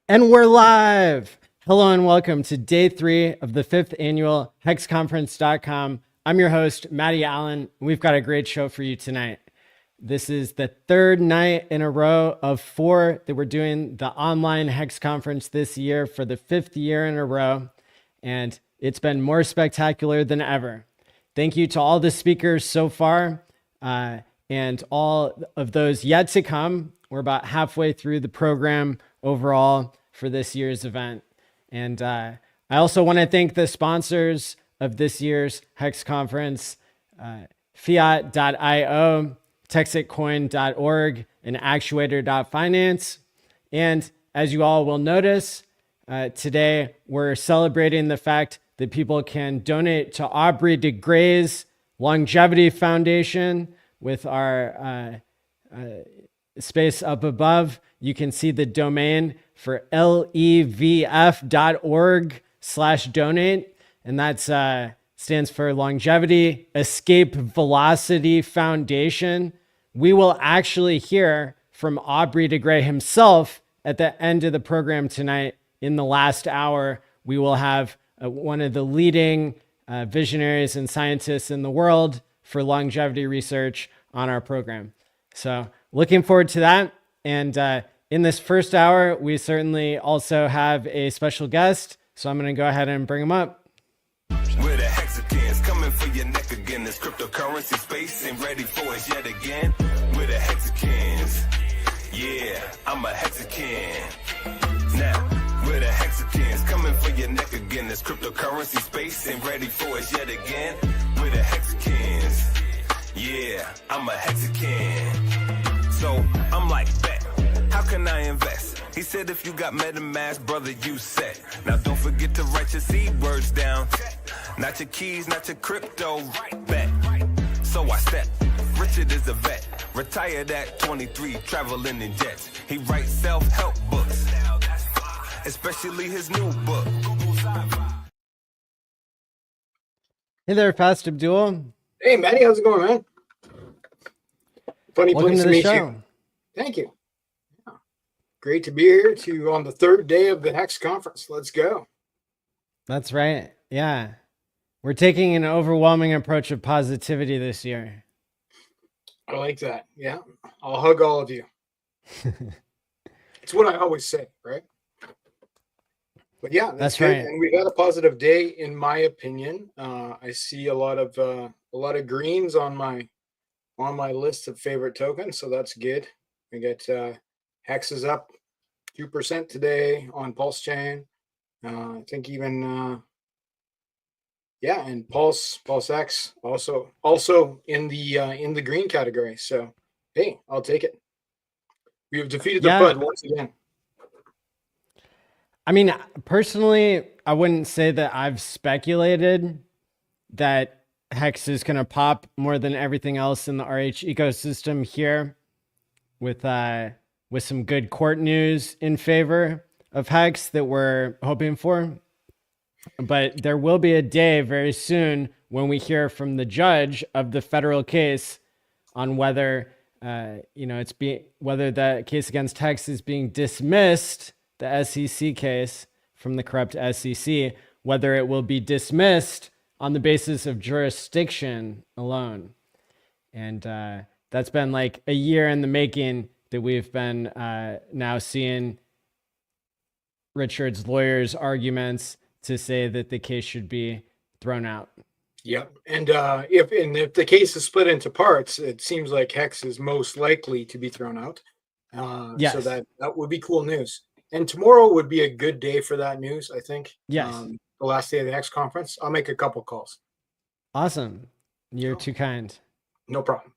And we're live. Hello and welcome to day 3 of the 5th annual HEXConference.com. I'm your host, Matty Allen. We've got a great show for you tonight. This is the third night in a row of 4 that we're doing the online HEX Conference this year for the 5th year in a row. And it's been more spectacular than ever. Thank you to all the speakers so far and all of those yet to come. We're about halfway through the program overall for this year's event. And I also want to thank the sponsors of this year's HEX Conference, Fiat.io, Texitcoin.org, and Actuator.finance. And as you all will notice, today we're celebrating the fact that people can donate to Aubrey de Grey's Longevity Foundation with our space up above. You can see the domain for levf.org/donate. And that stands for Longevity Escape Velocity Foundation. We will actually hear from Aubrey de Grey himself at the end of the program tonight. In the last hour, we will have one of the leading visionaries and scientists in the world for longevity research on our program. So looking forward to that. And in this first hour, we certainly also have a special guest. So I'm going to go ahead and bring him up. We're the Hexicans coming for your neck again. This cryptocurrency space ain't ready for us yet again. We're the Hexicans. Yeah, I'm a Hexican. Now, we're the Hexicans coming for your neck again. This cryptocurrency space ain't ready for us yet again. We're the Hexicans. Yeah, I'm a Hexican. So I'm like, bet, how can I invest? He said if you got MetaMask, brother, you set. Now don't forget to write your seed words down. Not your keys, not your crypto, bet. So I step. Richard is a vet, retired at 23, traveling in jets. He writes self-help books, especially his new book. Hey there, Fast Abdul. Hey, Matty, how's it going, man? Funny Welcome place to to the meet show. you. Thank you. Yeah. Great to be here on the third day of the HEX Conference. Let's go. That's right. Yeah. We're taking an overwhelming approach of positivity this year. I like that. Yeah, I'll hug all of you. It's what I always say, right? But yeah, that's good. right. And we've had a positive day, in my opinion. I see a lot of greens on my list of favorite tokens, so that's good. We get Hex is up 2% today on Pulse Chain. I think even and Pulse X also in the green category. So hey, I'll take it. We have defeated the FUD once again. I mean, personally, I wouldn't say that I've speculated that Hex is going to pop more than everything else in the RH ecosystem here, with some good court news in favor of Hex that we're hoping for. But there will be a day very soon when we hear from the judge of the federal case on whether whether the case against Hex is being dismissed, the SEC case from the corrupt SEC, whether it will be dismissed on the basis of jurisdiction alone. And that's been like a year in the making that we've been now seeing Richard's lawyers' arguments to say that the case should be thrown out. Yep. And if the case is split into parts, it seems like Hex is most likely to be thrown out. Yes. So that would be cool news. And tomorrow would be a good day for that news, I think. Yes. The last day of the HEX Conference. I'll make a couple calls. Awesome. You're too kind. No problem.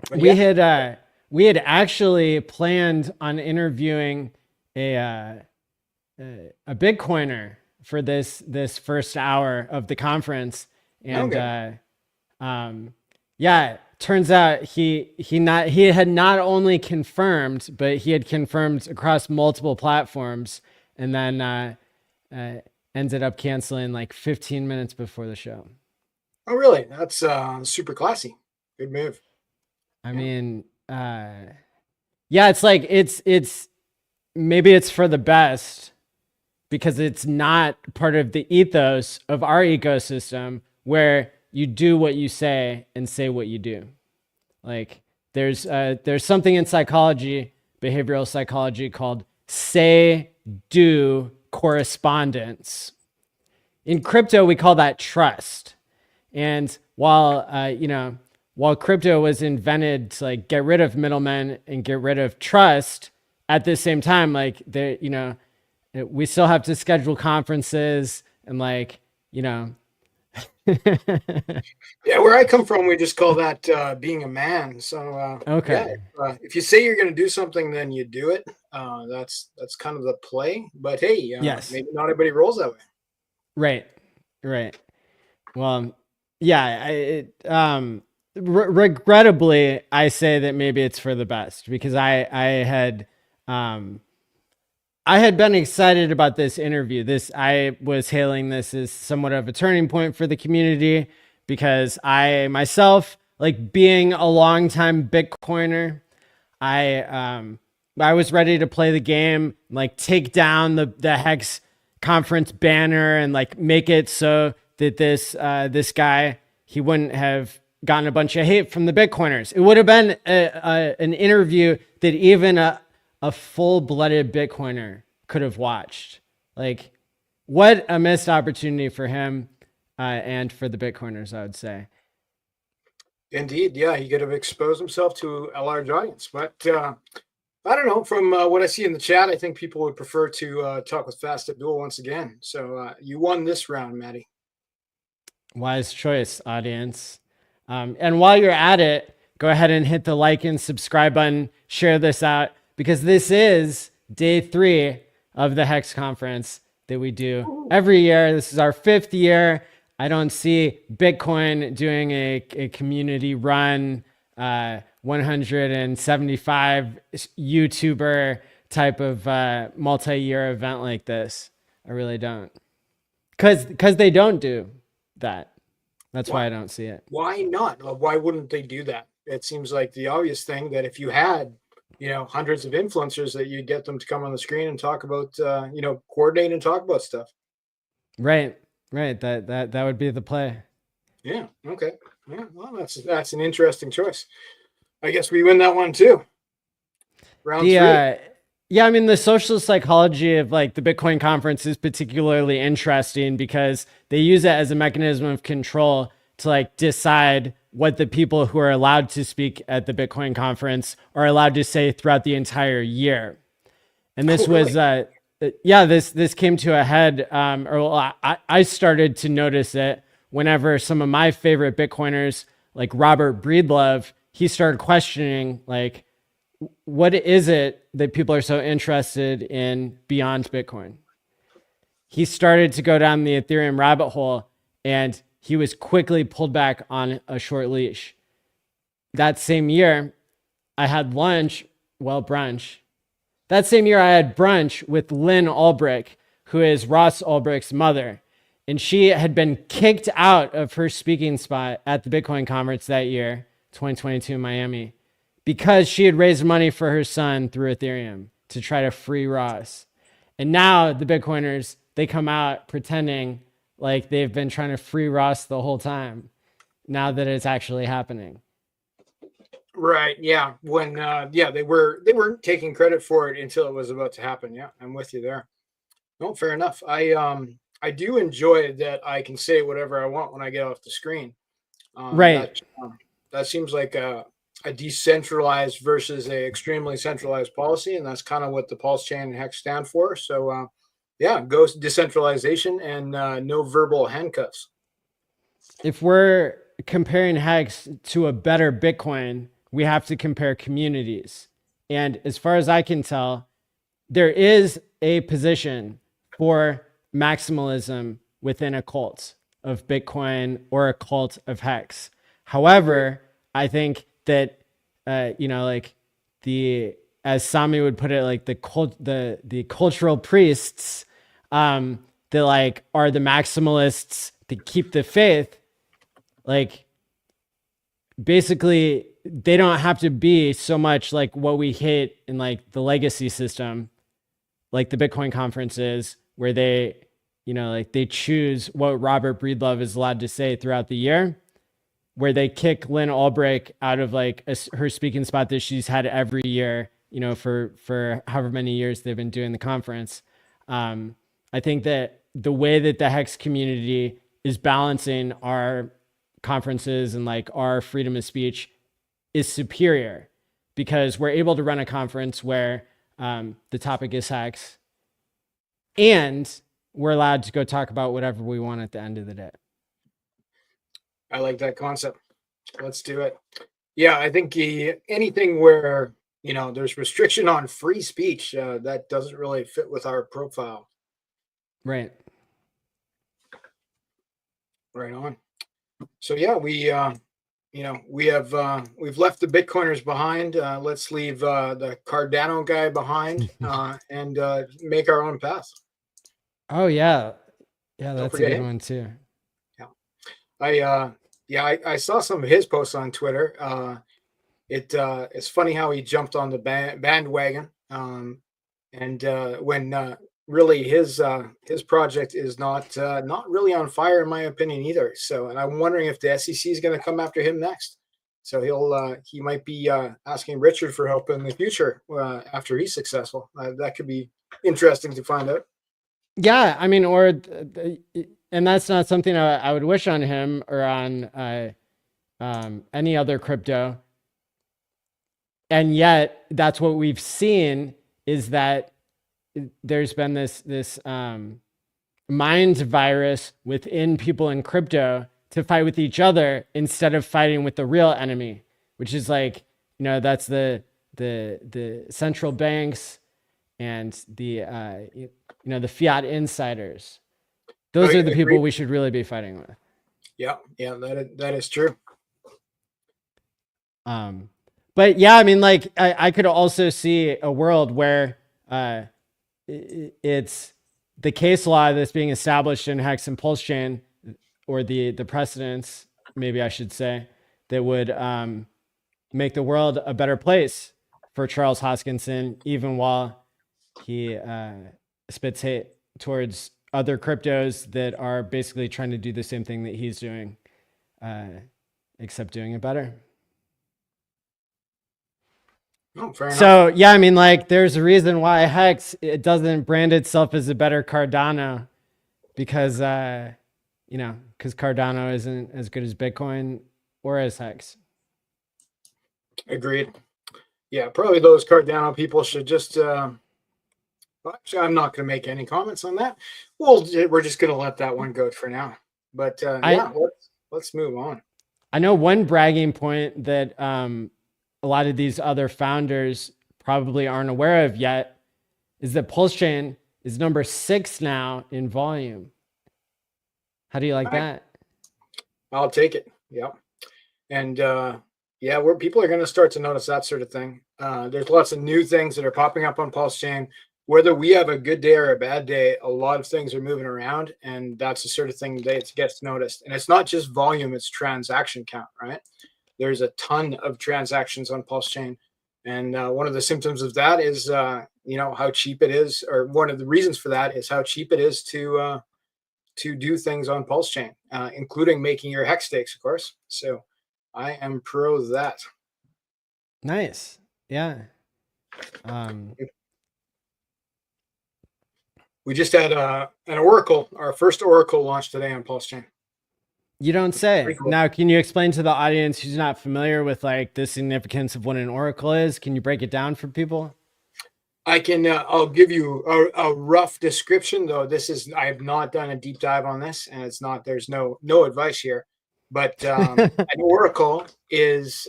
But we had actually planned on interviewing a Bitcoiner for this first hour of the conference, and turns out he had not only confirmed, but he had confirmed across multiple platforms, and then ended up canceling like 15 minutes before the show. Oh, really? That's super classy. Good move. I mean, it's like it's maybe it's for the best because it's not part of the ethos of our ecosystem where you do what you say and say what you do. Like there's something in psychology, behavioral psychology called say do correspondence. In crypto, we call that trust. And while crypto was invented to like get rid of middlemen and get rid of trust, at the same time, like we still have to schedule conferences and Yeah, where I come from, we just call that being a man. So yeah, okay. if you say you're going to do something, then you do it. That's kind of the play. But hey, Yes. maybe not everybody rolls that way. Right. Right. Well, yeah, regrettably, I say that maybe it's for the best because um, I had been excited about this interview. I was hailing this as somewhat of a turning point for the community because I myself, like being a longtime Bitcoiner, I was ready to play the game, like take down the Hex conference banner and like make it so that this guy, he wouldn't have gotten a bunch of hate from the Bitcoiners. It would have been an interview that even a full-blooded Bitcoiner could have watched. Like, what a missed opportunity for him and for the Bitcoiners, I would say. Indeed, yeah, he could have exposed himself to a large audience. But I don't know. From what I see in the chat, I think people would prefer to talk with Fast Abdul once again. So you won this round, Maddie. Wise choice, audience. And while you're at it, go ahead and hit the like and subscribe button, share this out, because this is day 3 of the HEX conference that we do every year. This is our 5th year. I don't see Bitcoin doing a community run 175 YouTuber type of multi-year event like this. I really don't. Because they don't do that. That's why I don't see it. Why not? Why wouldn't they do that? It seems like the obvious thing that if you had, hundreds of influencers, that you'd get them to come on the screen and talk about, coordinate and talk about stuff. Right. That would be the play. Yeah. Okay. Yeah. Well, that's an interesting choice. I guess we win that one too. Round 3. Yeah, I mean, the social psychology of like the Bitcoin conference is particularly interesting because they use it as a mechanism of control to like decide what the people who are allowed to speak at the Bitcoin conference are allowed to say throughout the entire year. And this was, this came to a head, I started to notice it whenever some of my favorite Bitcoiners, like Robert Breedlove, he started questioning like, what is it that people are so interested in beyond Bitcoin? He started to go down the Ethereum rabbit hole and he was quickly pulled back on a short leash. That same year, I had brunch. That same year, I had brunch with Lynn Ulbrich, who is Ross Ulbrich's mother. And she had been kicked out of her speaking spot at the Bitcoin conference that year, 2022 in Miami, because she had raised money for her son through Ethereum to try to free Ross. And now the Bitcoiners, they come out pretending like they've been trying to free Ross the whole time, now that it's actually happening. Right. Yeah. When they weren't taking credit for it until it was about to happen. Yeah, I'm with you there. No, fair enough. I do enjoy that I can say whatever I want when I get off the screen. Right. That seems like a decentralized versus a extremely centralized policy, and that's kind of what the Pulse Chain and HEX stand for. So go decentralization and no verbal handcuffs. If we're comparing HEX to a better Bitcoin, we have to compare communities. And as far as I can tell, there is a position for maximalism within a cult of Bitcoin or a cult of HEX. However, I think that as Sami would put it, like the cultural priests that like are the maximalists that keep the faith, like basically they don't have to be so much like what we hate in like the legacy system. like the Bitcoin conference is, where they, like they choose what Robert Breedlove is allowed to say throughout the year, where they kick Lynn Ulbrich out of like her speaking spot that she's had every year, for however many years they've been doing the conference. I think that the way that the HEX community is balancing our conferences and like our freedom of speech is superior, because we're able to run a conference where the topic is HEX, and we're allowed to go talk about whatever we want at the end of the day. I like that concept. Let's do it. Yeah, I think anything where there's restriction on free speech, that doesn't really fit with our profile. Right. Right on. So yeah, we have we've left the Bitcoiners behind. Let's leave the Cardano guy behind and make our own path. Oh yeah, that's a forget good him. one too. I saw some of his posts on Twitter. It's funny how he jumped on the bandwagon, and when really his project is not really on fire, in my opinion, either. So, and I'm wondering if the SEC is going to come after him next. So he might be asking Richard for help in the future after he's successful. That could be interesting to find out. Yeah, I mean, and that's not something I would wish on him or on any other crypto. And yet, that's what we've seen, is that there's been this mind virus within people in crypto to fight with each other instead of fighting with the real enemy, which is like, that's the central banks and the the fiat insiders. Those are the people we should really be fighting with. Yeah, that is true. But yeah, I mean, like I could also see a world where it's the case law that's being established in HEX and Pulse Chain, or the precedents, maybe I should say, that would make the world a better place for Charles Hoskinson, even while he spits hate towards other cryptos that are basically trying to do the same thing that he's doing, except doing it better. Oh, fair So enough. yeah, I mean, like there's a reason why HEX, it doesn't brand itself as a better Cardano, because because Cardano isn't as good as Bitcoin or as HEX. Agreed. Yeah, probably those Cardano people should just actually, I'm not going to make any comments on that. We're just going to let that one go for now. But yeah, let's move on. I know one bragging point that a lot of these other founders probably aren't aware of yet is that Pulse Chain is number 6 now in volume. How do you like that? I'll take it. Yeah. And yeah, where people are going to start to notice that sort of thing. There's lots of new things that are popping up on Pulse Chain. Whether we have a good day or a bad day, a lot of things are moving around, and that's the sort of thing that gets noticed. And it's not just volume, it's transaction count, right? There's a ton of transactions on Pulse Chain. And one of the symptoms of that is, how cheap it is, or one of the reasons for that is how cheap it is to do things on Pulse Chain, including making your HEX stakes, of course. So I am pro that. Nice. Yeah. We just had an Oracle, our first Oracle launch today on Pulse Chain. You don't say. Cool. Now, can you explain to the audience who's not familiar with like the significance of what an Oracle is? Can you break it down for people? I can. I'll give you a rough description, though. I have not done a deep dive on this, and it's not. There's no advice here. But an Oracle is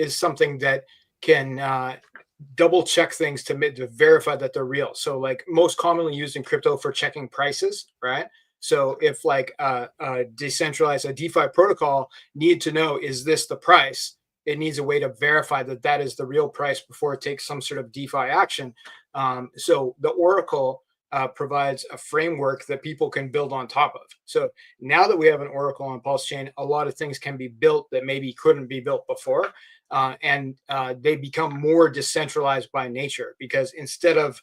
something that can double check things to verify that they're real. So, like most commonly used in crypto for checking prices, right? So if like a decentralized, a DeFi protocol need to know, is this the price? It needs a way to verify that that is the real price before it takes some sort of DeFi action. So the Oracle provides a framework that people can build on top of. So now that we have an Oracle on Pulse Chain, a lot of things can be built that maybe couldn't be built before. And they become more decentralized by nature, because instead of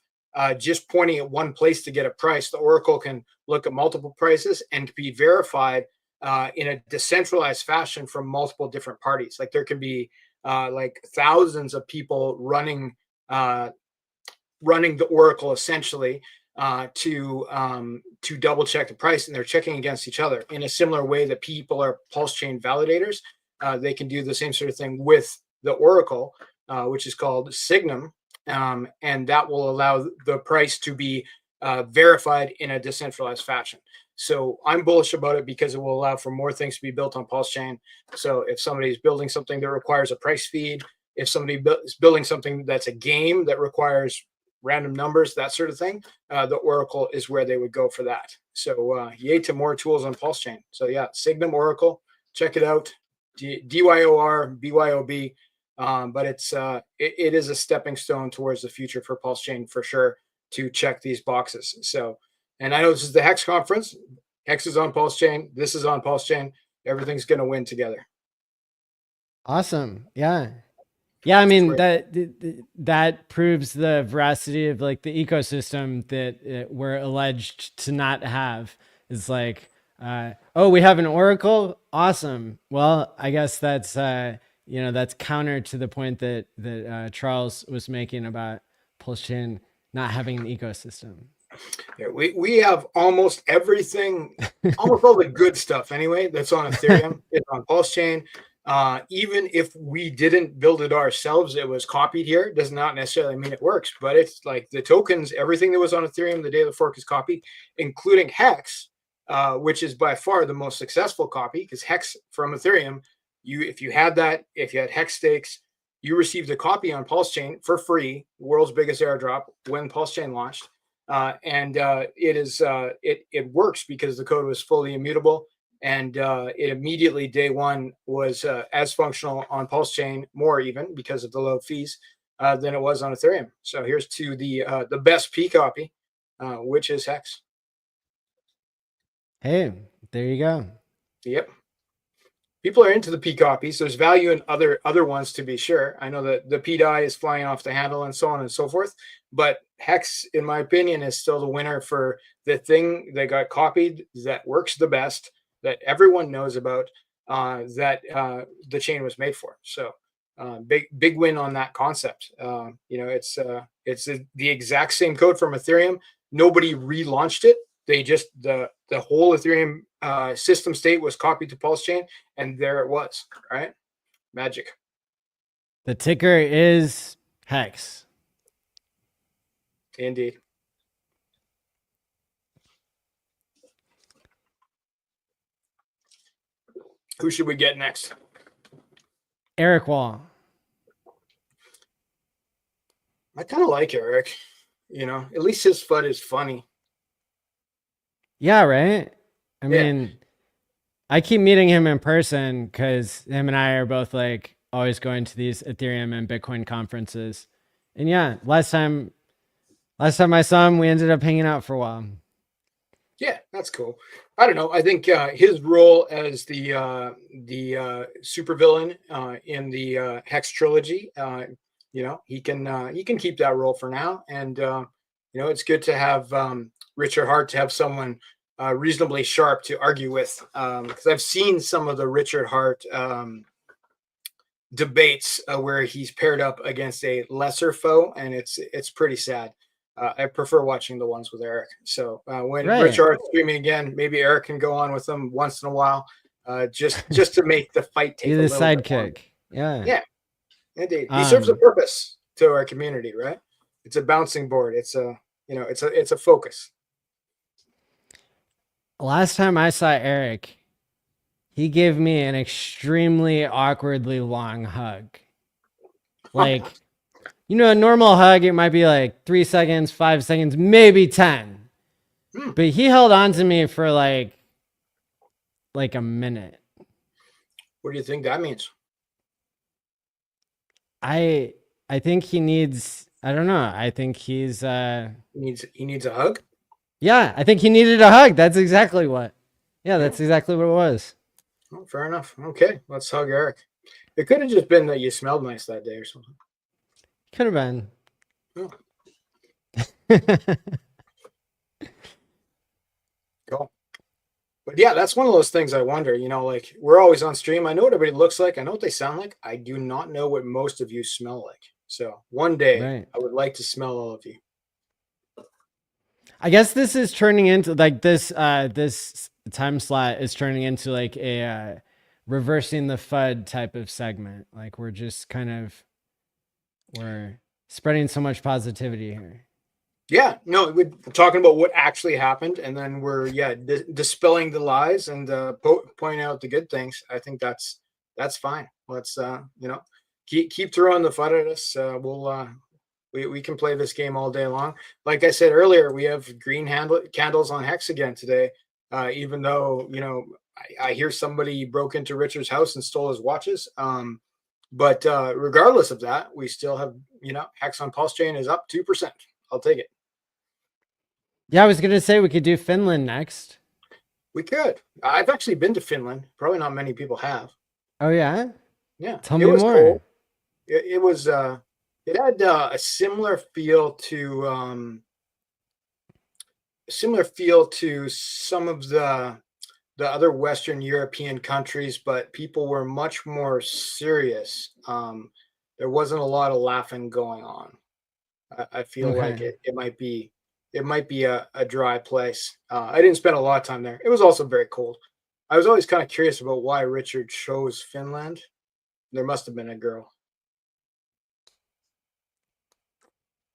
just pointing at one place to get a price. The Oracle can look at multiple prices and be verified in a decentralized fashion from multiple different parties. Like there can be like thousands of people running the Oracle essentially to double check the price, and they're checking against each other in a similar way that people are pulse chain validators. They can do the same sort of thing with the Oracle, which is called Signum, and that will allow the price to be verified in a decentralized fashion. So I'm bullish about it because it will allow for more things to be built on Pulse Chain. So if somebody's building something that requires a price feed, if somebody is building something that's a game that requires random numbers, that sort of thing, the Oracle is where they would go for that. So yay to more tools on Pulse Chain. So yeah, Signum Oracle, check it out. DYOR, BYOB. But it is a stepping stone towards the future for Pulse Chain for sure to check these boxes. So, and I know this is the HEX conference. HEX is on Pulse Chain. This is on Pulse Chain. Everything's going to win together. Awesome. Yeah. Yeah, I mean that proves the veracity of like the ecosystem that we're alleged to not have. Is like, oh, we have an Oracle. Awesome. Well, I guess that's that's counter to the point that Charles was making about Pulse Chain not having an ecosystem. Yeah, we have almost everything, almost all the good stuff anyway that's on Ethereum is on Pulse Chain. Even if we didn't build it ourselves, it was copied here. It does not necessarily mean it works, but it's like the tokens, everything that was on Ethereum the day of the fork is copied, including HEX, which is by far the most successful copy because HEX from Ethereum, if you had HEX stakes, you received a copy on Pulse Chain for free, world's biggest airdrop when Pulse Chain launched. It works because the code was fully immutable. And it immediately, day one, was as functional on Pulse Chain, more even because of the low fees, than it was on Ethereum. So here's to the best P copy, which is HEX. Hey, there you go. Yep. People are into the P copies. There's value in other ones to be sure. I know that the P die is flying off the handle and so on and so forth. But HEX, in my opinion, is still the winner for the thing that got copied that works the best, that everyone knows about, that the chain was made for. So big win on that concept. It's the exact same code from Ethereum. Nobody relaunched it. They just the whole Ethereum system state was copied to Pulse Chain, and there it was. Right, magic. The ticker is HEX. Indeed. Who should we get next? Eric Wall. I kind of like Eric. At least his FUD is funny. Yeah, right? I mean, I keep meeting him in person because him and I are both like always going to these Ethereum and Bitcoin conferences. And yeah, last time I saw him, we ended up hanging out for a while. Yeah, that's cool. I don't know. I think his role as the supervillain in the HEX trilogy, he can keep that role for now. And it's good to have Richard Hart to have someone reasonably sharp to argue with, because I've seen some of the Richard Hart debates where he's paired up against a lesser foe, and it's pretty sad. I prefer watching the ones with Eric. So when Richard Hart's streaming again, maybe Eric can go on with them once in a while, just to make the fight take a little sidekick. Yeah, indeed. He serves a purpose to our community, right? It's a bouncing board. It's a focus. Last time I saw Eric, he gave me an extremely awkwardly long hug. Like, a normal hug, it might be like 3 seconds, 5 seconds, maybe 10. But he held on to me for like a minute. What do you think that means? I think he needs, I don't know. I think he needs a hug? Yeah, I think he needed a hug. That's exactly what. Yeah, that's exactly what it was. Oh, fair enough. Okay, let's hug Eric. It could have just been that you smelled nice that day or something. Could have been. Oh. Cool. But yeah, that's one of those things I wonder, like we're always on stream. I know what everybody looks like. I know what they sound like. I do not know what most of you smell like. So one day Right. I would like to smell all of you. I guess this is turning into like this time slot is turning into like a reversing the FUD type of segment. Like we're spreading so much positivity here. Yeah, no, we're talking about what actually happened, and then we're dispelling the lies and pointing out the good things. I think that's fine. Let's keep throwing the FUD at us. We can play this game all day long. Like I said earlier, we have green candles on Hex again today. Even though I hear somebody broke into Richard's house and stole his watches. But regardless of that, we still have Hex on Pulse Chain is up 2%. I'll take it. Yeah, I was gonna say we could do Finland next. We could. I've actually been to Finland. Probably not many people have. Oh yeah? Yeah. Tell me more. Cool. It was it had a similar feel to some of the other Western European countries, but people were much more serious. There wasn't a lot of laughing going on. I feel like it might be a dry place. I didn't spend a lot of time there. It was also very cold. I was always kind of curious about why Richard chose Finland. There must have been a girl.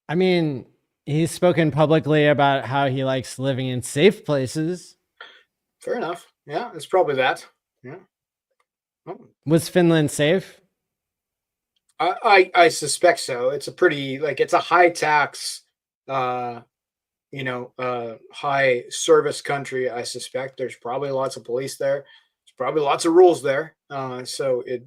I mean, he's spoken publicly about how he likes living in safe places. Fair enough. Yeah, it's probably that. Yeah. Oh. Was Finland safe? I suspect so. It's a pretty it's a high tax, high service country. I suspect there's probably lots of police there. There's probably lots of rules there. So it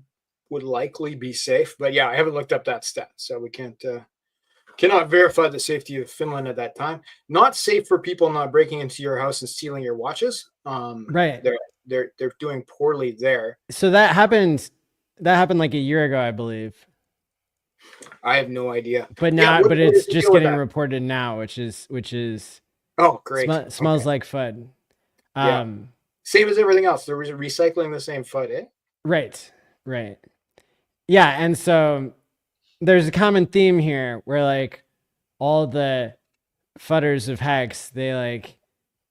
would likely be safe. But yeah, I haven't looked up that stat, so we cannot verify the safety of Finland at that time. Not safe for people not breaking into your house and stealing your watches. Right. They're doing poorly there. So that happened like a year ago, I believe. I have no idea. But now, but it's just getting reported now, which is oh great. Smells like FUD. Same as everything else. They're recycling the same FUD, eh? Right. Yeah, and so there's a common theme here where like all the fudders of Hex, they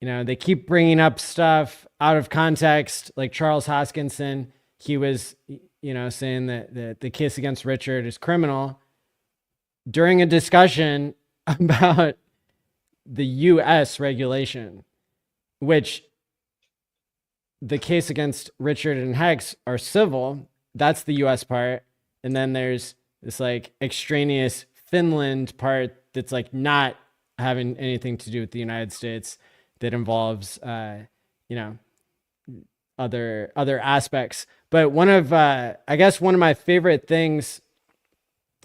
they keep bringing up stuff out of context. Like Charles Hoskinson, he was saying that the case against Richard is criminal during a discussion about the U.S. regulation, which the case against Richard and Hex are civil. That's the U.S. part. And then there's this like extraneous Finland part that's like not having anything to do with the United States, that involves, other aspects. But one of my favorite things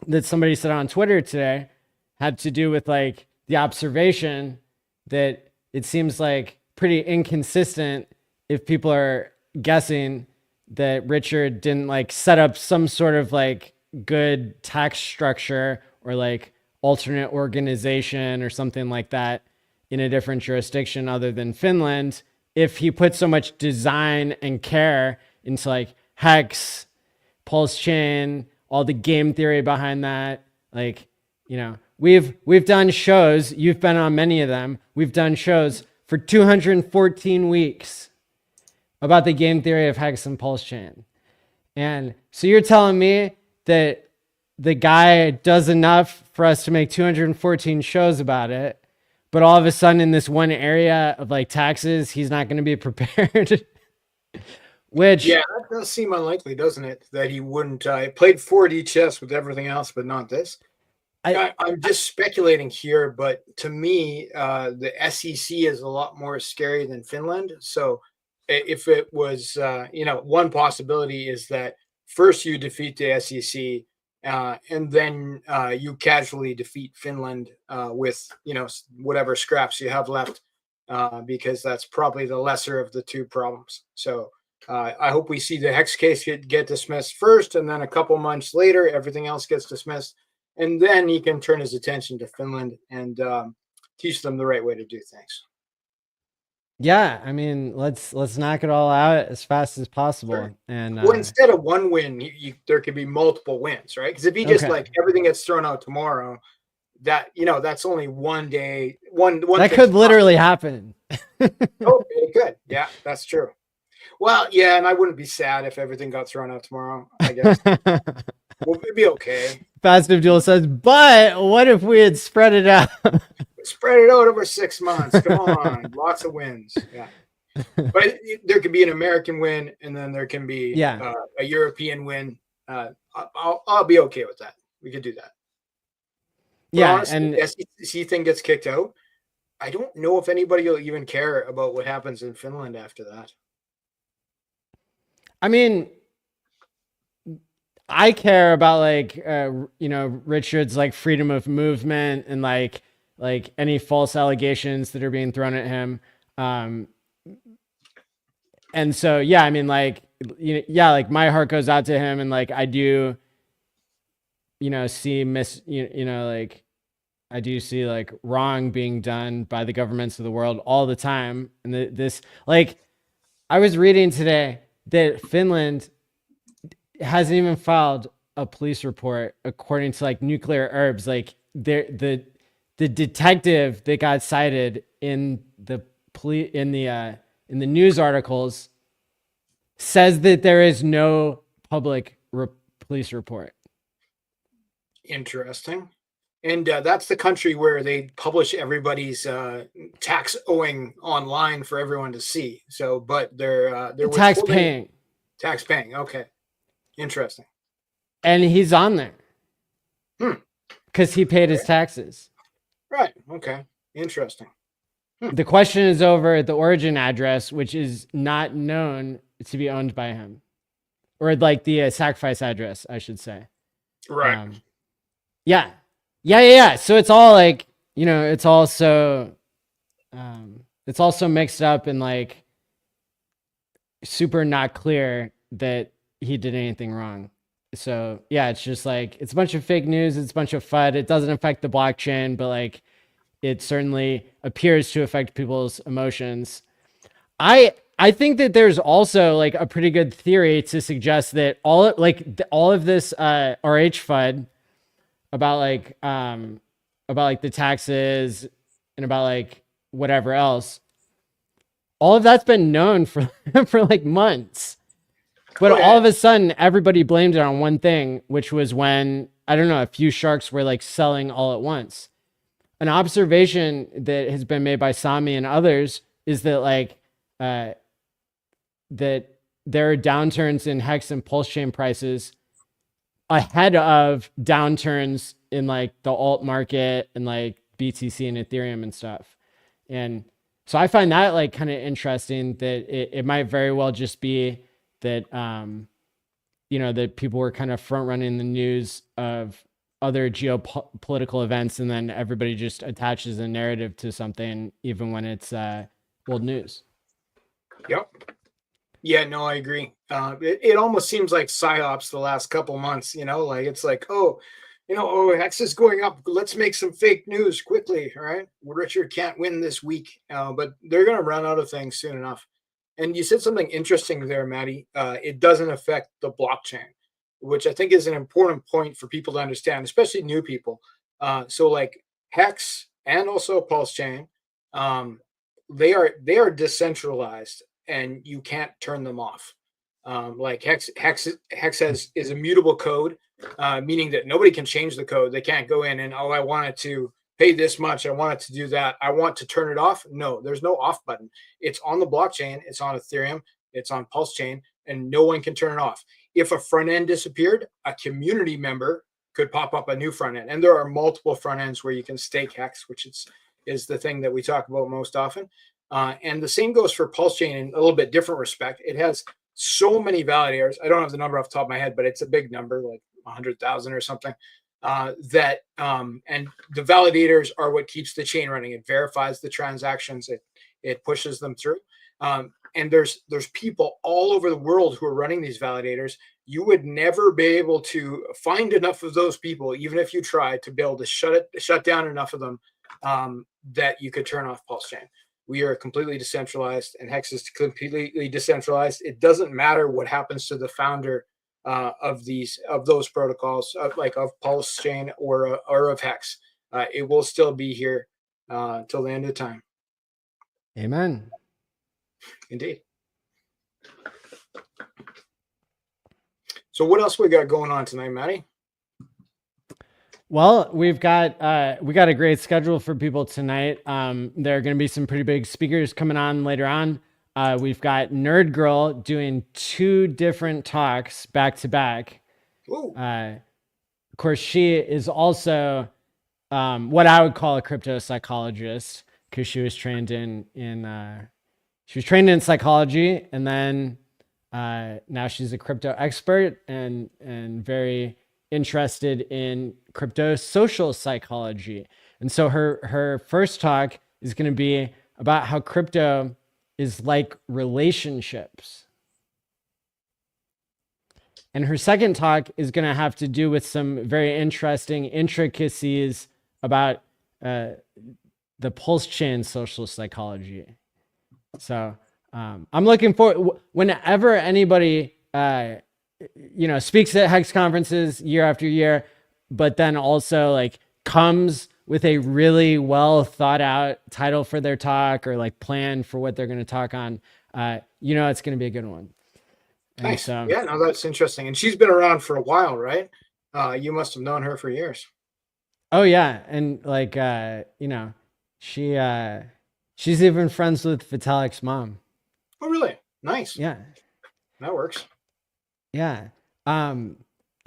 that somebody said on Twitter today had to do with like the observation that it seems like pretty inconsistent if people are guessing that Richard didn't like set up some sort of like good tax structure or like alternate organization or something like that in a different jurisdiction other than Finland, if he put so much design and care into like Hex, Pulse Chain, all the game theory behind that. Like, we've done shows, you've been on many of them, we've done shows for 214 weeks about the game theory of Hex and Pulse Chain. And so you're telling me that the guy does enough for us to make 214 shows about it, but all of a sudden in this one area of like taxes, he's not going to be prepared. Which, yeah, that does seem unlikely, doesn't it? That he wouldn't. Played 4D chess with everything else, but not this. I'm just speculating here, but to me, the SEC is a lot more scary than Finland. So if it was, one possibility is that first you defeat the SEC, and then you casually defeat Finland with, whatever scraps you have left, because that's probably the lesser of the two problems. So I hope we see the Hex case get dismissed first, and then a couple months later, everything else gets dismissed. And then he can turn his attention to Finland. And teach them the right way to do things. Yeah, I mean, let's knock it all out as fast as possible. Sure. And Well, instead of one win, there could be multiple wins, right? Because if you just okay. like everything gets thrown out tomorrow, that that's only one day. One That thing's could literally happen. Oh, it could. Yeah, that's true. Well, yeah, and I wouldn't be sad if everything got thrown out tomorrow. I guess well, it'd be okay. Fast Abdul says, but what if we had spread it out? Spread it out over 6 months. Come on, lots of wins. Yeah, but there could be an American win, and then there can be a European win. I'll be okay with that. We could do that. But Yeah, honestly, and the SEC thing gets kicked out. I don't know if anybody will even care about what happens in Finland after that. I mean, I care about like Richard's like freedom of movement and like any false allegations that are being thrown at him. And so yeah, I mean like like my heart goes out to him, and like I do see like I do see like wrong being done by the governments of the world all the time. And this like I was reading today that Finland hasn't even filed a police report according to like Nuclear Herbs. Like the detective that got cited in the news articles says that there is no public police report. Interesting. And that's the country where they publish everybody's tax owing online for everyone to see. So, but they're tax paying. Tax paying. Okay. Interesting. And he's on there. Because he paid his taxes. Right. Okay. Interesting. The question is over the origin address, which is not known to be owned by him. Or like the sacrifice address, I should say. Right. Yeah. So it's all like, it's also mixed up and like super not clear that he did anything wrong. So yeah, it's just like, it's a bunch of fake news. It's a bunch of FUD. It doesn't affect the blockchain, but like it certainly appears to affect people's emotions. I think that there's also like a pretty good theory to suggest that all of this RH FUD about like the taxes and about like whatever else, all of that's been known for for like months. But all of a sudden everybody blamed it on one thing, which was when, I don't know, a few sharks were like selling all at once. An observation that has been made by Sami and others is that like that there are downturns in HEX and pulse chain prices ahead of downturns in like the alt market and like BTC and Ethereum and stuff. And so I find that like kind of interesting that it might very well just be that, that people were kind of front running the news of other geopolitical events, and then everybody just attaches a narrative to something, even when it's old news. Yep. Yeah, no, I agree. It almost seems like psyops the last couple months, like it's like, HEX is going up. Let's make some fake news quickly. All right. Richard can't win this week, but they're going to run out of things soon enough. And you said something interesting there, Maddie. It doesn't affect the blockchain, which I think is an important point for people to understand, especially new people. So like HEX and also Pulse Chain, they are decentralized, and you can't turn them off. Like HEX is a mutable code, meaning that nobody can change the code. They can't go in and, I want it to pay this much. I want it to do that. I want to turn it off. No, there's no off button. It's on the blockchain. It's on Ethereum. It's on Pulse Chain, and no one can turn it off. If a front end disappeared, a community member could pop up a new front end. And there are multiple front ends where you can stake HEX, which is the thing that we talk about most often. And the same goes for Pulse Chain in a little bit different respect. It has so many validators. I don't have the number off the top of my head, but it's a big number, like 100,000 or something. And the validators are what keeps the chain running. It verifies the transactions. It pushes them through. And there's people all over the world who are running these validators. You would never be able to find enough of those people, even if you tried, to be able to shut down enough of them that you could turn off Pulse Chain. We are completely decentralized, and Hex is completely decentralized. It doesn't matter what happens to the founder of those protocols, like of Pulse Chain or of Hex. It will still be here till the end of time. Amen. Indeed. So what else we got going on tonight, Matty? Well, we got a great schedule for people tonight. There are going to be some pretty big speakers coming on later on. We've got Nerd Girl doing 2 different talks back to back. Of course, she is also what I would call a crypto psychologist, because she was trained in psychology, and then now she's a crypto expert and very interested in crypto social psychology. And so her first talk is going to be about how crypto is like relationships. And her second talk is going to have to do with some very interesting intricacies about the pulse chain social psychology. So I'm looking forward, whenever anybody speaks at HEX conferences year after year, but then also like comes with a really well thought out title for their talk, or like plan for what they're going to talk on, it's going to be a good one. And nice. so, yeah, no, that's interesting. And she's been around for a while, right? You must have known her for years. Oh yeah. And like, she's even friends with Vitalik's mom. Oh, really? Nice. Yeah. That works. Yeah.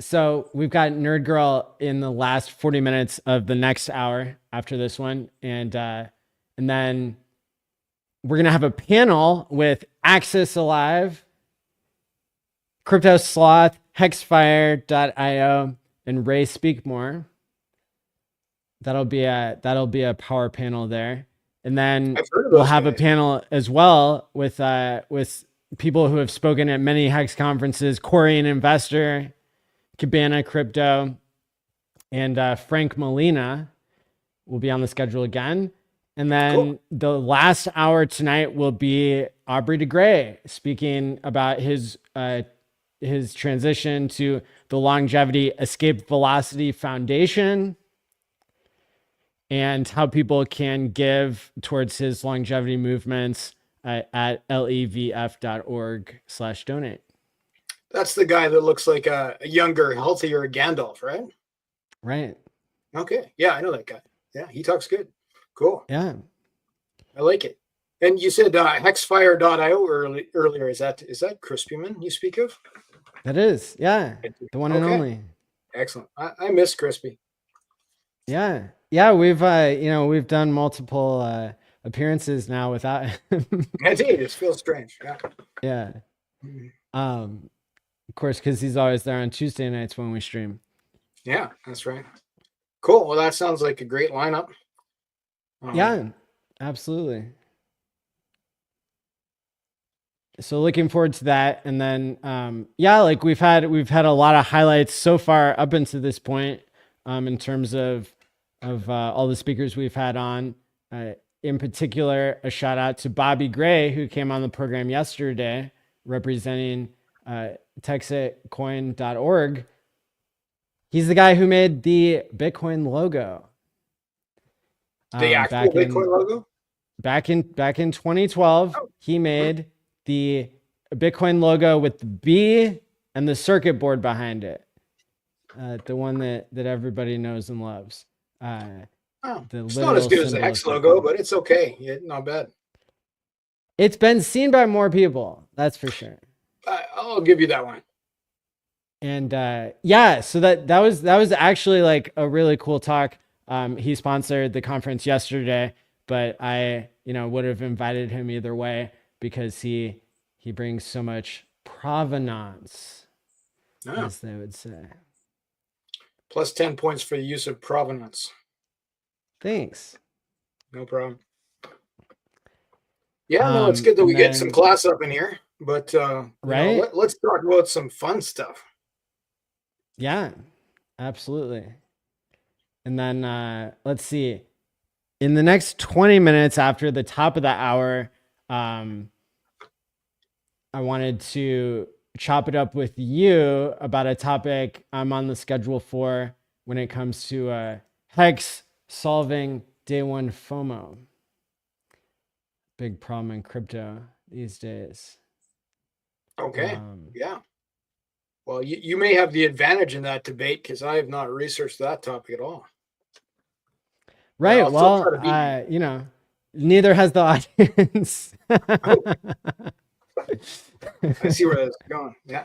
So we've got Nerd Girl in the last 40 minutes of the next hour after this one. And then we're going to have a panel with Axis Alive, Crypto Sloth, Hexfire.io, and Ray Speakmore. That'll be a power panel there. And then we'll have a panel as well with people who have spoken at many HEX conferences: Corey, an investor, Cabana Crypto, and Frank Molina will be on the schedule again. And then the last hour tonight will be Aubrey de Grey speaking about his transition to the Longevity Escape Velocity Foundation, and how people can give towards his longevity movements at levf.org/donate. That's the guy that looks like a younger, healthier Gandalf, right? Right. Okay. Yeah, I know that guy. Yeah, he talks good. Cool. Yeah. I like it. And you said hexfire.io earlier. Is that Crispyman you speak of? That is. Yeah. The one and only. Excellent. I miss Crispy. Yeah. Yeah, we've done multiple appearances now without him. Indeed, it feels strange. Yeah. Yeah. Of course, because he's always there on Tuesday nights when we stream. Yeah, that's right. Cool. Well, that sounds like a great lineup. Yeah, absolutely. So looking forward to that. And then, like we've had a lot of highlights so far up until this point, in terms of all the speakers we've had on. In particular, a shout out to Bobby Gray, who came on the program yesterday representing texitcoin.org. He's the guy who made the Bitcoin logo. The actual Bitcoin logo? Back in 2012, he made the Bitcoin logo with the B and the circuit board behind it. The one that everybody knows and loves. It's not as good as the HEX logo, but it's okay. Yeah, not bad. It's been seen by more people, that's for sure. I'll give you that one. And so that was actually like a really cool talk. He sponsored the conference yesterday, but I would have invited him either way, because he brings so much provenance, as they would say. Plus 10 points for the use of provenance. Thanks. No problem. Yeah, no, it's good that we get some class up in here, but right? Let's talk about some fun stuff. Yeah, absolutely. And then let's see. in the next 20 minutes after the top of the hour, I wanted to chop it up with you about a topic I'm on the schedule for when it comes to HEX solving day one FOMO. Big problem in crypto these days. Okay. Yeah. Well, you may have the advantage in that debate because I have not researched that topic at all. Right. I'll still try Well, to beat you know, neither has the audience. I see where that's going. Yeah.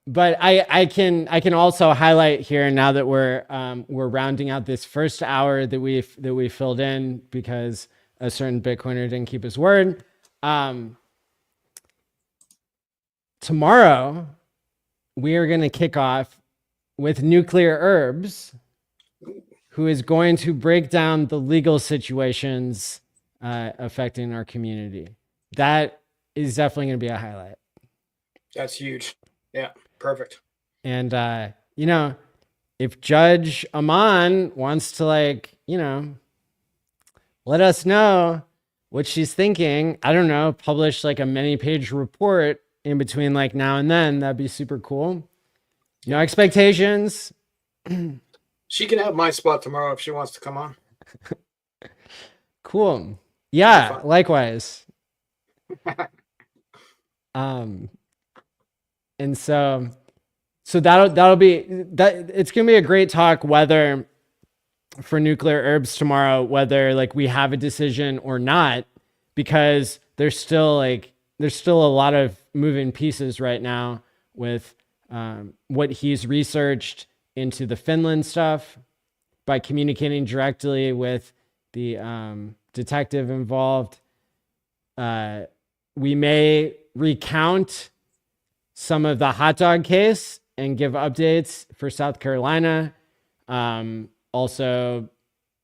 But I can also highlight here now that we're rounding out this first hour that we filled in because a certain Bitcoiner didn't keep his word. Tomorrow we are going to kick off with Nuclear Herbs, who is going to break down the legal situations affecting our community. That is definitely going to be a highlight. That's huge. Yeah, perfect. And you know, if Judge Aman wants to, like, you know, let us know what she's thinking, I don't know, publish like a many-page report in between like now and then, that'd be super cool. No expectations. She can have my spot tomorrow if she wants to come on. Cool. Yeah, likewise. And so that'll be that. It's gonna be a great talk whether for Nuclear Herbs tomorrow, whether like we have a decision or not, because there's still a lot of moving pieces right now with what he's researched into the Finland stuff by communicating directly with the detective involved. We may recount some of the hot dog case and give updates for South Carolina. Also,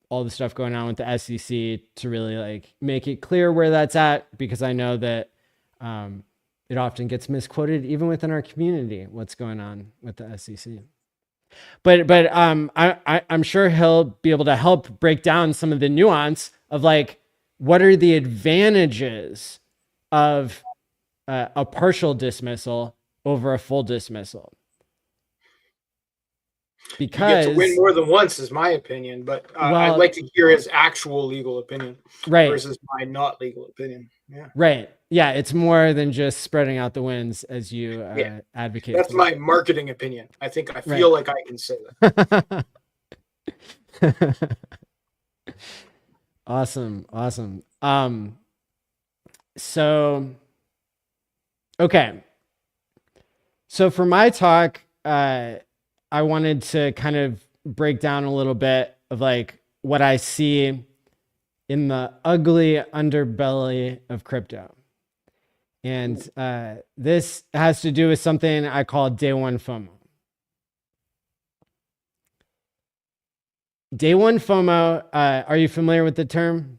all the stuff going on with the SEC to really like make it clear where that's at, because I know that it often gets misquoted even within our community, what's going on with the SEC. But I'm sure he'll be able to help break down some of the nuance of like, what are the advantages of a partial dismissal over a full dismissal? Because you get to win more than once, is my opinion. But I'd like to hear his actual legal opinion, right, versus my not legal opinion. Yeah, right. Yeah, it's more than just spreading out the wins as you advocate. That's my marketing opinion. I think I feel like I can say that. Awesome. So, okay. So for my talk, I wanted to kind of break down a little bit of like what I see in the ugly underbelly of crypto. And this has to do with something I call day one FOMO. Day one FOMO, are you familiar with the term?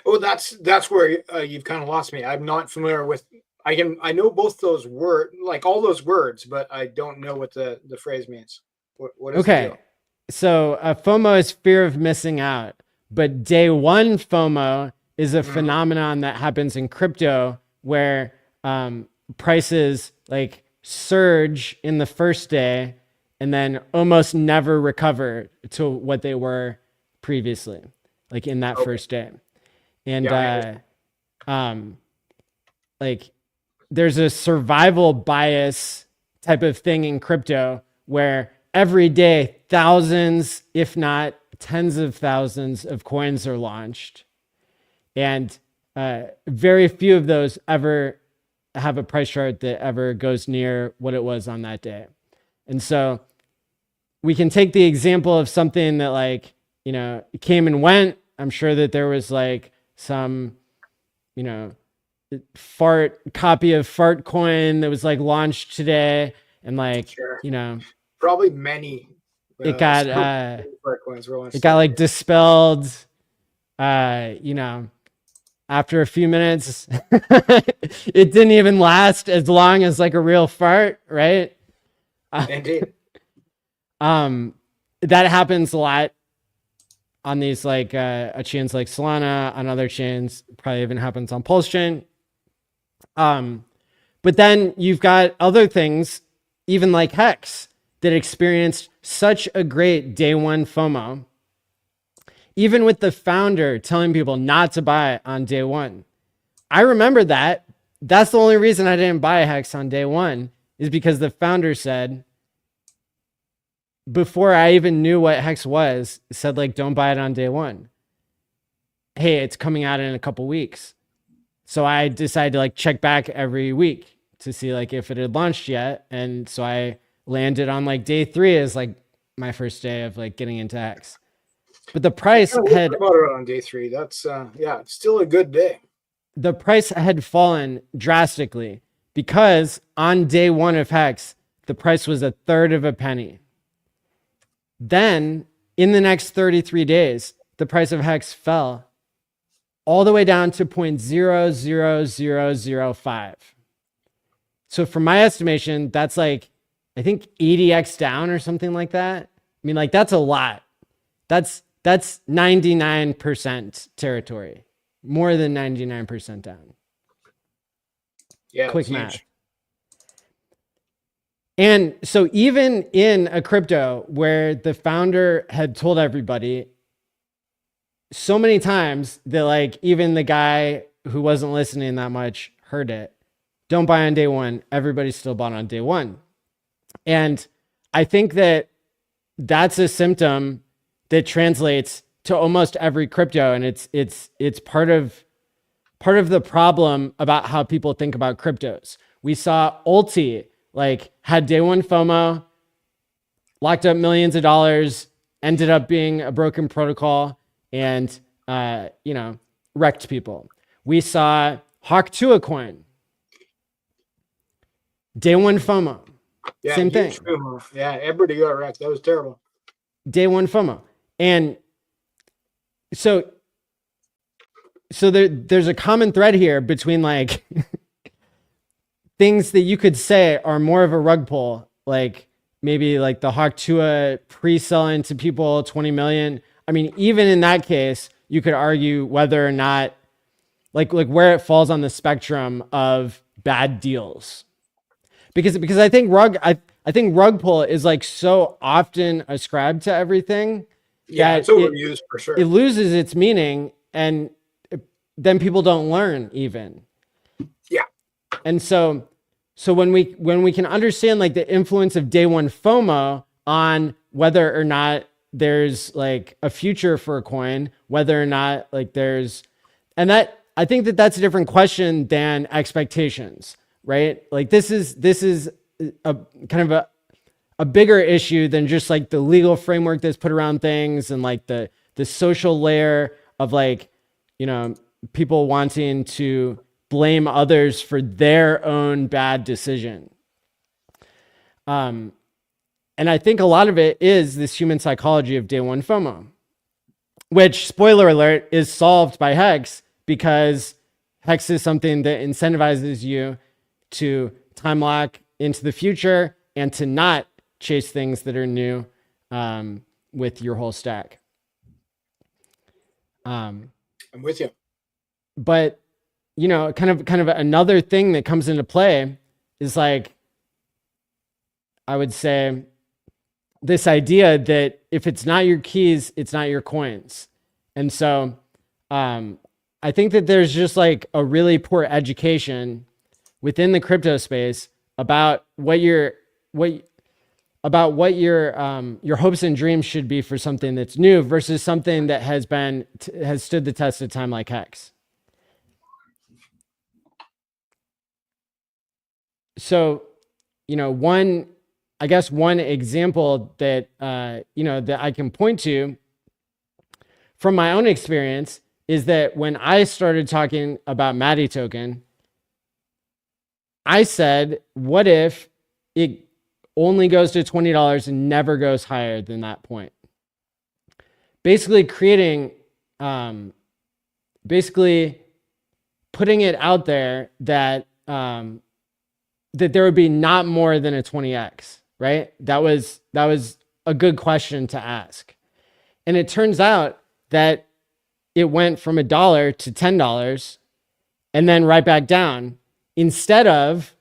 Oh, that's where you've kind of lost me. I'm not familiar with. I know both those words, like all those words, but I don't know what the phrase means. What is okay? So FOMO is fear of missing out, but day one FOMO is a phenomenon that happens in crypto where prices like surge in the first day and then almost never recover to what they were previously, like in that first day. And like there's a survival bias type of thing in crypto where every day thousands, if not tens of thousands of coins are launched. And very few of those ever have a price chart that ever goes near what it was on that day. And so we can take the example of something that, like, you know, came and went. I'm sure that there was like some, you know, copy of fart coin that was like launched today, and like, you know, probably many. It got like dispelled. You know, after a few minutes, it didn't even last as long as like a real fart, right? Indeed. That happens a lot. on these like chains like Solana, on other chains, probably even happens on Pulse chain. But then you've got other things, even like Hex, that experienced such a great day one FOMO, even with the founder telling people not to buy on day one. I remember that. That's the only reason I didn't buy Hex on day one, is because the founder said, before I even knew what Hex was, said like, don't buy it on day one. Hey, it's coming out in a couple weeks. So I decided to like check back every week to see like if it had launched yet. And so I landed on like day 3 as like my first day of like getting into Hex. But the price had about it on day 3. That's yeah, it's still a good day. The price had fallen drastically because on day 1 of Hex, the price was a third of a penny. Then in the next 33 days, the price of Hex fell all the way down to 0.00005. So from my estimation, that's like, I think 80x down or something like that. I mean, like that's a lot. That's 99% territory, more than 99% down. Yeah. Quick math. And so even in a crypto where the founder had told everybody so many times that like even the guy who wasn't listening that much heard it, don't buy on day 1, everybody still bought on day 1. And I think that that's a symptom that translates to almost every crypto. And it's part of the problem about how people think about cryptos. We saw Ulti like had day 1 FOMO, locked up millions of dollars, ended up being a broken protocol, and wrecked people. We saw Hawk2 coin, day 1 FOMO, yeah, same thing. FOMO. Yeah, everybody got wrecked. That was terrible. Day 1 FOMO, and so there's a common thread here between like things that you could say are more of a rug pull, like maybe like the Hawk2 pre-selling to people 20 million. I mean, even in that case, you could argue whether or not like where it falls on the spectrum of bad deals. Because I think rug pull is like so often ascribed to everything. Yeah, it's overused for sure. It loses its meaning, and then people don't learn even. Yeah. And so when we can understand like the influence of day 1 FOMO on whether or not there's like a future for a coin, whether or not like there's, and that I think that that's a different question than expectations, right? Like this is a kind of a bigger issue than just like the legal framework that's put around things and like the social layer of like, people wanting to blame others for their own bad decision. And I think a lot of it is this human psychology of day 1 FOMO, which, spoiler alert, is solved by Hex, because Hex is something that incentivizes you to time lock into the future and to not chase things that are new with your whole stack. I'm with you. But kind of another thing that comes into play is like, I would say, this idea that if it's not your keys, it's not your coins. And so I think that there's just like a really poor education within the crypto space about what your hopes and dreams should be for something that's new versus something that has stood the test of time, like Hex. So, one example that, that I can point to from my own experience is that when I started talking about Maddie token, I said, what if it only goes to $20 and never goes higher than that point? Basically creating, putting it out there that, that there would be not more than a 20x, right? That was a good question to ask. And it turns out that it went from $1 to $10 and then right back down, instead of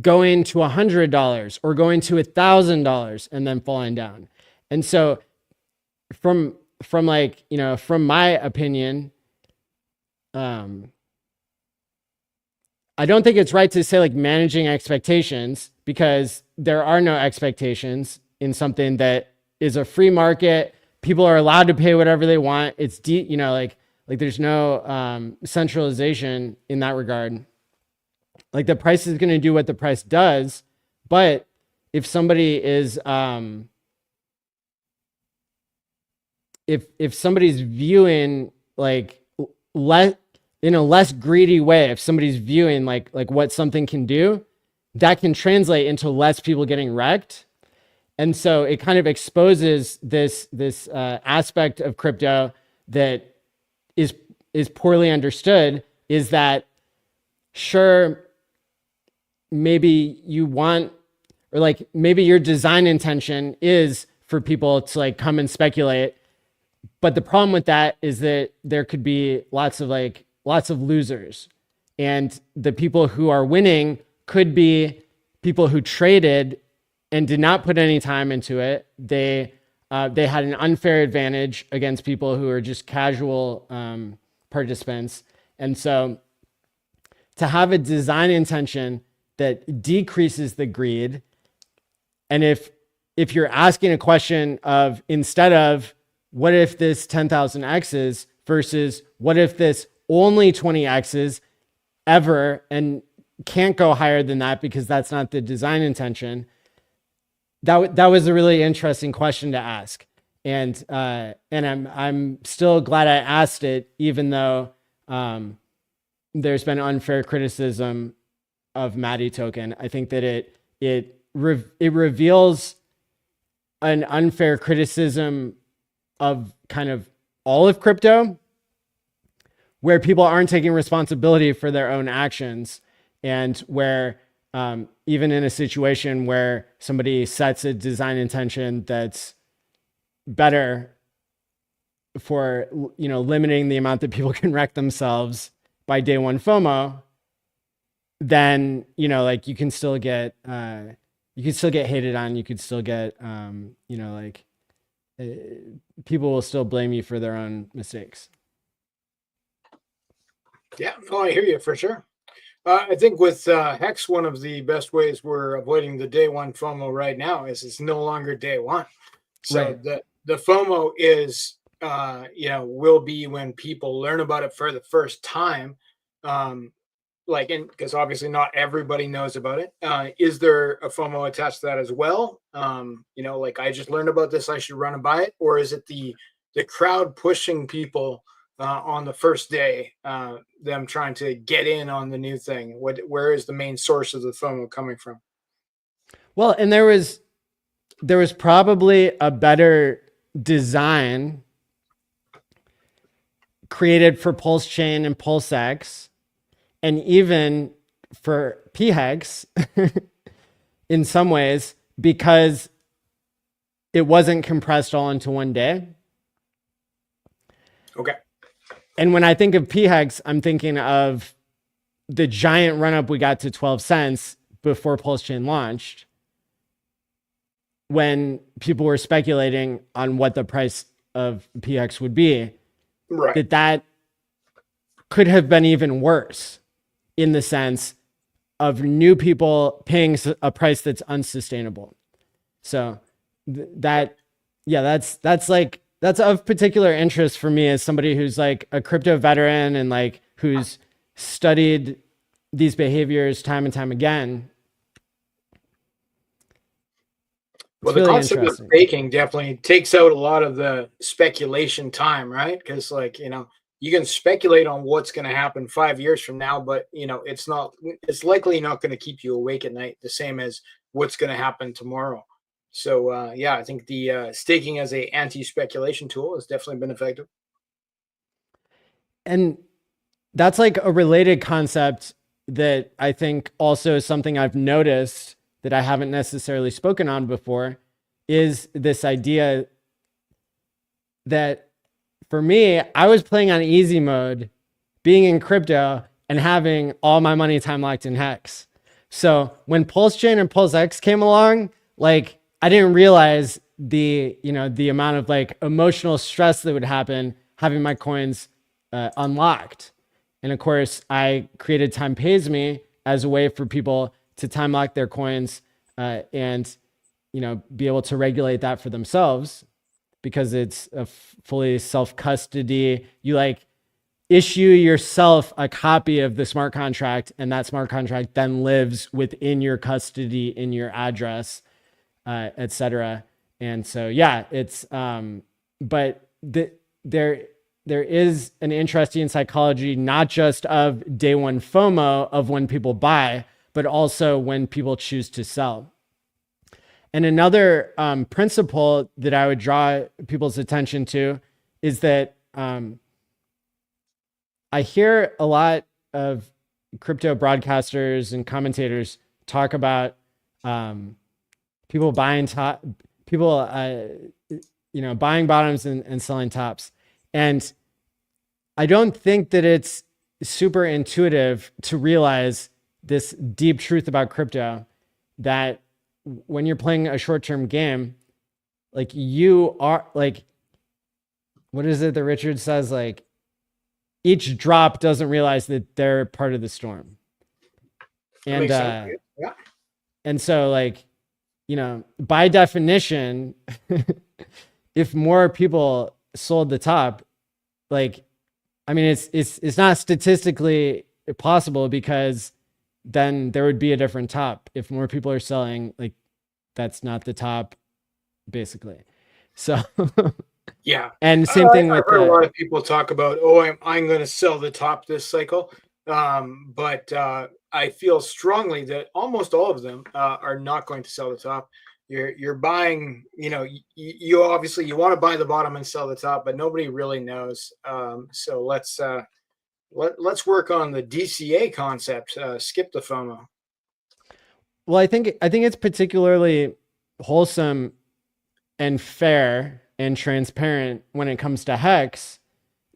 going to $100 or going to $1,000 and then falling down. And so from like, you know, from my opinion, I don't think it's right to say like managing expectations, because there are no expectations in something that is a free market. People are allowed to pay whatever they want. It's you know, like there's no centralization in that regard. Like the price is going to do what the price does, but if somebody is if somebody's viewing like less in a less greedy way, if somebody's viewing like what something can do, that can translate into less people getting wrecked. And so it kind of exposes this aspect of crypto that is poorly understood, is that sure, maybe you want, or like maybe your design intention is for people to like come and speculate, but the problem with that is that there could be lots of losers, and the people who are winning could be people who traded and did not put any time into it. They had an unfair advantage against people who are just casual participants. And so to have a design intention that decreases the greed, and if you're asking a question of, instead of what if this 10,000 X's versus what if this only 20 X's ever and can't go higher than that because that's not the design intention, that was a really interesting question to ask. And I'm still glad I asked it, even though there's been unfair criticism of Maddie token. I think that it reveals an unfair criticism of kind of all of crypto, where people aren't taking responsibility for their own actions, and where even in a situation where somebody sets a design intention that's better for, you know, limiting the amount that people can wreck themselves by day one FOMO, then, you know, like you can still get hated on. You could still get, you know, like people will still blame you for their own mistakes. Yeah, no, I hear you for sure. I think with Hex, one of the best ways we're avoiding the day one FOMO right now is it's no longer day one. So Right. the FOMO is, you know, will be when people learn about it for the first time. Like, because obviously not everybody knows about it. Is there a FOMO attached to that as well? You know, like I just learned about this, I should run and buy it, or is it the crowd pushing people on the first day, them trying to get in on the new thing? Where is the main source of the FOMO coming from? Well, and there was probably a better design created for Pulse Chain and PulseX, and even for PHEX in some ways, because it wasn't compressed all into one day. Okay. And when I think of PHEX, I'm thinking of the giant run up we got to 12 cents before Pulse Chain launched, when people were speculating on what the price of PHEX would be. Right. That could have been even worse, in the sense of new people paying a price that's unsustainable. So that's of particular interest for me as somebody who's like a crypto veteran and like who's studied these behaviors time and time again. Well, the concept of staking definitely takes out a lot of the speculation time, right? Because, like, you know, you can speculate on what's going to happen 5 years from now, but, you know, it's likely not going to keep you awake at night the same as what's going to happen tomorrow. So, yeah, I think the staking as a anti-speculation tool has definitely been effective. And that's like a related concept that I think also is something I've noticed that I haven't necessarily spoken on before, is this idea that for me, I was playing on easy mode, being in crypto and having all my money time locked in Hex. So when Pulse Chain and Pulse X came along, like I didn't realize the, you know, the amount of like emotional stress that would happen having my coins unlocked. And of course, I created Time Pays Me as a way for people to time lock their coins and, you know, be able to regulate that for themselves, because it's a fully self custody. You like issue yourself a copy of the smart contract, and that smart contract then lives within your custody in your address, etc. And so, yeah, it's but there is an interesting psychology, not just of day one FOMO of when people buy, but also when people choose to sell. And another principle that I would draw people's attention to is that I hear a lot of crypto broadcasters and commentators talk about people buying buying bottoms and selling tops. And I don't think that it's super intuitive to realize this deep truth about crypto, that when you're playing a short-term game, like you are like, what is it that Richard says? Like each drop doesn't realize that they're part of the storm. And, yeah. And so like, you know, by definition, if more people sold the top, like, I mean, it's not statistically possible, because then there would be a different top. If more people are selling, like that's not the top, basically. So yeah. And same thing with I've heard a lot of people talk about, I'm going to sell the top this cycle. But I feel strongly that almost all of them are not going to sell the top. You're buying, you know, you obviously you want to buy the bottom and sell the top, but nobody really knows. So let's work on the DCA concept. Skip the FOMO. Well, I think it's particularly wholesome and fair and transparent when it comes to Hex,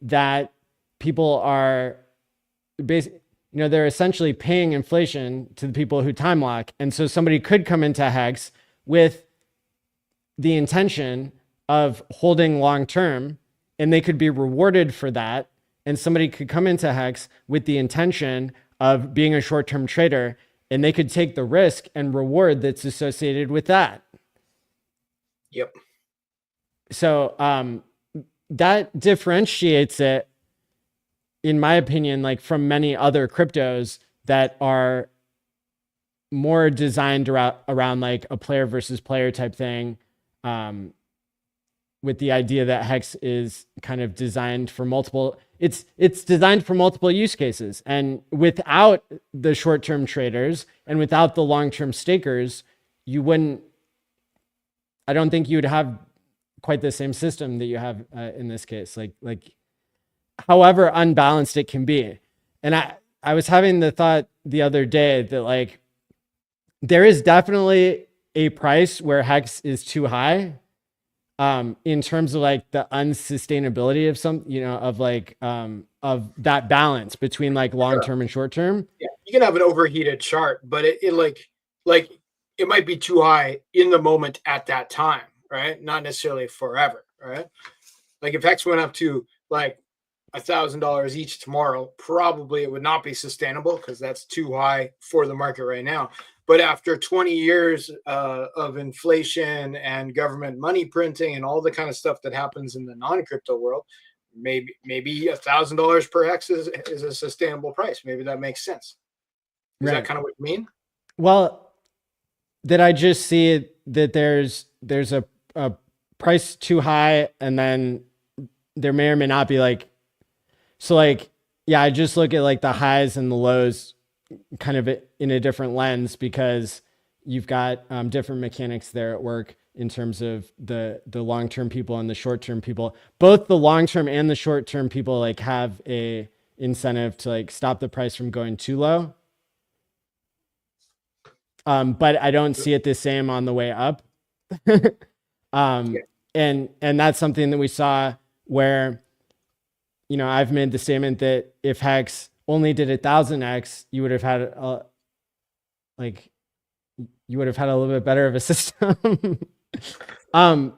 that people are basically, you know, they're essentially paying inflation to the people who time lock. And so somebody could come into Hex with the intention of holding long term, and they could be rewarded for that. And somebody could come into Hex with the intention of being a short term trader, and they could take the risk and reward that's associated with that. Yep. So that differentiates it, in my opinion, like from many other cryptos that are more designed around like a player versus player type thing, with the idea that Hex is kind of designed for multiple, it's designed for multiple use cases. And without the short-term traders and without the long-term stakers, I don't think you'd have quite the same system that you have in this case, like however unbalanced it can be. And I was having the thought the other day that like, there is definitely a price where Hex is too high, in terms of like the unsustainability of some, you know, of like, of that balance between like long-term and short-term. Yeah, you can have an overheated chart, but it like it might be too high in the moment at that time, right? Not necessarily forever, right? Like if Hex went up to like $1,000 each tomorrow, probably it would not be sustainable because that's too high for the market right now. But after 20 years of inflation and government money printing and all the kind of stuff that happens in the non-crypto world, maybe $1,000 per Hex is a sustainable price. Maybe that makes sense. Is that kind of what you mean? Well, that I just see that there's a price too high, and then there may or may not be like, so like, yeah, I just look at like the highs and the lows kind of in a different lens, because you've got different mechanics there at work in terms of the long-term people and the short-term people. Both the long-term and the short-term people like have a incentive to like stop the price from going too low. But I don't see it the same on the way up. And that's something that we saw where I've made the statement that if Hex only did 1,000x, you would have had a little bit better of a system.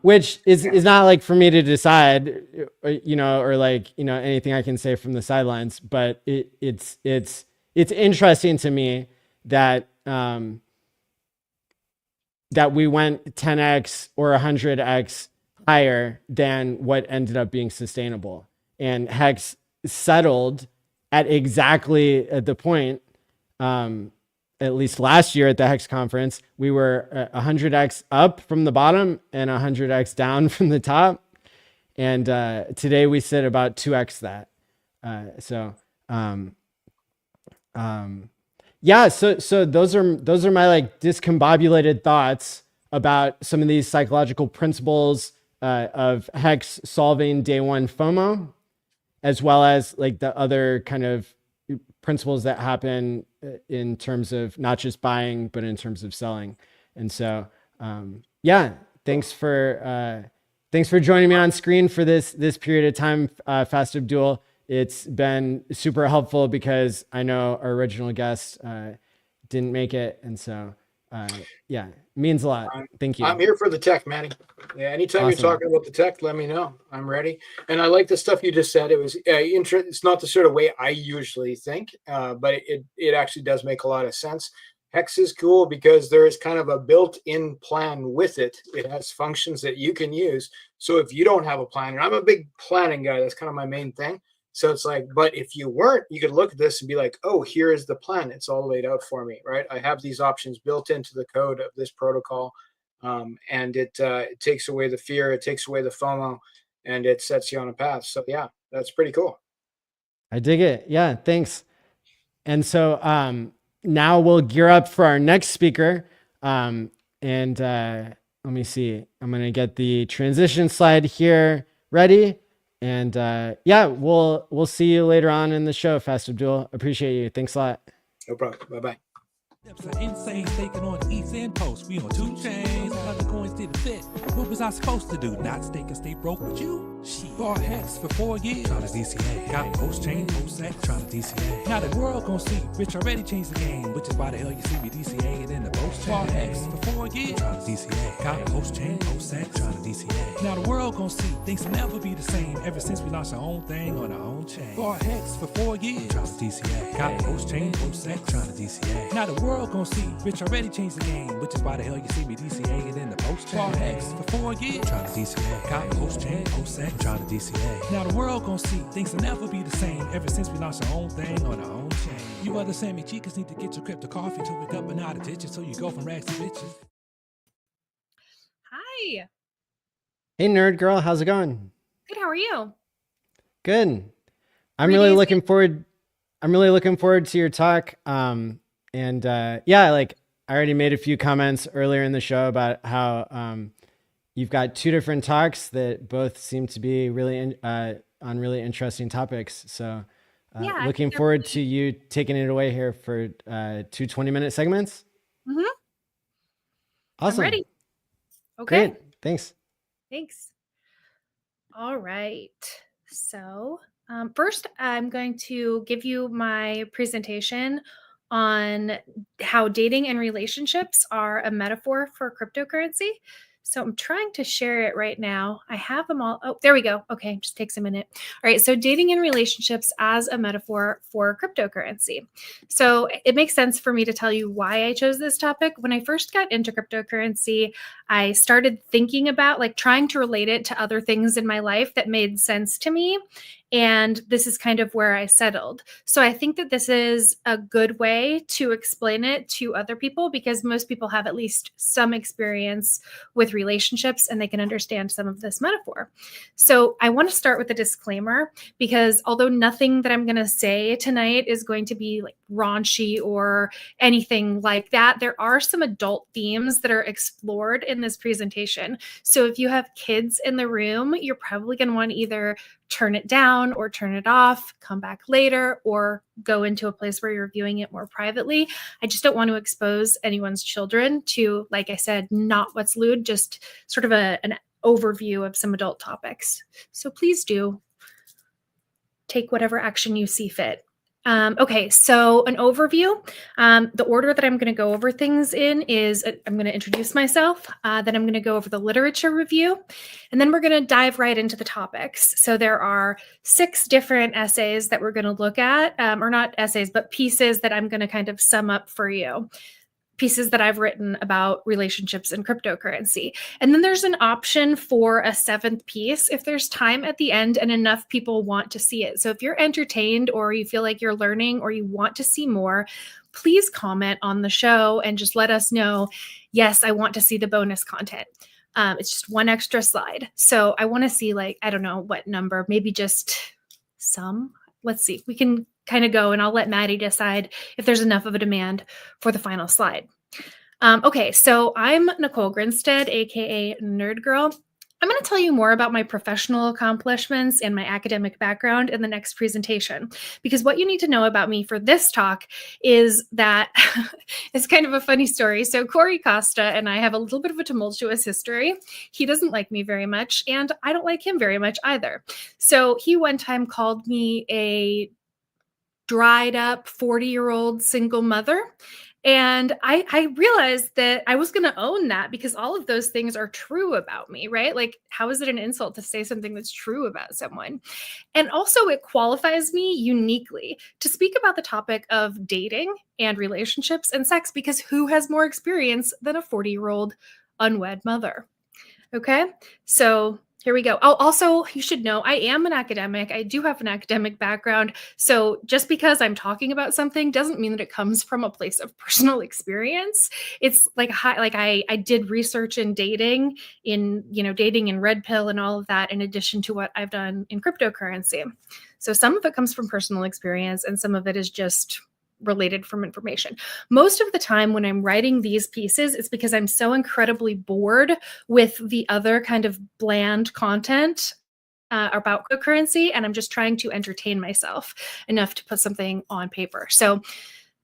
Which is not like for me to decide, or like, anything I can say from the sidelines, but it's interesting to me that, that we went 10x or 100x higher than what ended up being sustainable. And Hex settled at exactly at the point, at least last year at the HEX conference, we were 100x up from the bottom and 100x down from the top. And today we sit about 2x that. Yeah, so those are my like discombobulated thoughts about some of these psychological principles of Hex solving day one FOMO, as well as like the other kind of principles that happen in terms of not just buying, but in terms of selling. And so, yeah, thanks for joining me on screen for this period of time, Fast Abdul. It's been super helpful because I know our original guest didn't make it. And so, yeah, means a lot. Thank you. I'm here for the tech, Manny. Yeah, anytime Awesome. you're talking about the tech, let me know. I'm ready. And I like the stuff you just said. It was it's not the sort of way I usually think, but it actually does make a lot of sense. Hex is cool because there is kind of a built-in plan with it. It has functions that you can use. So if you don't have a plan, and I'm a big planning guy, that's kind of my main thing. So it's like, but if you weren't, you could look at this and be like, oh, here is the plan. It's all laid out for me, right? I have these options built into the code of this protocol. And it takes away the fear, it takes away the FOMO, and it sets you on a path. So yeah, that's pretty cool. I dig it. Yeah, thanks. And so now we'll gear up for our next speaker. And let me see. I'm going to get the transition slide here ready. And yeah, we'll see you later on in the show, Fast Abdul. Appreciate you. Thanks a lot. No problem. Bye-bye. Steps are insane, staking on the East End Post. We on 2 chains, how the coins didn't fit. What was I supposed to do? Not stake and stay broke with you? Shit. Bought HEX for 4 years. Trying to DCA. Got post chain, post sec, trying to DCA. Now the world gon' see. Rich already changed the game, which is why the hell you see me DCA in the post chain. Bought HEX for 4 years. Trying to DCA. Got post chain, post sec, trying to DCA. Now the world gon' see. Things will never be the same ever since we launched our own thing on our own chain. Bought HEX for 4 years. Trying to DCA. Got post chain, post sec, trying to DCA. Now the world gon' see. Rich already changed the game, which is why the hell you see me DCA in the post chain. Bought HEX for 4 years. Trying to DCA. Got post chain, post sec, trying to DCA. Now the world gon' see. Things will never be the same ever since we launched our own thing on our own chain. You other Sammy Chicas need to get your crypto coffee to wake up and out of ditches so you go from rags to bitches. Hi. Hey, nerd girl. How's it going? Good. How are you? Good. I'm really looking forward to your talk. Yeah, like I already made a few comments earlier in the show about how you've got 2 different talks that both seem to be really on really interesting topics. So Yeah, looking forward to you taking it away here for 2 20-minute segments. Mm-hmm. Awesome. I'm ready. Okay. Great. Thanks. Thanks. All right. So first, I'm going to give you my presentation on how dating and relationships are a metaphor for cryptocurrency. So I'm trying to share it right now. I have them all. Oh, there we go. Okay, just takes a minute. All right, so dating and relationships as a metaphor for cryptocurrency. So it makes sense for me to tell you why I chose this topic. When I first got into cryptocurrency, I started thinking about like trying to relate it to other things in my life that made sense to me. And this is kind of where I settled. So I think that this is a good way to explain it to other people because most people have at least some experience with relationships and they can understand some of this metaphor. So I want to start with a disclaimer because although nothing that I'm going to say tonight is going to be like raunchy or anything like that, there are some adult themes that are explored in this presentation. So if you have kids in the room, you're probably going to want to either turn it down or turn it off, come back later, or go into a place where you're viewing it more privately. I just don't want to expose anyone's children to, like I said, not what's lewd, just sort of an overview of some adult topics. So please do. take whatever action you see fit. Okay, so an overview. The order that I'm going to go over things in is I'm going to introduce myself, then I'm going to go over the literature review, and then we're going to dive right into the topics. So there are 6 different essays that we're going to look at, or not essays, but pieces that I'm going to kind of sum up for you. Pieces that I've written about relationships and cryptocurrency. And then there's an option for a 7th piece if there's time at the end and enough people want to see it. So if you're entertained or you feel like you're learning or you want to see more, please comment on the show and just let us know, yes, I want to see the bonus content. It's just 1 extra slide. So I want to see, like, I don't know what number, maybe just some. Let's see. We can kind of go and I'll let Maddie decide if there's enough of a demand for the final slide. Okay, so I'm Nicole Grinstead, aka Nerd Girl. I'm going to tell you more about my professional accomplishments and my academic background in the next presentation, because what you need to know about me for this talk is that it's kind of a funny story. So Corey Costa and I have a little bit of a tumultuous history. He doesn't like me very much, and I don't like him very much either. So he one time called me a dried up 40-year-old single mother. And I realized that I was going to own that because all of those things are true about me, right? Like, how is it an insult to say something that's true about someone? And also, it qualifies me uniquely to speak about the topic of dating and relationships and sex, because who has more experience than a 40-year-old unwed mother? Okay, so here we go. Oh, also, you should know I am an academic. I do have an academic background. So just because I'm talking about something doesn't mean that it comes from a place of personal experience. It's like I did research in dating, dating in red pill and all of that, in addition to what I've done in cryptocurrency. So some of it comes from personal experience and some of it is just related from information. Most of the time when I'm writing these pieces, it's because I'm so incredibly bored with the other kind of bland content about cryptocurrency, and I'm just trying to entertain myself enough to put something on paper. So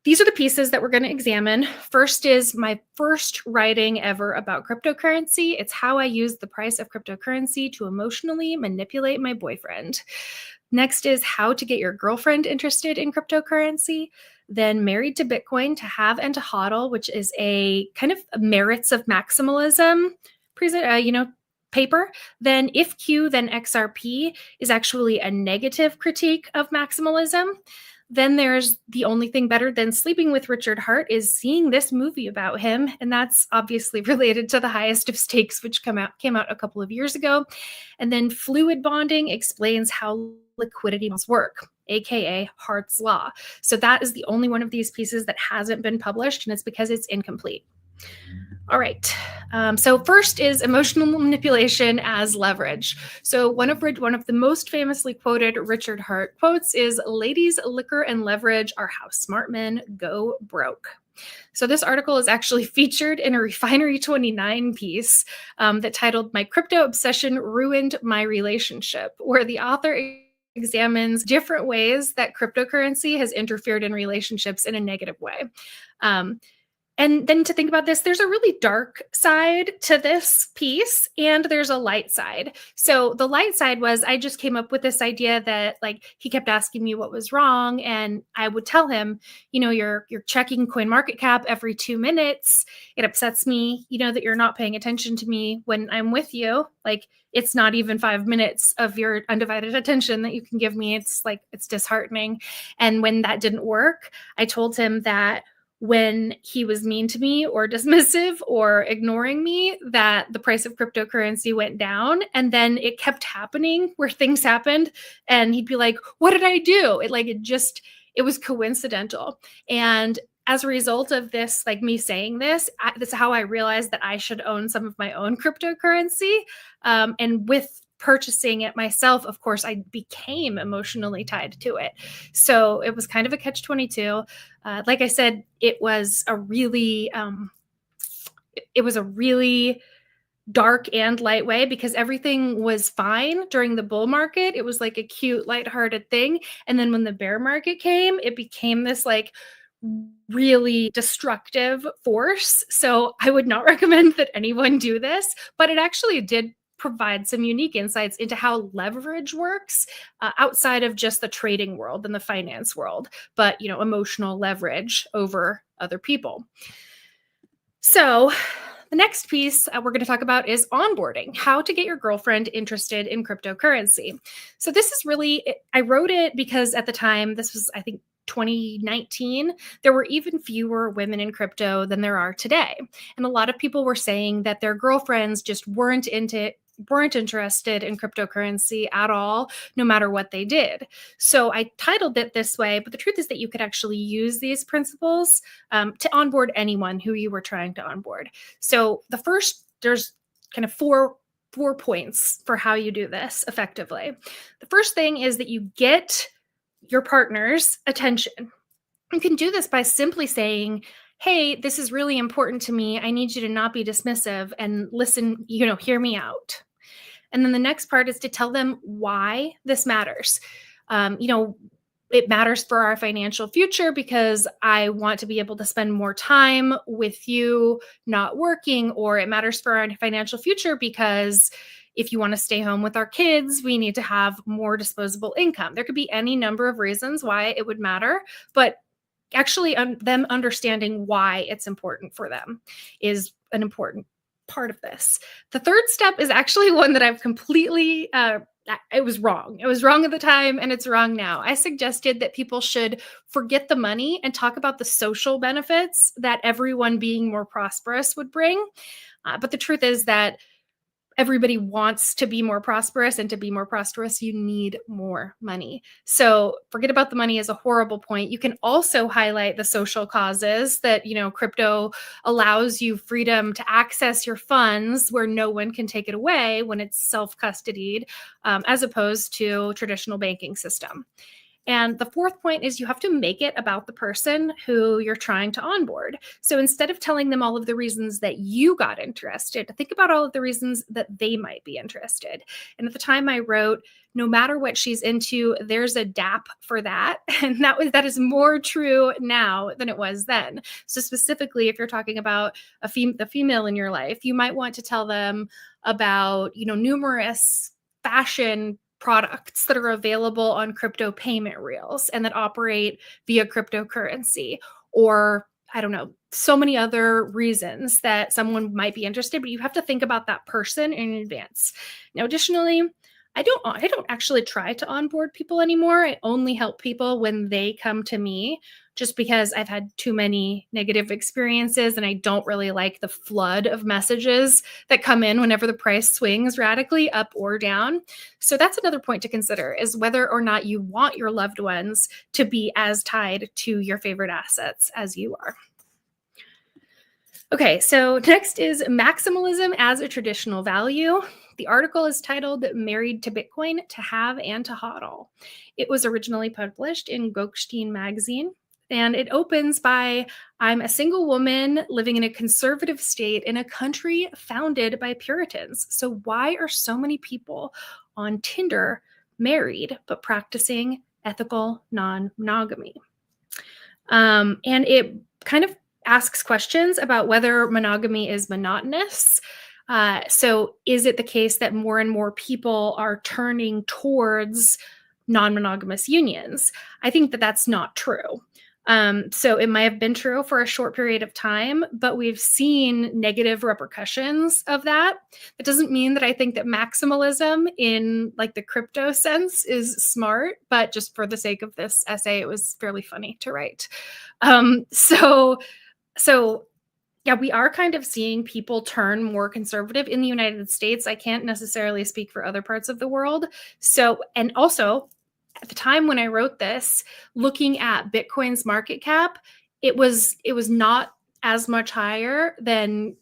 these are the pieces that we're going to examine. First is my first writing ever about cryptocurrency. It's how I use the price of cryptocurrency to emotionally manipulate my boyfriend. Next is how to get your girlfriend interested in cryptocurrency. Then Married to Bitcoin, to have and to hodl, which is a kind of merits of maximalism paper. Then If Q, then XRP is actually a negative critique of maximalism. Then there's The Only Thing Better Than Sleeping with Richard Hart, is seeing this movie about him. And that's obviously related to The Highest of Stakes, which came out a couple of years ago. And then Fluid Bonding explains how liquidity must work, aka Hart's Law. So that is the only one of these pieces that hasn't been published, and it's because it's incomplete. All right. So first is emotional manipulation as leverage. So one of the most famously quoted Richard Hart quotes is, "Ladies, liquor, and leverage are how smart men go broke." So this article is actually featured in a Refinery 29 piece that titled "My Crypto Obsession Ruined My Relationship," where the author examines different ways that cryptocurrency has interfered in relationships in a negative way. And then to think about this, there's a really dark side to this piece and there's a light side. So the light side was, I just came up with this idea that, like, he kept asking me what was wrong. And I would tell him, you're checking CoinMarketCap every 2 minutes. It upsets me, that you're not paying attention to me when I'm with you. Like, it's not even 5 minutes of your undivided attention that you can give me. It's disheartening. And when that didn't work, I told him that when he was mean to me or dismissive or ignoring me, that the price of cryptocurrency went down. And then it kept happening where things happened. And he'd be like, "What did I do?" It was coincidental. And as a result of this, like me saying this, that's how I realized that I should own some of my own cryptocurrency. And with purchasing it myself, of course, I became emotionally tied to it. So it was kind of a catch-22. Like I said, it was a really dark and light way, because everything was fine during the bull market. It was like a cute, lighthearted thing. And then when the bear market came, it became this like really destructive force. So I would not recommend that anyone do this, but it actually did provide some unique insights into how leverage works outside of just the trading world and the finance world, but emotional leverage over other people. So the next piece we're going to talk about is onboarding, how to get your girlfriend interested in cryptocurrency. So this is really, I wrote it because at the time, this was, I think, 2019, there were even fewer women in crypto than there are today. And a lot of people were saying that their girlfriends just weren't interested in cryptocurrency at all, no matter what they did. So I titled it this way, but the truth is that you could actually use these principles to onboard anyone who you were trying to onboard. So there's kind of four points for how you do this effectively. The first thing is that you get your partner's attention. You can do this by simply saying, hey, this is really important to me. I need you to not be dismissive and listen, hear me out. And then the next part is to tell them why this matters. It matters for our financial future because I want to be able to spend more time with you not working, or it matters for our financial future because if you want to stay home with our kids, we need to have more disposable income. There could be any number of reasons why it would matter, but actually them understanding why it's important for them is an important part of this. The third step is actually one that I've completely, it was wrong. It was wrong at the time and it's wrong now. I suggested that people should forget the money and talk about the social benefits that everyone being more prosperous would bring. But the truth is that everybody wants to be more prosperous, and to be more prosperous, you need more money. So forget about the money as a horrible point. You can also highlight the social causes that, crypto allows you freedom to access your funds where no one can take it away when it's self-custodied, as opposed to traditional banking system. And the fourth point is you have to make it about the person who you're trying to onboard. So instead of telling them all of the reasons that you got interested, think about all of the reasons that they might be interested. And at the time I wrote, no matter what she's into, there's a DAP for that. And that is more true now than it was then. So specifically, if you're talking about the female in your life, you might want to tell them about, numerous fashion products that are available on crypto payment rails and that operate via cryptocurrency, or I don't know, so many other reasons that someone might be interested, but you have to think about that person in advance. Now, additionally, I don't actually try to onboard people anymore. I only help people when they come to me, just because I've had too many negative experiences and I don't really like the flood of messages that come in whenever the price swings radically up or down. So that's another point to consider, is whether or not you want your loved ones to be as tied to your favorite assets as you are. Okay, so next is maximalism as a traditional value. The article is titled Married to Bitcoin, to Have and to HODL. It was originally published in Gokstein magazine, and it opens by, I'm a single woman living in a conservative state in a country founded by Puritans. So why are so many people on Tinder married but practicing ethical non-monogamy? And it kind of asks questions about whether monogamy is monotonous. So is it the case that more and more people are turning towards non-monogamous unions? I think that that's not true. So it might have been true for a short period of time, but we've seen negative repercussions of that. That doesn't mean that I think that maximalism in like the crypto sense is smart, but just for the sake of this essay, it was fairly funny to write. So yeah, we are kind of seeing people turn more conservative in the United States. I can't necessarily speak for other parts of the world. So, and also at the time when I wrote this, looking at Bitcoin's market cap, it was not as much higher than,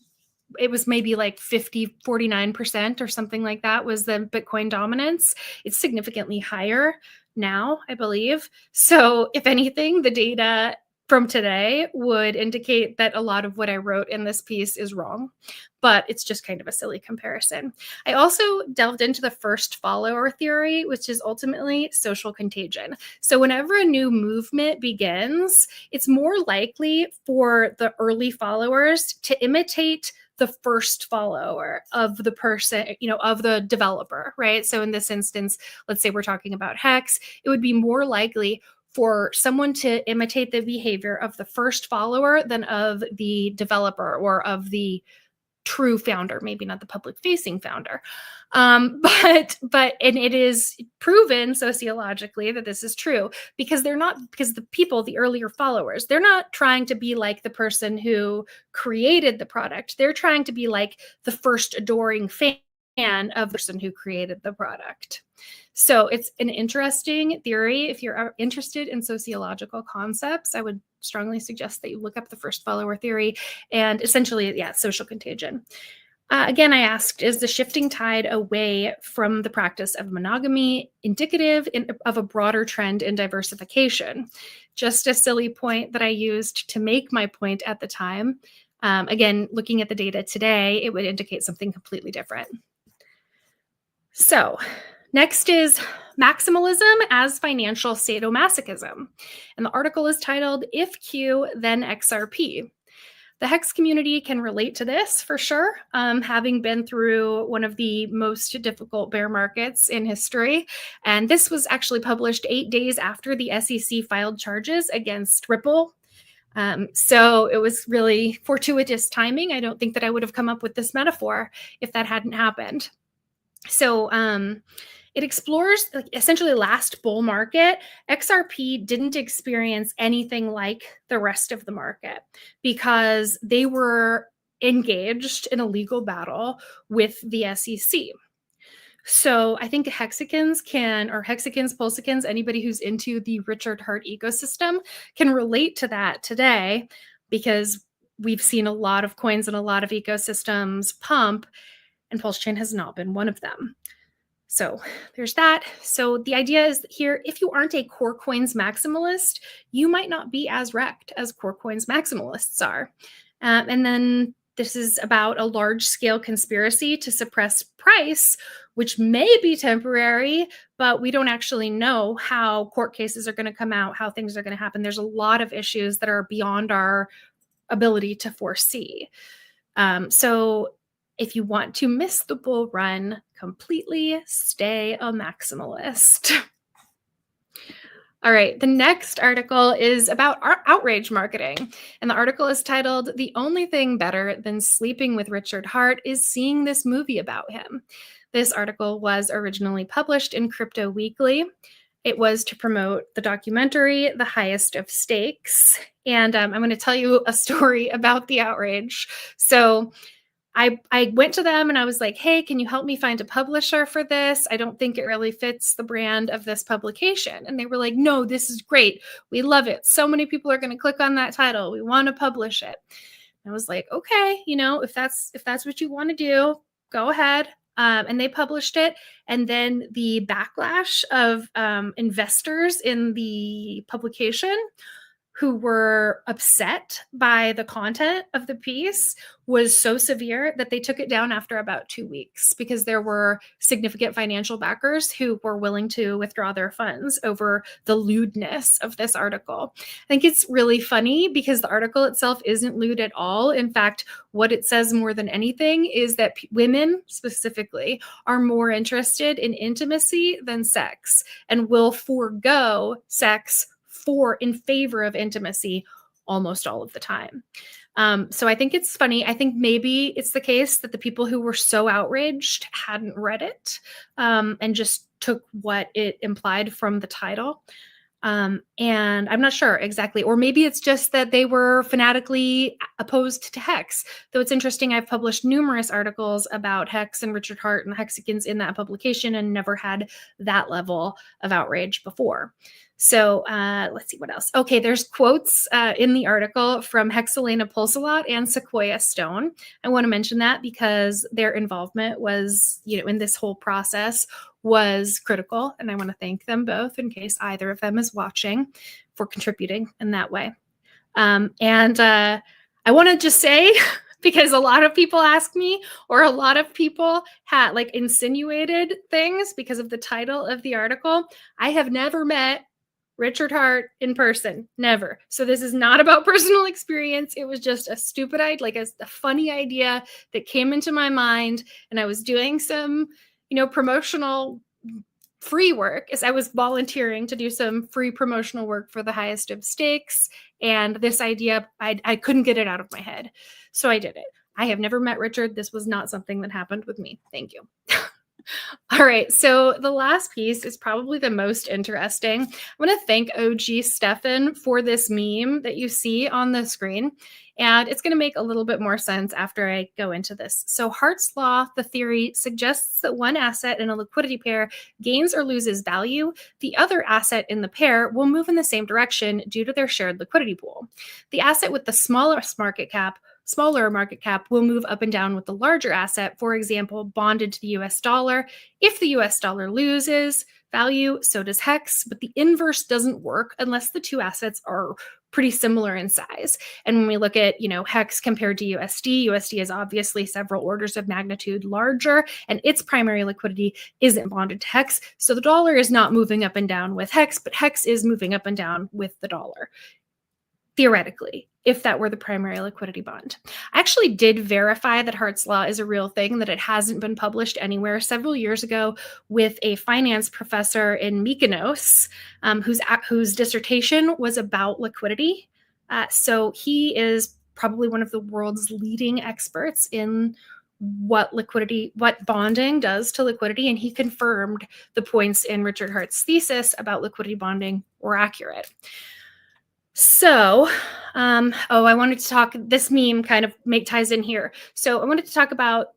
it was maybe like 49% or something like that was the Bitcoin dominance. It's significantly higher now, I believe. So if anything, the data from today would indicate that a lot of what I wrote in this piece is wrong, but it's just kind of a silly comparison. I also delved into the first follower theory, which is ultimately social contagion. So whenever a new movement begins, it's more likely for the early followers to imitate the first follower of the person, of the developer, right? So in this instance, let's say we're talking about HEX, it would be more likely for someone to imitate the behavior of the first follower than of the developer or of the true founder, maybe not the public facing founder. But it is proven sociologically that this is true because the people, the earlier followers, they're not trying to be like the person who created the product. They're trying to be like the first adoring fan of the person who created the product. So it's an interesting theory. If you're interested in sociological concepts, I would strongly suggest that you look up the first follower theory and essentially, social contagion. Again, I asked, is the shifting tide away from the practice of monogamy indicative of a broader trend in diversification? Just a silly point that I used to make my point at the time. Again, looking at the data today, it would indicate something completely different. So next is maximalism as financial sadomasochism. And the article is titled, If Q, Then XRP. The HEX community can relate to this for sure, having been through one of the most difficult bear markets in history. And this was actually published 8 days after the SEC filed charges against Ripple. So it was really fortuitous timing. I don't think that I would have come up with this metaphor if that hadn't happened. So it explores essentially last bull market. XRP didn't experience anything like the rest of the market because they were engaged in a legal battle with the SEC. So I think Hexicans, Pulsicans, anybody who's into the Richard Heart ecosystem can relate to that today because we've seen a lot of coins and a lot of ecosystems pump, and Pulse Chain has not been one of them. So there's that. So the idea is here, if you aren't a core coins maximalist, you might not be as wrecked as core coins maximalists are. And then this is about a large scale conspiracy to suppress price, which may be temporary, but we don't actually know how court cases are going to come out, how things are going to happen. There's a lot of issues that are beyond our ability to foresee. So if you want to miss the bull run completely, stay a maximalist. All right, the next article is about outrage marketing. And the article is titled, The Only Thing Better Than Sleeping with Richard Heart is Seeing This Movie About Him. This article was originally published in Crypto Weekly. It was to promote the documentary, The Highest of Stakes. And I'm going to tell you a story about the outrage. So I went to them and I was like, hey, can you help me find a publisher for this? I don't think it really fits the brand of this publication. And they were like, no, this is great. We love it. So many people are going to click on that title. We want to publish it. And I was like, okay, if that's what you want to do, go ahead. And they published it. And then the backlash of investors in the publication who were upset by the content of the piece was so severe that they took it down after about 2 weeks because there were significant financial backers who were willing to withdraw their funds over the lewdness of this article. I think it's really funny because the article itself isn't lewd at all. In fact, what it says more than anything is that women specifically are more interested in intimacy than sex and will forego sex in favor of intimacy almost all of the time. So I think it's funny. I think maybe it's the case that the people who were so outraged hadn't read it and just took what it implied from the title. And I'm not sure exactly, or maybe it's just that they were fanatically opposed to HEX. Though it's interesting, I've published numerous articles about HEX and Richard Heart and Hexicans in that publication and never had that level of outrage before. So let's see what else. Okay, there's quotes in the article from Hexalena Pulsalot and Sequoia Stone. I want to mention that because their involvement was, in this whole process was critical. And I want to thank them both in case either of them is watching for contributing in that way. And I want to just say, because a lot of people ask me, or a lot of people had insinuated things because of the title of the article. I have never met Richard Hart in person, never. So this is not about personal experience. It was just a stupid idea, like a funny idea that came into my mind, and I was doing some, promotional free work. As I was volunteering to do some free promotional work for the highest of stakes, and this idea, I couldn't get it out of my head, so I did it. I have never met Richard. This was not something that happened with me. Thank you. All right, so the last piece is probably the most interesting. I want to thank OG Stefan for this meme that you see on the screen, and it's going to make a little bit more sense after I go into this. So Hart's law, the theory, suggests that one asset in a liquidity pair gains or loses value. The other asset in the pair will move in the same direction due to their shared liquidity pool. The asset with the smaller market cap will move up and down with the larger asset, for example, bonded to the US dollar. If the US dollar loses value, so does HEX, but the inverse doesn't work unless the two assets are pretty similar in size. And when we look at, HEX compared to USD is obviously several orders of magnitude larger, and its primary liquidity isn't bonded to HEX. So the dollar is not moving up and down with HEX, but HEX is moving up and down with the dollar. Theoretically, if that were the primary liquidity bond. I actually did verify that Hart's law is a real thing, that it hasn't been published anywhere several years ago with a finance professor in Mykonos, whose dissertation was about liquidity. So he is probably one of the world's leading experts in what bonding does to liquidity, and he confirmed the points in Richard Hart's thesis about liquidity bonding were accurate. So, I wanted to talk, this meme kind of ties in here. So I wanted to talk about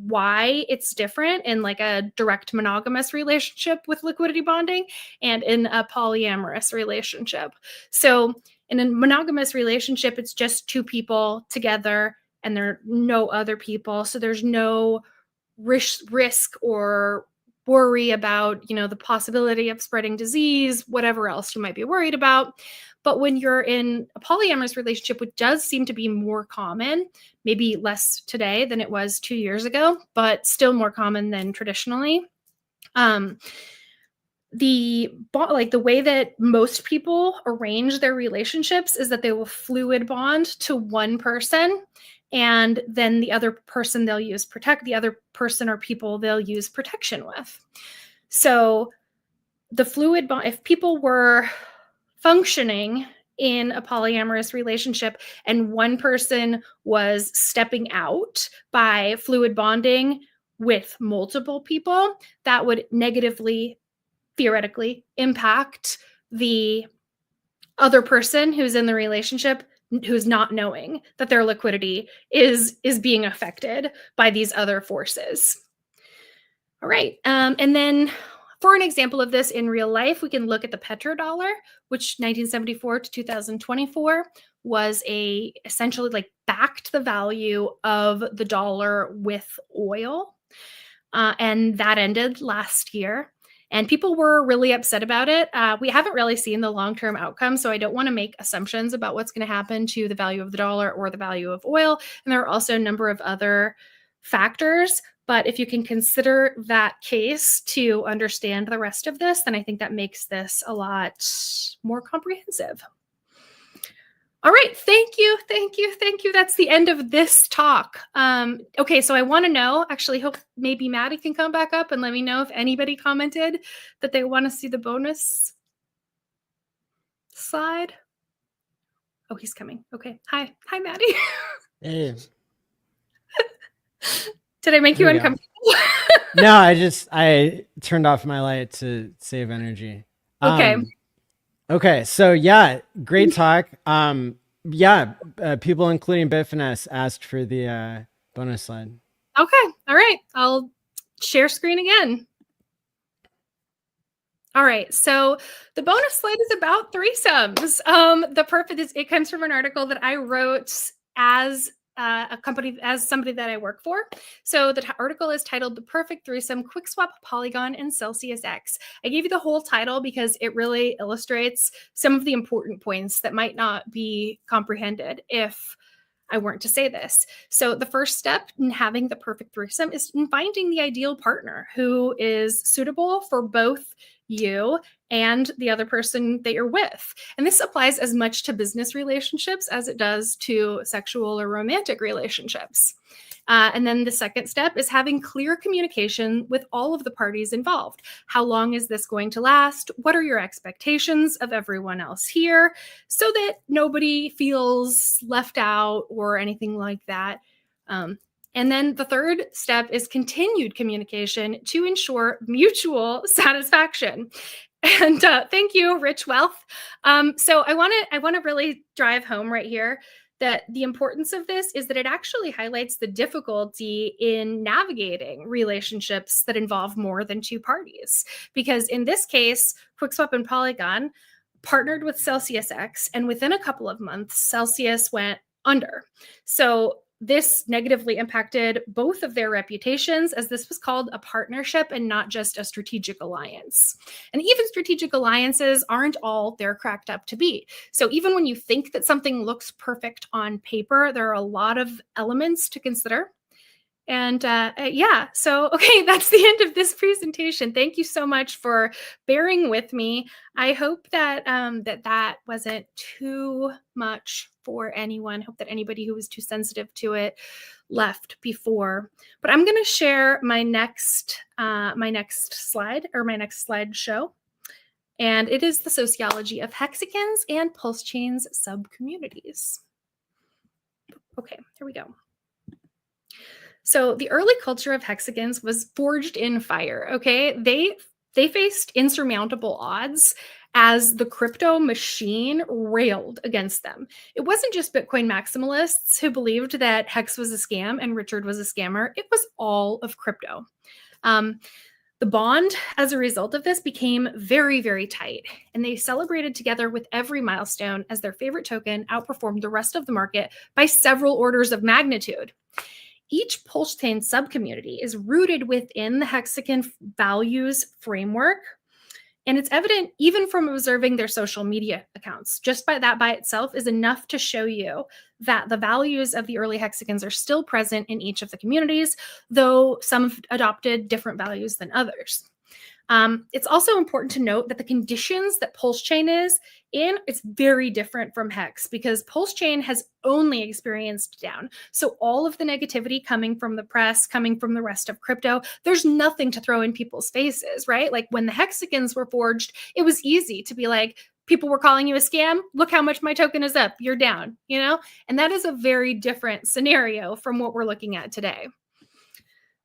why it's different in like a direct monogamous relationship with liquidity bonding and in a polyamorous relationship. So in a monogamous relationship, it's just two people together and there are no other people. So there's no risk or worry about, the possibility of spreading disease, whatever else you might be worried about. But when you're in a polyamorous relationship, which does seem to be more common, maybe less today than it was 2 years ago, but still more common than traditionally. The way that most people arrange their relationships is that they will fluid bond to one person, and then the other person they'll use the other person or people they'll use protection with. So the fluid bond, if people were functioning in a polyamorous relationship and one person was stepping out by fluid bonding with multiple people, that would negatively, theoretically, impact the other person who's in the relationship, who's not knowing that their liquidity is being affected by these other forces. All right. And then for an example of this in real life, we can look at the petrodollar, which 1974 to 2024 was essentially backed the value of the dollar with oil. And that ended last year. And people were really upset about it. We haven't really seen the long-term outcome, so I don't want to make assumptions about what's going to happen to the value of the dollar or the value of oil. And there are also a number of other factors. But if you can consider that case to understand the rest of this, then I think that makes this a lot more comprehensive. All right. Thank you. That's the end of this talk. Okay, so I want to know, actually, hope maybe Maddie can come back up and let me know if anybody commented that they want to see the bonus slide. Oh, he's coming. Okay. Hi, Maddie. Hey. Did I make you uncomfortable? No, I turned off my light to save energy. Okay. Okay, so yeah, great talk. People including Bitfinesse asked for the bonus slide. Okay, all right. I'll share screen again. All right, so the bonus slide is about threesomes. It comes from an article that I wrote as somebody that I work for. So the article is titled "The Perfect Threesome: Quick Swap Polygon and Celsius X." I gave you the whole title because it really illustrates some of the important points that might not be comprehended if I weren't to say this. So the first step in having the perfect threesome is in finding the ideal partner who is suitable for both you and the other person that you're with. And this applies as much to business relationships as it does to sexual or romantic relationships. And then the second step is having clear communication with all of the parties involved. How long is this going to last? What are your expectations of everyone else here? So that nobody feels left out or anything like that. And then the third step is continued communication to ensure mutual satisfaction. And thank you, Rich Wealth. So I want to really drive home right here that the importance of this is that it actually highlights the difficulty in navigating relationships that involve more than two parties. Because in this case, QuickSwap and Polygon partnered with Celsius X, and within a couple of months, Celsius went under. So this negatively impacted both of their reputations, as this was called a partnership and not just a strategic alliance. And even strategic alliances aren't all they're cracked up to be. So even when you think that something looks perfect on paper, there are a lot of elements to consider. And yeah, so, okay, that's the end of this presentation. Thank you so much for bearing with me. I hope that that wasn't too much for anyone. Hope that anybody who was too sensitive to it left before. But I'm going to share my next slide, or my next slideshow. And it is the sociology of hexagons and pulse chains subcommunities. Okay, here we go. So the early culture of hexagons was forged in fire, okay? They faced insurmountable odds as the crypto machine railed against them. It wasn't just Bitcoin maximalists who believed that Hex was a scam and Richard was a scammer. It was all of crypto. The bond, as a result of this, became very, very tight, and they celebrated together with every milestone as their favorite token outperformed the rest of the market by several orders of magnitude. Each pulse chain subcommunity is rooted within the hexagon values framework, and it's evident even from observing their social media accounts. Just by that by itself is enough to show you that the values of the early hexagons are still present in each of the communities, though some have adopted different values than others. It's also important to note that the conditions that Pulse Chain is in, it's very different from Hex, because Pulse Chain has only experienced down. So all of the negativity coming from the press, coming from the rest of crypto, there's nothing to throw in people's faces, right? Like when the hexagons were forged, it was easy to be like, people were calling you a scam. Look how much my token is up. You're down, you know? And that is a very different scenario from what we're looking at today.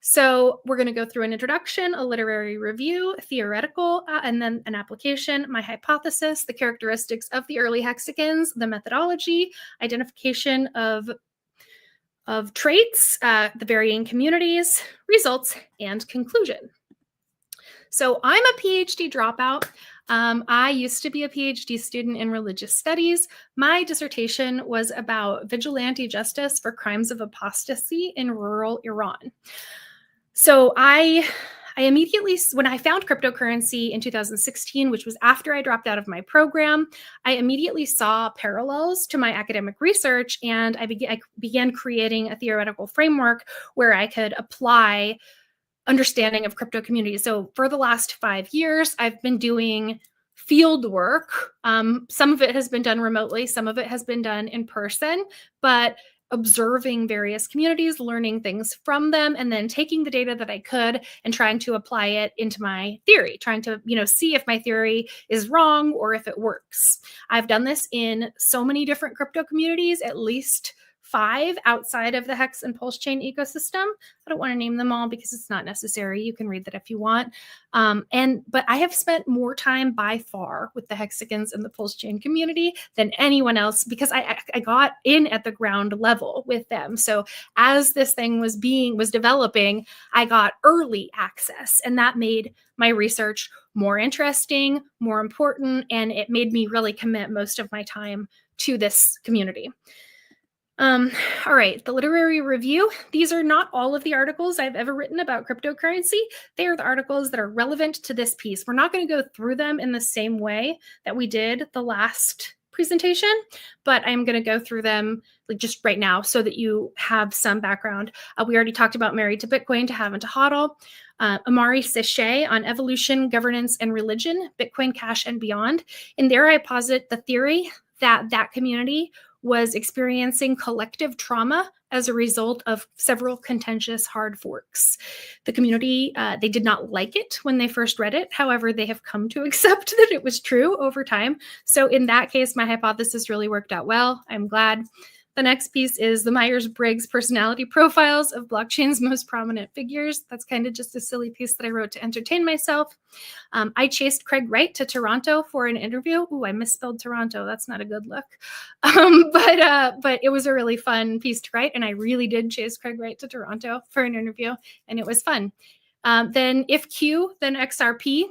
So we're going to go through an introduction, a literary review, theoretical, and then an application, my hypothesis, the characteristics of the early hexagons, the methodology, identification of traits, the varying communities, results, and conclusion. So I'm a PhD dropout. I used to be a PhD student in religious studies. My dissertation was about vigilante justice for crimes of apostasy in rural Iran. So I immediately, when I found cryptocurrency in 2016, which was after I dropped out of my program, I immediately saw parallels to my academic research, and I began creating a theoretical framework where I could apply understanding of crypto communities. So for the last 5 years, I've been doing field work. Some of it has been done remotely, some of it has been done in person, but observing various communities, learning things from them, and then taking the data that I could and trying to apply it into my theory, trying to, see if my theory is wrong or if it works. I've done this in so many different crypto communities, at least 5 outside of the Hex and Pulse Chain ecosystem. I don't want to name them all because it's not necessary. You can read that if you want. But I have spent more time by far with the hexagons and the Pulse Chain community than anyone else, because I got in at the ground level with them. So as this thing was developing, I got early access, and that made my research more interesting, more important, and it made me really commit most of my time to this community. All right, the literary review. These are not all of the articles I've ever written about cryptocurrency. They are the articles that are relevant to this piece. We're not going to go through them in the same way that we did the last presentation, but I'm going to go through them like just right now so that you have some background. We already talked about Married to Bitcoin, to Have and to HODL. Amari Sachet on evolution, governance, and religion, Bitcoin Cash and beyond. In there, I posit the theory that that community was experiencing collective trauma as a result of several contentious hard forks. The community, they did not like it when they first read it. However, they have come to accept that it was true over time. So in that case, my hypothesis really worked out well. I'm glad. The next piece is the Myers-Briggs personality profiles of blockchain's most prominent figures. That's kind of just a silly piece that I wrote to entertain myself. I chased Craig Wright to Toronto for an interview. Ooh, I misspelled Toronto. That's not a good look. But it was a really fun piece to write, and I really did chase Craig Wright to Toronto for an interview, and it was fun. Then if Q, then XRP.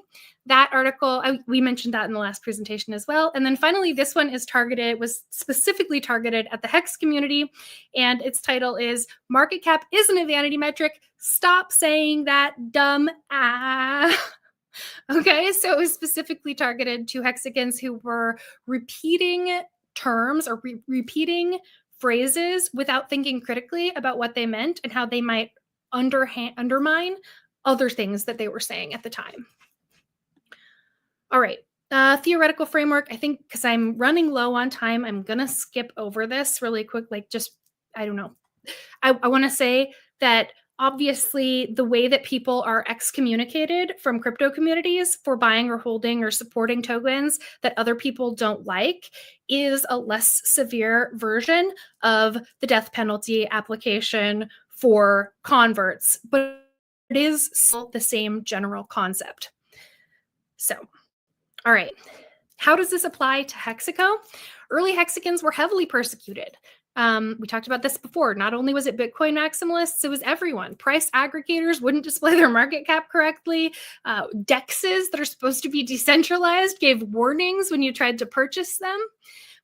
That article, we mentioned that in the last presentation as well. And then finally, this one was specifically targeted at the HEX community. And its title is Market Cap Isn't a Vanity Metric. Stop saying that, dumb Okay, so it was specifically targeted to Hexicans who were repeating terms or repeating phrases without thinking critically about what they meant and how they might undermine other things that they were saying at the time. All right, theoretical framework. I think because I'm running low on time, I'm going to skip over this really quick. I don't know. I want to say that obviously the way that people are excommunicated from crypto communities for buying or holding or supporting tokens that other people don't like is a less severe version of the death penalty application for converts, but it is still the same general concept. So, all right. How does this apply to Hexico? Early Hexicans were heavily persecuted. We talked about this before. Not only was it Bitcoin maximalists, it was everyone. Price aggregators wouldn't display their market cap correctly. DEXs that are supposed to be decentralized gave warnings when you tried to purchase them.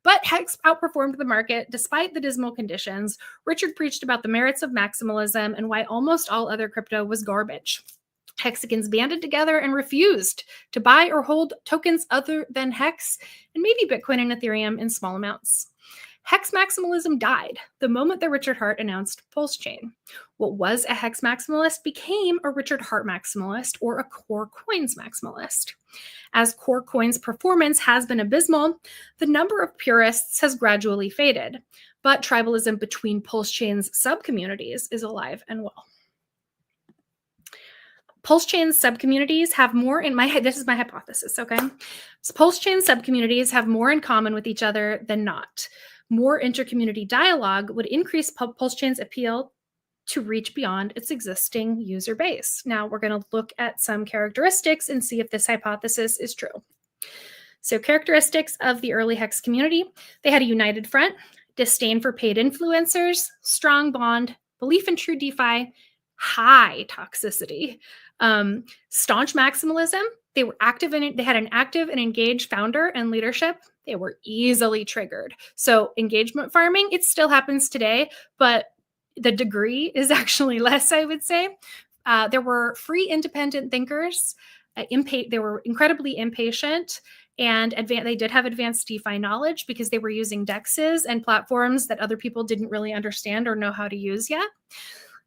But Hex outperformed the market despite the dismal conditions. Richard preached about the merits of maximalism and why almost all other crypto was garbage. Hexicans banded together and refused to buy or hold tokens other than Hex and maybe Bitcoin and Ethereum in small amounts. Hex maximalism died the moment that Richard Hart announced Pulse Chain. What was a Hex maximalist became a Richard Hart maximalist or a Core Coins maximalist. As Core Coins' performance has been abysmal, the number of purists has gradually faded, but tribalism between Pulse Chain's subcommunities is alive and well. Pulse chain subcommunities have more this is my hypothesis, okay? So Pulse chain subcommunities have more in common with each other than not. More intercommunity dialogue would increase Pulse chain's appeal to reach beyond its existing user base. Now we're going to look at some characteristics and see if this hypothesis is true. So characteristics of the early Hex community: they had a united front, disdain for paid influencers, strong bond, belief in true DeFi, high toxicity, staunch maximalism. They were active in it. They had an active and engaged founder and leadership. They were easily triggered. So engagement farming, it still happens today, but the degree is actually less, I would say. There were free independent thinkers. They were incredibly impatient, and they did have advanced DeFi knowledge because they were using DEXs and platforms that other people didn't really understand or know how to use yet.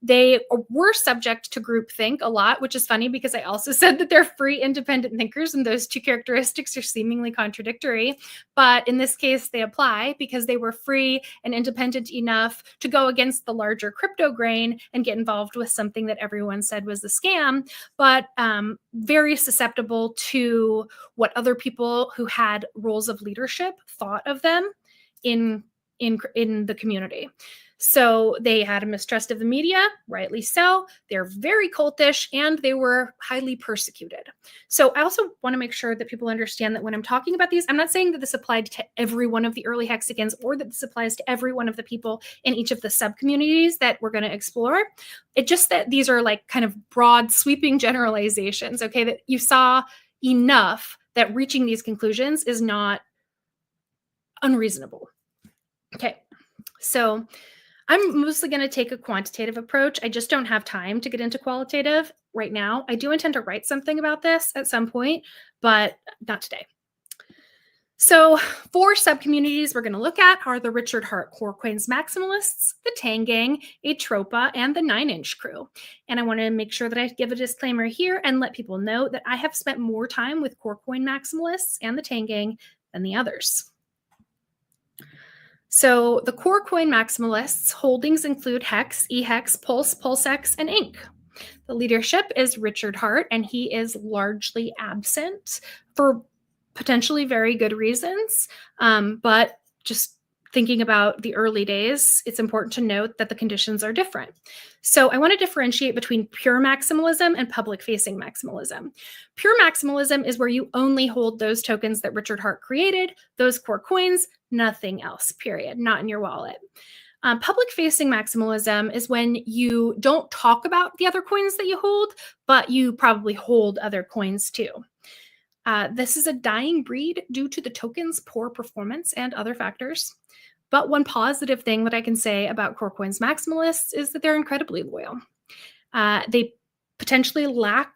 They were subject to groupthink a lot, which is funny because I also said that they're free independent thinkers, and those two characteristics are seemingly contradictory. But in this case, they apply because they were free and independent enough to go against the larger crypto grain and get involved with something that everyone said was a scam, but very susceptible to what other people who had roles of leadership thought of them in the community. So they had a mistrust of the media, rightly so. They're very cultish, and they were highly persecuted. So I also want to make sure that people understand that when I'm talking about these, I'm not saying that this applied to every one of the early Hexicans or that this applies to every one of the people in each of the sub-communities that we're going to explore. It's just that these are like kind of broad, sweeping generalizations, okay, that you saw enough that reaching these conclusions is not unreasonable. Okay, so I'm mostly going to take a quantitative approach. I just don't have time to get into qualitative right now. I do intend to write something about this at some point, but not today. So 4 subcommunities we're going to look at are the Richard Hart Core Coins Maximalists, the Tang Gang, Atropa, and the 9-inch crew. And I want to make sure that I give a disclaimer here and let people know that I have spent more time with Core Coin Maximalists and the Tang Gang than the others. So the Core Coin Maximalists holdings include HEX, EHEX, Pulse, PulseX, and Inc. The leadership is Richard Hart, and he is largely absent for potentially very good reasons. But just thinking about the early days, it's important to note that the conditions are different. So I want to differentiate between pure maximalism and public-facing maximalism. Pure maximalism is where you only hold those tokens that Richard Hart created, those core coins, nothing else, period, not in your wallet. Public-facing maximalism is when you don't talk about the other coins that you hold, but you probably hold other coins too. This is a dying breed due to the token's poor performance and other factors. But one positive thing that I can say about Core Coins Maximalists is that they're incredibly loyal. They potentially lack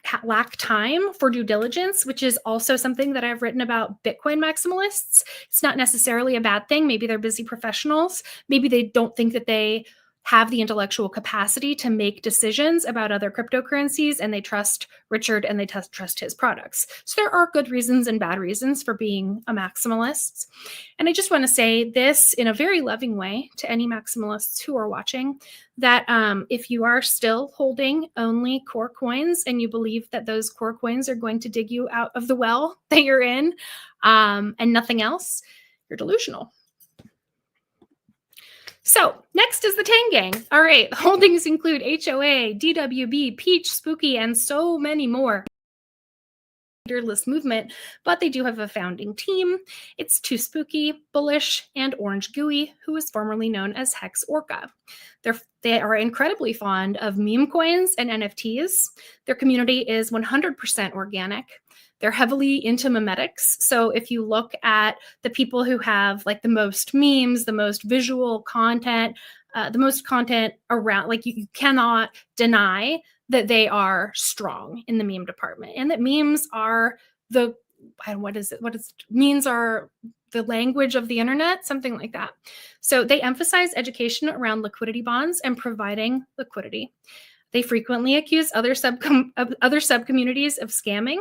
time for due diligence, which is also something that I've written about Bitcoin maximalists. It's not necessarily a bad thing. Maybe they're busy professionals. Maybe they don't think that they have the intellectual capacity to make decisions about other cryptocurrencies, and they trust Richard and they trust his products. So there are good reasons and bad reasons for being a maximalist. And I just want to say this in a very loving way to any maximalists who are watching, that if you are still holding only core coins and you believe that those core coins are going to dig you out of the well that you're in and nothing else, you're delusional. So next is the Tang Gang. All right, holdings include HOA, DWB, Peach, Spooky, and so many more. Leaderless movement, but they do have a founding team. It's Too Spooky, Bullish, and Orange Gooey, who was formerly known as Hex Orca. They are incredibly fond of meme coins and NFTs. Their community is 100% organic. They're heavily into memetics. So if you look at the people who have like the most memes, the most visual content, the most content around, like you cannot deny that they are strong in the meme department, and that memes are memes are the language of the internet, something like that. So they emphasize education around liquidity bonds and providing liquidity. They frequently accuse other subcommunities of scamming.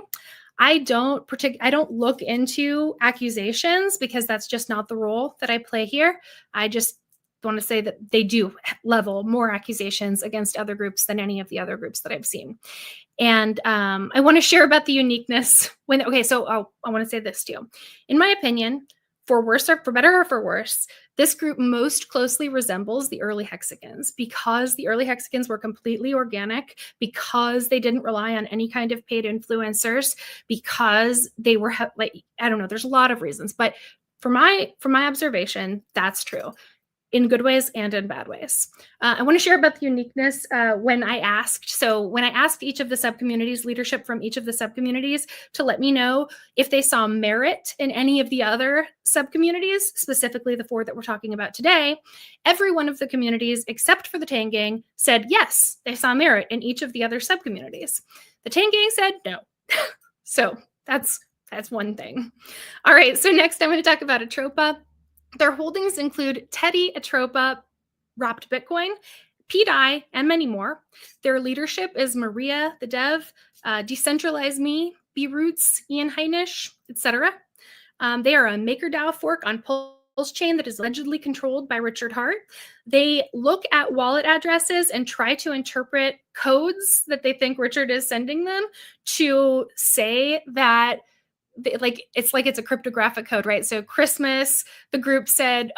I don't look into accusations because that's just not the role that I play here. I just want to say that they do level more accusations against other groups than any of the other groups that I've seen. And I want to share about the uniqueness I want to say this too. In my opinion, for worse or for better or for worse, this group most closely resembles the early hexagons because the early hexagons were completely organic, because they didn't rely on any kind of paid influencers, because they were there's a lot of reasons, but from my observation, that's true. In good ways and in bad ways. I want to share about the uniqueness when I asked each of the subcommunities, leadership from each of the subcommunities, to let me know if they saw merit in any of the other subcommunities, specifically the 4 that we're talking about today, every one of the communities except for the Tang Gang said yes, they saw merit in each of the other subcommunities. The Tang Gang said no. So that's one thing. All right, so next I'm going to talk about Atropa. Their holdings include Teddy, Atropa, Wrapped Bitcoin, PDI, and many more. Their leadership is Maria, the Dev, Decentralize Me, B-Roots, Ian Heinisch, etc. They are a MakerDAO fork on Pulse Chain that is allegedly controlled by Richard Hart. They look at wallet addresses and try to interpret codes that they think Richard is sending them to say that it's a cryptographic code, right? So Christmas, the group said,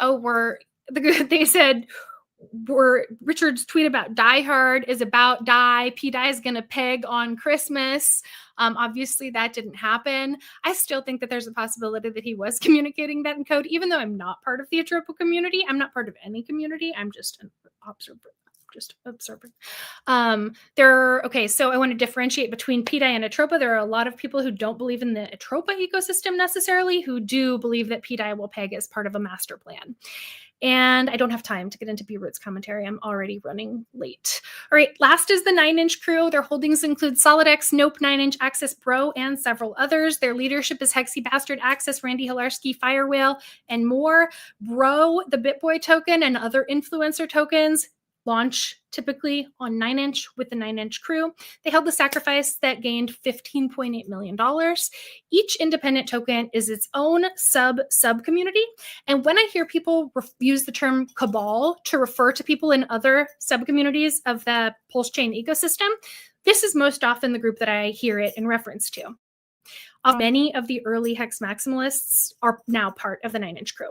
Richard's tweet about Die Hard is about Die. P-Die is going to peg on Christmas. Obviously, that didn't happen. I still think that there's a possibility that he was communicating that in code, even though I'm not part of the Atropa community. I'm not part of any community. I'm just an observer. So I want to differentiate between PDI and Atropa. There are a lot of people who don't believe in the Atropa ecosystem necessarily, who do believe that PDI will peg as part of a master plan. And I don't have time to get into B-Root's commentary. I'm already running late. All right, last is the 9-inch crew. Their holdings include SolidX, Nope, 9-inch, Access Bro, and several others. Their leadership is Hexy Bastard, Access, Randy Hilarski, Firewhale, and more. Bro, the BitBoy token, and other influencer tokens launch typically on 9-inch with the 9-inch crew. They held the sacrifice that gained $15.8 million. Each independent token is its own sub-community. And when I hear people use the term cabal to refer to people in other sub-communities of the Pulse Chain ecosystem, this is most often the group that I hear it in reference to. Many of the early Hex maximalists are now part of the 9-inch crew.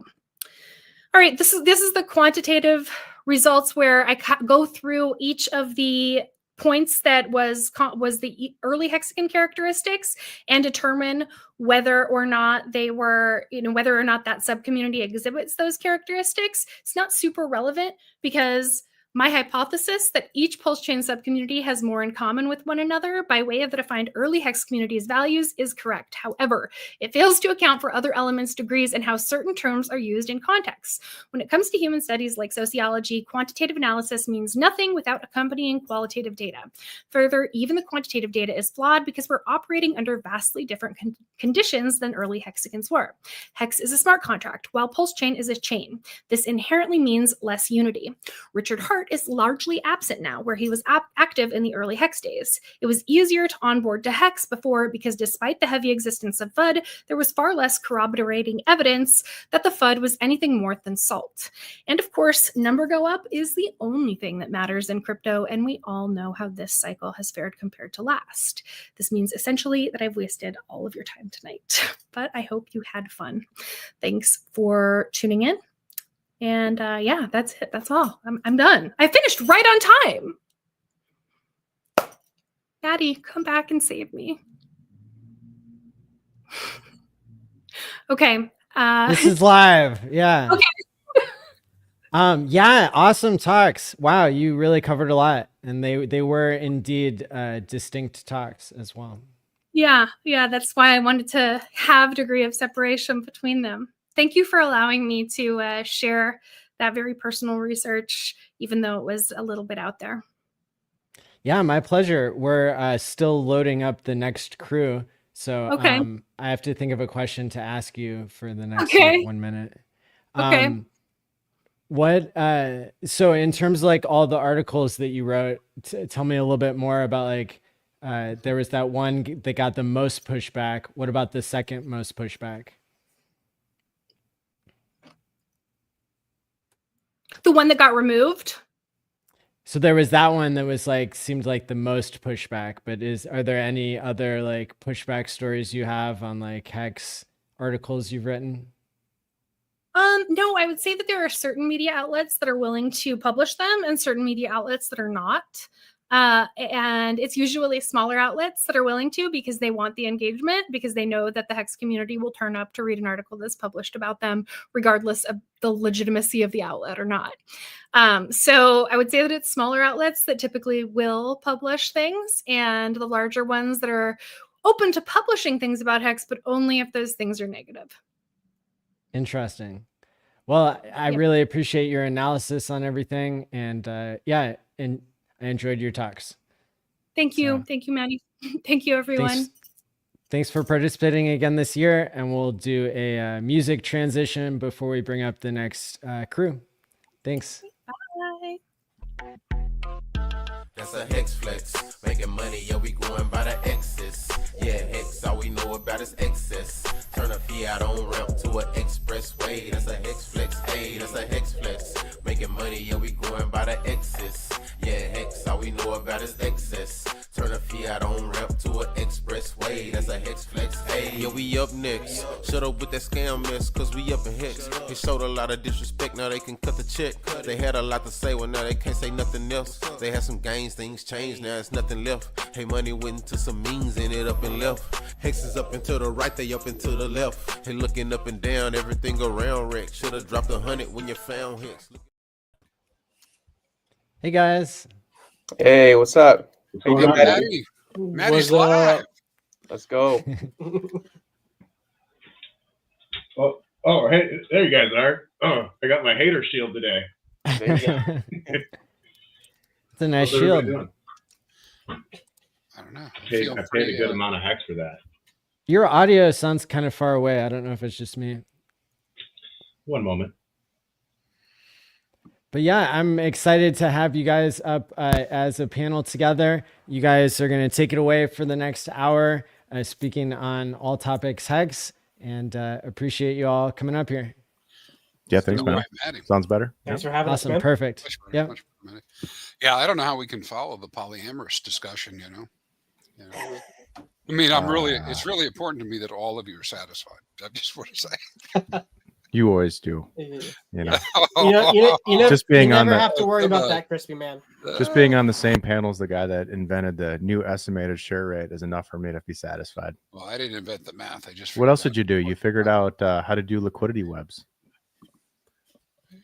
All right, this is the quantitative results where I go through each of the points that was the early hexagon characteristics and determine whether or not they were, whether or not that subcommunity exhibits those characteristics. It's not super relevant because my hypothesis that each Pulse Chain subcommunity has more in common with one another by way of the defined early hex community's values is correct. However, it fails to account for other elements, degrees, and how certain terms are used in context. When it comes to human studies like sociology, quantitative analysis means nothing without accompanying qualitative data. Further, even the quantitative data is flawed because we're operating under vastly different conditions than early hexagons were. Hex is a smart contract, while Pulse Chain is a chain. This inherently means less unity. Richard Hart is largely absent now, where he was active in the early Hex days. It was easier to onboard to Hex before because despite the heavy existence of FUD, there was far less corroborating evidence that the FUD was anything more than salt. And of course, number go up is the only thing that matters in crypto, and we all know how this cycle has fared compared to last. This means essentially that I've wasted all of your time tonight, but I hope you had fun. Thanks for tuning in. And yeah, that's it. That's all. I'm done. I finished right on time. Daddy, come back and save me. Okay. This is live. Yeah. Okay. Yeah, awesome talks. Wow, you really covered a lot. And they were indeed distinct talks as well. Yeah, that's why I wanted to have a degree of separation between them. Thank you for allowing me to share that very personal research, even though it was a little bit out there. Yeah, my pleasure. We're still loading up the next crew. So okay. I have to think of a question to ask you for the next 1 minute. Okay. So in terms of like all the articles that you wrote, tell me a little bit more about like, there was that one that got the most pushback. What about the second most pushback? The one that got removed? So there was that one that was like, seemed like the most pushback, but are there any other like pushback stories you have on like Hex articles you've written? No, I would say that there are certain media outlets that are willing to publish them and certain media outlets that are not. And it's usually smaller outlets that are willing to because they want the engagement, because they know that the Hex community will turn up to read an article that's published about them, regardless of the legitimacy of the outlet or not. So I would say that it's smaller outlets that typically will publish things, and the larger ones that are open to publishing things about Hex, but only if those things are negative. Interesting. Well, I really appreciate your analysis on everything. And yeah, and I enjoyed your talks. Thank you. Thank you, Maddie. Thank you, everyone. Thanks for participating again this year. And we'll do a music transition before we bring up the next crew. Thanks. Bye. That's a Hex flex. Making money, yeah, we going by the X's. Yeah, Hex, all we know about is excess. Turn a fiat on ramp to an expressway. That's a Hex flex. Hey, that's a Hex flex. Making money, yeah, we going by the X's. Yeah, Hex, all we know about is excess. Turn a fiat on ramp to an expressway. That's a Hex flex. Hey, yeah, we up next. Shut up with that scam mess, cause we up in Hex. They showed a lot of disrespect, now they can cut the check. They had a lot to say, well, now they can't say nothing else. They had some gains, things changed, now it's nothing left. Hey, money went into some means, ended up and left. Hex is up and to the right, they up and to the left. Hey, looking up and down, everything around wreck. Should've dropped 100 when you found Hex. Hey guys. Hey, what's up? Hey, Maddie. Maddie's live. Let's go. Oh, Oh, hey, there you guys are. Oh, I got my hater shield today. There you go. It's a nice How's everybody shield. doing? I don't know. I paid a good amount of hex for that. Your audio sounds kind of far away. I don't know if it's just me. One moment. But yeah, I'm excited to have you guys up as a panel together. You guys are going to take it away for the next hour, speaking on all topics HEX, and appreciate you all coming up here. Yeah, thanks, man. Sounds better. Thanks for having us, Awesome, man. perfect. Yeah. Yeah, I don't know how we can follow the polyamorous discussion, you know. I mean, it's really important to me that all of you are satisfied. I just want to say. You always do. You know. Just being you on never the, have to worry about that, crispy man. Just being on the same panel as the guy that invented the new estimated share rate is enough for me to be satisfied. Well, I didn't invent the math. I just. What else did you do? You figured out how to do liquidity webs.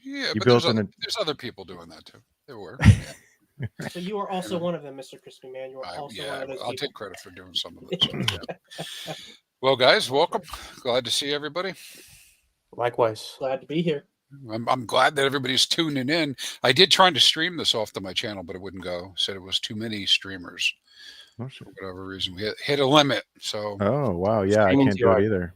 Yeah, you but built there's other people doing that too. There were. Yeah. So you are also one of them, Mr. Crispy Man. You are also one of those I'll people. take credit for doing some of it. So, well, guys, welcome. Glad to see everybody. Likewise. Glad to be here. I'm glad that everybody's tuning in. I did try to stream this off to my channel, but it wouldn't go. Said it was too many streamers. For whatever reason, we hit a limit. So. Oh wow, yeah, I can't do it either.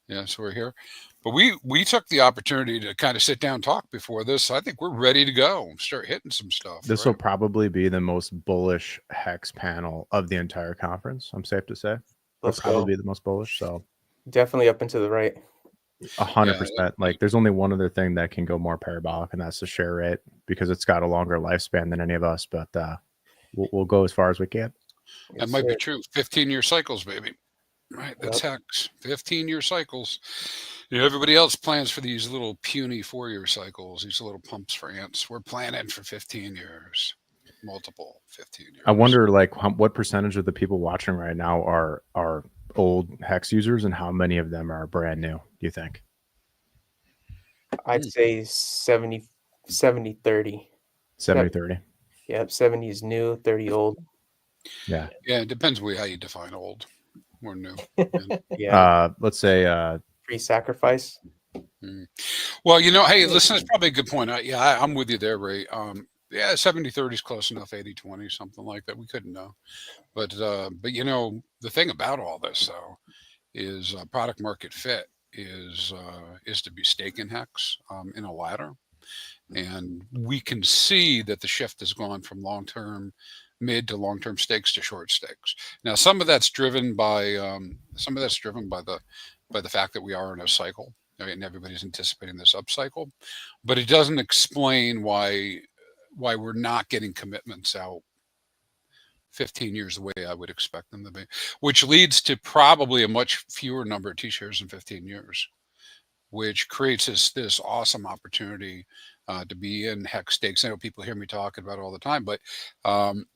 Yeah, so we're here, but we took the opportunity to kind of sit down and talk before this. I think we're ready to go. Start hitting some stuff. This will probably be the most bullish HEX panel of the entire conference. I'm safe to say. Let's probably be the most bullish. So definitely up and to the right. 100%. Like there's only one other thing that can go more parabolic, and that's the share rate, because it's got a longer lifespan than any of us. But we'll go as far as we can. That might be true. 15-year cycles, baby. Right, that's HEX. 15-year cycles. You know, everybody else plans for these little puny 4-year cycles. These little pumps for ants. We're planning for 15 years, multiple 15 years. I wonder, like, what percentage of the people watching right now are old HEX users, and how many of them are brand new, do you think? I'd say 70 30. 70-30. Yep, 70 is new, 30 old. Yeah. Yeah, it depends how you define old or new. Yeah. Let's say pre-sacrifice. Well, you know, hey, listen, that's probably a good point. I'm with you there, Ray. Yeah, 70-30 is close enough, 80-20, something like that. We couldn't know. But you know, the thing about all this though is product market fit is to be staking HEX in a ladder. And we can see that the shift has gone from long-term, mid to long-term stakes to short stakes. Now, some of that's driven by the fact that we are in a cycle, and everybody's anticipating this upcycle. But it doesn't explain why we're not getting commitments out 15 years the way I would expect them to be, which leads to probably a much fewer number of T-shares in 15 years, which creates this awesome opportunity to be in HEX stakes. I know people hear me talking about it all the time, but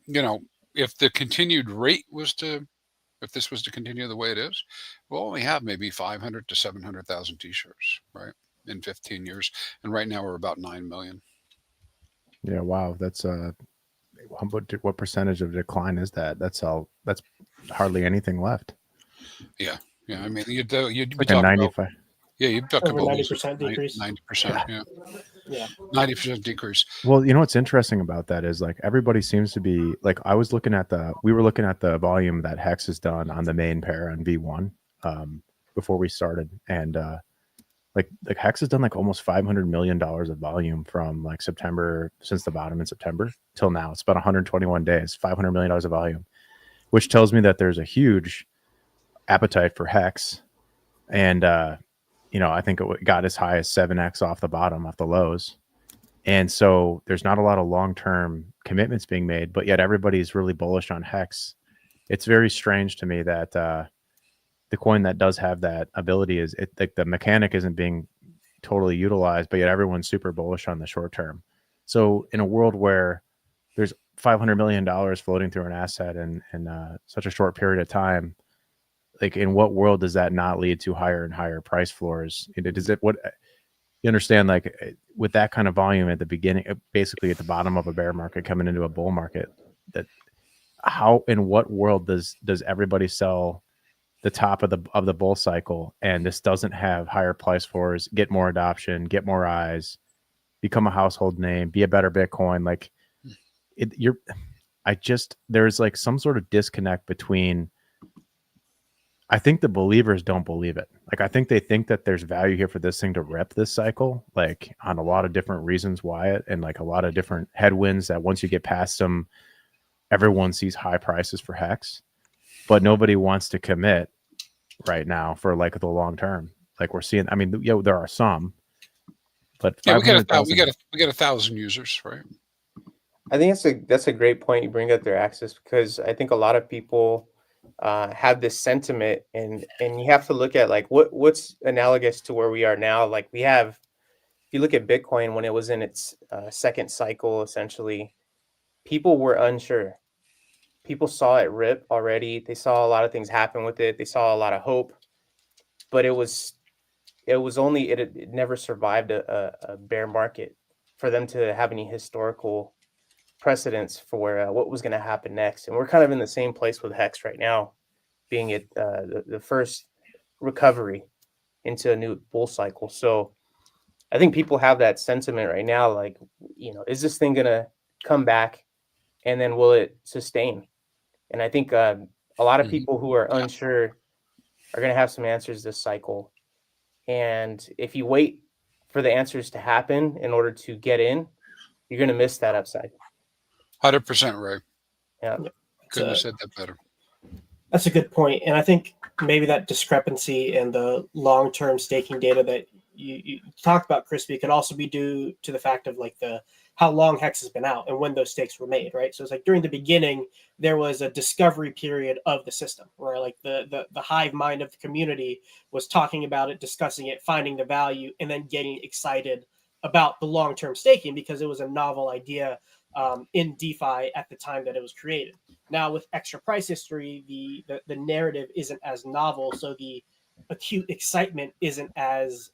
you know, if the continued rate if this was to continue the way it is, we'll only have maybe 500 to 700,000 T-shirts, right, in 15 years. And right now we're about 9 million. Yeah, wow, that's what percentage of decline is that? That's hardly anything left. Yeah, I mean, you'd be like a 95. Yeah, you'd talk over about 90% decrease. 90%, yeah, 90% decrease. Well, you know what's interesting about that is, like, everybody seems to be like, we were looking at the volume that HEX has done on the main pair on V1 before we started, and like HEX has done like almost $500 million of volume from like September, since the bottom in September till now. It's about 121 days, $500 million of volume, which tells me that there's a huge appetite for HEX. And you know, I think it got as high as 7x off the bottom, off the lows. And so there's not a lot of long-term commitments being made, but yet everybody's really bullish on HEX. It's very strange to me that the coin that does have that ability is like the mechanic isn't being totally utilized, but yet everyone's super bullish on the short term. So in a world where there's $500 million floating through an asset in such a short period of time, like, in what world does that not lead to higher and higher price floors? What you understand, like, with that kind of volume at the beginning, basically at the bottom of a bear market coming into a bull market, that how, in what world does everybody sell the top of the bull cycle, and this doesn't have higher price floors, get more adoption, get more eyes, become a household name, be a better Bitcoin, like there's like some sort of disconnect between. I think the believers don't believe it. Like, I think they think that there's value here for this thing to rep this cycle, like on a lot of different reasons why it, and like a lot of different headwinds that once you get past them, everyone sees high prices for HEX, but nobody wants to commit right now for like the long term. Like we're seeing, I mean, there are some, but yeah, we get 500,000 1,000 users, right? I think that's a great point you bring up there, Axis, because I think a lot of people have this sentiment, and you have to look at like what's analogous to where we are now. Like if you look at Bitcoin when it was in its second cycle, essentially, people were unsure. People saw it rip already. They saw a lot of things happen with it. They saw a lot of hope, but it never survived a bear market for them to have any historical precedents for what was going to happen next. And we're kind of in the same place with HEX right now, being the first recovery into a new bull cycle. So I think people have that sentiment right now, like, is this thing going to come back, and then will it sustain? And I think a lot of people who are unsure are going to have some answers this cycle. And if you wait for the answers to happen in order to get in, you're going to miss that upside. 100% right. Yeah. Couldn't have said that better. That's a good point. And I think maybe that discrepancy in the long-term staking data that you talked about, Crispy, could also be due to the fact of like how long HEX has been out and when those stakes were made, right? So it's like during the beginning, there was a discovery period of the system where like the hive mind of the community was talking about it, discussing it, finding the value, and then getting excited about the long-term staking because it was a novel idea in DeFi at the time that it was created. Now with extra price history, the narrative isn't as novel, so the acute excitement isn't as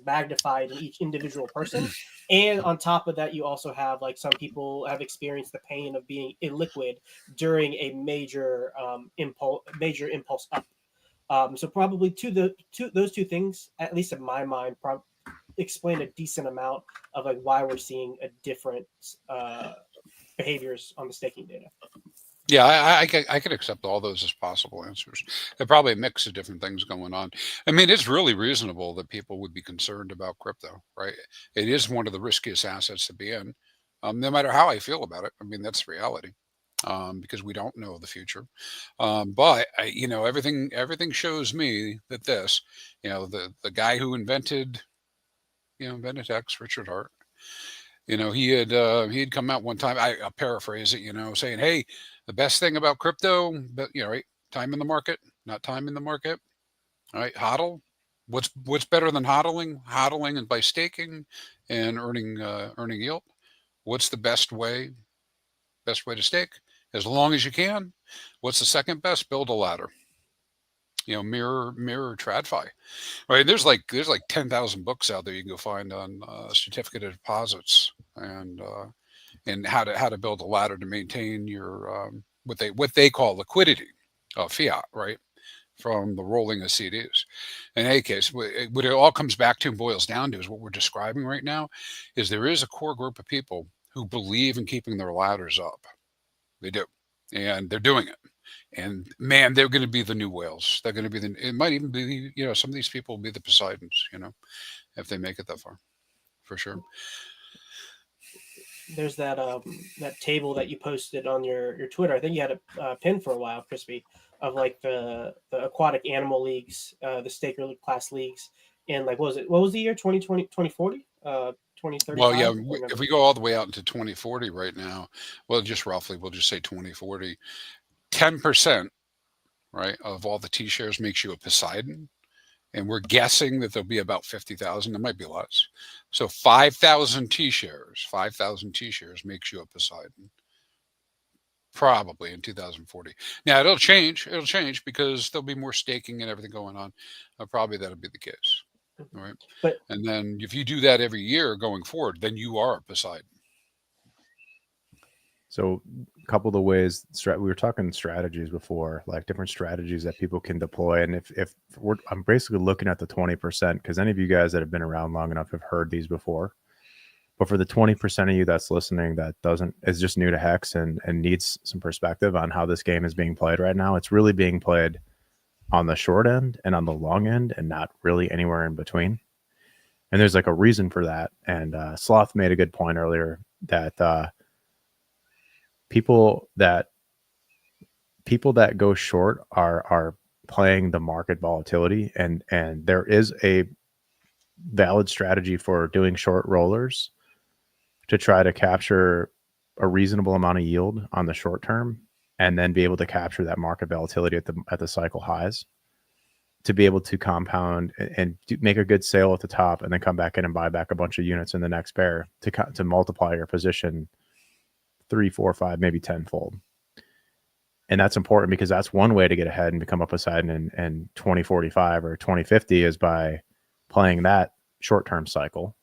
magnified in each individual person. And on top of that, you also have like some people have experienced the pain of being illiquid during a major impulse up. So probably those two things, at least in my mind, explain a decent amount of like why we're seeing a different behaviors on the staking data. Yeah, I could accept all those as possible answers. There's probably a mix of different things going on. I mean, it's really reasonable that people would be concerned about crypto, right? It is one of the riskiest assets to be in, no matter how I feel about it. I mean, that's reality, because we don't know the future. But everything shows me that the guy who invented HEX, Richard Hart. He had come out one time. I'll paraphrase it, saying, "Hey, the best thing about crypto, but right, time in the market, not time in the market. All right, hodl. What's better than hodling? Hodling and by staking and earning yield. What's the best way? Best way to stake as long as you can. What's the second best? Build a ladder. Mirror TradFi. Right, there's like 10,000 books out there you can go find on certificate of deposits and how to build a ladder to maintain your what they call liquidity, fiat, right, from the rolling of CDs. In any case, what it all comes back to and boils down to is what we're describing right now is there is a core group of people who believe in keeping their ladders up. They do, and they're doing it. And man, they're going to be the new whales. They're going to be it might even be, some of these people will be the Poseidons, if they make it that far, for sure. There's that table that you posted on your Twitter. I think you had a pin for a while, Crispy, of like the aquatic animal leagues, the staker class leagues. And like, what was the year 2020, 2040? 2035? Well, yeah, if we go all the way out into 2040 right now, well, just roughly, we'll just say 2040. 10%, right, of all the T shares makes you a Poseidon, and we're guessing that there'll be about 50,000. It might be less. So 5,000 T shares makes you a Poseidon, probably in 2040. Now it'll change. It'll change because there'll be more staking and everything going on. Probably that'll be the case, right? And then if you do that every year going forward, then you are a Poseidon. So a couple of the ways we were talking strategies before, like different strategies that people can deploy. And if I'm basically looking at the 20%, because any of you guys that have been around long enough have heard these before. But for the 20% of you that's listening that is just new to Hex and needs some perspective on how this game is being played right now, it's really being played on the short end and on the long end and not really anywhere in between. And there's like a reason for that. And Sloth made a good point earlier that people that go short are playing the market volatility, and there is a valid strategy for doing short rollers to try to capture a reasonable amount of yield on the short term, and then be able to capture that market volatility at the cycle highs, to be able to compound and make a good sale at the top, and then come back in and buy back a bunch of units in the next bear to multiply your position 3, 4, 5, maybe 10-fold. And that's important because that's one way to get ahead and become a Poseidon in 2045 or 2050 is by playing that short-term cycle.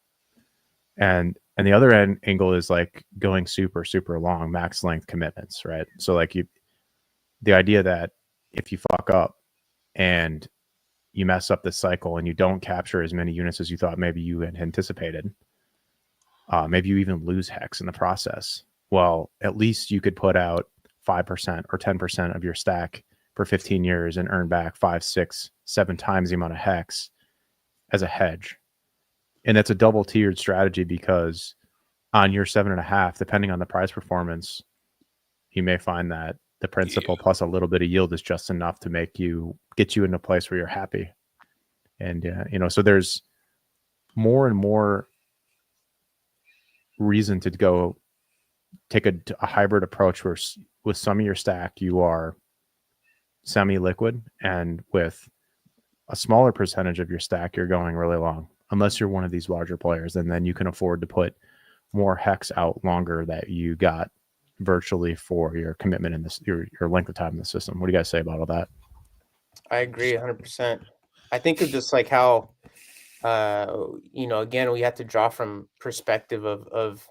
And the other angle is like going super, super long, max length commitments, right? So like the idea that if you fuck up and you mess up the cycle and you don't capture as many units as you thought maybe you had anticipated, maybe you even lose Hex in the process. Well, at least you could put out 5% or 10% of your stack for 15 years and earn back 5, 6, 7 times the amount of Hex as a hedge. And it's a double tiered strategy because on your 7.5, depending on the price performance, you may find that the principal plus a little bit of yield is just enough to get you in a place where you're happy. And, so there's more and more reason to go take a hybrid approach where with some of your stack, you are semi-liquid, and with a smaller percentage of your stack, you're going really long, unless you're one of these larger players. And then you can afford to put more Hex out longer that you got virtually for your commitment in this, your length of time in the system. What do you guys say about all that? I agree 100%. I think of just like how, again, we have to draw from perspective of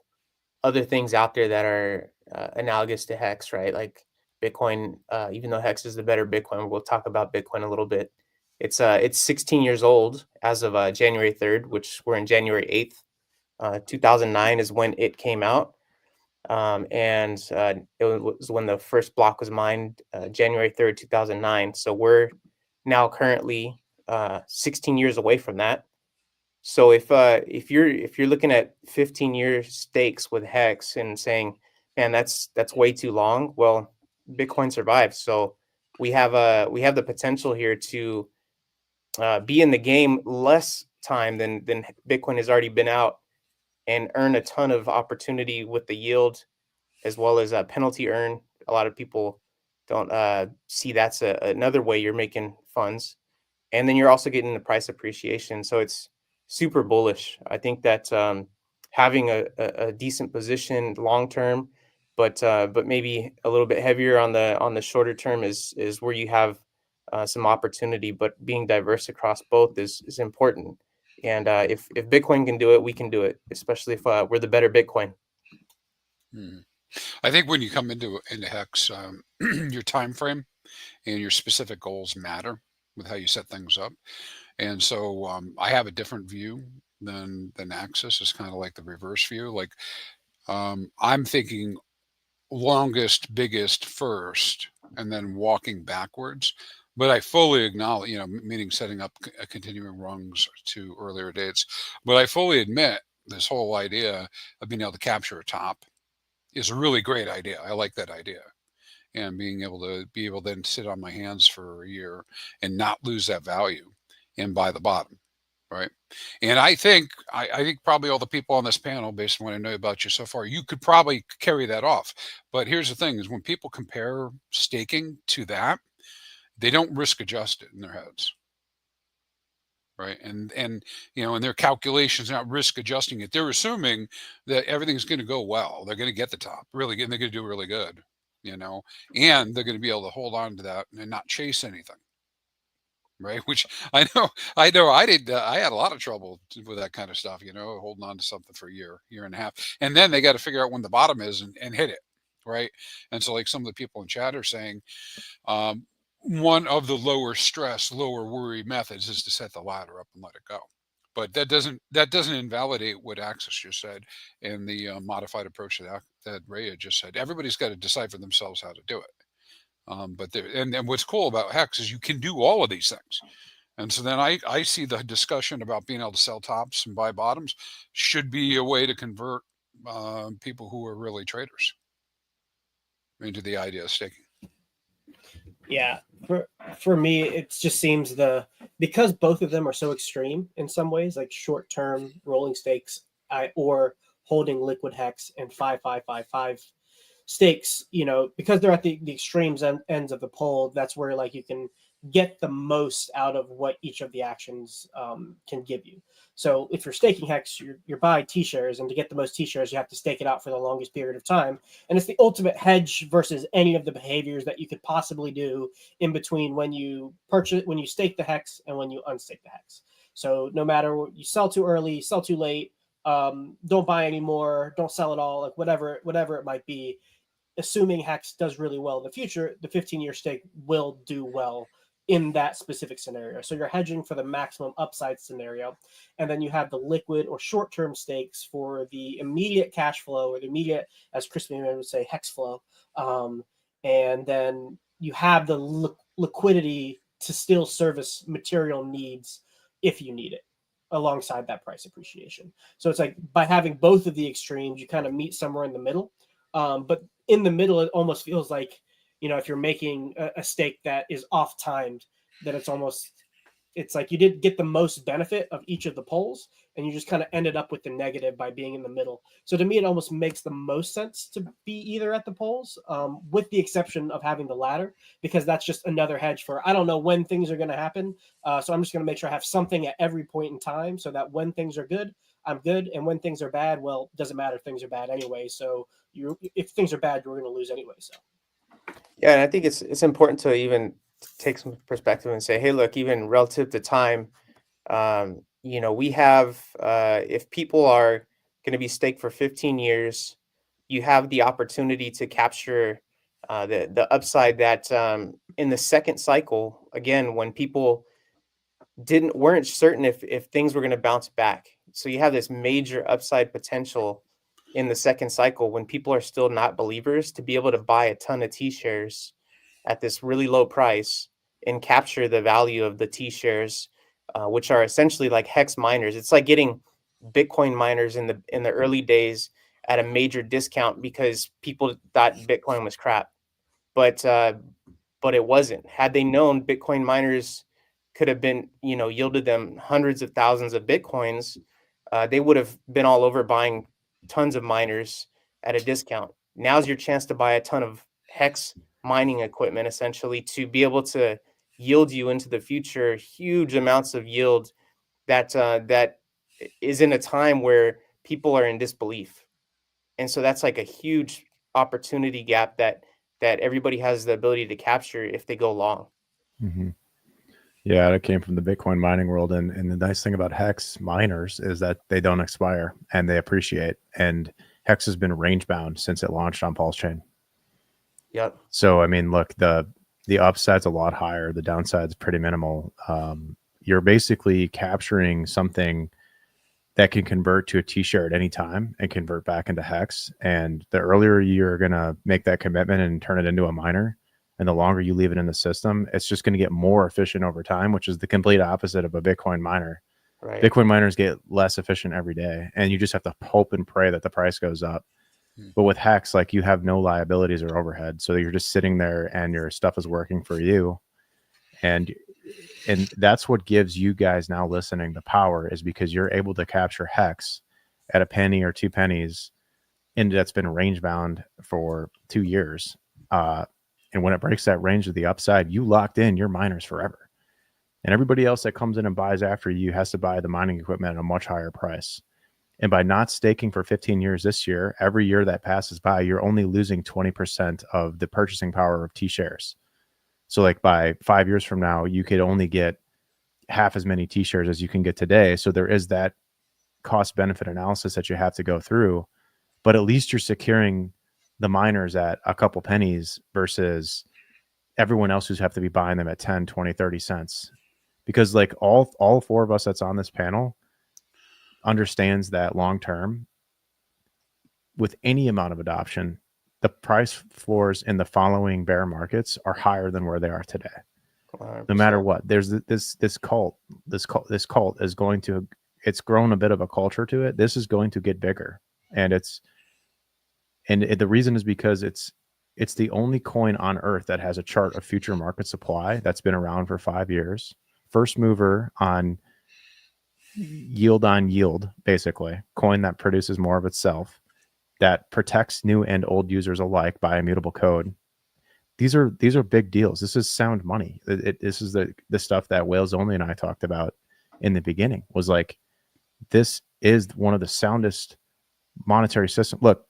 other things out there that are analogous to Hex, right? Like Bitcoin, even though Hex is the better Bitcoin, we'll talk about Bitcoin a little bit. It's 16 years old as of January 3rd, which we're in January 8th. 2009 is when it came out. And it was when the first block was mined, January 3rd, 2009. So we're now currently 16 years away from that. So if you're looking at 15-year stakes with Hex and saying, man, that's way too long, well, Bitcoin survives. So we have the potential here to be in the game less time than Bitcoin has already been out, and earn a ton of opportunity with the yield as well as a penalty earn. A lot of people don't see that's another way you're making funds. And then you're also getting the price appreciation. So it's super bullish. I think that having a decent position long term, but maybe a little bit heavier on the shorter term is where you have some opportunity. But being diverse across both is important. And if Bitcoin can do it, we can do it, especially if we're the better Bitcoin. I think when you come into Hex, your time frame and your specific goals matter with how you set things up. And so I have a different view than Axis. It's kind of like the reverse view. Like I'm thinking longest, biggest first, and then walking backwards. But I fully acknowledge, meaning setting up continuing rungs to earlier dates. But I fully admit this whole idea of being able to capture a top is a really great idea. I like that idea. And being able to then sit on my hands for a year and not lose that value and buy the bottom. Right. And I think probably all the people on this panel, based on what I know about you so far, you could probably carry that off. But here's the thing is when people compare staking to that, they don't risk adjust it in their heads. Right. And in their calculations, not risk adjusting it, they're assuming that everything's going to go well. They're going to get the top really, and they're going to do really good, and they're going to be able to hold on to that and not chase anything. Right. Which I know I did. I had a lot of trouble with that kind of stuff, holding on to something for a year and a half. And then they got to figure out when the bottom is and hit it. right? And so like some of the people in chat are saying, one of the lower stress, lower worry methods is to set the ladder up and let it go. But that doesn't invalidate what Axis just said and the modified approach that Ray had just said. Everybody's got to decide for themselves how to do it. But there, and what's cool about Hex is you can do all of these things. And so then I see the discussion about being able to sell tops and buy bottoms should be a way to convert people who are really traders into the idea of staking. Yeah, for me, it just seems because both of them are so extreme in some ways, like short term rolling stakes, or holding liquid hex and 5 stakes. Because they're at the extremes ends of the pole. That's where like you can get the most out of what each of the actions can give you. So if you're staking hex, you're buying T-shares, and to get the most T-shares, you have to stake it out for the longest period of time. And it's the ultimate hedge versus any of the behaviors that you could possibly do in between when you stake the hex and when you unstake the hex. So no matter what, you sell too early, sell too late, don't buy anymore, don't sell at all, like whatever it might be. Assuming hex does really well in the future, the 15-year stake will do well in that specific scenario. So you're hedging for the maximum upside scenario. And then you have the liquid or short-term stakes for the immediate cash flow, or the immediate, as Chris Mann would say, hex flow. And then you have the liquidity to still service material needs if you need it, alongside that price appreciation. So it's like by having both of the extremes, you kind of meet somewhere in the middle. But in the middle, it almost feels like, if you're making a stake that is off timed, that it's like you did get the most benefit of each of the poles, and you just kind of ended up with the negative by being in the middle. So to me, it almost makes the most sense to be either at the poles, with the exception of having the ladder, because that's just another hedge for, I don't know when things are going to happen. So I'm just going to make sure I have something at every point in time, so that when things are good, I'm good. And when things are bad, well, it doesn't matter. Things are bad anyway. So if things are bad, you're going to lose anyway. So. Yeah, and I think it's important to even take some perspective and say, hey, look, even relative to time, we have, if people are going to be staked for 15 years, you have the opportunity to capture the upside that in the second cycle, again, when people weren't certain if things were going to bounce back. So you have this major upside potential in the second cycle when people are still not believers, to be able to buy a ton of T-shares at this really low price and capture the value of the T-shares, which are essentially like hex miners. It's like getting Bitcoin miners in the early days at a major discount because people thought Bitcoin was crap, but it wasn't. Had they known Bitcoin miners could have been, yielded them hundreds of thousands of Bitcoins, they would have been all over buying tons of miners at a discount. Now's your chance to buy a ton of hex mining equipment, essentially, to be able to yield you into the future huge amounts of yield that is in a time where people are in disbelief. And so that's like a huge opportunity gap that everybody has the ability to capture if they go long. Mm-hmm. Yeah, it came from the Bitcoin mining world. And the nice thing about Hex miners is that they don't expire and they appreciate. And Hex has been range bound since it launched on Pulse Chain. Yep. So, I mean, look, the upside's a lot higher. The downside's pretty minimal. You're basically capturing something that can convert to a T-share at any time and convert back into Hex. And the earlier you're going to make that commitment and turn it into a miner, and the longer you leave it in the system, it's just going to get more efficient over time, which is the complete opposite of a Bitcoin miner. Right. Bitcoin miners get less efficient every day, and you just have to hope and pray that the price goes up. But with Hex, like, you have no liabilities or overhead. So you're just sitting there and your stuff is working for you. And that's what gives you guys now listening the power, is because you're able to capture Hex at a penny or 2 pennies, and that's been range bound for 2 years. And when it breaks that range of the upside, you locked in your miners forever. And everybody else that comes in and buys after you has to buy the mining equipment at a much higher price. And by not staking for 15 years this year, every year that passes by, you're only losing 20% of the purchasing power of T-shares. So like by 5 years from now, you could only get half as many T-shares as you can get today. So there is that cost benefit analysis that you have to go through, but at least you're securing the miners at a couple pennies versus everyone else who's have to be buying them at 10, 20, 30 cents. Because like all four of us that's on this panel understands that long term, with any amount of adoption, the price floors in the following bear markets are higher than where they are today. 100%. No matter what, there's this cult is going to, it's grown a bit of a culture to it. This is going to get bigger, and the reason is because it's the only coin on earth that has a chart of future market supply that's been around for 5 years. First mover on yield, basically, coin that produces more of itself, that protects new and old users alike by immutable code. These are big deals. This is sound money. This is the stuff that Wales Only and I talked about in the beginning, was like, this is one of the soundest monetary systems. Look,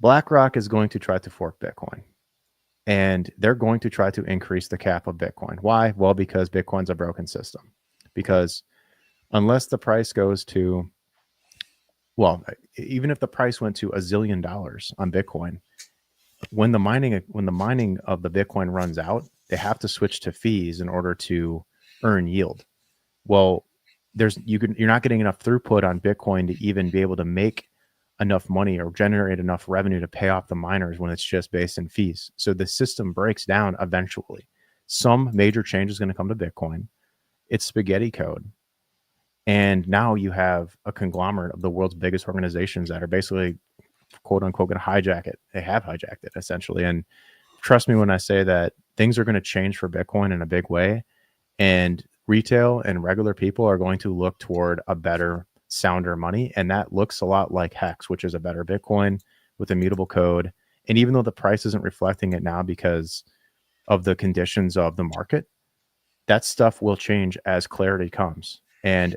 BlackRock is going to try to fork Bitcoin, and they're going to try to increase the cap of Bitcoin. Why? Well, because Bitcoin's a broken system. Because unless the price goes to, well, even if the price went to $1 zillion on Bitcoin, when the mining of the Bitcoin runs out, they have to switch to fees in order to earn yield. Well, you're not getting enough throughput on Bitcoin to even be able to make enough money or generate enough revenue to pay off the miners when it's just based in fees. So the system breaks down eventually. Some major change is going to come to Bitcoin. It's spaghetti code. And now you have a conglomerate of the world's biggest organizations that are basically, quote unquote, going to hijack it. They have hijacked it essentially. And trust me when I say that things are going to change for Bitcoin in a big way. And retail and regular people are going to look toward a better, sounder money. And that looks a lot like HEX, which is a better Bitcoin with immutable code. And even though the price isn't reflecting it now because of the conditions of the market, that stuff will change as clarity comes. And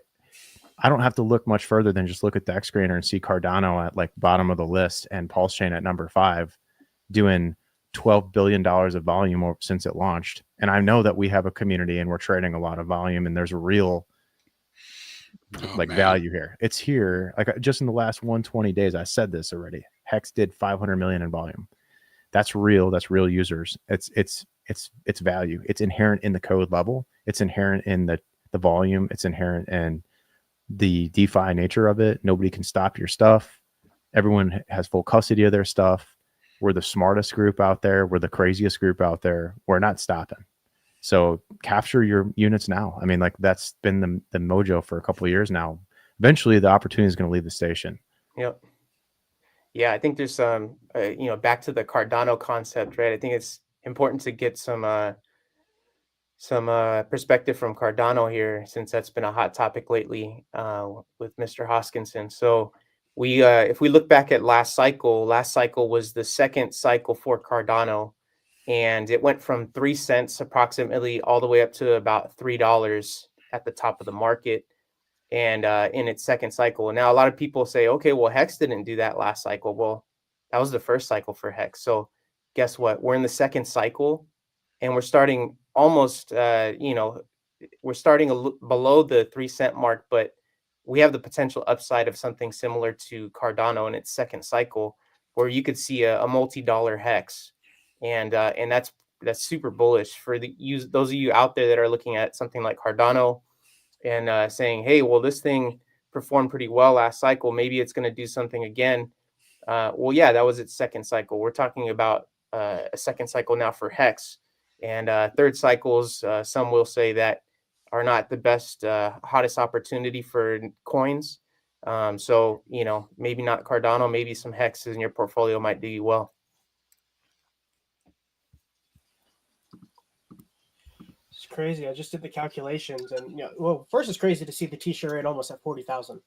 I don't have to look much further than just look at the X Screener and see Cardano at like bottom of the list and Pulse Chain at number 5 doing $12 billion of volume since it launched. And I know that we have a community and we're trading a lot of volume, and there's real value here. It's here. Like just in the last 120 days, I said this already. HEX did 500 million in volume. That's real. That's real users. It's value. It's inherent in the code level. It's inherent in the volume. It's inherent in the DeFi nature of it. Nobody can stop your stuff. Everyone has full custody of their stuff. We're the smartest group out there. We're the craziest group out there. We're not stopping. So capture your units now. I mean, like that's been the mojo for a couple of years now. Eventually the opportunity is going to leave the station. Yep. Yeah, I think there's back to the Cardano concept, right? I think it's important to get some perspective from Cardano here, since that's been a hot topic lately with Mr. Hoskinson. So we, if we look back at last cycle was the second cycle for Cardano, and it went from 3 cents approximately all the way up to about $3 at the top of the market, and in its second cycle. And now a lot of people say, okay, well, HEX didn't do that last cycle. Well, that was the first cycle for HEX. So guess what? We're in the second cycle, and we're starting almost, we're starting below the 3 cent mark, but we have the potential upside of something similar to Cardano in its second cycle, where you could see a multi-dollar HEX, and that's super bullish for those of you out there that are looking at something like Cardano and saying, hey, well, this thing performed pretty well last cycle. Maybe it's going to do something again. Well, yeah, that was its second cycle. We're talking about a second cycle now for HEX. And third cycles, some will say that are not the best, hottest opportunity for coins. So, maybe not Cardano, maybe some HEXs in your portfolio might do you well. It's crazy. I just did the calculations, and well, first it's crazy to see the t-shirt rate almost at 40,000.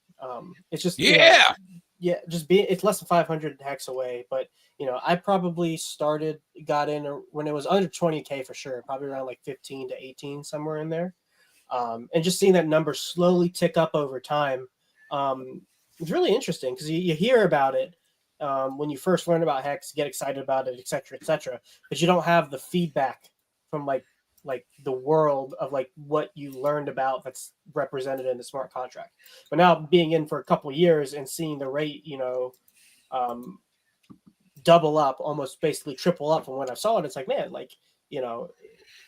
It's just it's less than 500 HEX away, but I probably got in when it was under 20K for sure, probably around like 15 to 18, somewhere in there. And just seeing that number slowly tick up over time, it's really interesting because you hear about it when you first learn about HEX, get excited about it, etc., but you don't have the feedback from like the world of like what you learned about that's represented in the smart contract. But now being in for a couple of years and seeing the rate, double up, almost basically triple up from when I saw it. It's like, man, like, you know,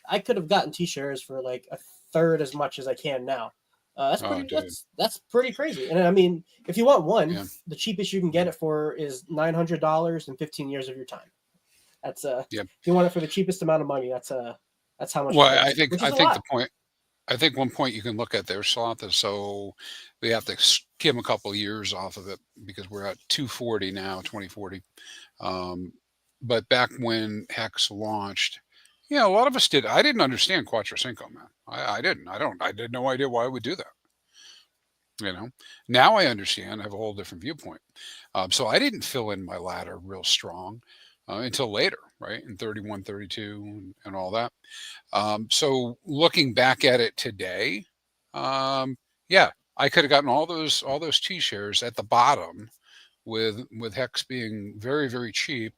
I could have gotten T-shares for like a third as much as I can now. That's Oh, pretty. dude. That's pretty crazy. And I mean, if you want one, Yeah. the cheapest you can get it for is $900 and 15 years of your time. That's Yeah. If you want it for the cheapest amount of money, that's how much. Well, time, I think which is a the lot. point. I think one point you can look at there, Sloth, is so we have to skim a couple of years off of it because we're at 240 now, 2040. Um, but back when Hex launched, yeah, a lot of us did. I didn't understand Quattro Cinco, man. I didn't. I had no idea why I would do that. You know, now I understand. I have a whole different viewpoint. So I didn't fill in my ladder real strong until later, right? In 31, 32, and all that. So looking back at it today, yeah, I could have gotten all those T shares at the bottom with Hex being very, very cheap,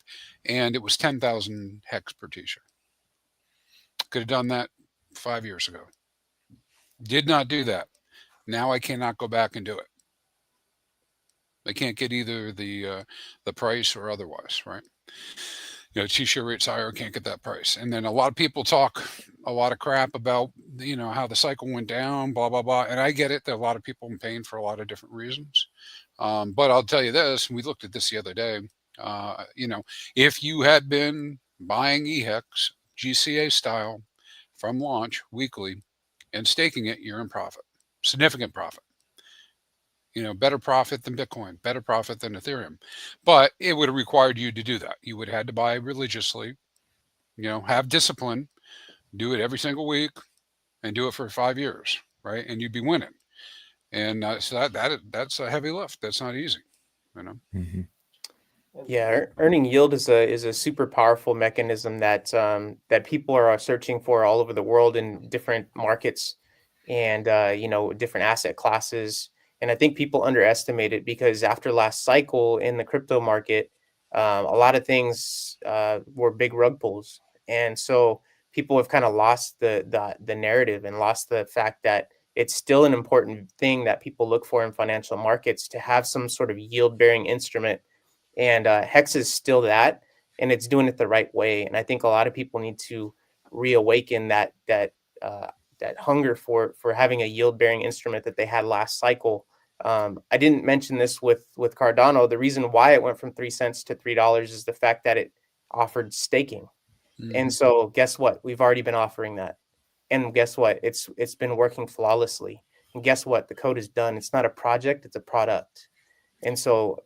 and it was 10,000 Hex per T share. Could have done that 5 years ago. Did not do that. Now I cannot go back and do it. I can't get either the price or otherwise, right? You know, T-share rate's higher, can't get that price. And then a lot of people talk a lot of crap about, you know, how the cycle went down, blah, blah, blah. And I get it. There are a lot of people in pain for a lot of different reasons. But I'll tell you this, we looked at this the other day. You know, if you had been buying EHEX GCA style from launch weekly and staking it, you're in profit, significant profit. You know, better profit than Bitcoin, better profit than Ethereum. But it would have required you to do that. You would have had to buy religiously, you know, have discipline, do it every single week, and do it for 5 years, right? And you'd be winning. And so that's a heavy lift. That's not easy, you know. Mm-hmm. Yeah, earning yield is a super powerful mechanism that that people are searching for all over the world in different markets and you know, different asset classes. And I think people underestimate it because after last cycle in the crypto market, a lot of things were big rug pulls, and so people have kind of lost the narrative and lost the fact that it's still an important thing that people look for in financial markets to have some sort of yield bearing instrument. And Hex is still that, and it's doing it the right way. And I think a lot of people need to reawaken that hunger for having a yield bearing instrument that they had last cycle. I didn't mention this with Cardano. The reason why it went from 3 cents to $3 is the fact that it offered staking. And so guess what? We've already been offering that. And guess what? It's been working flawlessly. And guess what? The code is done. It's not a project, it's a product. And so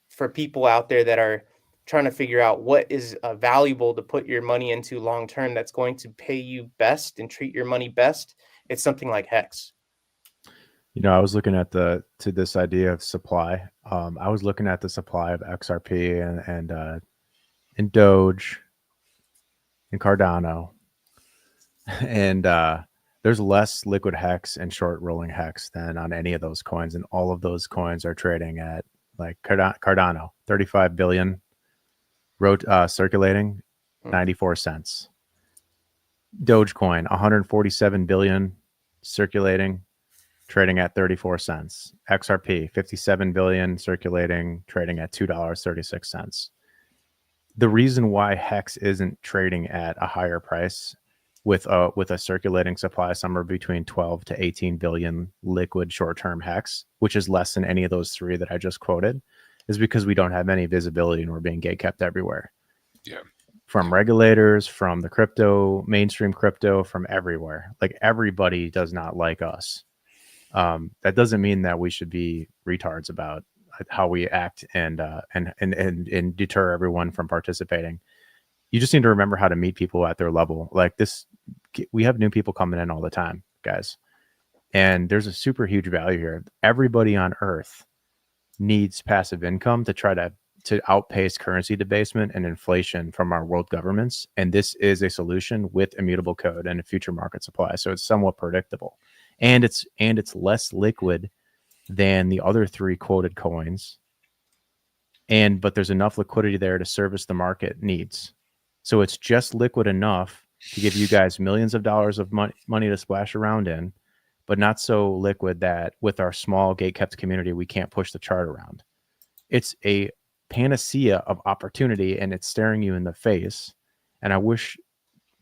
for people out there that are trying to figure out what is valuable to put your money into long term that's going to pay you best and treat your money best, it's something like Hex. You know, I was looking at this idea of supply. I was looking at the supply of XRP and Doge and Cardano, and there's less liquid Hex and short rolling Hex than on any of those coins, and all of those coins are trading at, like, Cardano 35 billion circulating, 94 cents. Dogecoin 147 billion circulating, trading at 34 cents. XRP 57 billion circulating, trading at $2.36. The reason why Hex isn't trading at a higher price with a circulating supply somewhere between 12 to 18 billion liquid short-term Hex, which is less than any of those three that I just quoted, is because we don't have any visibility and we're being gatekept everywhere. Yeah. From regulators, from the crypto, mainstream crypto, from everywhere. Like, everybody does not like us. That doesn't mean that we should be retards about how we act and deter everyone from participating. You just need to remember how to meet people at their level. Like this, we have new people coming in all the time, guys. And there's a super huge value here. Everybody on Earth needs passive income to try to outpace currency debasement and inflation from our world governments. And this is a solution with immutable code and a future market supply. So it's somewhat predictable. And it's less liquid than the other three quoted coins. But there's enough liquidity there to service the market needs. So it's just liquid enough to give you guys millions of dollars of money to splash around in, but not so liquid that with our small gatekept community, we can't push the chart around. It's a panacea of opportunity, and it's staring you in the face. And I wish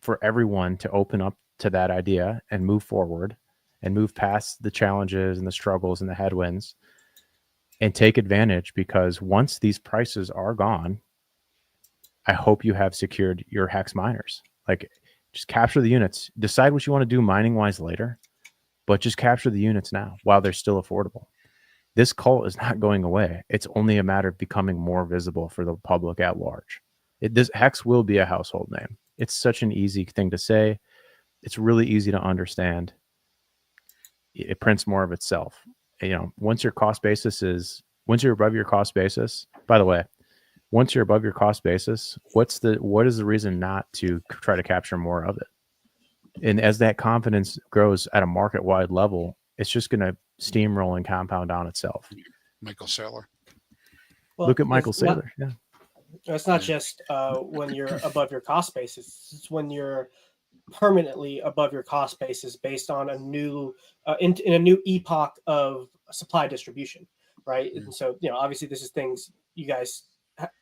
for everyone to open up to that idea and move forward and move past the challenges and the struggles and the headwinds and take advantage, because once these prices are gone, I hope you have secured your hex miners. Like, just capture the units, decide what you want to do mining wise later, but just capture the units now while they're still affordable. This cult is not going away. It's only a matter of becoming more visible for the public at large. This Hex will be a household name. It's such an easy thing to say. It's really easy to understand. It prints more of itself. Once you're above your cost basis, by the way, once you're above your cost basis, what is the reason not to try to capture more of it? And as that confidence grows at a market-wide level, it's just going to steamroll and compound on itself. Michael Saylor. Well, Look at Michael Saylor. Yeah. It's not just when you're above your cost basis. It's when you're permanently above your cost basis based on a new in a new epoch of supply distribution, right? And so, obviously this is things you guys,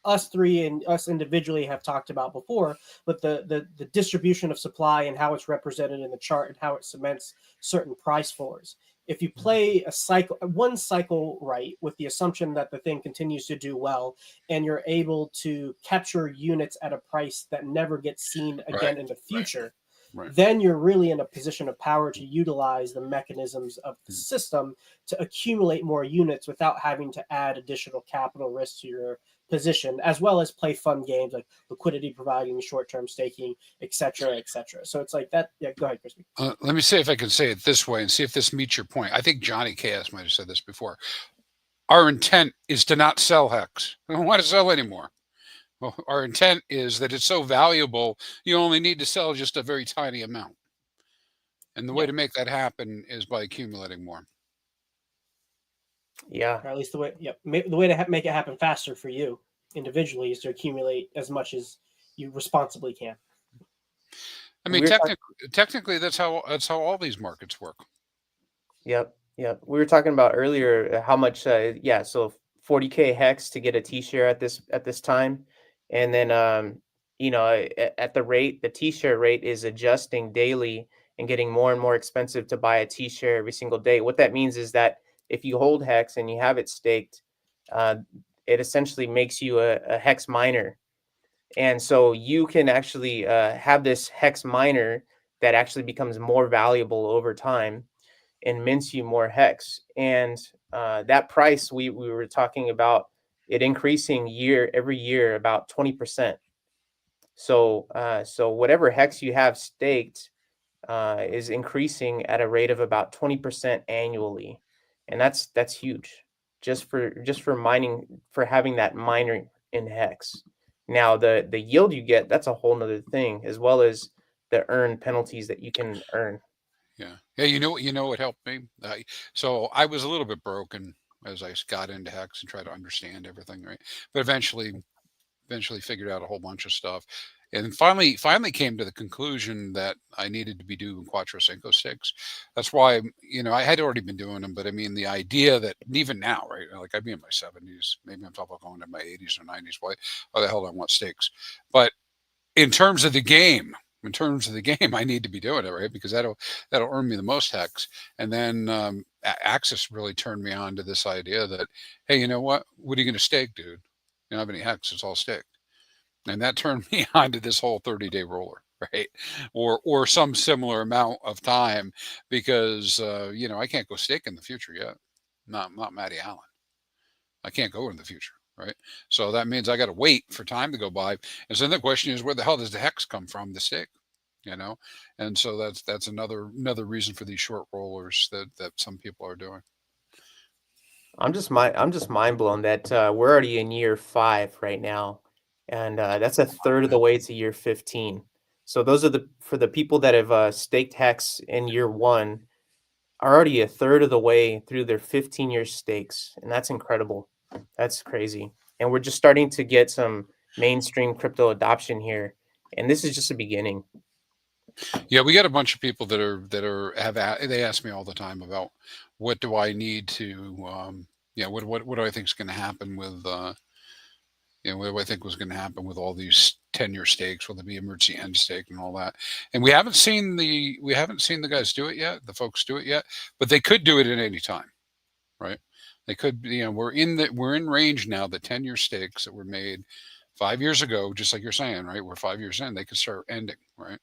us three and us individually, have talked about before, but the distribution of supply and how it's represented in the chart and how it cements certain price floors. If you play one cycle right, with the assumption that the thing continues to do well, and you're able to capture units at a price that never gets seen again in the future, then you're really in a position of power to utilize the mechanisms of the system to accumulate more units without having to add additional capital risk to your position, as well as play fun games like liquidity providing, short-term staking, etc., etc. So it's like that. Yeah, go ahead, Crispy. Let me see if I can say it this way and see if this meets your point. I think Johnny Chaos might have said this before. Our intent is to not sell Hex. We don't want to sell anymore. Well, our intent is that it's so valuable, you only need to sell just a very tiny amount. And the way to make that happen is by accumulating more. Yeah. Or at least the way to make it happen faster for you individually is to accumulate as much as you responsibly can. I mean, technically, that's how all these markets work. Yep. We were talking about earlier how much. So 40K hex to get a T-share at this time, and then at the T-share rate is adjusting daily and getting more and more expensive to buy a T-share every single day. What that means is that if you hold hex and you have it staked, it essentially makes you a hex miner. And so you can actually have this hex miner that actually becomes more valuable over time and mints you more hex. And that price we were talking about it increasing every year about 20%. So whatever hex you have staked is increasing at a rate of about 20% annually, and that's huge just for mining, for having that miner in hex. Now the yield you get, that's a whole nother thing, as well as the earn penalties that you can earn. Yeah. You know what helped me? So I was a little bit broken as I got into Hex and tried to understand everything, right? But eventually figured out a whole bunch of stuff, and finally came to the conclusion that I needed to be doing Quattro Cinco stakes. That's why I had already been doing them, but I mean the idea that even now, right? Like I'd be in my 70s, maybe I'm talking about going to my 80s or 90s. Why the hell do I want stakes? But in terms of the game, I need to be doing it, right? Because that'll earn me the most hex. And then Axis really turned me on to this idea that, hey, you know what? What are you going to stake, dude? You don't have any hex; it's all staked. And that turned me on to this whole 30-day roller, right? Or some similar amount of time, because I can't go stake in the future yet. Not Matty Allen. I can't go in the future. Right. So that means I got to wait for time to go by. And so the question is, where the hell does the hex come from, the stake? And so that's another reason for these short rollers that some people are doing. I'm just mind blown that we're already in year 5 right now, and that's a third of the way to year 15. So those are for the people that have staked hex in year 1 are already a third of the way through their 15-year stakes, and that's incredible. That's crazy. And we're just starting to get some mainstream crypto adoption here, and this is just the beginning. Yeah, we got a bunch of people they ask me all the time about what do I need to what do I think is going to happen with You know, what I think was going to happen with all these 10-year stakes, whether it be emergency end stake and all that. And we haven't seen the guys do it yet, the folks do it yet, but they could do it at any time, right? They could, we're in range now. The 10-year stakes that were made 5 years ago, just like you're saying, right? We're 5 years in, they could start ending, right?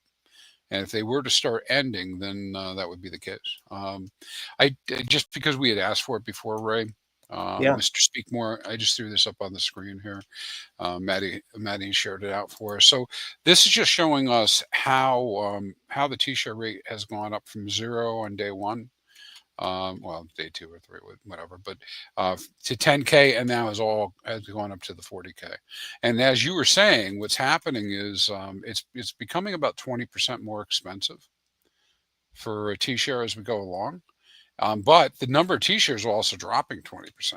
And if they were to start ending, then that would be the case. Just because we had asked for it before, Ray, Yeah. Mr. Speakmore, I just threw this up on the screen here. Maddie shared it out for us. So this is just showing us how the T-share rate has gone up from 0 on day 1. Well, day 2 or 3, whatever, but to 10K, and now has gone up to the 40K. And as you were saying, what's happening is it's becoming about 20% more expensive for a T-share as we go along. But the number of T-shares are also dropping 20%.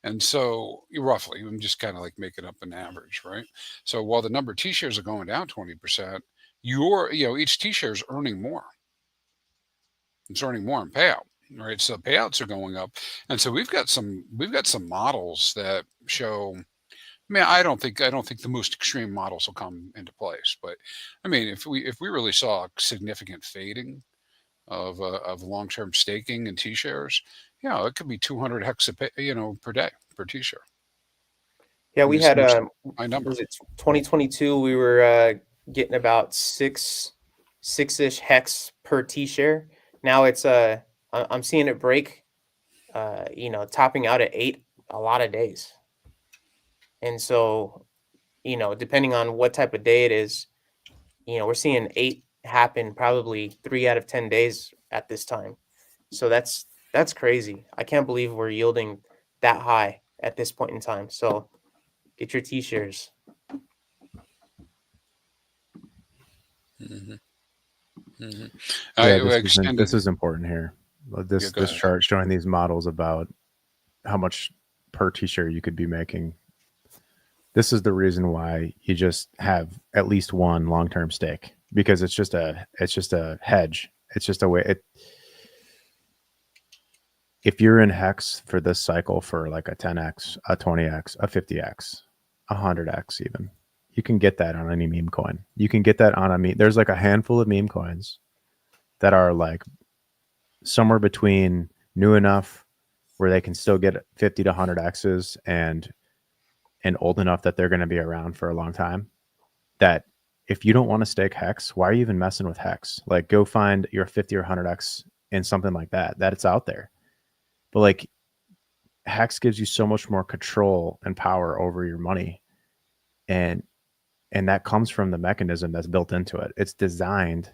And so roughly, I'm just kind of like making up an average, right? So while the number of T-shares are going down 20%, each T-share is earning more. It's earning more in payout. Right, so payouts are going up, and so we've got some models that show. I mean, I don't think the most extreme models will come into place, but I mean, if we really saw a significant fading of long-term staking and T-shares, it could be 200 hex per day per T-share. Yeah, we had my number. Was it 2022? We were getting about six-ish hex per T-share. Now it's I'm seeing it break, topping out at 8 a lot of days. And so, depending on what type of day it is, we're seeing 8 happen probably 3 out of 10 days at this time. So that's crazy. I can't believe we're yielding that high at this point in time. So get your T-shares. Mm-hmm. Mm-hmm. Yeah, this is important here. This ahead. chart showing these models about how much per T-share you could be making. This is the reason why you just have at least one long-term stake, because it's just a hedge. It's just a way. If you're in HEX for this cycle for like a 10x, a 20x, a 50x, a 100x even, you can get that on any meme coin. You can get that on a meme. There's like a handful of meme coins that are like somewhere between new enough where they can still get 50 to 100 X's and old enough that they're going to be around for a long time. That if you don't want to stake HEX, why are you even messing with HEX? Like, go find your 50 or 100X in something like that it's out there. But like, HEX gives you so much more control and power over your money. And that comes from the mechanism that's built into it. It's designed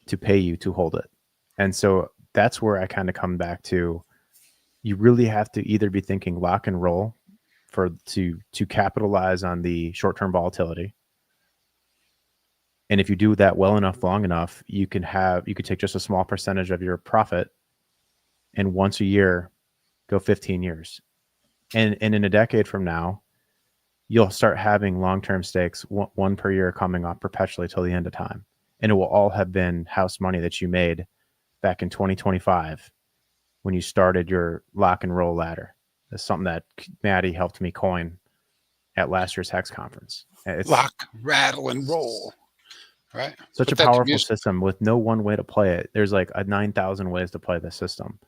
to pay you to hold it. And so that's where I kind of come back to, you really have to either be thinking lock and roll to capitalize on the short-term volatility. And if you do that well enough, long enough, you could take just a small percentage of your profit and once a year go 15 years. And in a decade from now, you'll start having long-term stakes, one per year, coming off perpetually till the end of time. And it will all have been house money that you made back in 2025 when you started your lock and roll ladder. That's something that Maddie helped me coin at last year's HEX conference. It's lock, rattle, and roll. Right. Such a powerful system with no one way to play it. There's like 9,000 ways to play the system.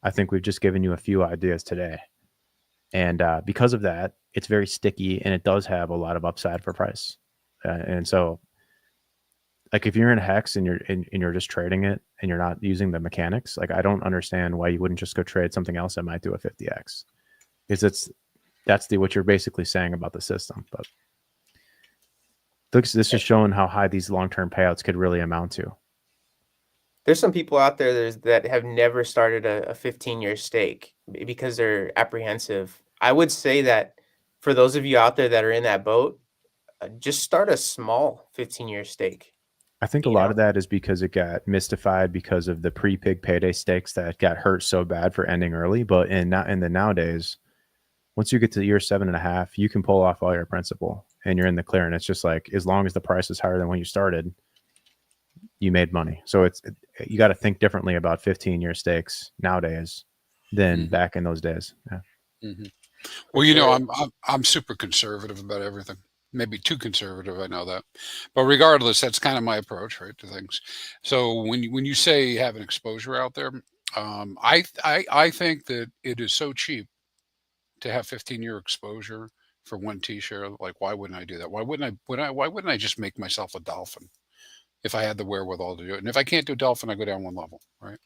I think we've just given you a few ideas today. And because of that, it's very sticky and it does have a lot of upside for price. And so, like, if you're in HEX and you're just trading it and you're not using the mechanics, like, I don't understand why you wouldn't just go trade something else that might do a 50x. Because that's what you're basically saying about the system. But this is showing how high these long-term payouts could really amount to. There's some people out there that have never started a 15-year stake because they're apprehensive. I would say that for those of you out there that are in that boat, just start a small 15-year stake. I think a lot of that is because it got mystified because of the pre-pig payday stakes that got hurt so bad for ending early. But in the nowadays, once you get to year 7.5, you can pull off all your principal and you're in the clear. And it's just like, as long as the price is higher than when you started, you made money. So you got to think differently about 15-year stakes nowadays than back in those days. Yeah. Mhm. For Well, you know, sure. I'm super conservative about everything. Maybe too conservative, I know that. But regardless, that's kind of my approach, right, to things. So when you say have an exposure out there, I think that it is so cheap to have 15-year exposure for one T-share. Like, why wouldn't I do that? Why wouldn't I just make myself a dolphin if I had the wherewithal to do it? And if I can't do a dolphin, I go down one level, right?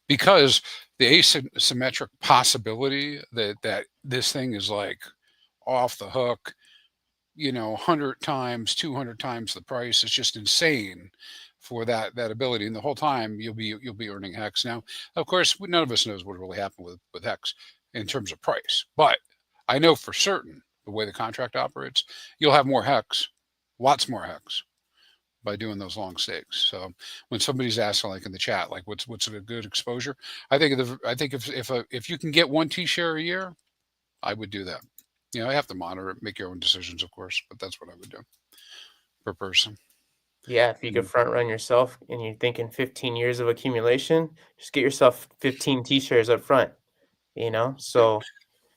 Because the asymmetric possibility that this thing is like off the hook, 100 times, 200 times the price is just insane for that ability. And the whole time you'll be earning hex. Now, of course, none of us knows what really happened with hex in terms of price, but I know for certain the way the contract operates, you'll have more hex, lots more hex by doing those long stakes. So when somebody's asking, like in the chat, like what's a good exposure, I think if you can get one T-share a year, I would do that. I have to monitor it, make your own decisions, of course, but that's what I would do per person. Yeah, if you could front run yourself and you're thinking 15 years of accumulation, just get yourself 15 T-shares up front, So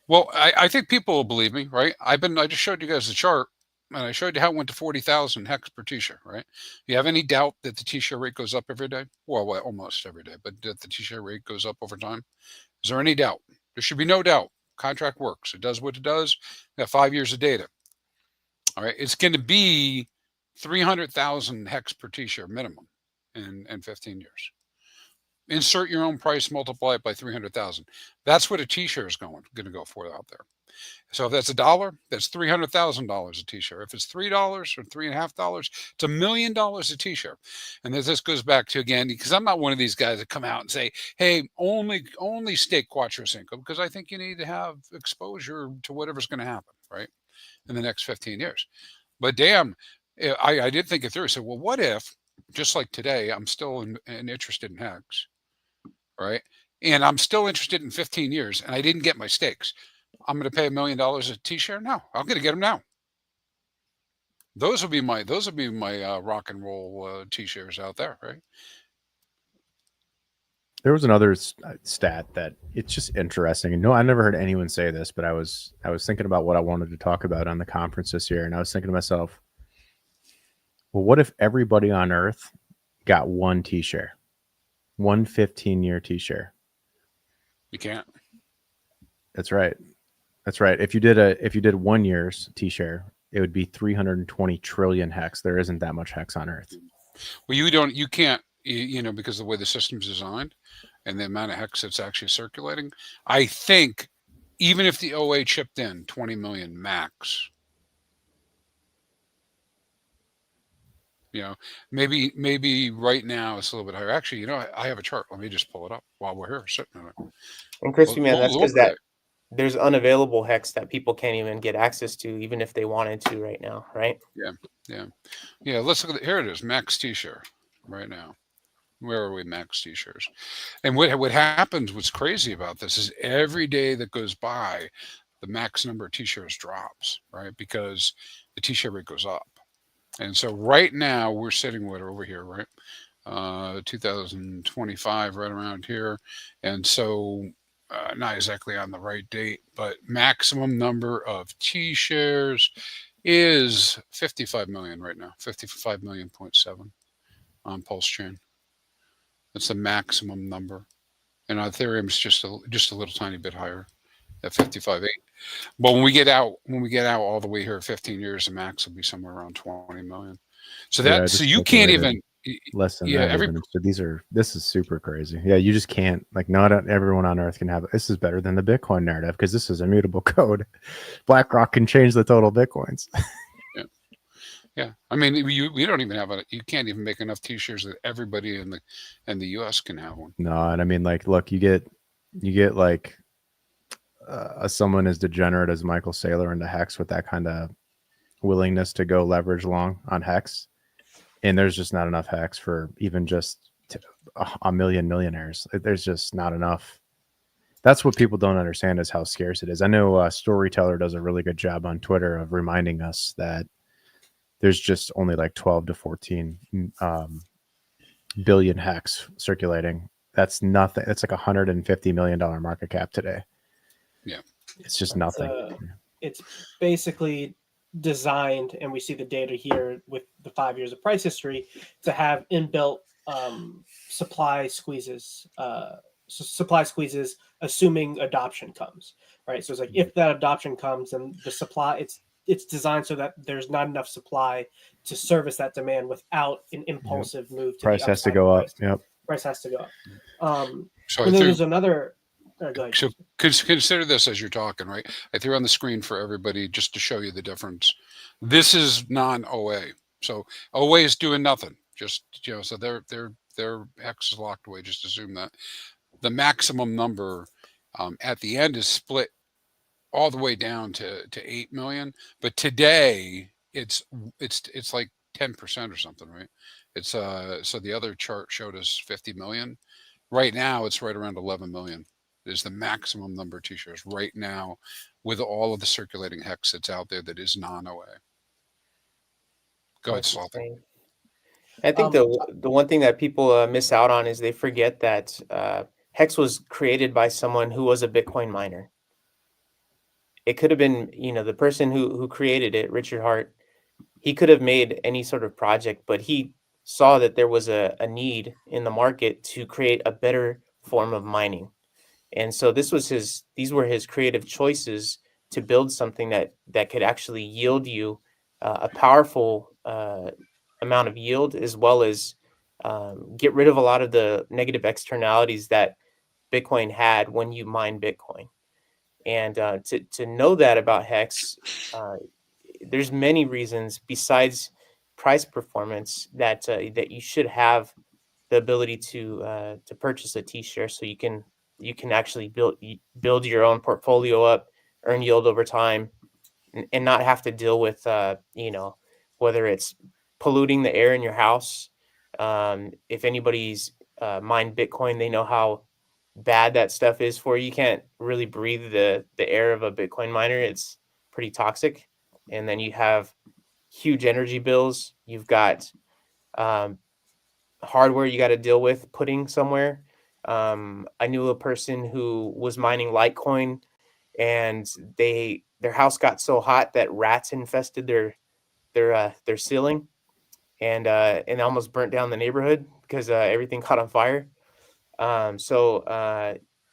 Well, I think people will believe me, right? I just showed you guys the chart, and I showed you how it went to 40,000 hex per T-share, right? You have any doubt that the T-share rate goes up every day? Well, almost every day, but that the T-share rate goes up over time? Is there any doubt? There should be no doubt. Contract works. It does what it does. We got 5 years of data. All right. It's going to be 300,000 hex per T-share minimum in 15 years. Insert your own price, multiply it by 300,000. That's what a T-share is going to go for out there. So if that's $1, that's $300,000 a T-share. If it's $3 or $3.50, it's $1 million a T-share. And this goes back to, again, because I'm not one of these guys that come out and say, "Hey, only stake Quattro Cinco," because I think you need to have exposure to whatever's going to happen, right, in the next 15 years. But damn, I did think it through. I said, well, what if, just like today, I'm still interested in hex, right? And I'm still interested in 15 years, and I didn't get my stakes. I'm going to pay $1 million a T-share? No, I'm going to get them now. Those will be my rock and roll T-shares out there, right? There was another stat that it's just interesting. And no, I never heard anyone say this, but I was thinking about what I wanted to talk about on the conference this year, and I was thinking to myself, well, what if everybody on Earth got one T-share, one 15-year T-share? You can't. That's right. That's right. If you did 1 year's T-share, it would be 320 trillion hex. There isn't that much hex on Earth. Well, you can't, because the way the system's designed and the amount of hex that's actually circulating, I think even if the OA chipped in 20 million max, maybe right now it's a little bit higher. Actually, I have a chart. Let me just pull it up while we're here sitting on it. And Crispy Man, that's Look because at it. there's unavailable hex that people can't even get access to, even if they wanted to right now, right? Yeah. Let's look at here. It is max T-share right now. Where are we? Max T-shares. And what happens? What's crazy about this is every day that goes by, the max number of T-shares drops, right? Because the T-share rate goes up. And so right now we're sitting over here, right? 2025, right around here. And so not exactly on the right date, but maximum number of T-shares is 55 million right now, 55 million.7 on Pulse Chain. That's the maximum number. And on Ethereum is just a little tiny bit higher at 55.8. But when we get out all the way here, 15 years, the max will be somewhere around 20 million. So so you can't even less than that. So this is super crazy. Yeah, you just can't, like, not everyone on Earth can have it. This is better than the Bitcoin narrative because this is immutable code. BlackRock can change the total Bitcoins. Yeah. I mean, we don't even have you can't even make enough T-shares that everybody in the US can have one. No, and I mean, like, look, you get like someone as degenerate as Michael Saylor into Hex with that kind of willingness to go leverage long on Hex, and there's just not enough Hex for even just a million millionaires. There's just not enough. That's what people don't understand, is how scarce it is. I know Storyteller does a really good job on Twitter of reminding us that there's just only like 12 to 14 billion hex circulating. That's nothing. It's like $150 million market cap today. Yeah. It's just nothing. It's basically designed, and we see the data here with the 5 years of price history, to have inbuilt supply squeezes. Supply squeezes, assuming adoption comes, right? So it's like if that adoption comes, then the supply it's designed so that there's not enough supply to service that demand without an impulsive move to Price the has to upside go of up. price. Yep. Price has to go up. So And then there's another. Go ahead. So consider this as you're talking, right? I threw on the screen for everybody just to show you the difference. This is non-OA. So OA is doing nothing. Just, so their X is locked away. Just assume that. The maximum number at the end is split all the way down to 8 million. But today it's like 10% or something, right? It's so the other chart showed us 50 million. Right now it's right around 11 million is the maximum number of t-shirts right now with all of the circulating hex that's out there that is non-OA. Go ahead, That's Sloppy. insane. I think the one thing that people miss out on is they forget that Hex was created by someone who was a Bitcoin miner. It could have been, the person who created it, Richard Hart. He could have made any sort of project, but he saw that there was a need in the market to create a better form of mining. And so these were his creative choices to build something that could actually yield you a powerful amount of yield, as well as get rid of a lot of the negative externalities that Bitcoin had when you mine Bitcoin. And to know that about Hex, there's many reasons besides price performance that you should have the ability to purchase a T-share, so you can actually build your own portfolio up, earn yield over time, and not have to deal with whether it's polluting the air in your house. If anybody's mined Bitcoin, they know how bad that stuff is for you. You can't really breathe the air of a Bitcoin miner. It's pretty toxic. And then you have huge energy bills. You've got hardware you got to deal with putting somewhere. I knew a person who was mining Litecoin, and their house got so hot that rats infested their ceiling, and almost burnt down the neighborhood because everything caught on fire.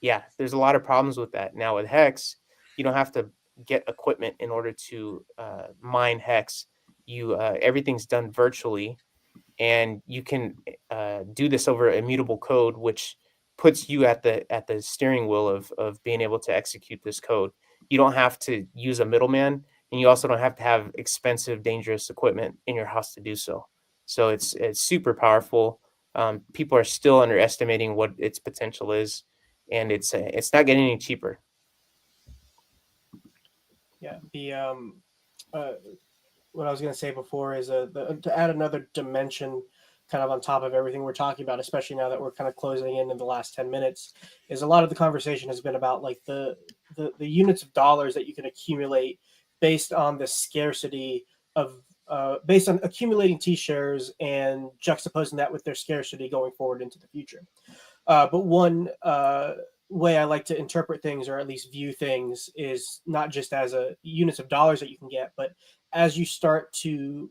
Yeah, there's a lot of problems with that. Now with Hex, you don't have to get equipment in order to mine Hex. Everything's done virtually, and you can do this over immutable code, which puts you at the steering wheel of being able to execute this code. You don't have to use a middleman, and you also don't have to have expensive, dangerous equipment in your house to do so. So it's super powerful. People are still underestimating what its potential is, and it's not getting any cheaper. Yeah, what I was going to say before is to add another dimension kind of on top of everything we're talking about, especially now that we're kind of closing in the last 10 minutes, is a lot of the conversation has been about like the units of dollars that you can accumulate based on the scarcity of based on accumulating T-shares and juxtaposing that with their scarcity going forward into the future. But one way I like to interpret things, or at least view things, is not just as a units of dollars that you can get, but as you start to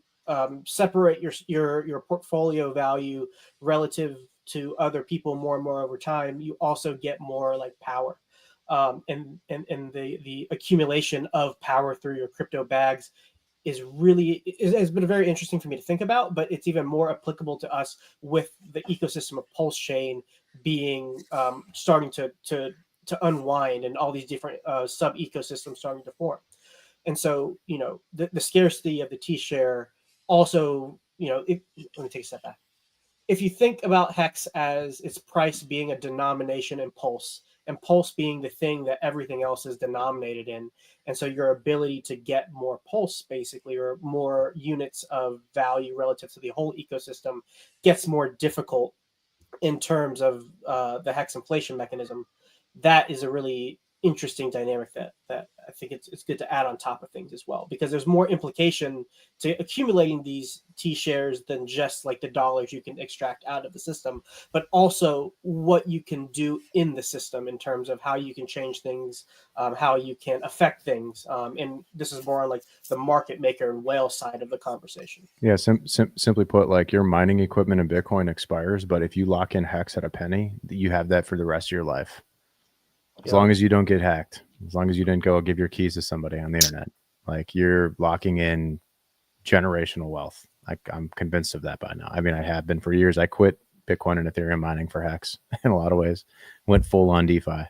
separate your portfolio value relative to other people more and more over time, you also get more like power. And the accumulation of power through your crypto bags has been very interesting for me to think about, but it's even more applicable to us with the ecosystem of Pulse Chain being starting to unwind, and all these different sub ecosystems starting to form. And so, the scarcity of the T-share also, let me take a step back. If you think about Hex as its price being a denomination in Pulse, and Pulse being the thing that everything else is denominated in, and so your ability to get more Pulse, basically, or more units of value relative to the whole ecosystem, gets more difficult in terms of the Hex inflation mechanism. That is a really interesting dynamic that I think it's good to add on top of things as well, because there's more implication to accumulating these T shares than just like the dollars you can extract out of the system, but also what you can do in the system in terms of how you can change things, how you can affect things. And this is more on like the market maker and whale side of the conversation. Yeah, simply put, like your mining equipment in Bitcoin expires, but if you lock in Hex at a penny, you have that for the rest of your life. As long as you don't get hacked, as long as you didn't go give your keys to somebody on the internet, like you're locking in generational wealth. Like I'm convinced of that by now. I mean, I have been for years. I quit Bitcoin and Ethereum mining for Hex in a lot of ways, went full on DeFi.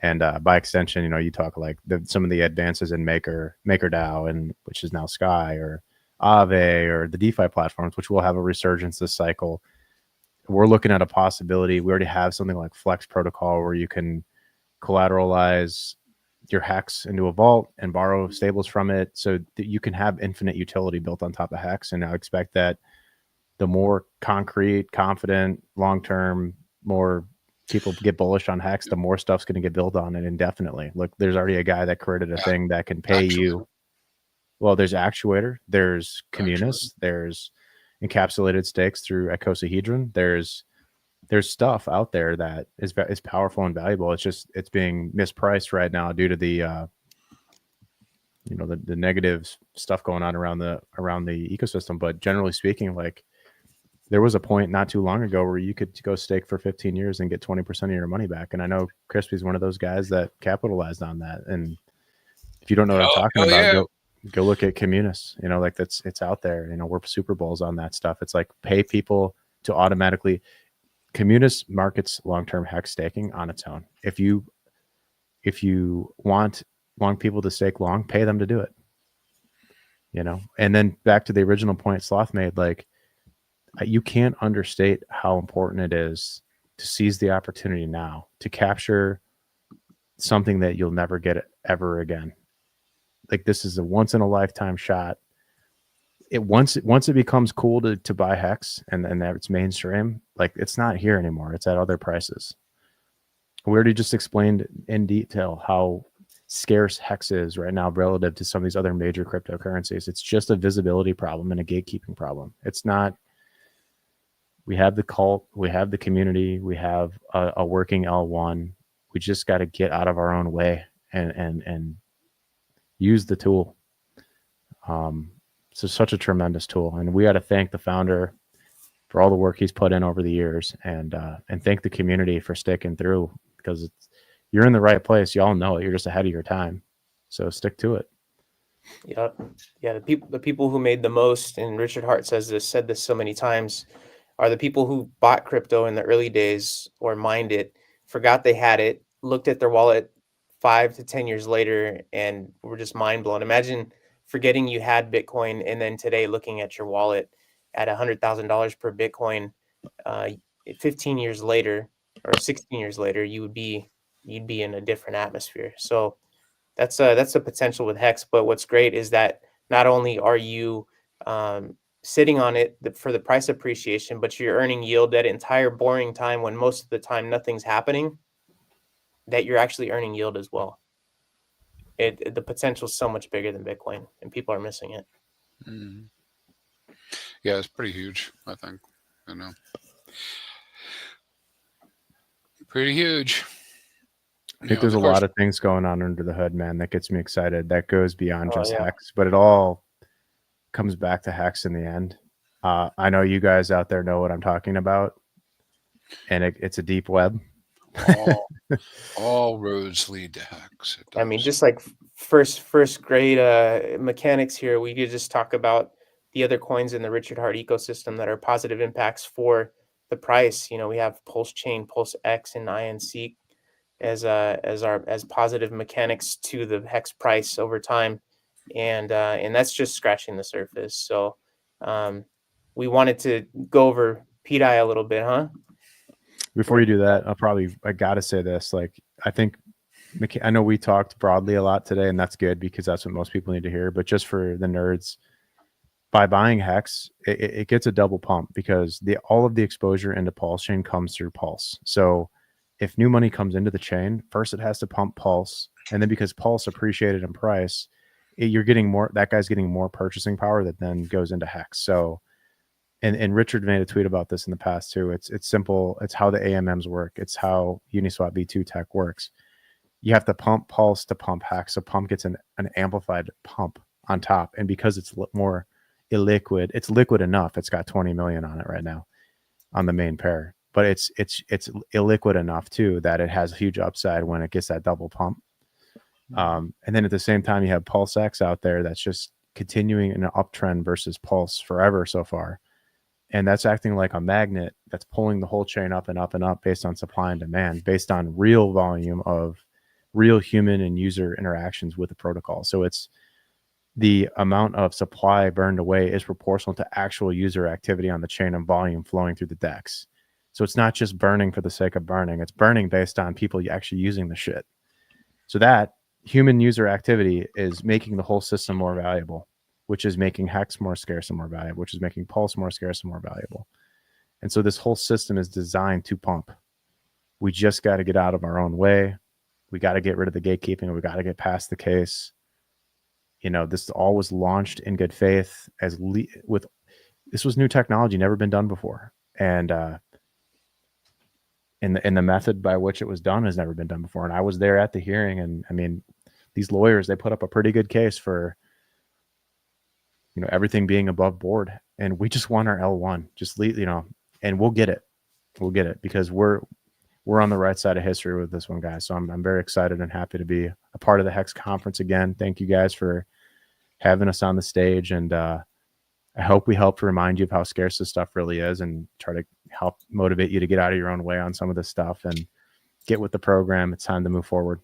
And by extension, you know, you talk like some of the advances in MakerDAO, and which is now Sky, or Aave, or the DeFi platforms, which will have a resurgence this cycle. We're looking at a possibility. We already have something like Flex Protocol where you can collateralize your Hex into a vault and borrow stables from it, so that you can have infinite utility built on top of Hex. And I expect that the more concrete, confident, long-term, more people get bullish on Hex, the more stuff's going to get built on it indefinitely. Look, there's already a guy that created a thing that can pay you. Well, there's Actuator, there's Communis, there's encapsulated stakes through icosahedron. There's stuff out there that is powerful and valuable. It's being mispriced right now due to the the negative stuff going on around the ecosystem. But generally speaking, like there was a point not too long ago where you could go stake for 15 years and get 20% of your money back. And I know Crispy's one of those guys that capitalized on that. And if you don't know what I'm talking about, go look at Communis. You know, like it's out there. You know, we're Super Bowls on that stuff. It's like pay people to automatically. Communis markets long-term Hex staking on its own. If you want people to stake long, pay them to do it. You know, and then back to the original point Sloth made, like you can't understate how important it is to seize the opportunity now to capture something that you'll never get ever again. Like this is a once in a lifetime shot. Once it becomes cool to buy Hex and that it's mainstream, like it's not here anymore. It's at other prices. We already just explained in detail how scarce Hex is right now relative to some of these other major cryptocurrencies. It's just a visibility problem and a gatekeeping problem. It's not. We have the cult, we have the community, we have a working L1. We just got to get out of our own way and use the tool. So such a tremendous tool, and we got to thank the founder for all the work he's put in over the years, and thank the community for sticking through, because you're in the right place. Y'all know it. You're just ahead of your time, so stick to it. Yeah, the people who made the most, and Richard Hart said this so many times, are the people who bought crypto in the early days or mined it, forgot they had it, looked at their wallet 5 to 10 years later, and were just mind blown. Imagine forgetting you had Bitcoin, and then today looking at your wallet at $100,000 per Bitcoin. 15 years later or 16 years later, you'd be in a different atmosphere. So that's the potential with Hex. But what's great is that not only are you sitting on it for the price appreciation, but you're earning yield that entire boring time when most of the time nothing's happening, that you're actually earning yield as well. The potential is so much bigger than Bitcoin, and people are missing it. Mm. Yeah, it's pretty huge, I think. You know, pretty huge. I think there's a lot of things going on under the hood, man, that gets me excited. That goes beyond just Hex, but it all comes back to Hex in the end. I know you guys out there know what I'm talking about, and it's a deep web. All roads lead to Hex. I mean, just like first grade mechanics here, we could just talk about the other coins in the Richard Hart ecosystem that are positive impacts for the price. You know, we have Pulse Chain, Pulse X, and INC as positive mechanics to the Hex price over time, and that's just scratching the surface. So we wanted to go over PDI a little bit, huh? Before you do that, I gotta say this. Like, I know we talked broadly a lot today, and that's good because that's what most people need to hear. But just for the nerds, by buying Hex, it gets a double pump because all of the exposure into Pulse Chain comes through Pulse. So if new money comes into the chain, first it has to pump Pulse, and then because Pulse appreciated in price, you're getting more. That guy's getting more purchasing power that then goes into Hex. So, and Richard made a tweet about this in the past too. It's simple. It's how the AMMs work. It's how Uniswap V2 tech works. You have to pump Pulse to pump Hex. So Pump gets an amplified pump on top, and because it's more illiquid, it's liquid enough. It's got 20 million on it right now on the main pair, but it's illiquid enough too that it has a huge upside when it gets that double pump. And then at the same time, you have Pulse X out there that's just continuing an uptrend versus Pulse forever so far. And that's acting like a magnet that's pulling the whole chain up and up and up based on supply and demand, based on real volume of real human and user interactions with the protocol. So it's the amount of supply burned away is proportional to actual user activity on the chain and volume flowing through the DEX. So it's not just burning for the sake of burning. It's burning based on people actually using the shit. So that human user activity is making the whole system more valuable, which is making Hex more scarce and more valuable, which is making Pulse more scarce and more valuable. And so this whole system is designed to pump. We just got to get out of our own way. We got to get rid of the gatekeeping. We got to get past the case. You know, this all was launched in good faith with this was new technology, never been done before. And in the method by which it was done has never been done before. And I was there at the hearing, and I mean, these lawyers, they put up a pretty good case for, you know, everything being above board. And we just want our L1, just leave, you know, and we'll get it. We'll get it because we're on the right side of history with this one, guys. So I'm very excited and happy to be a part of the HEX conference again. Thank you guys for having us on the stage. And I hope we helped remind you of how scarce this stuff really is and try to help motivate you to get out of your own way on some of this stuff and get with the program. It's time to move forward.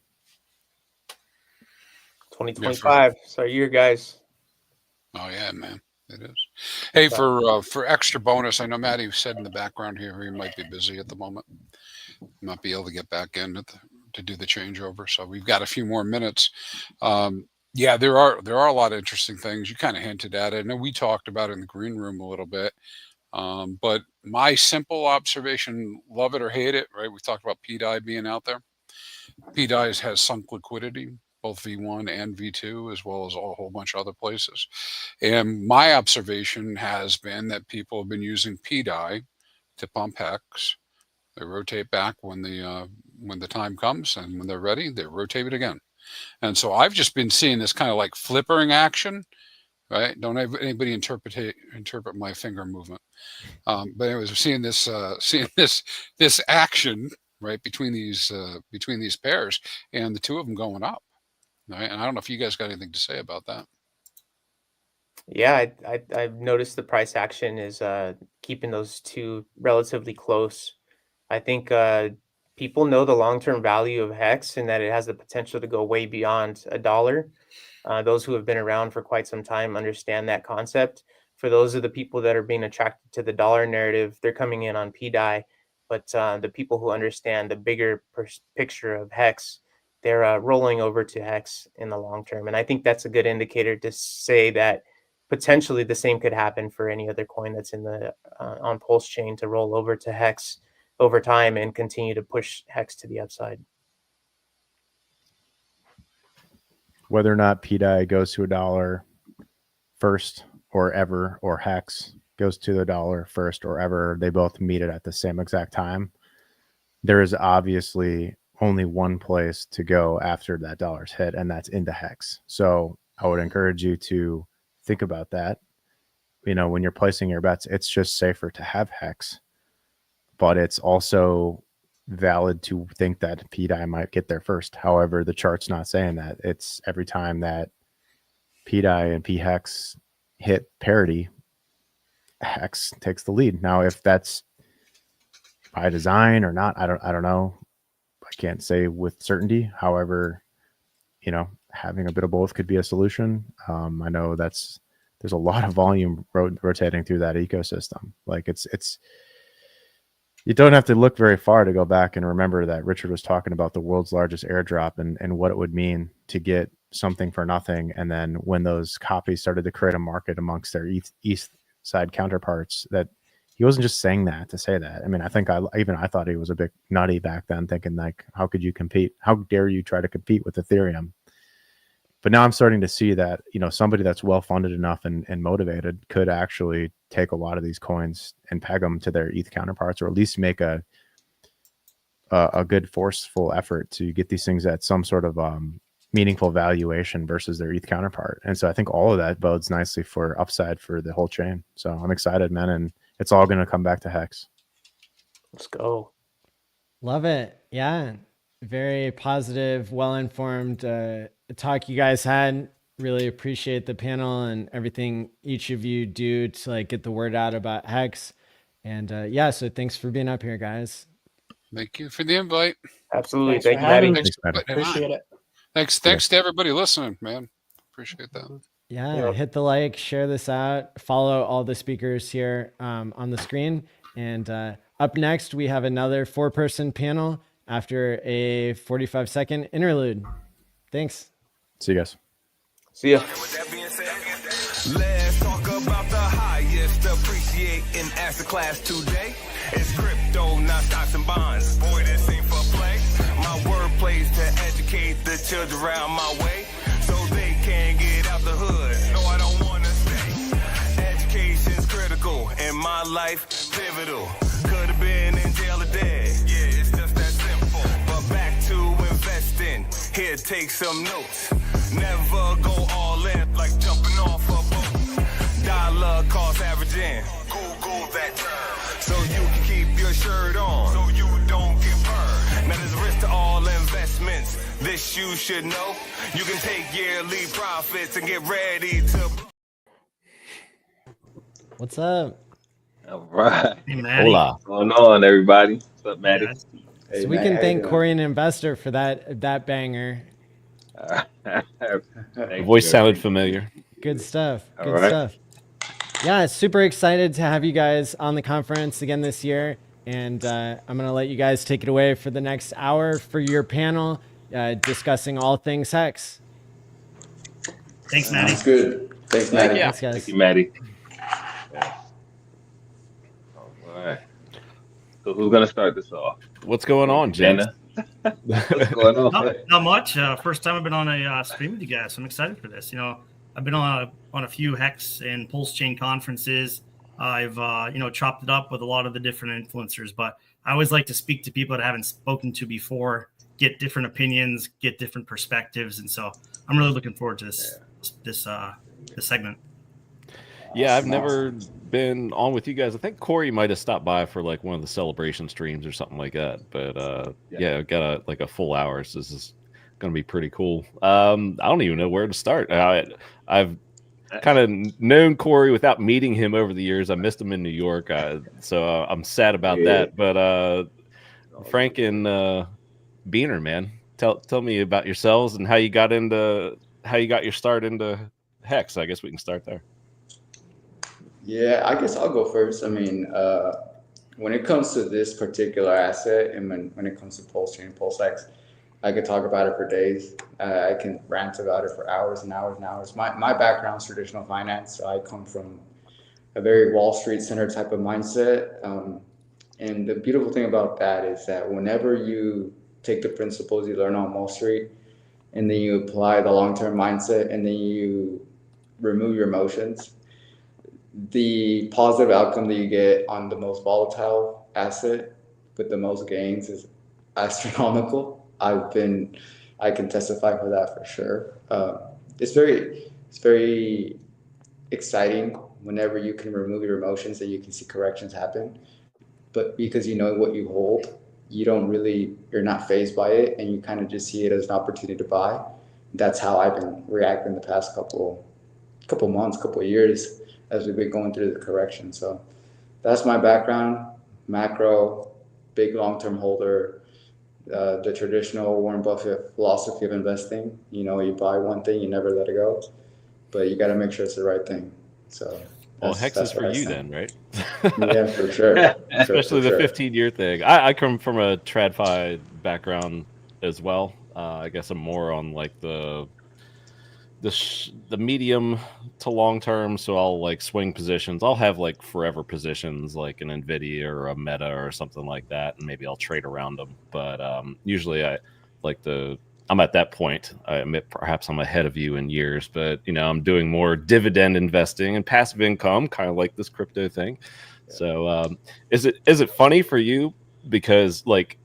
2025. It's our year, guys. Oh yeah, man, it is. Hey, for extra bonus, I know Matty said in the background here he might be busy at the moment, not be able to get back in to do the changeover. So we've got a few more minutes. Yeah, there are a lot of interesting things. You kind of hinted at it. I know we talked about it in the green room a little bit. But my simple observation, love it or hate it, right? We talked about PDI being out there. PDI has sunk liquidity, both V1 and V2, as well as a whole bunch of other places. And my observation has been that people have been using PDI to pump HEX. They rotate back when the time comes, and when they're ready, they rotate it again. And so I've just been seeing this kind of like flippering action, right? Don't have anybody interpret my finger movement. But anyways, seeing this action, right, between these pairs, and the two of them going up, right? And I don't know if you guys got anything to say about that. Yeah, I've noticed the price action is keeping those two relatively close. I think people know the long-term value of HEX and that it has the potential to go way beyond $1. Those who have been around for quite some time understand that concept. For those of the people that are being attracted to the dollar narrative, they're coming in on PDI. But the people who understand the bigger picture of HEX, they're rolling over to HEX in the long term. And I think that's a good indicator to say that potentially the same could happen for any other coin that's in the on Pulse chain to roll over to HEX over time and continue to push HEX to the upside. Whether or not PDI goes to $1 first or ever, or HEX goes to $1 first or ever, they both meet it at the same exact time. There is obviously only one place to go after that dollar's hit, and that's into HEX. So I would encourage you to think about that. You know, when you're placing your bets, it's just safer to have HEX, but it's also valid to think that PDI might get there first. However, the chart's not saying that. It's every time that PDI and PHEX hit parity, HEX takes the lead. Now, if that's by design or not, I don't know. I can't say with certainty. However, you know, having a bit of both could be a solution. I know there's a lot of volume rotating through that ecosystem. Like it's you don't have to look very far to go back and remember that Richard was talking about the world's largest airdrop and what it would mean to get something for nothing. And then when those copies started to create a market amongst their east side counterparts, that he wasn't just saying that to say that. I mean, I think I thought he was a bit nutty back then, thinking like, how could you compete? How dare you try to compete with Ethereum? But now I'm starting to see that, you know, somebody that's well funded enough and motivated could actually take a lot of these coins and peg them to their ETH counterparts, or at least make a good forceful effort to get these things at some sort of meaningful valuation versus their ETH counterpart. And so I think all of that bodes nicely for upside for the whole chain. So I'm excited, man, and it's all going to come back to Hex. Let's go. Love it. Yeah. Very positive, well-informed talk you guys had. Really appreciate the panel and everything each of you do to like get the word out about Hex. And yeah, so thanks for being up here, guys. Thank you for the invite. Absolutely. Thanks for Thank you, having Maddie. me. Thanks for putting it on. Appreciate it. Thanks to everybody listening, man. Appreciate that. Yeah, Yeah. hit the like, share this out, follow all the speakers here on the screen. And up next, we have another 4-person panel after a 45-second interlude. Thanks. See you guys. See ya. With that being said, let's talk about the highest appreciating asset class today. It's crypto, not stocks and bonds. Boy, this ain't for play. My word plays to educate the children around my way, so they can get out the hood. No, I don't wanna stay. Education's critical in my life, pivotal. Could have been in jail or dead. Yeah, it's just that simple. But back to investing. Here, take some notes. Never go all in like jumping off a boat. Dollar cost averaging. Google that term. So you can keep your shirt on. So you don't get burned. Now there's a risk to all investments. This you should know. You can take yearly profits and get ready to. What's up? All right. Hey, Maddie. Hola. What's going on, everybody? What's up, Maddie? Yeah. So we can thank Corey and Investor for that banger. The Voice sounded familiar. Good stuff. All Good right. stuff. Yeah, super excited to have you guys on the conference again this year. And I'm going to let you guys take it away for the next hour for your panel discussing all things Hex. Thanks, Maddie. Sounds good. Thanks, Maddie. Thanks, guys. Thank you, Maddie. All right. So who's gonna start this off? What's going on, Jenna? What's going on? Not much. First time I've been on a stream with you guys, so I'm excited for this. You know, I've been on a few Hex and Pulse Chain conferences. I've chopped it up with a lot of the different influencers, but I always like to speak to people that I haven't spoken to before, get different opinions, get different perspectives, and so I'm really looking forward to this segment. Yeah, I've never been on with you guys. I think Corey might have stopped by for like one of the celebration streams or something like that. But yeah, I've got a full hour, so this is going to be pretty cool. I don't even know where to start. I've kind of known Corey without meeting him over the years. I missed him in New York, so I'm sad about that. But Frank and Beaner, man, tell me about yourselves and how you got your start into Hex. I guess we can start there. Yeah, I guess I'll go first. I mean, when it comes to this particular asset and when it comes to Pulse Chain, PulseX, I could talk about it for days. I can rant about it for hours and hours and hours. My background is traditional finance, so I come from a very Wall Street center type of mindset. And the beautiful thing about that is that whenever you take the principles you learn on Wall Street and then you apply the long-term mindset and then you remove your emotions, the positive outcome that you get on the most volatile asset with the most gains is astronomical. I can testify for that for sure. It's very exciting whenever you can remove your emotions and you can see corrections happen. But because you know what you hold, you're not fazed by it, and you kind of just see it as an opportunity to buy. That's how I've been reacting the past couple months, couple of years, as we've been going through the correction. So that's my background. Macro, big long-term holder, the traditional Warren Buffett philosophy of investing. You buy one thing, you never let it go, but you got to make sure it's the right thing. So Hex is for you then, right? Yeah, for sure. Especially the 15-year thing. I come from a TradFi background as well. I guess I'm more on like the the medium to long term. So I'll like swing positions. I'll have like forever positions, like an Nvidia or a Meta or something like that, and maybe I'll trade around them. But usually I like the. I'm at that point. I admit perhaps I'm ahead of you in years, but I'm doing more dividend investing and passive income, kind of like this crypto thing. Yeah. So is it funny for you because like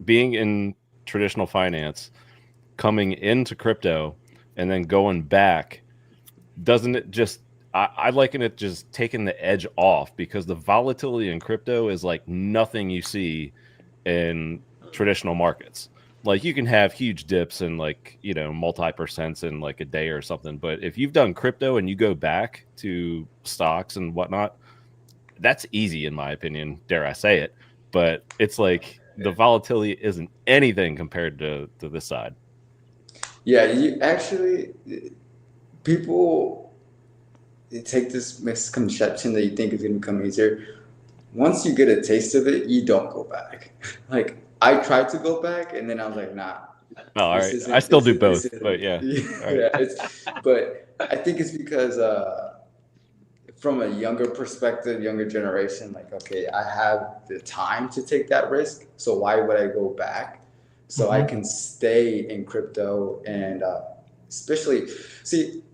being in traditional finance, coming into crypto and then going back, doesn't it just I liken it just taking the edge off, because the volatility in crypto is like nothing you see in traditional markets. Like you can have huge dips and like multi-percents in like a day or something, but if you've done crypto and you go back to stocks and whatnot, that's easy in my opinion, dare I say it. But it's like the volatility isn't anything compared to this side. Yeah, you actually, people take this misconception that you think is going to become easier. Once you get a taste of it, you don't go back. Like I tried to go back, and then I was like, nah. Oh, all right. I still do both, but yeah. Yeah, but I think it's because from a younger perspective, younger generation, like, okay, I have the time to take that risk, so why would I go back? So I can stay in crypto, and especially, see,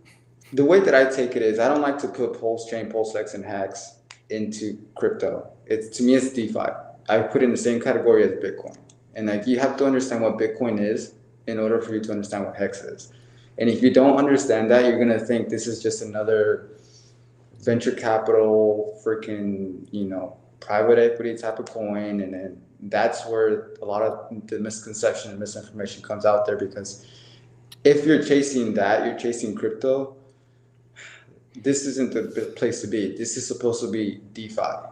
the way that I take it is I don't like to put Pulse Chain, PulseX, and HEX into crypto. To me, it's DeFi. I put it in the same category as Bitcoin. And like you have to understand what Bitcoin is in order for you to understand what HEX is. And if you don't understand that, you're gonna think this is just another venture capital, freaking, private equity type of coin. And then that's where a lot of the misconception and misinformation comes out there, because if you're chasing that, you're chasing crypto, this isn't the place to be. This is supposed to be DeFi,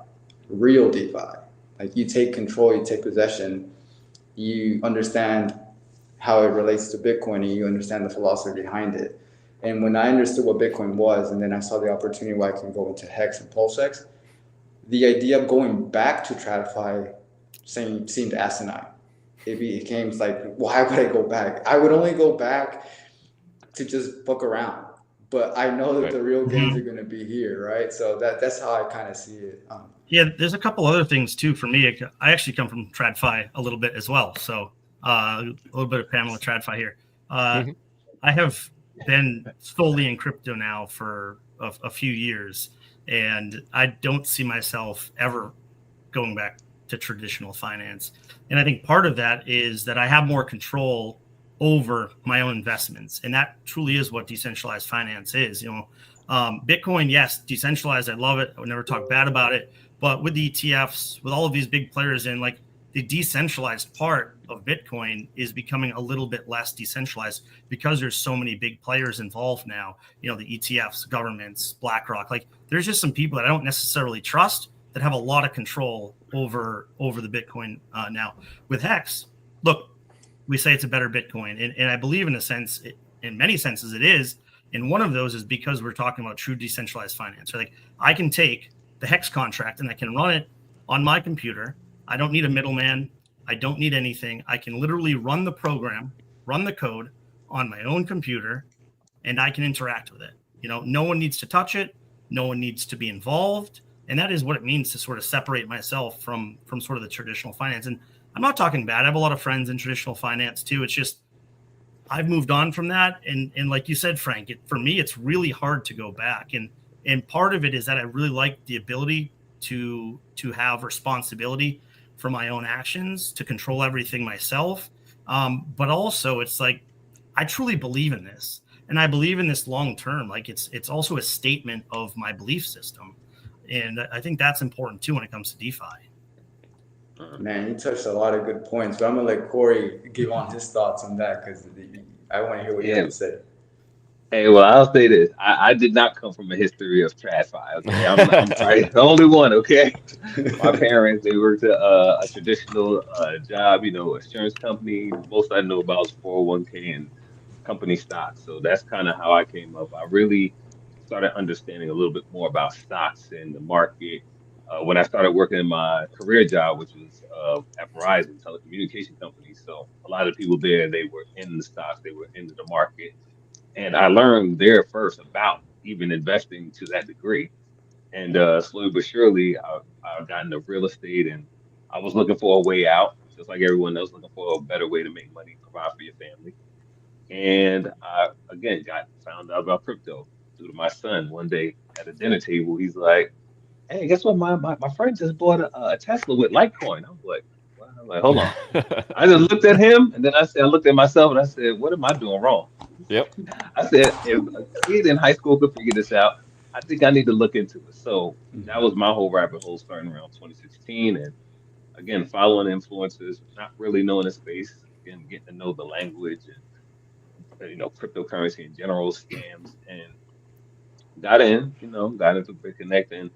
real DeFi. Like you take control, you take possession, you understand how it relates to Bitcoin, and you understand the philosophy behind it. And when I understood what Bitcoin was, and then I saw the opportunity where I can go into HEX and PulseX, the idea of going back to TradFi seemed asinine. It became like, why would I go back? I would only go back to just fuck around. But I know that the real gains are going to be here, right? So that's how I kind of see it. Yeah, there's a couple other things too for me. I actually come from TradFi a little bit as well, so a little bit of Pamela TradFi here. I have been solely in crypto now for a few years, and I don't see myself ever going back to traditional finance. And I think part of that is that I have more control over my own investments, and that truly is what decentralized finance is. Bitcoin, yes, decentralized, I love it, I would never talk bad about it, but with the ETFs, with all of these big players in, like, the decentralized part of Bitcoin is becoming a little bit less decentralized because there's so many big players involved now. The ETFs, governments, BlackRock, like there's just some people that I don't necessarily trust that have a lot of control over the Bitcoin now. With HEX, look, we say it's a better Bitcoin. And I believe in many senses it is. And one of those is because we're talking about true decentralized finance. So like I can take the HEX contract and I can run it on my computer. I don't need a middleman. I don't need anything. I can literally run the program, run the code on my own computer, and I can interact with it. No one needs to touch it. No one needs to be involved. And that is what it means to sort of separate myself from sort of the traditional finance. And I'm not talking bad. I have a lot of friends in traditional finance too. It's just I've moved on from that. And like you said, Frank, for me, it's really hard to go back. And part of it is that I really like the ability to have responsibility for my own actions, to control everything myself. But also it's like, I truly believe in this, and I believe in this long term. Like it's also a statement of my belief system. And I think that's important too when it comes to DeFi. Man, you touched a lot of good points, but I'm gonna let Corey give on his thoughts on that, because I want to hear what you have to say. Hey, well, I'll say this. I did not come from a history of TradFi. Okay, I'm probably the only one. Okay, my parents, they worked a traditional job, insurance company. Most I know about is 401k and company stocks. So that's kind of how I came up. I really started understanding a little bit more about stocks and the market when I started working in my career job, which was at Verizon, telecommunication company. So a lot of people there, they were in the stocks, they were into the market. And I learned there first about even investing to that degree. And slowly but surely, I've gotten into real estate, and I was looking for a way out, just like everyone else looking for a better way to make money, provide for your family. And I again got found out about crypto due to my son. One day at a dinner table, he's like, "Hey, guess what? My friend just bought a Tesla with Litecoin." I was like, "What?" I'm like, "Hold on." I just looked at him, and then I looked at myself, and I said, "What am I doing wrong?" Yep. I said, "If a kid in high school could figure this out, I think I need to look into it." So that was my whole rabbit hole starting around 2016, and again, following influencers, not really knowing the space, again, getting to know the language and cryptocurrency in general, scams, and got into BitConnect and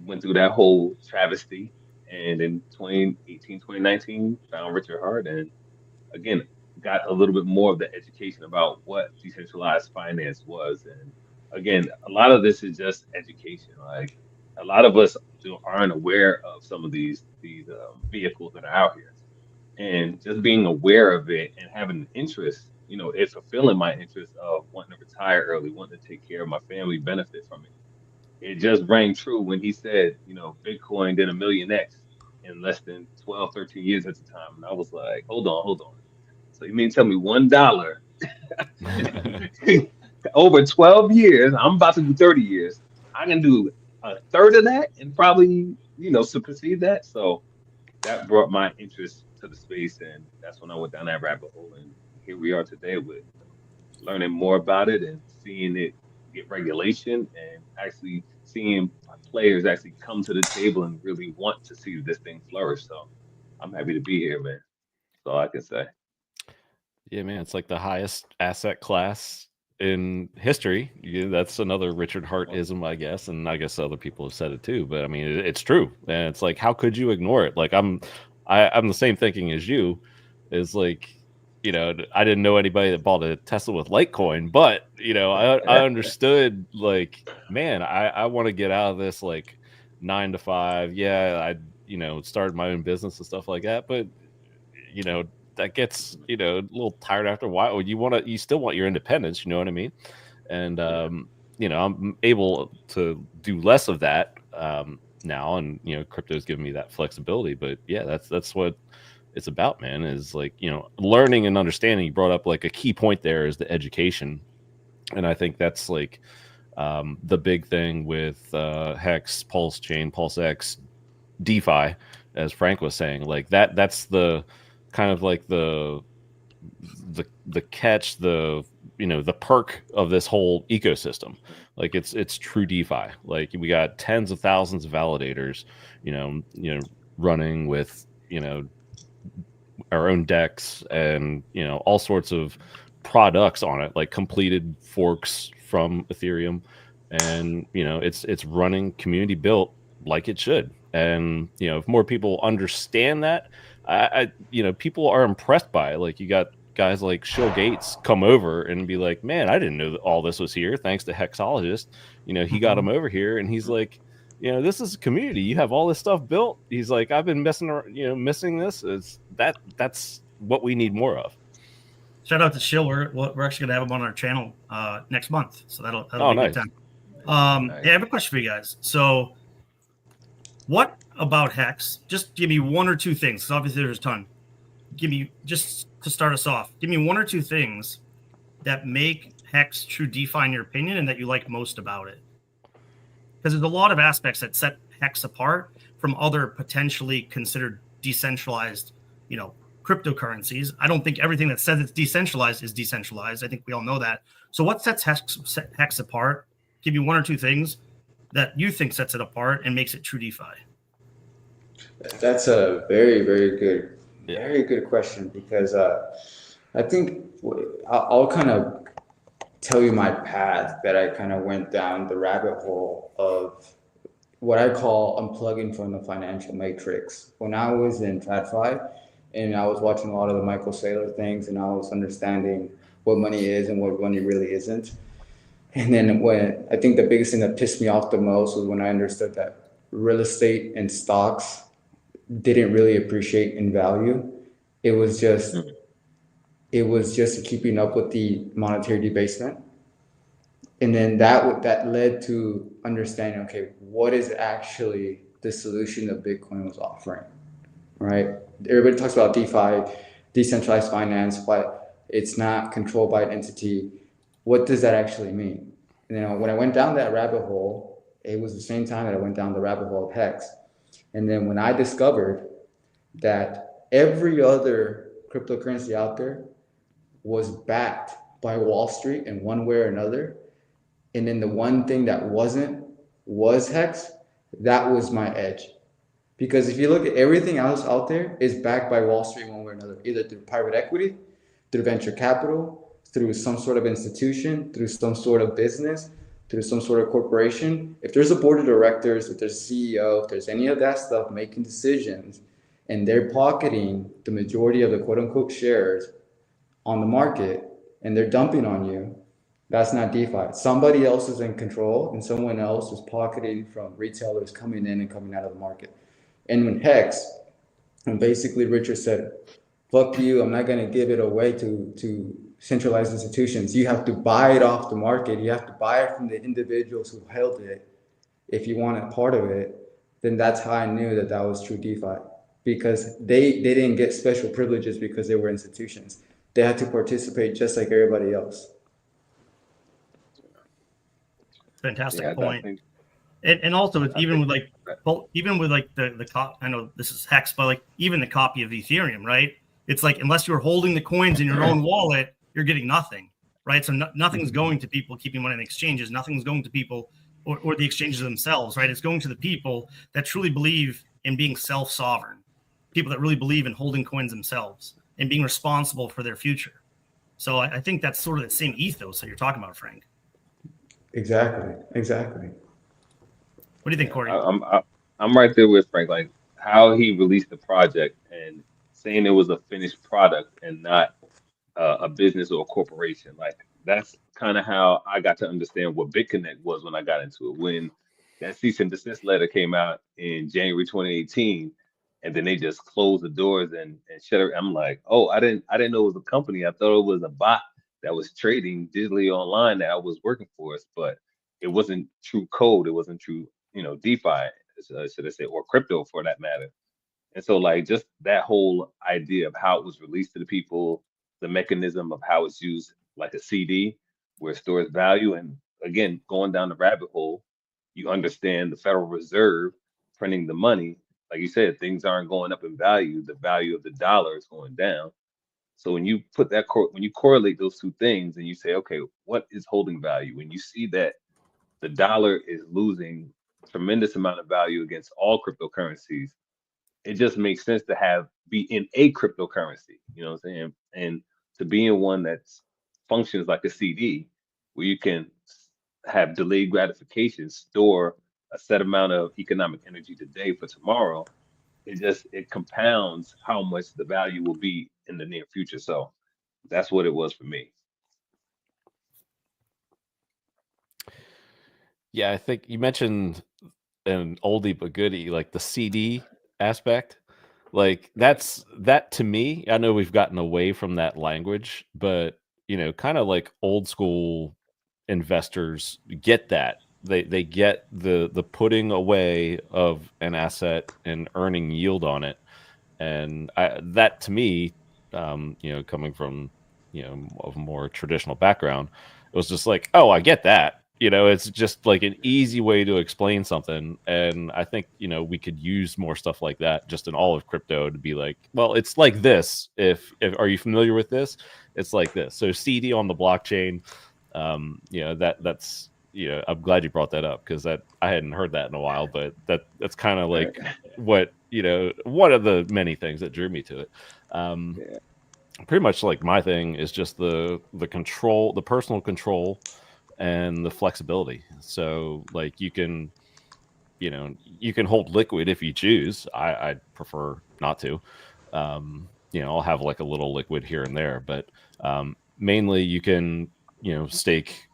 went through that whole travesty. And in 2018, 2019, found Richard Hart and again got a little bit more of the education about what decentralized finance was. And again, a lot of this is just education. Like a lot of us aren't aware of some of these vehicles that are out here, and just being aware of it and having an interest, it's fulfilling my interest of wanting to retire early, wanting to take care of my family, benefit from it. It just rang true when he said, Bitcoin did a million X in less than 12, 13 years at the time. And I was like, hold on. So you mean tell me $1 over 12 years, I'm about to do 30 years. I can do a third of that and probably, supersede that. So that brought my interest to the space, and that's when I went down that rabbit hole. And here we are today with learning more about it and seeing it get regulation and actually seeing players actually come to the table and really want to see this thing flourish. So I'm happy to be here, man. That's all I can say. Yeah, man, it's like the highest asset class in history. That's another Richard Hart-ism, I guess, and I guess other people have said it too. But I mean, it's true, and it's like, how could you ignore it? Like, I'm the same thinking as you. Is like, I didn't know anybody that bought a Tesla with Litecoin, but I understood. Like, man, I want to get out of this like 9 to 5. Yeah, I started my own business and stuff like that, but that gets a little tired after a while. You still want your independence, you know what I mean? And I'm able to do less of that now, and crypto's giving me that flexibility. But yeah, that's what it's about, man, is like learning and understanding. You brought up like a key point there is the education, and I think that's like the big thing with Hex, Pulse Chain, PulseX, DeFi, as Frank was saying. Like that's the kind of like the catch, the perk of this whole ecosystem. Like it's true DeFi. Like we got tens of thousands of validators, running with our own decks and all sorts of products on it, like completed forks from Ethereum, and it's running community built like it should. And if more people understand that, people are impressed by it. Like you got guys like Shill Gates come over and be like, man, I didn't know that all this was here. Thanks to Hexologist, he got him over here, and he's like, this is a community. You have all this stuff built. He's like, I've been missing this. That's what we need more of. Shout out to Shill. We're actually gonna have him on our channel next month, so that'll be nice. a good time. Nice. Yeah, I have a question for you guys. So, what about Hex? Just give me one or two things. Because obviously there's a ton. Give me, just to start us off, give me one or two things that make Hex true DeFi in your opinion, and that you like most about it. Because there's a lot of aspects that set Hex apart from other potentially considered decentralized, cryptocurrencies. I don't think everything that says it's decentralized is decentralized. I think we all know that. So what sets Hex apart? Give me one or two things that you think sets it apart and makes it true DeFi. That's a very, very good question, because I think I'll kind of tell you my path that I kind of went down the rabbit hole of what I call unplugging from the financial matrix. When I was in TradFi and I was watching a lot of the Michael Saylor things, and I was understanding what money is and what money really isn't. And then when I think the biggest thing that pissed me off the most was when I understood that real estate and stocks didn't really appreciate in value. It was just keeping up with the monetary debasement. And then that led to understanding, okay, what is actually the solution that Bitcoin was offering, right? Everybody talks about DeFi, decentralized finance, but it's not controlled by an entity. What does that actually mean? And then when I went down that rabbit hole, it was the same time that I went down the rabbit hole of HEX. And then when I discovered that every other cryptocurrency out there was backed by Wall Street in one way or another, and then the one thing that wasn't was HEX, that was my edge. Because if you look at everything else out there is backed by Wall Street one way or another, either through private equity, through venture capital, through some sort of institution, through some sort of business, through some sort of corporation. If there's a board of directors, if there's a CEO, if there's any of that stuff making decisions, and they're pocketing the majority of the quote unquote shares on the market, and they're dumping on you, that's not DeFi. Somebody else is in control, and someone else is pocketing from retailers coming in and coming out of the market. And when HEX, and basically Richard said, fuck you, I'm not gonna give it away to centralized institutions. You have to buy it off the market. You have to buy it from the individuals who held it. If you want a part of it, then that's how I knew that was true DeFi. Because they didn't get special privileges because they were institutions. They had to participate just like everybody else. Fantastic point. And also, even with like the I know this is HEX, but like even the copy of Ethereum, right? It's like unless you're holding the coins in your own wallet, you're getting nothing, right? So nothing's going to people keeping money in exchanges. Nothing's going to people or the exchanges themselves, right? It's going to the people that truly believe in being self-sovereign, people that really believe in holding coins themselves and being responsible for their future. So I think that's sort of the same ethos that you're talking about, Frank. Exactly. What do you think, Corey? I'm right there with Frank. Like how he released the project and saying it was a finished product and not a business or a corporation. Like that's kind of how I got to understand what BitConnect was when I got into it. When that cease and desist letter came out in January 2018, and then they just closed the doors and shut it. I'm like, oh, I didn't know it was a company. I thought it was a bot that was trading digitally online that I was working for us, but it wasn't true code. It wasn't true, DeFi, should I say, or crypto for that matter. And so like just that whole idea of how it was released to the people, the mechanism of how it's used like a CD where it stores value. And again, going down the rabbit hole, you understand the Federal Reserve printing the money. Like you said, things aren't going up in value. The value of the dollar is going down. So when you put that, when you correlate those two things and you say, okay, what is holding value? When you see that the dollar is losing a tremendous amount of value against all cryptocurrencies, it just makes sense to be in a cryptocurrency, you know what I'm saying? And to be in one that functions like a CD, where you can have delayed gratification, store a set amount of economic energy today for tomorrow, it compounds how much the value will be in the near future. So that's what it was for me. Yeah, I think you mentioned an oldie but goodie, like the CD aspect. Like that to me, I know we've gotten away from that language, but kind of like old school investors get that. They get the putting away of an asset and earning yield on it. And that to me, coming from of a more traditional background, it was just like, oh, I get that. It's just like an easy way to explain something. And I think, we could use more stuff like that just in all of crypto to be like, well, it's like this. If are you familiar with this? It's like this. So CD on the blockchain, that's, I'm glad you brought that up because I hadn't heard that in a while, but that's kind of like what, one of the many things that drew me to it. Pretty much like my thing is just the control, the personal control and the flexibility. So like you can hold liquid if you choose. I'd prefer not to. I'll have like a little liquid here and there, but mainly you can, stake,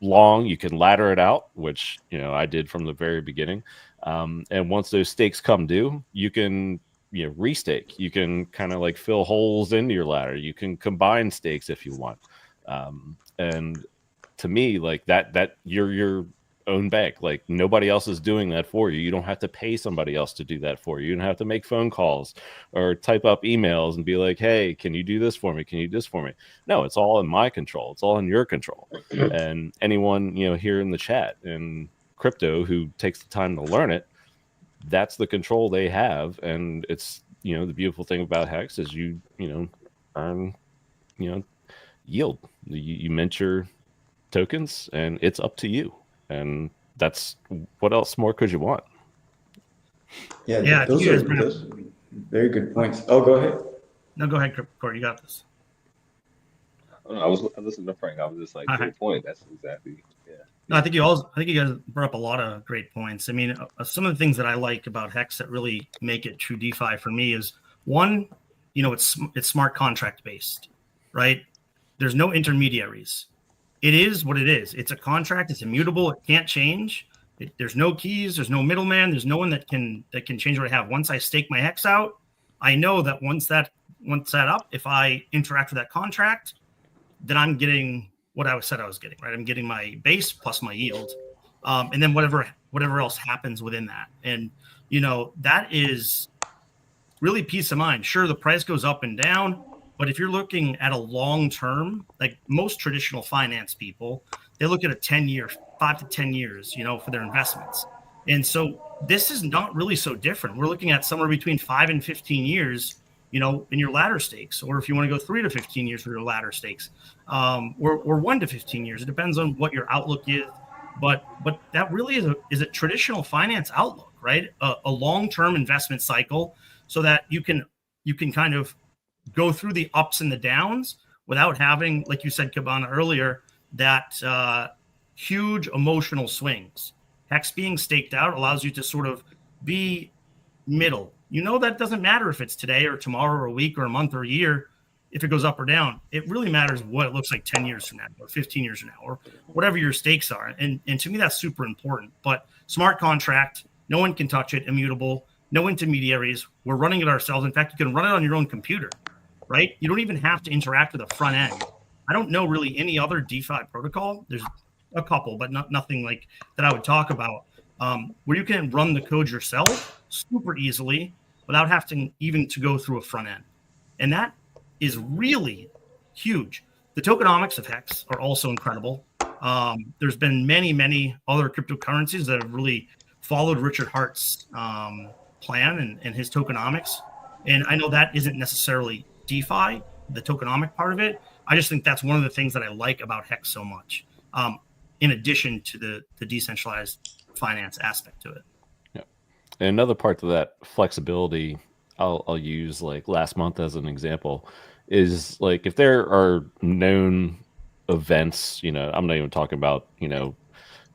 long, you can ladder it out, which, I did from the very beginning. And once those stakes come due, you can, restake. You can kind of like fill holes into your ladder. You can combine stakes if you want. And to me, like that you're your own bank. Like nobody else is doing that for you. You don't have to pay somebody else to do that for you. You don't have to make phone calls or type up emails and be like, hey, can you do this for me? Can you do this for me? No, it's all in my control. It's all in your control. And anyone, here in the chat and crypto who takes the time to learn it, that's the control they have. And it's, the beautiful thing about Hex is you earn, yield. You mint your tokens and it's up to you. And that's, what else more could you want? Yeah, those are very good points. Oh, go ahead. No, go ahead, Corey. You got this. Oh, no, I was listening to Frank. I was just like, great point. That's exactly, yeah. No, I think you guys brought up a lot of great points. I mean, some of the things that I like about Hex that really make it true DeFi for me is one, it's smart contract based, right? There's no intermediaries. It is what it is. It's a contract. It's immutable. It can't change. There's no keys. There's no middleman. There's no one that can change what I have. Once I stake my Hex out, I know that once that up, if I interact with that contract, then I'm getting what I said I was getting, right? I'm getting my base plus my yield. And then whatever else happens within that. And, that is really peace of mind. Sure, the price goes up and down, but if you're looking at a long term, like most traditional finance people, they look at a 10-year, 5 to 10 years, for their investments. And so this is not really so different. We're looking at somewhere between 5 and 15 years, in your ladder stakes, or if you want to go 3 to 15 years for your ladder stakes, or 1 to 15 years. It depends on what your outlook is. But that really is a traditional finance outlook, right? A long-term investment cycle, so that you can kind of go through the ups and the downs without having, like you said, Cabana, earlier, that huge emotional swings. Hex being staked out allows you to sort of be middle. That doesn't matter if it's today or tomorrow or a week or a month or a year, if it goes up or down. It really matters what it looks like 10 years from now or 15 years from now or whatever your stakes are. And to me, that's super important. But smart contract, no one can touch it, immutable, no intermediaries. We're running it ourselves. In fact, you can run it on your own computer, right? You don't even have to interact with the front end. I don't know really any other DeFi protocol. There's a couple, but nothing like that I would talk about, where you can run the code yourself super easily without having even to go through a front end. And that is really huge. The tokenomics of Hex are also incredible. There's been many other cryptocurrencies that have really followed Richard Hart's plan and his tokenomics. And I know that isn't necessarily DeFi, the tokenomic part of it. I just think that's one of the things that I like about Hex so much, in addition to the decentralized finance aspect to it. Yeah. And another part to that flexibility, I'll use like last month as an example, is like if there are known events, I'm not even talking about,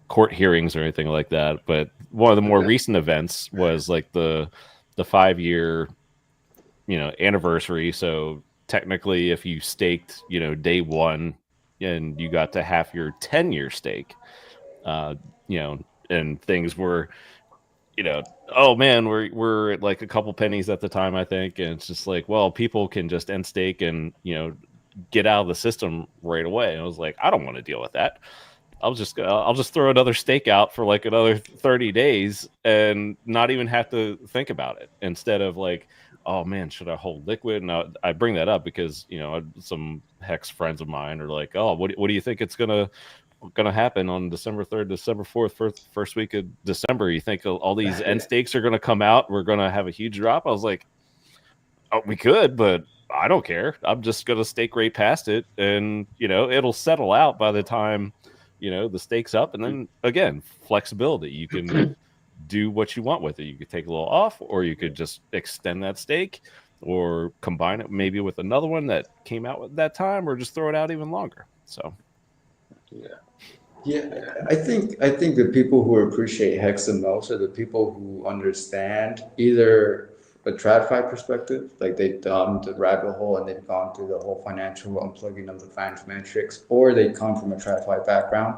court hearings or anything like that, but one of the more recent events was like the 5-year, anniversary. So technically if you staked, day one and you got to half your 10-year stake, and things were, oh man, we're at like a couple pennies at the time, I think. And it's just like, well, people can just end stake and, get out of the system right away. And I was like, I don't want to deal with that. I'll just throw another stake out for like another 30 days and not even have to think about it, instead of like, oh man, should I hold liquid? Now I bring that up because, some Hex friends of mine are like, oh, what do you think it's gonna happen on December 3rd, December 4th, first week of December? You think all these end stakes are gonna come out? We're gonna have a huge drop? I was like, oh, we could, but I don't care. I'm just gonna stake right past it, and it'll settle out by the time the stake's up. And then again, flexibility. You can do what you want with it. You could take a little off, or you could just extend that stake, or combine it maybe with another one that came out at that time, or just throw it out even longer. So yeah, I think the people who appreciate Hex the most are the people who understand either a TradFi perspective, like they've done the rabbit hole and they've gone through the whole financial unplugging of the finance metrics, or they come from a TradFi background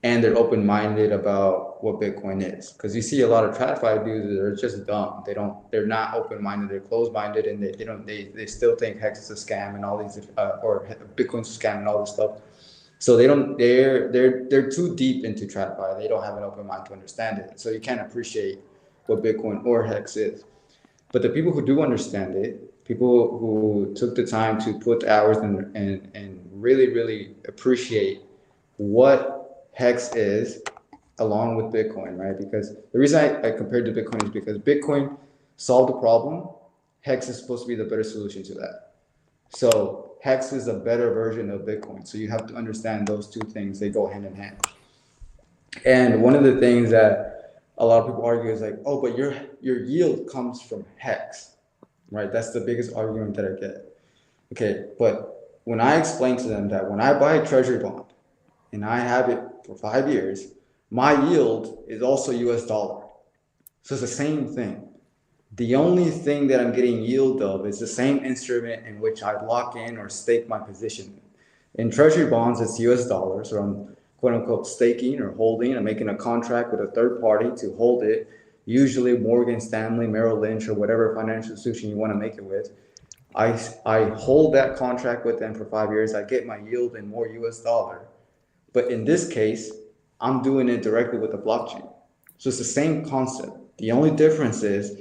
and they're open-minded about what Bitcoin is. Because you see a lot of TradFi dudes that are just dumb. They're not open-minded. They're closed-minded, and they still think Hex is a scam and all these, or Bitcoin's a scam and all this stuff. So they're too deep into TradFi. They don't have an open mind to understand it. So you can't appreciate what Bitcoin or HEX is. But the people who do understand it, people who took the time to put the hours and really, really appreciate what HEX is along with Bitcoin, right? Because the reason I compared to Bitcoin is because Bitcoin solved the problem. HEX is supposed to be the better solution to that. So HEX is a better version of Bitcoin. So you have to understand those two things. They go hand in hand. And one of the things that a lot of people argue is like, oh, but your yield comes from HEX, right? That's the biggest argument that I get. Okay, but when I explain to them that when I buy a treasury bond and I have it for 5 years, my yield is also US dollar. So it's the same thing. The only thing that I'm getting yield of is the same instrument in which I lock in or stake my position. In treasury bonds, it's US dollars, or I'm quote unquote staking or holding. I'm making a contract with a third party to hold it, usually Morgan Stanley, Merrill Lynch, or whatever financial institution you want to make it with. I hold that contract with them for 5 years. I get my yield in more US dollar. But in this case, I'm doing it directly with the blockchain. So it's the same concept. The only difference is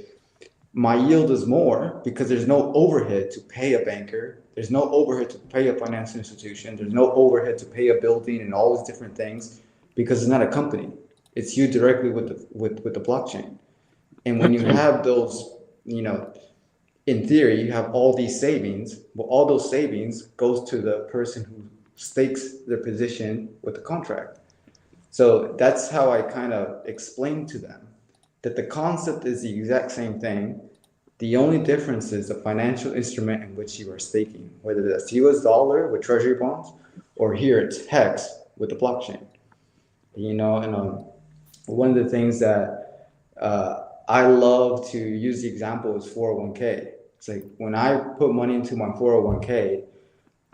my yield is more because there's no overhead to pay a banker. There's no overhead to pay a financial institution. There's no overhead to pay a building and all these different things because it's not a company. It's you directly with the blockchain. And when you have those, in theory, you have all these savings. Well, all those savings goes to the person who stakes their position with the contract. So that's how I kind of explain to them that the concept is the exact same thing. The only difference is the financial instrument in which you are staking, whether that's US dollar with treasury bonds, or here it's HEX with the blockchain. And one of the things that I love to use the example is 401k. It's like when I put money into my 401k,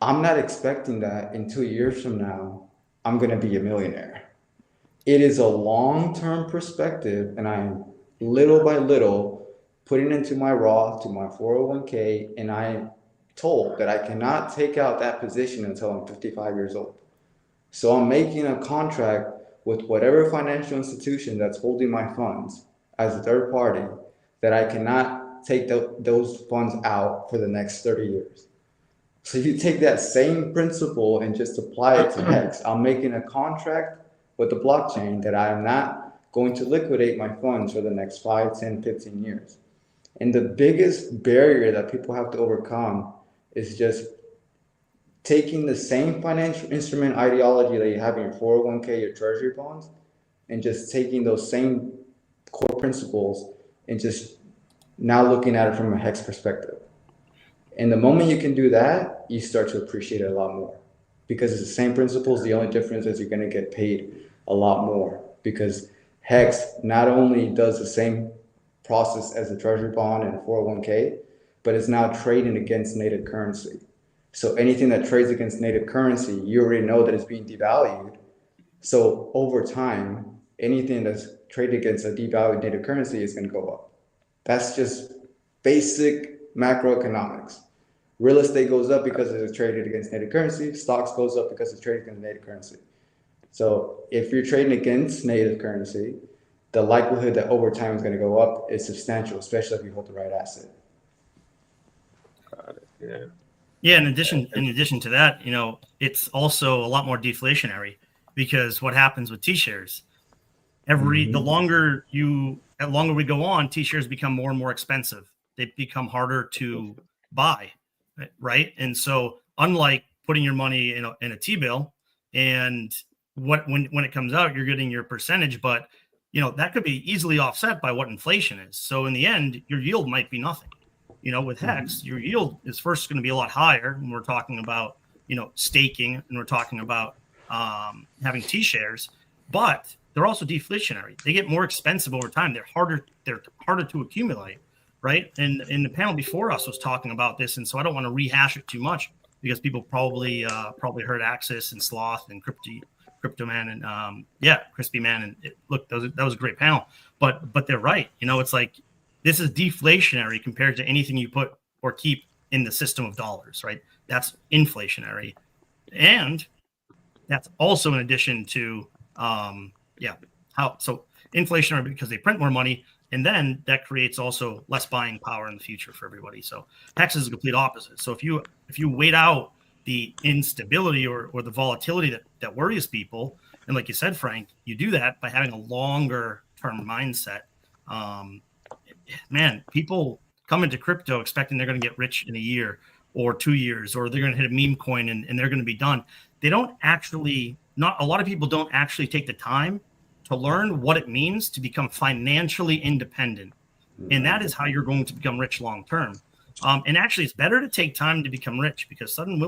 I'm not expecting that in 2 years from now, I'm going to be a millionaire. It is a long-term perspective, and I'm little by little putting into my Roth to my 401k, and I'm told that I cannot take out that position until I'm 55 years old. So I'm making a contract with whatever financial institution that's holding my funds as a third party that I cannot take those funds out for the next 30 years. So you take that same principle and just apply it to HEX. I'm making a contract with the blockchain that I am not going to liquidate my funds for the next 5, 10, 15 years. And the biggest barrier that people have to overcome is just taking the same financial instrument ideology that you have in your 401k, your treasury bonds, and just taking those same core principles and just now looking at it from a HEX perspective. And the moment you can do that, you start to appreciate it a lot more because it's the same principles. The only difference is you're going to get paid a lot more because HEX not only does the same process as a treasury bond and a 401k, but it's now trading against native currency. So anything that trades against native currency, you already know that it's being devalued. So over time, anything that's traded against a devalued native currency is going to go up. That's just basic macroeconomics. Real estate goes up because it's traded against native currency. Stocks goes up because it's traded against native currency. So if you're trading against native currency, the likelihood that over time it's going to go up is substantial, especially if you hold the right asset. Got it. Yeah. Yeah. In addition to that, it's also a lot more deflationary because what happens with T-shares, the longer we go on, T-shares become more and more expensive. They become harder to buy, right? And so unlike putting your money in a T-bill and when it comes out, you're getting your percentage, but that could be easily offset by what inflation is. So in the end, your yield might be nothing. With HEX, your yield is first going to be a lot higher when we're talking about, staking and we're talking about having T-shares, but they're also deflationary. They get more expensive over time. They're harder to accumulate, right? And the panel before us was talking about this, and so I don't want to rehash it too much because people probably heard Axis and Sloth and Crypto Man and Crispy Man, and look, that was a great panel. But they're right. It's like this is deflationary compared to anything you put or keep in the system of dollars, right? That's inflationary. And That's also in addition to inflationary because they print more money, and then that creates also less buying power in the future for everybody. So HEX is the complete opposite. So if you wait out the instability or the volatility that worries people, and like you said, Frank, you do that by having a longer term mindset. Man, people come into crypto expecting they're going to get rich in a year or 2 years, or they're going to hit a meme coin and they're going to be done. They don't actually, not a lot of people don't actually take the time to learn what it means to become financially independent. And that is how you're going to become rich long term. And actually, it's better to take time to become rich because sudden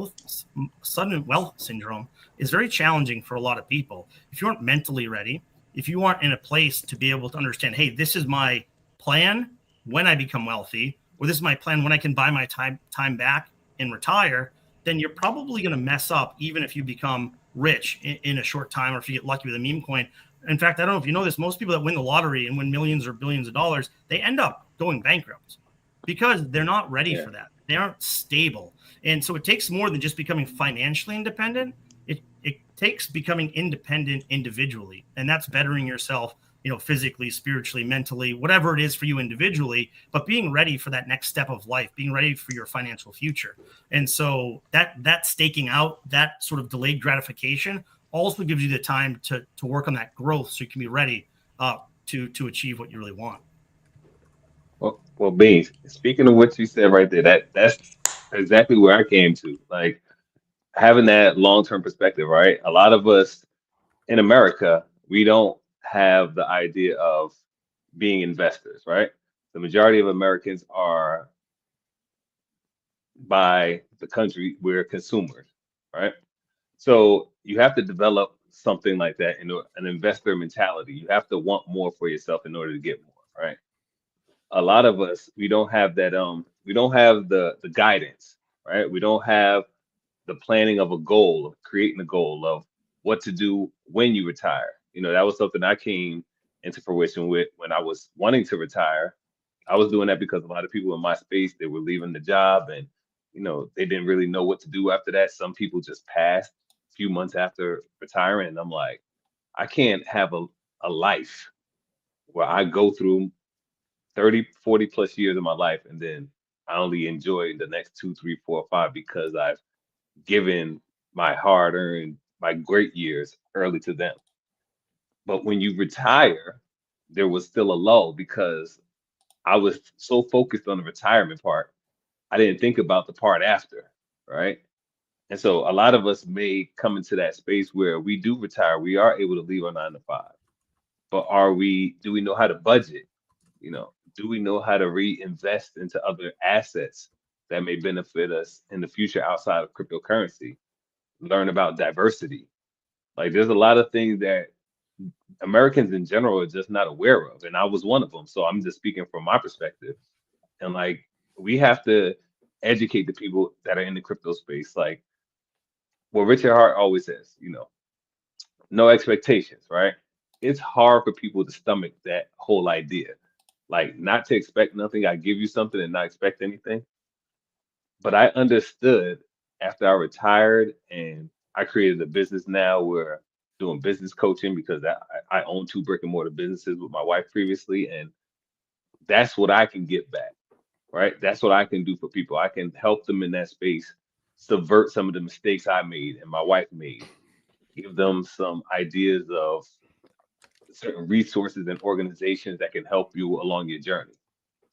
wealth syndrome is very challenging for a lot of people. If you aren't mentally ready, if you aren't in a place to be able to understand, hey, this is my plan when I become wealthy, or this is my plan when I can buy my time back and retire, then you're probably going to mess up even if you become rich in a short time, or if you get lucky with a meme coin. In fact, I don't know if you know this, most people that win the lottery and win millions or billions of dollars, they end up going bankrupt because they're not ready for that. They aren't stable. And so it takes more than just becoming financially independent. It takes becoming independent individually, and that's bettering yourself, physically, spiritually, mentally, whatever it is for you individually, but being ready for that next step of life, being ready for your financial future. And so that staking out, that sort of delayed gratification also gives you the time to work on that growth so you can be ready to achieve what you really want. Well, Beans, speaking of what you said right there, that's exactly where I came to. Like having that long-term perspective, right? A lot of us in America, we don't have the idea of being investors, right? The majority of Americans are, by the country, we're consumers, right? So you have to develop something like that, an investor mentality. You have to want more for yourself in order to get more, right? A lot of us, we don't have that, we don't have the guidance, right? We don't have the planning of a goal, of creating a goal of what to do when you retire. That was something I came into fruition with when I was wanting to retire. I was doing that because a lot of people in my space, they were leaving the job and, they didn't really know what to do after that. Some people just passed a few months after retiring. And I'm like, I can't have a life where I go through 30, 40 plus years of my life and then I only enjoy the next 2, 3, 4, 5 because I've given my hard-earned, my great years early to them. But when you retire, there was still a lull because I was so focused on the retirement part, I didn't think about the part after, right? And so a lot of us may come into that space where we do retire, we are able to leave our 9 to 5. But do we know how to budget? Do we know how to reinvest into other assets that may benefit us in the future outside of cryptocurrency? Learn about diversity. Like there's a lot of things that Americans in general are just not aware of. And I was one of them. So I'm just speaking from my perspective. And like we have to educate the people that are in the crypto space. Like what Richard Hart always says, no expectations, right? It's hard for people to stomach that whole idea. Like not to expect nothing. I give you something and not expect anything. But I understood after I retired and I created a business now where doing business coaching because I own 2 brick and mortar businesses with my wife previously. And that's what I can get back, right? That's what I can do for people. I can help them in that space, subvert some of the mistakes I made and my wife made, give them some ideas of certain resources and organizations that can help you along your journey.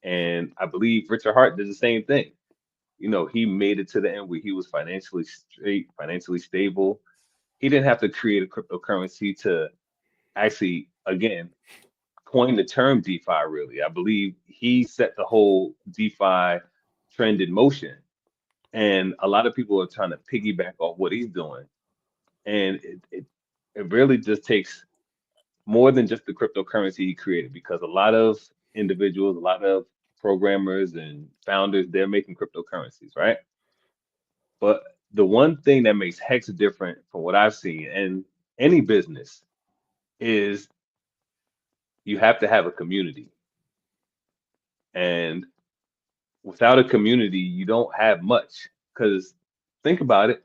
And I believe Richard Hart did the same thing. He made it to the end where he was financially straight, financially stable. He didn't have to create a cryptocurrency to actually, again, coin the term DeFi, really. I believe he set the whole DeFi trend in motion. And a lot of people are trying to piggyback off what he's doing. And it really just takes more than just the cryptocurrency he created, because a lot of individuals, a lot of programmers and founders, they're making cryptocurrencies, right? But the one thing that makes HEX different from what I've seen in any business is you have to have a community. And without a community, you don't have much. Because think about it,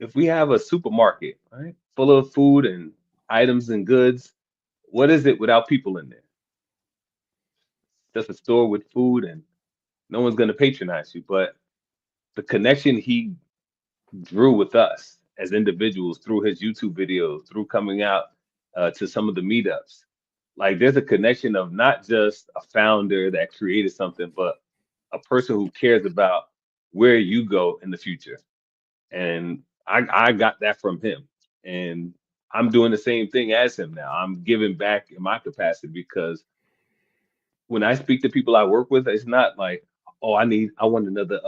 if we have a supermarket, right, full of food and items and goods, what is it without people in there? Just a store with food and no one's going to patronize you. But the connection he drew with us as individuals through his YouTube videos, through coming out to some of the meetups, like there's a connection of not just a founder that created something, but a person who cares about where you go in the future. And I got that from him. And I'm doing the same thing as him now. I'm giving back in my capacity because when I speak to people I work with, it's not like, oh, I want another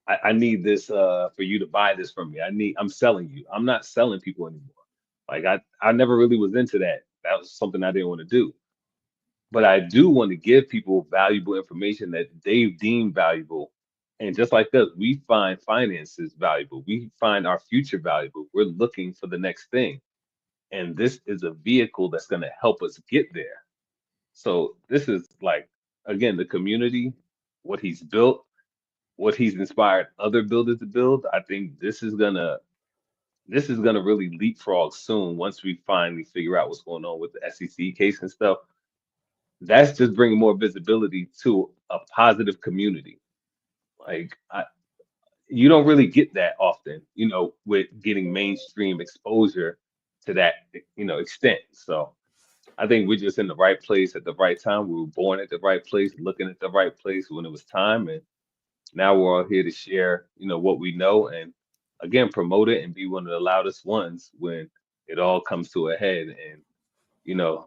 I need this for you to buy this from me. I'm selling you. I'm not selling people anymore. Like I never really was into that. That was something I didn't want to do. But I do want to give people valuable information that they deem valuable. And just like us, we find finances valuable. We find our future valuable. We're looking for the next thing. And this is a vehicle that's going to help us get there. So this is like, again, the community, what he's built, what he's inspired other builders to build. I think this is gonna really leapfrog soon once we finally figure out what's going on with the SEC case and stuff. That's just bringing more visibility to a positive community. Like you don't really get that often, with getting mainstream exposure to that, extent. So I think we're just in the right place at the right time. We were born at the right place, looking at the right place when it was time, and now we're all here to share, what we know, and again, promote it and be one of the loudest ones when it all comes to a head. And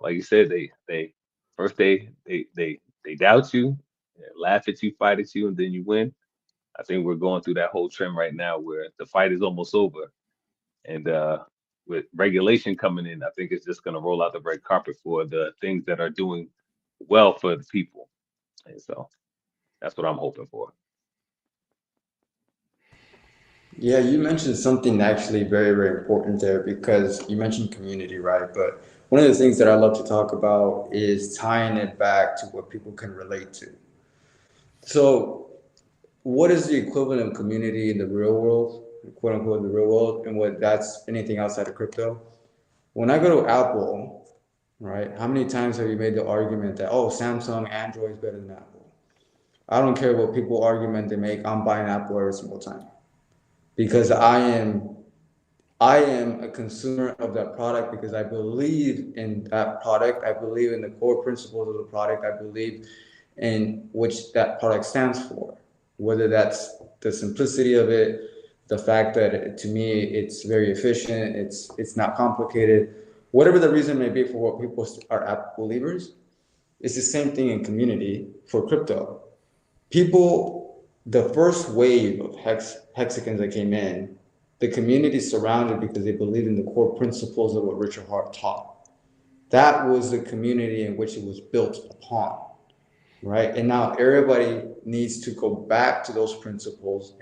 like you said, they first they doubt you, laugh at you, fight at you, and then you win. I think we're going through that whole trend right now where the fight is almost over, and with regulation coming in, I think it's just going to roll out the red carpet for the things that are doing well for the people, and so that's what I'm hoping for. Yeah, you mentioned something actually very, very important there because you mentioned community, right? But one of the things that I love to talk about is tying it back to what people can relate to. So, what is the equivalent of community in the real world, quote unquote, in the real world, and what that's anything outside of crypto? When I go to Apple, right, how many times have you made the argument that, oh, Samsung, Android is better than Apple? I don't care what people argument they make, I'm buying Apple every single time. Because I am a consumer of that product because I believe in that product. I believe in the core principles of the product. I believe in which that product stands for, whether that's the simplicity of it, the fact that to me it's very efficient, it's not complicated, whatever the reason may be for what people are Apple believers. It's the same thing in community for crypto. The first wave of hexagons that came in, the community surrounded because they believed in the core principles of what Richard Hart taught. That was the community in which it was built upon, right? And now everybody needs to go back to those principles.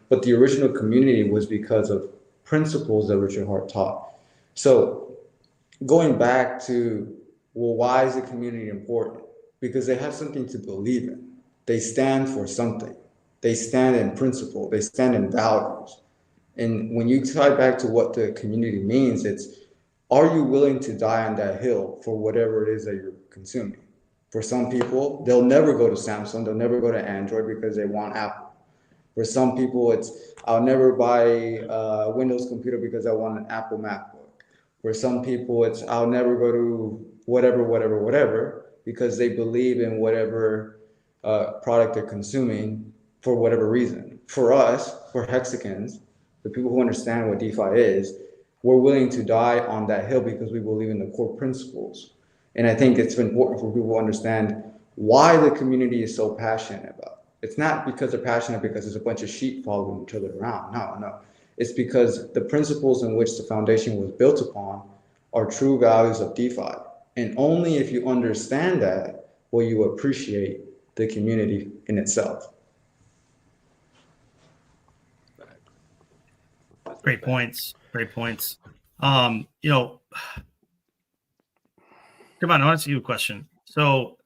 But the original community was because of principles that Richard Hart taught. So going back to, well, why is the community important? Because they have something to believe in. They stand for something. They stand in principle. They stand in values. And when you tie back to what the community means, it's, are you willing to die on that hill for whatever it is that you're consuming? For some people, they'll never go to Samsung. They'll never go to Android because they want Apple. For some people, it's, I'll never buy a Windows computer because I want an Apple MacBook. For some people, it's, I'll never go to whatever, because they believe in whatever product they're consuming for whatever reason. For us, for hexagons, the people who understand what DeFi is, we're willing to die on that hill because we believe in the core principles. And I think it's important for people to understand why the community is so passionate about it. It's not because they're passionate because there's a bunch of sheep following each other around. No. It's because the principles in which the foundation was built upon are true values of DeFi. And only if you understand that will you appreciate the community in itself. Great points. Come on, I want to ask you a question. So,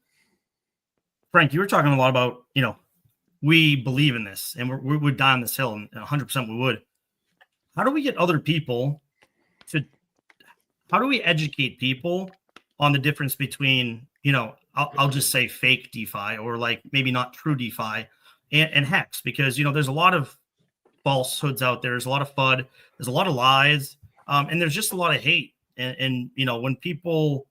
Frank, you were talking a lot about, we believe in this and we would die on this hill, and 100% we would. how do we get other people to, how do we educate people on the difference between, I'll just say fake DeFi, or like maybe not true DeFi, and Hex? Because, there's a lot of falsehoods out there. There's a lot of FUD. There's a lot of lies. And there's just a lot of hate. And when people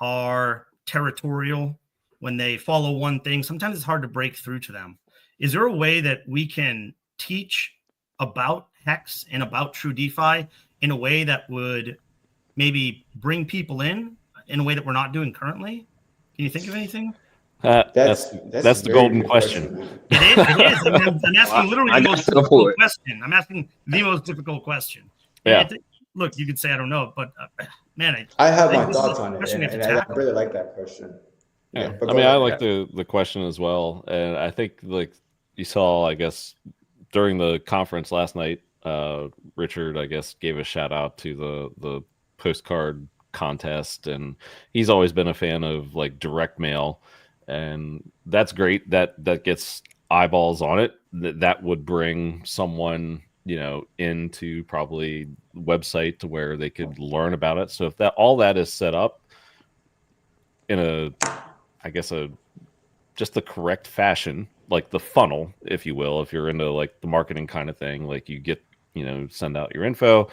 are territorial, when they follow one thing, sometimes it's hard to break through to them. Is there a way that we can teach about Hex and about true DeFi in a way that would maybe bring people in a way that we're not doing currently? Can you think of anything? That's the golden question. It is. I'm asking literally the most difficult question. I'm asking the most difficult question. Yeah. Look, you could say I don't know, but man, I have my thoughts on it, and I really like that question. Yeah, I mean, I like the question as well, and I think like you saw, I guess, during the conference last night, Richard, I guess, gave a shout out to the postcard contest, and he's always been a fan of like direct mail, and that's great. That gets eyeballs on it. That would bring someone, into probably website to where they could learn about it. So if that all that is set up in just the correct fashion, like the funnel, if you will, if you're into like the marketing kind of thing, like you get, send out your info,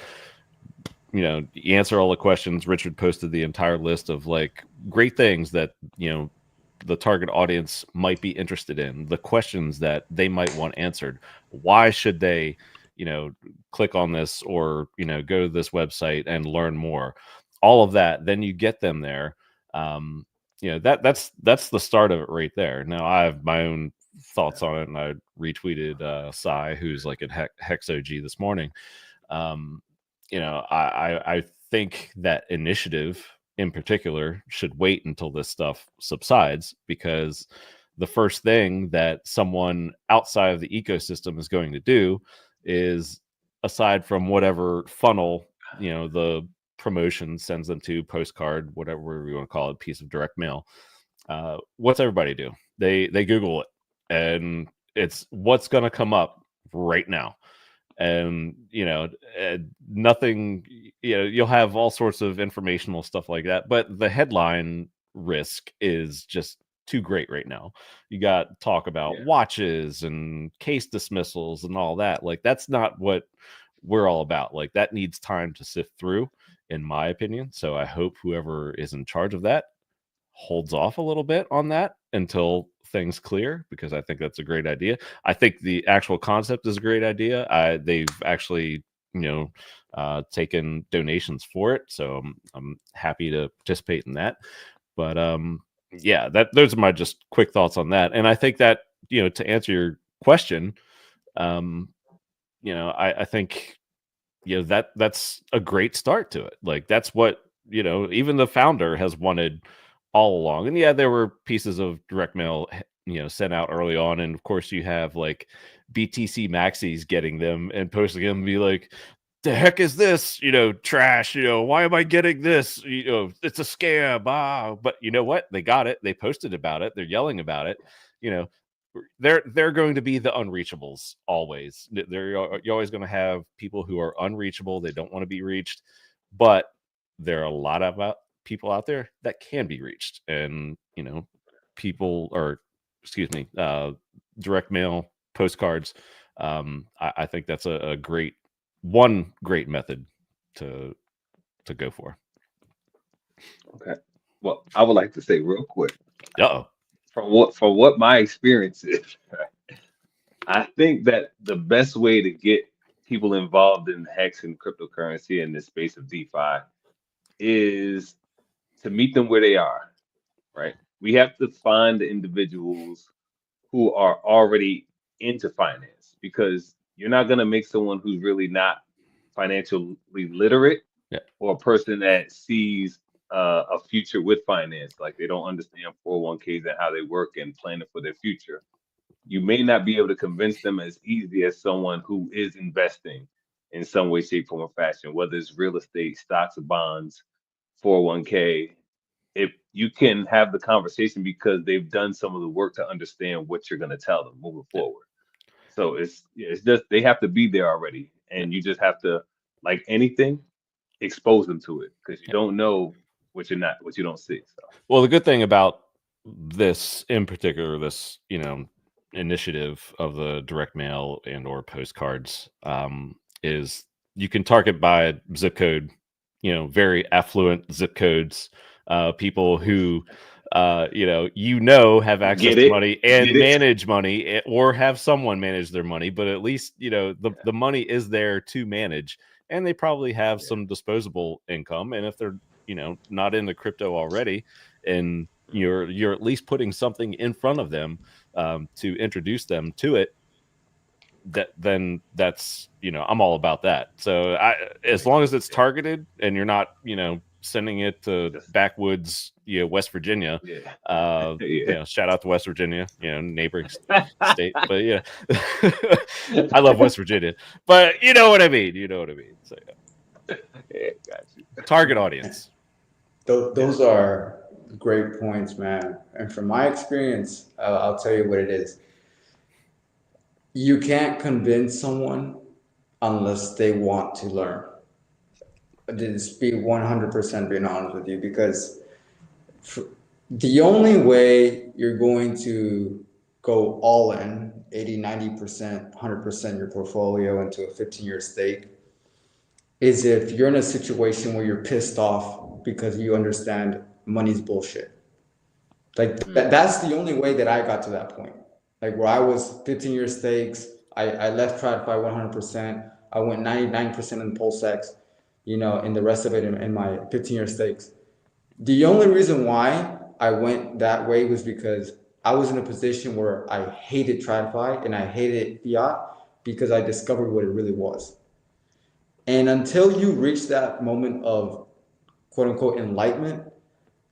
you answer all the questions. Richard posted the entire list of like great things that, the target audience might be interested in, the questions that they might want answered. Why should they, click on this or, go to this website and learn more, all of that. Then you get them there. That's the start of it right there. Now I have my own thoughts on it, and I retweeted Sai, who's like a Hex OG this morning. I think that initiative in particular should wait until this stuff subsides, because the first thing that someone outside of the ecosystem is going to do is, aside from whatever funnel, the promotion sends them to, postcard, whatever you want to call it, piece of direct mail, what's everybody do? They Google it, and it's what's going to come up right now. And nothing, you'll have all sorts of informational stuff like that, but the headline risk is just too great right now. You got talk about watches and case dismissals and all that. Like, that's not what we're all about. Like, that needs time to sift through, in my opinion. So I hope whoever is in charge of that holds off a little bit on that until things clear, because I think that's a great idea. I think the actual concept is a great idea. They've actually, taken donations for it, so I'm happy to participate in that. But those are my just quick thoughts on that. And I think that, to answer your question, I think that's a great start to it. Like, that's what even the founder has wanted all along. And there were pieces of direct mail sent out early on, and of course you have like BTC maxis getting them and posting them and be like, the heck is this, trash, why am I getting this, it's a scam, but you know what, they got it, they posted about it, they're yelling about it. They're going to be the unreachables always. You're always going to have people who are unreachable, they don't want to be reached, but there are a lot of people out there that can be reached. And direct mail, postcards, I think that's a great method to go for. Okay, well, I would like to say real quick, from what my experience is, I think that the best way to get people involved in Hex and cryptocurrency in this space of DeFi is to meet them where they are, right? We have to find the individuals who are already into finance, because you're not going to make someone who's really not financially literate, or a person that sees a future with finance, like they don't understand 401ks and how they work and planning for their future. You may not be able to convince them as easy as someone who is investing in some way, shape, form, or fashion, whether it's real estate, stocks, or bonds, 401k. If you can have the conversation, because they've done some of the work to understand what you're going to tell them moving forward. So it's just, they have to be there already. and you just have to, like anything, expose them to it, because you don't know what you don't see. So Well, the good thing about this in particular, this, initiative of the direct mail and or postcards, is you can target by zip code, very affluent zip codes, people who, have access Get to it? money and Get it? manage money, or have someone manage their money, but at least, the money is there to manage, and they probably have some disposable income. And if they're, not into crypto already, and you're at least putting something in front of them, to introduce them to it, then that's, I'm all about that. So as long as it's targeted and you're not, sending it to backwoods, West Virginia, shout out to West Virginia, neighboring state, but yeah, I love West Virginia, but you know what I mean. So Yeah, got you. Target audience. Those are great points, man. And from my experience, I'll tell you what it is. You can't convince someone unless they want to learn. Just be 100% being honest with you, because the only way you're going to go all in 80, 90%, 100% your portfolio into a 15-year stake is if you're in a situation where you're pissed off because you understand money's bullshit. Like that's the only way that I got to that point. Like where I was 15-year stakes, I left TradFi 100%. I went 99% in PulseX, and the rest of it in my 15-year stakes. The only reason why I went that way was because I was in a position where I hated TradFi and I hated fiat because I discovered what it really was. And until you reach that moment of quote unquote enlightenment,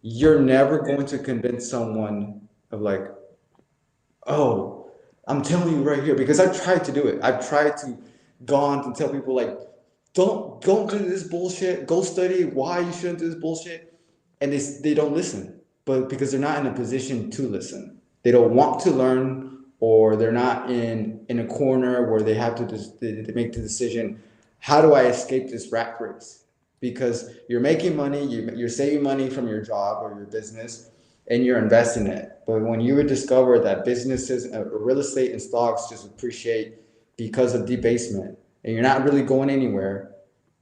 you're never going to convince someone of like, oh, I'm telling you right here, because I've tried to do it. I've tried to go on and tell people like, don't do this bullshit. Go study why you shouldn't do this bullshit. And they don't listen, but because they're not in a position to listen. They don't want to learn, or they're not in a corner where they have to they make the decision, how do I escape this rat race? Because you're making money, you're saving money from your job or your business, and you're investing it. But when you would discover that businesses, real estate and stocks just appreciate because of debasement, and you're not really going anywhere,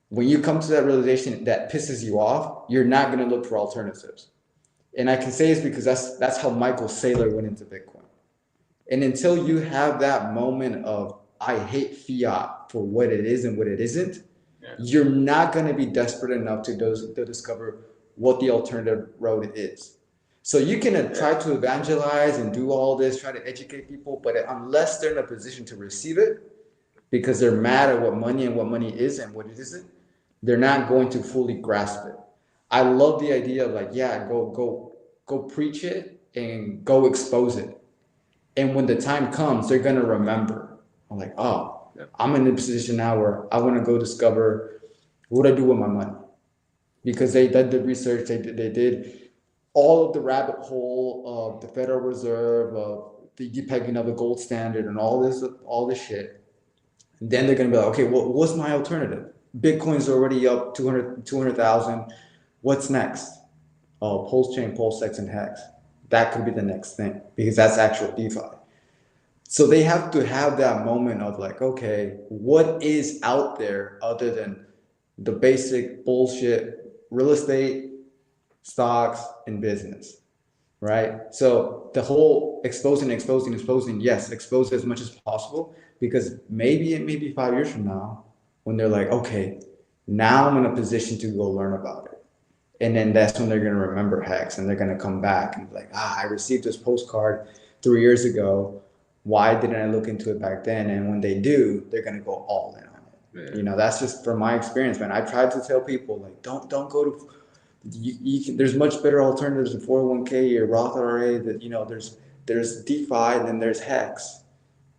when you come to that realization that pisses you off, you're not going to look for alternatives. And I can say it's because that's how Michael Saylor went into Bitcoin. And until you have that moment of, I hate fiat for what it is and what it isn't, you're not going to be desperate enough to discover what the alternative road is. So you can try to evangelize and do all this, try to educate people, but unless they're in a position to receive it, because they're mad at what money is and what it isn't, they're not going to fully grasp it. I love the idea of like, yeah, go preach it and go expose it. And when the time comes, they're going to remember. I'm like, oh, I'm in a position now where I want to go discover what I do with my money. Because they did the research, they did all of the rabbit hole of the Federal Reserve, of the depegging of the gold standard and all this shit. And then they're going to be like, okay, well, what's my alternative? Bitcoin's already up 200,000. What's next? Oh, Pulse Chain, PulseX, and HEX. That could be the next thing because that's actual DeFi. So they have to have that moment of like, okay, what is out there other than the basic bullshit real estate, stocks, and business, right? So the whole exposing, yes, expose as much as possible, because maybe it may be 5 years from now when they're like, okay, now I'm in a position to go learn about it. And then that's when they're going to remember HEX and they're going to come back and be like, I received this postcard 3 years ago. Why didn't I look into it back then? And when they do, they're going to go all in on it. Yeah. That's just from my experience, man. I tried to tell people like, don't go to, there's much better alternatives in 401k or Roth IRA that, there's DeFi and then there's HEX,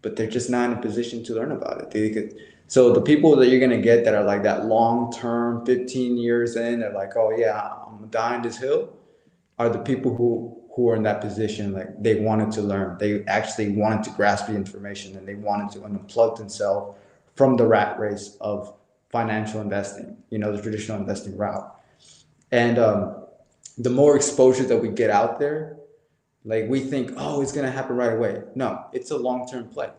but they're just not in a position to learn about it. So the people that you're going to get that are like that long-term 15 years in, they're like, oh yeah, I'm dying this hill, are the people who are in that position. Like they wanted to learn. They actually wanted to grasp the information and they wanted to unplug themselves from the rat race of financial investing, the traditional investing route. And the more exposure that we get out there, like we think, oh, it's going to happen right away. No, it's a long-term play,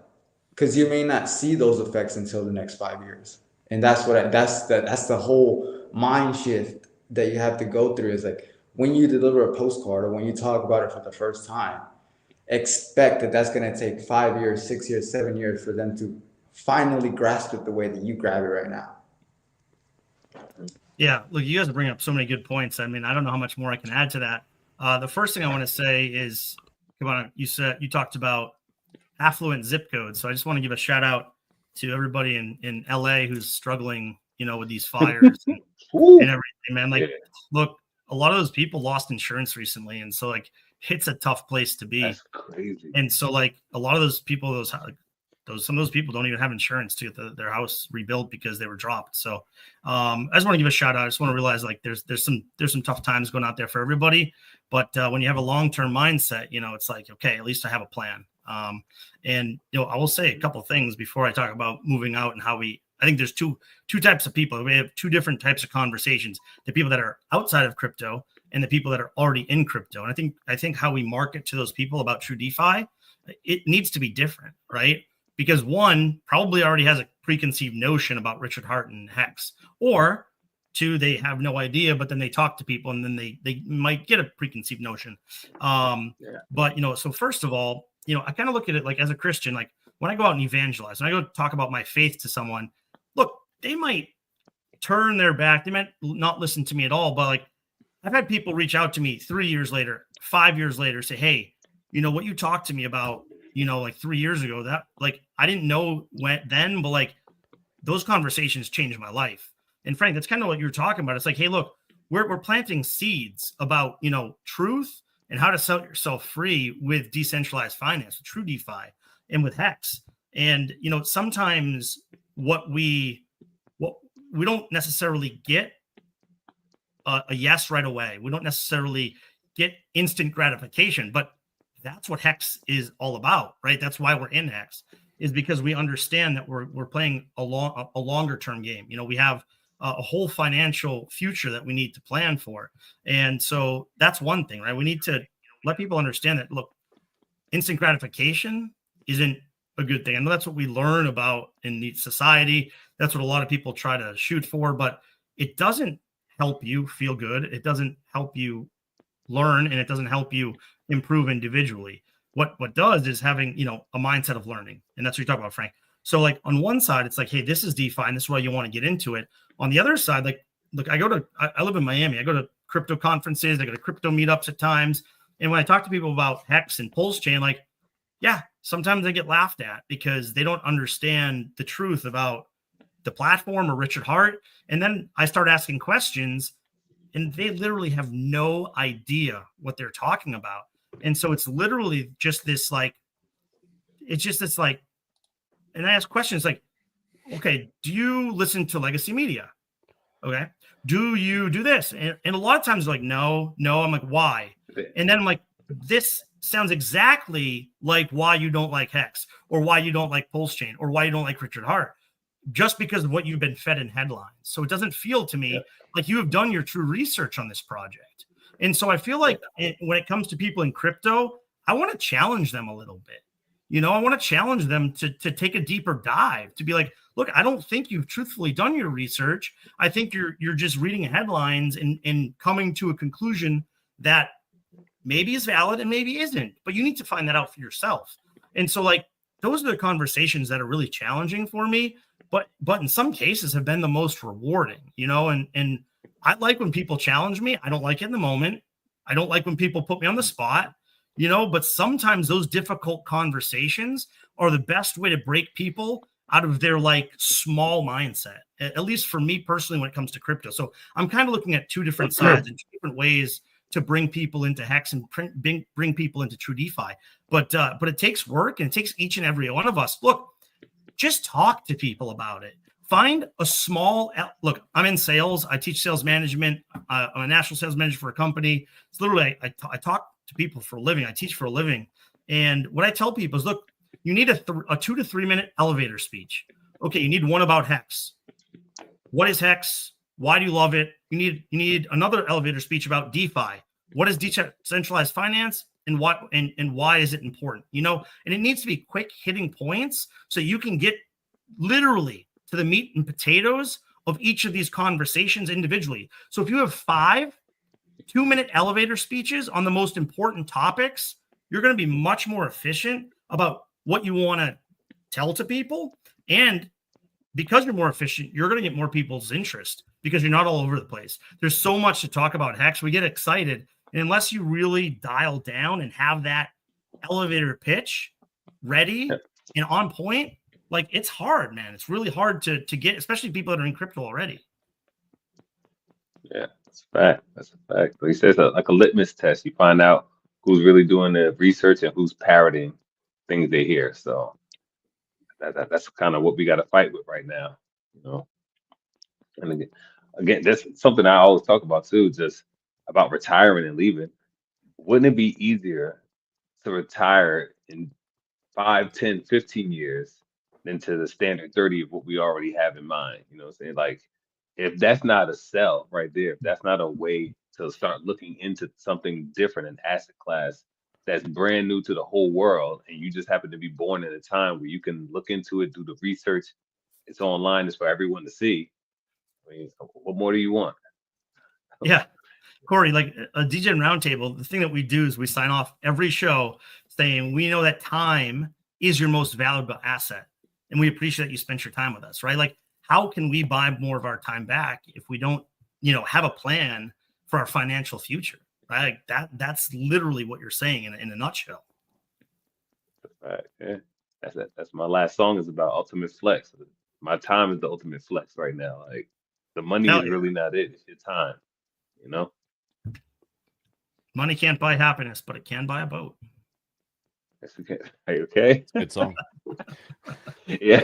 because you may not see those effects until the next 5 years. And that's the whole mind shift that you have to go through, is like, when you deliver a postcard or when you talk about it for the first time, expect that that's going to take 5 years, 6 years, 7 years for them to finally grasp it the way that you grab it right now. Yeah, look, you guys bring up so many good points. I mean, I don't know how much more I can add to that. The first thing I want to say is, come on, you talked about affluent zip codes. So I just want to give a shout out to everybody in LA who's struggling, with these fires and everything, man. Like, look, a lot of those people lost insurance recently. And so like, it's a tough place to be. That's crazy. And so like a lot of those people, some of those people don't even have insurance to get their house rebuilt because they were dropped. So I just want to give a shout out. I just want to realize like there's some tough times going out there for everybody. But when you have a long-term mindset, it's like, okay, at least I have a plan. And I will say a couple of things before I talk about moving out and how I think there's two types of people. We have two different types of conversations: the people that are outside of crypto and the people that are already in crypto. And I think how we market to those people about true DeFi, it needs to be different, right? Because one probably already has a preconceived notion about Richard Hart and HEX, or two, they have no idea, but then they talk to people and then they might get a preconceived notion. But, so first of all, I kind of look at it like, as a Christian, like when I go out and evangelize, when I go talk about my faith to someone, look, they might turn their back. They might not listen to me at all. But like, I've had people reach out to me 3 years later, 5 years later, say, hey, what you talked to me about, like 3 years ago, that like, I didn't know when then, but like those conversations changed my life. And Frank, that's kind of what you're talking about. It's like, hey, look, we're planting seeds about, truth and how to sell yourself free with decentralized finance, with true DeFi and with HEX. And, sometimes what we don't necessarily get a yes right away. We don't necessarily get instant gratification, but that's what HEX is all about, right? That's why we're in HEX, is because we understand that we're playing a longer term game. We have a whole financial future that we need to plan for. And so that's one thing, right? We need to let people understand that, look, instant gratification isn't a good thing. I know that's what we learn about in the society. That's what a lot of people try to shoot for, but it doesn't help you feel good. It doesn't help you learn, and it doesn't help you improve individually. What does is having, a mindset of learning. And that's what you talk about, Frank. So like on one side, it's like, hey, this is DeFi, and this is why you want to get into it. On the other side, like, look, I live in Miami. I go to crypto conferences. I go to crypto meetups at times. And when I talk to people about HEX and Pulse Chain, like, yeah, sometimes they get laughed at because they don't understand the truth about the platform or Richard Hart. And then I start asking questions and they literally have no idea what they're talking about. And so it's literally just this, like, and I ask questions like, okay, do you listen to legacy media? Okay. Do you do this? And a lot of times like, no. I'm like, why? And then I'm like, this sounds exactly like why you don't like HEX, or why you don't like Pulse Chain, or why you don't like Richard Hart, just because of what you've been fed in headlines. So it doesn't feel to me like you have done your true research on this project. And so I feel like when it comes to people in crypto, I want to challenge them a little bit. I want to challenge them to take a deeper dive, to be like, look, I don't think you've truthfully done your research. I think you're just reading headlines and coming to a conclusion that maybe is valid and maybe isn't, but you need to find that out for yourself. And so like, those are the conversations that are really challenging for me, but in some cases have been the most rewarding, and I like when people challenge me. I don't like it in the moment. I don't like when people put me on the spot, but sometimes those difficult conversations are the best way to break people out of their like small mindset, at least for me personally, when it comes to crypto. So I'm kind of looking at two different sides and two different ways to bring people into HEX and bring people into true DeFi. But it takes work, and it takes each and every one of us. Look, just talk to people about it. Find a look, I'm in sales. I teach sales management. I'm a national sales manager for a company. It's literally, I talk to people for a living. I teach for a living. And what I tell people is, look, you need a 2 to 3 minute elevator speech. okay, you need one about HEX. What is HEX? Why do you love it? You need another elevator speech about DeFi. What is decentralized finance, and why is it important? And it needs to be quick hitting points so you can get literally to the meat and potatoes of each of these conversations individually. So if you have 5 2-minute elevator speeches on the most important topics, you're going to be much more efficient about what you want to tell to people. And because you're more efficient, you're going to get more people's interest because you're not all over the place. There's so much to talk about HEX. We get excited. And unless you really dial down and have that elevator pitch ready and on point, like, it's hard, man. It's really hard to get, especially people that are in crypto already. Yeah, that's a fact. That's a fact. Like he says, like a litmus test. You find out who's really doing the research and who's parroting things they hear. So that's kind of what we got to fight with right now, And again, that's something I always talk about too, just about retiring and leaving. Wouldn't it be easier to retire in 5, 10, 15 years than to the standard 30 of what we already have in mind? You know what I'm saying? Like, if that's not a sell right there, if that's not a way to start looking into something different, an asset class that's brand new to the whole world, and you just happen to be born in a time where you can look into it, do the research, it's online, it's for everyone to see. I mean, what more do you want? Yeah. Corey, like a DJ Roundtable, the thing that we do is we sign off every show saying we know that time is your most valuable asset, and we appreciate that you spent your time with us, right? Like, how can we buy more of our time back if we don't, have a plan for our financial future, right? Like that's literally what you're saying in a nutshell. Right. Yeah. That's my last song is about ultimate flex. My time is the ultimate flex right now. Like, the money is really not it. It's your time, Money can't buy happiness, but it can buy a boat. Yes, okay. Are you okay? Good song. Yeah.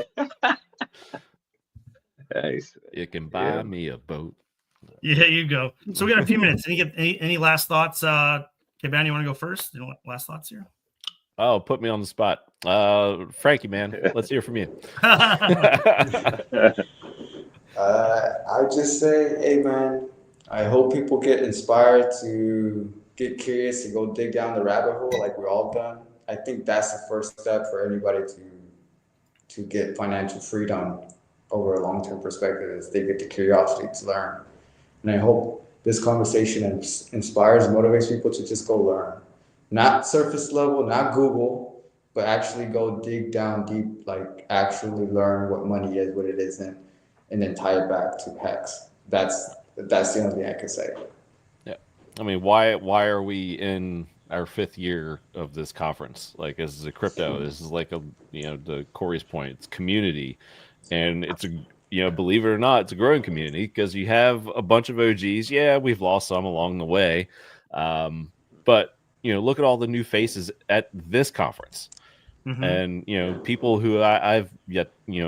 Nice. It can buy me a boat. Yeah, you go. So we got a few minutes. Any last thoughts? Keban, you want to go first? Last thoughts here? Oh, put me on the spot. Frankie, man, let's hear from you. I just say, hey, man, I hope people get inspired to get curious and go dig down the rabbit hole like we all done. I think that's the first step for anybody to get financial freedom over a long-term perspective, is they get the curiosity to learn. And I hope this conversation inspires and motivates people to just go learn. Not surface level, not Google, but actually go dig down deep, like actually learn what money is, what it isn't, and then tie it back to HEX. That's the only thing I can say. Yeah. I mean, why are we in our 5th year of this conference? Like, this is a crypto. This is like to Corey's point, it's community. And it's believe it or not, it's a growing community because you have a bunch of OGs. Yeah, we've lost some along the way. But look at all the new faces at this conference. Mm-hmm. And people who I've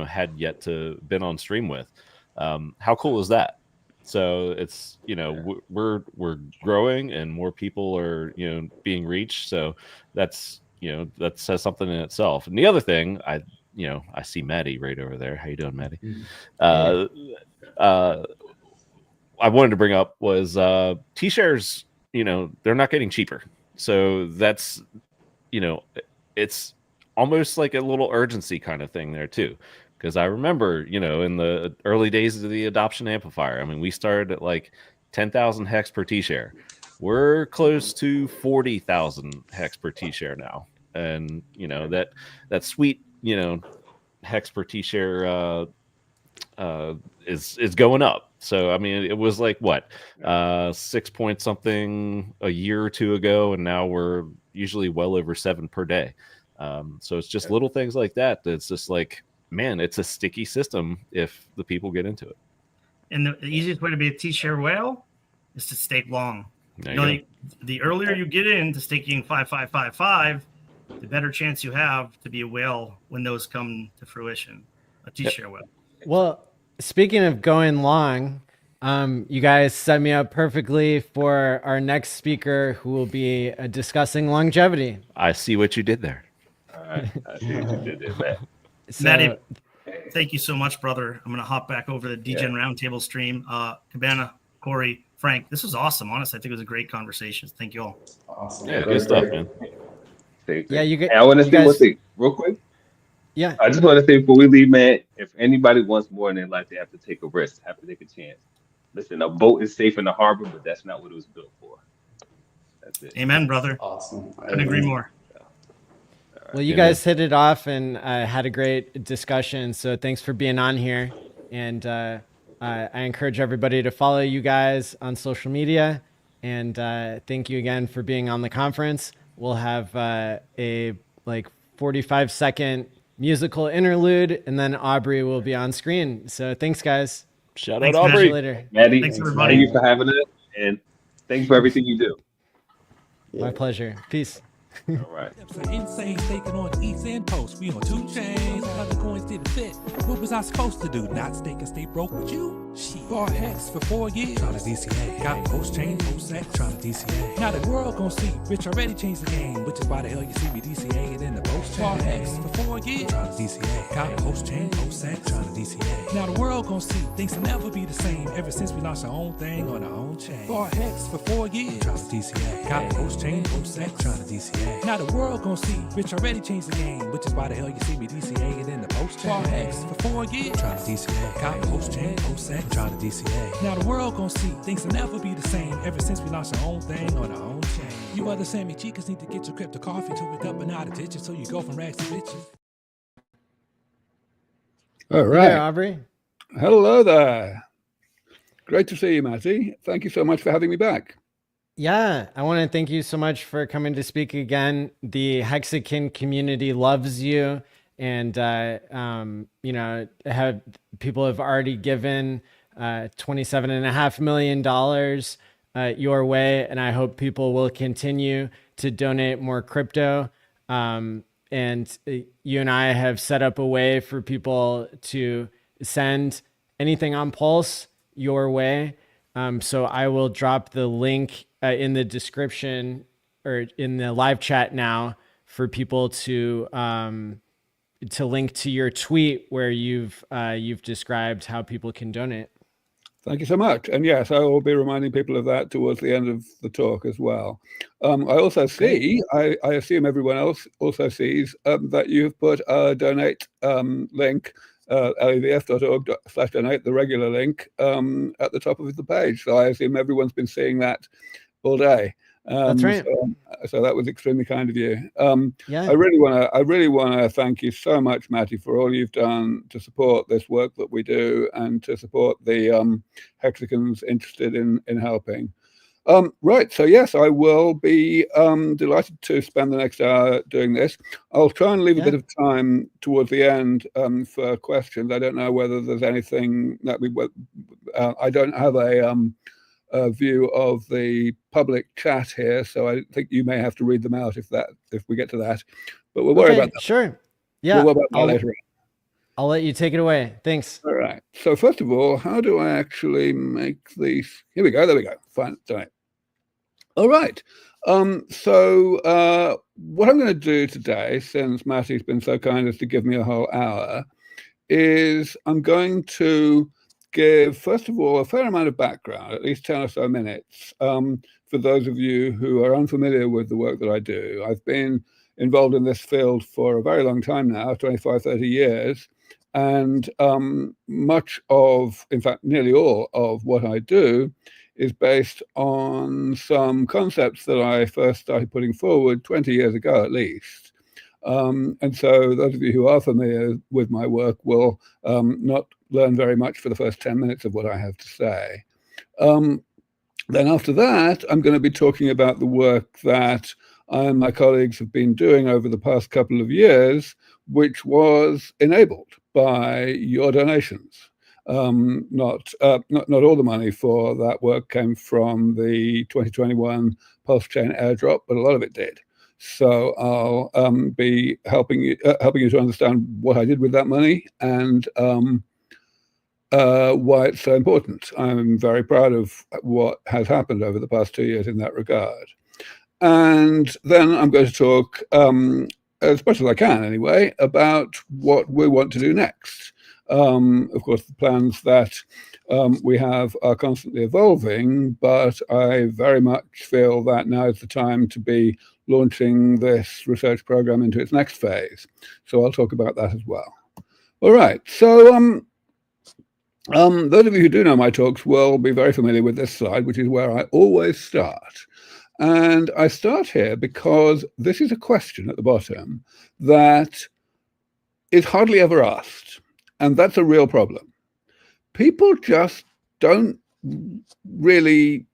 had yet to been on stream with. How cool is that? So it's we're growing and more people are being reached. So that's that says something in itself. And the other thing I see Maddie right over there. How you doing, Maddie? I wanted to bring up was T-shares. They're not getting cheaper. So that's it's almost like a little urgency kind of thing there too. Because I remember, in the early days of the adoption amplifier, I mean, we started at like 10,000 hex per T-share. We're close to 40,000 hex per T-share now. And, that sweet, hex per T-share is going up. So, I mean, it was like, what, 6 point something a year or two ago, and now we're usually well over 7 per day. So it's just little things like that. That's just like, man, it's a sticky system if the people get into it. And the easiest way to be a T-share whale is to stake long. The earlier you get into staking 5555, the better chance you have to be a whale when those come to fruition. A T-share whale. Well, speaking of going long, you guys set me up perfectly for our next speaker, who will be discussing longevity. I see what you did there. All right. I see what you did there, man. So, Maddie, Thank you so much, brother. I'm going to hop back over to the DGen Roundtable stream. Cabana, Corey, Frank, this was awesome. Honestly, I think it was a great conversation. Thank you all. Awesome. Yeah, good stuff, man. Yeah, you Hey, I want to say one thing real quick. Yeah. I just want to say before we leave, man, if anybody wants more in their life, they have to take a risk, have to take a chance. Listen, a boat is safe in the harbor, but that's not what it was built for. That's it. Amen, brother. Awesome. Couldn't agree more. Well, you guys hit it off and had a great discussion. So thanks for being on here. And I encourage everybody to follow you guys on social media. And thank you again for being on the conference. We'll have a 45-second musical interlude, and then Aubrey will be on screen. So thanks, guys. Shout out, out, Aubrey. Aubrey. See you later. Maddie, Thanks, everybody. thank you for having us, and thanks for everything you do. My pleasure. Peace. All right. Insane staking on ETH and Post. We on 2 chains. How the coins didn't fit. What was I supposed to do? Not stake and stay broke with you? Shit. Bought HEX for 4 years. Trying to DCA. Got post chain, post X. Trying to DCA. Now the world gon' see. Rich already changed the game. Which is why the hell you see me DCA it in the post chain. Bought HEX for 4 years. Trying to DCA. Got post chain, post X. Trying to DCA. Now the world gon' see. Things will never be the same. Ever since we launched our own thing on our own chain. Bought HEX for 4 years. Trying to DCA. Got post chain, post X. Trying to DCA. Now the world gon' see. Rich already changed the game. Which is why the hell you see me DCA it in the post chain. Bought HEX for 4 years. Trying to DCA. Got post chain, post X. Trying to DCA. Now the world gon' see. Things will never be the same. Ever since we launched our own thing on our own chain. You other Sammy Chicas need to get your crypto coffee till we're up and out of ditches. So you go from rags to bitches. All right. Hey, Aubrey. Hello there. Great to see you, Matty. Thank you so much for having me back. Yeah, I want to thank you so much for coming to speak again. The Hexakin community loves you, and people have already given $27.5 million your way, and I hope people will continue to donate more crypto. And you and I have set up a way for people to send anything on Pulse your way. So I will drop the link in the description or in the live chat now for people to link to your tweet where you've described how people can donate. Thank you so much. And yes, I will be reminding people of that towards the end of the talk as well. I also see, I assume everyone else also sees that you've put a donate link, levf.org/donate, the regular link at the top of the page. So I assume everyone's been seeing that all day. That's right. So that was extremely kind of you. Yeah. I really want to thank you so much, Matty, for all you've done to support this work that we do and to support the Hexicans interested in helping. Right. So yes, I will be delighted to spend the next hour doing this. I'll try and leave a bit of time towards the end for questions. I don't know whether there's anything that I don't have a view of the public chat here, so I think you may have to read them out if we get to that. But we'll worry about that. Sure. Yeah. We'll worry about that later on. I'll let you take it away. Thanks. All right. So first of all, how do I actually make these? Here we go. There we go. Fine. Done it. All right. So what I'm going to do today, since Matty's been so kind as to give me a whole hour, is I'm going to give, first of all, a fair amount of background, at least 10 or so minutes, for those of you who are unfamiliar with the work that I do. I've been involved in this field for a very long time now, 25, 30 years, and much of, in fact, nearly all of what I do is based on some concepts that I first started putting forward 20 years ago, at least. And so those of you who are familiar with my work will not learn very much for the first 10 minutes of what I have to say. Then after that, I'm going to be talking about the work that I and my colleagues have been doing over the past couple of years, which was enabled by your donations. Not all the money for that work came from the 2021 Pulse Chain airdrop, but a lot of it did. So I'll be helping you to understand what I did with that money and why it's so important. I'm very proud of what has happened over the past 2 years in that regard. And then I'm going to talk, as much as I can anyway, about what we want to do next. Of course, the plans that we have are constantly evolving, but I very much feel that now is the time to be launching this research program into its next phase. So I'll talk about that as well. All right, so those of you who do know my talks will be very familiar with this slide, which is where I always start. And I start here because this is a question at the bottom that is hardly ever asked. And that's a real problem. People just don't really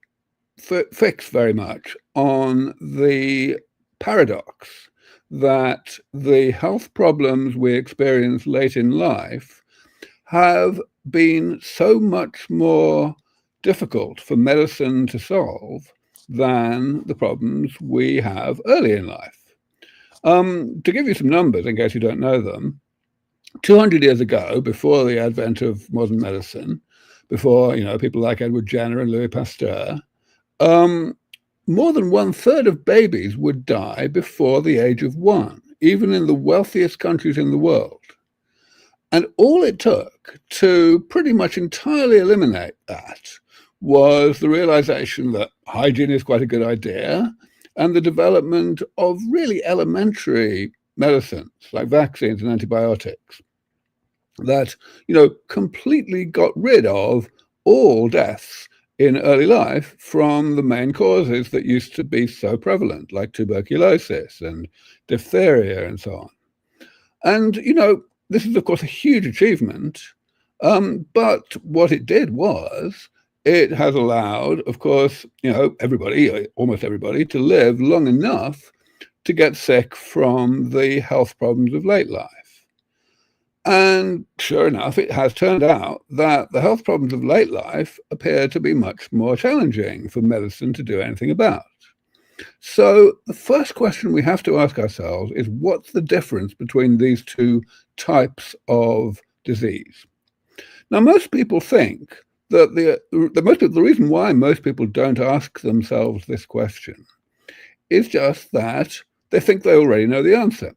fix very much on the paradox that the health problems we experience late in life have been so much more difficult for medicine to solve than the problems we have early in life. To give you some numbers, in case you don't know them, 200 years ago, before the advent of modern medicine, before people like Edward Jenner and Louis Pasteur, more than 1/3 of babies would die before the age of 1, even in the wealthiest countries in the world. And all it took to pretty much entirely eliminate that was the realization that hygiene is quite a good idea, and the development of really elementary medicines like vaccines and antibiotics that completely got rid of all deaths in early life from the main causes that used to be so prevalent, like tuberculosis and diphtheria and so on. And this is of course a huge achievement, but what it did was it has allowed, of course, everybody, almost everybody, to live long enough to get sick from the health problems of late life. And sure enough, it has turned out that the health problems of late life appear to be much more challenging for medicine to do anything about. So the first question we have to ask ourselves is, what's the difference between these two types of disease? Now, most people think that the reason why most people don't ask themselves this question is just that they think they already know the answer.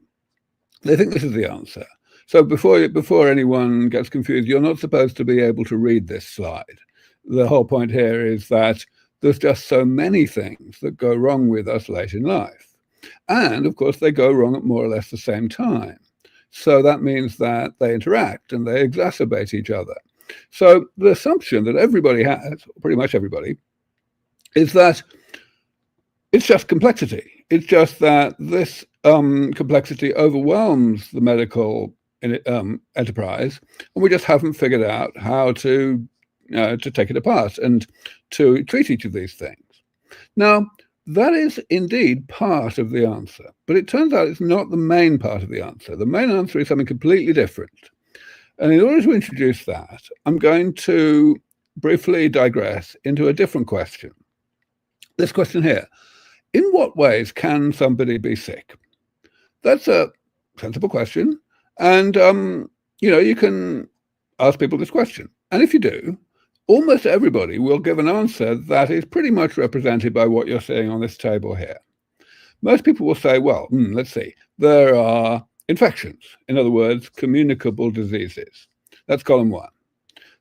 They think this is the answer. So before anyone gets confused, you're not supposed to be able to read this slide. The whole point here is that there's just so many things that go wrong with us late in life. And of course, they go wrong at more or less the same time. So that means that they interact and they exacerbate each other. So the assumption that everybody has, pretty much everybody, is that it's just complexity. It's just that this complexity overwhelms the medical enterprise, and we just haven't figured out how to take it apart and to treat each of these things. Now, that is indeed part of the answer, but it turns out it's not the main part of the answer. The main answer is something completely different. And in order to introduce that, I'm going to briefly digress into a different question. This question here: in what ways can somebody be sick? That's a sensible question. And, you can ask people this question. And if you do, almost everybody will give an answer that is pretty much represented by what you're seeing on this table here. Most people will say, well, let's see, there are infections, in other words, communicable diseases. That's column 1.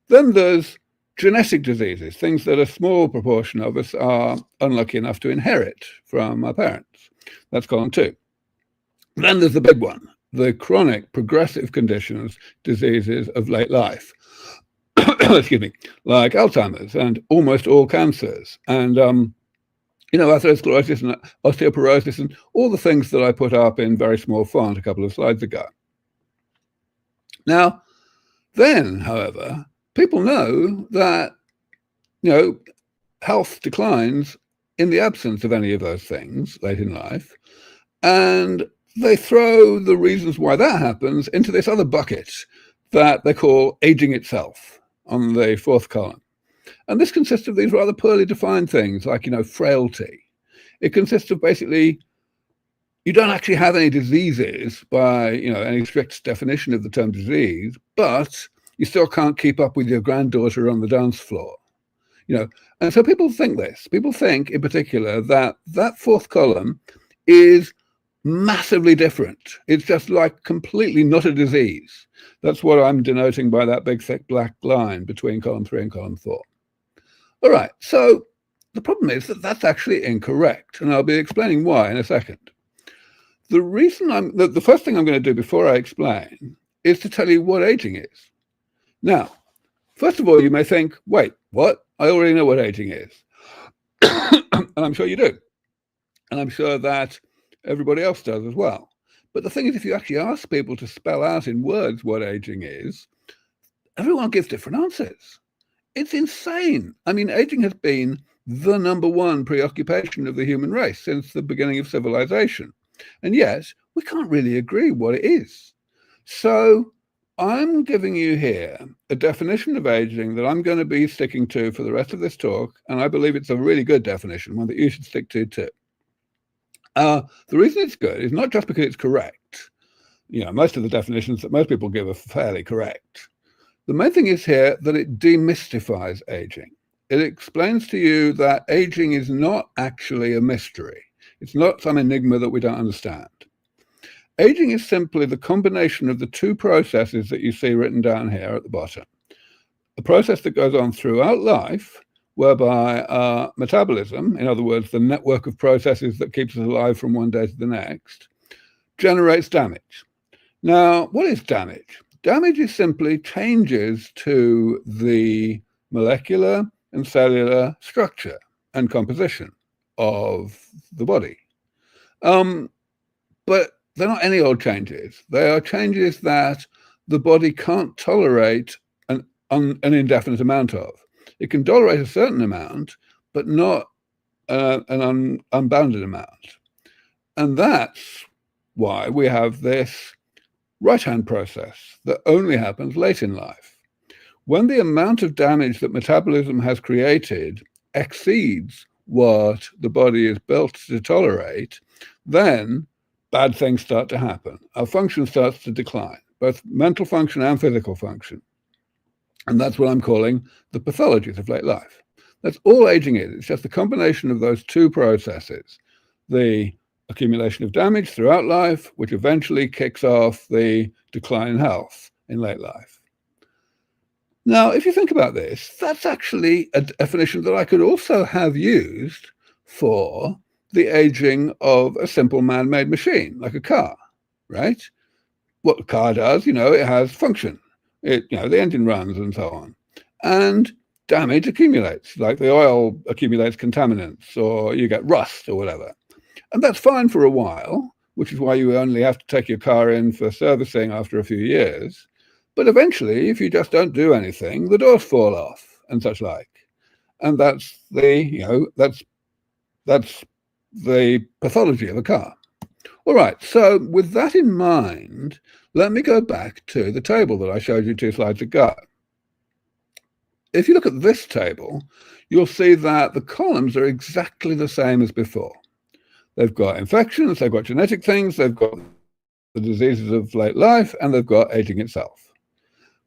Then there's genetic diseases, things that a small proportion of us are unlucky enough to inherit from our parents. That's column 2. Then there's the big one, the chronic progressive conditions, diseases of late life. Excuse me, like Alzheimer's and almost all cancers, and atherosclerosis and osteoporosis and all the things that I put up in very small font a couple of slides ago. Now, then, however, people know that health declines in the absence of any of those things late in life, and they throw the reasons why that happens into this other bucket that they call aging itself on the 4th column. And this consists of these rather poorly defined things like, frailty. It consists of basically, you don't actually have any diseases by, any strict definition of the term disease, but you still can't keep up with your granddaughter on the dance floor. And so people think this. People think in particular that that 4th column is massively different. It's just like completely not a disease. That's what I'm denoting by that big thick black line between column 3 and column 4. All right, so the problem is that that's actually incorrect, and I'll be explaining why in a second. The reason the first thing I'm going to do before I explain is to tell you what aging is. Now, first of all, you may think, wait, what? I already know what aging is. And I'm sure you do. And I'm sure that everybody else does as well. But the thing is, if you actually ask people to spell out in words what aging is, everyone gives different answers. It's insane. I mean, aging has been the #1 preoccupation of the human race since the beginning of civilization. And yet, we can't really agree what it is. So I'm giving you here a definition of aging that I'm going to be sticking to for the rest of this talk. And I believe it's a really good definition, one that you should stick to too. The reason it's good is not just because it's correct. You know, most of the definitions that most people give are fairly correct. The main thing is here that it demystifies aging. It explains to you that aging is not actually a mystery. It's not some enigma that we don't understand. Aging is simply the combination of the two processes that you see written down here at the bottom. A process that goes on throughout life, whereby metabolism, in other words, the network of processes that keeps us alive from one day to the next, generates damage. Now, what is damage? Damage is simply changes to the molecular and cellular structure and composition of the body. But they're not any old changes. They are changes that the body can't tolerate an indefinite amount of. It can tolerate a certain amount, but not an unbounded amount. And that's why we have this right-hand process that only happens late in life. When the amount of damage that metabolism has created exceeds what the body is built to tolerate, then bad things start to happen. Our function starts to decline, both mental function and physical function. And that's what I'm calling the pathologies of late life. That's all aging is. It's just a combination of those two processes. The accumulation of damage throughout life, which eventually kicks off the decline in health in late life. Now, if you think about this, that's actually a definition that I could also have used for the aging of a simple man-made machine, like a car, right? What a car does, you know, it has function. It, you know, the engine runs and so on. And damage accumulates, like the oil accumulates contaminants, or you get rust or whatever. And that's fine for a while, which is why you only have to take your car in for servicing after a few years. But eventually, if you just don't do anything, the doors fall off and such like. And that's the, you know, that's the pathology of a car. All right, so with that in mind, let me go back to the table that I showed you 2 slides ago. If you look at this table, you'll see that the columns are exactly the same as before. They've got infections, they've got genetic things, they've got the diseases of late life, and they've got aging itself.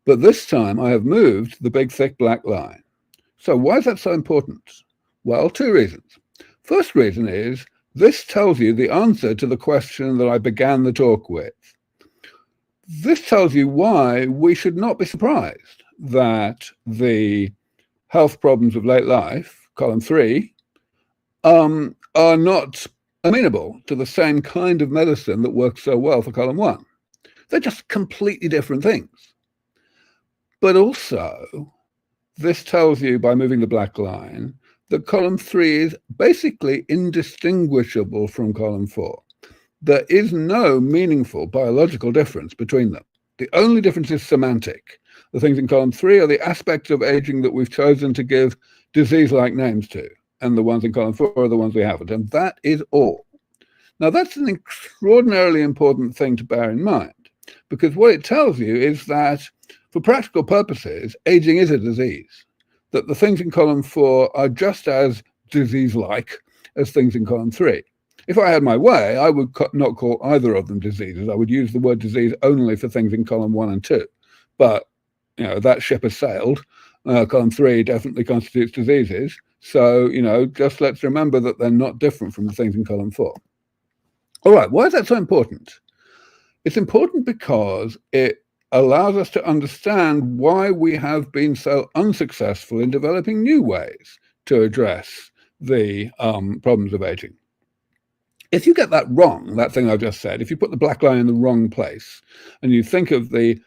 But this time I have moved the big thick black line. So why is that so important? Well, 2 reasons. First reason is this tells you the answer to the question that I began the talk with. This tells you why we should not be surprised that the health problems of late life, column 3, are not amenable to the same kind of medicine that works so well for column 1. They're just completely different things. But also, this tells you by moving the black line that column 3 is basically indistinguishable from column 4. There is no meaningful biological difference between them. The only difference is semantic. The things in column 3 are the aspects of aging that we've chosen to give disease-like names to, and the ones in column 4 are the ones we haven't, and that is all. Now, that's an extraordinarily important thing to bear in mind, because what it tells you is that, for practical purposes, aging is a disease, that the things in column 4 are just as disease-like as things in column 3. If I had my way, I would not call either of them diseases. I would use the word disease only for things in column 1 and 2. But, you know, that ship has sailed. Column 3 definitely constitutes diseases. So, you know, just let's remember that they're not different from the things in column 4. All right, why is that so important? It's important because it allows us to understand why we have been so unsuccessful in developing new ways to address the problems of aging. If you get that wrong, that thing I just said, if you put the black line in the wrong place and you think of the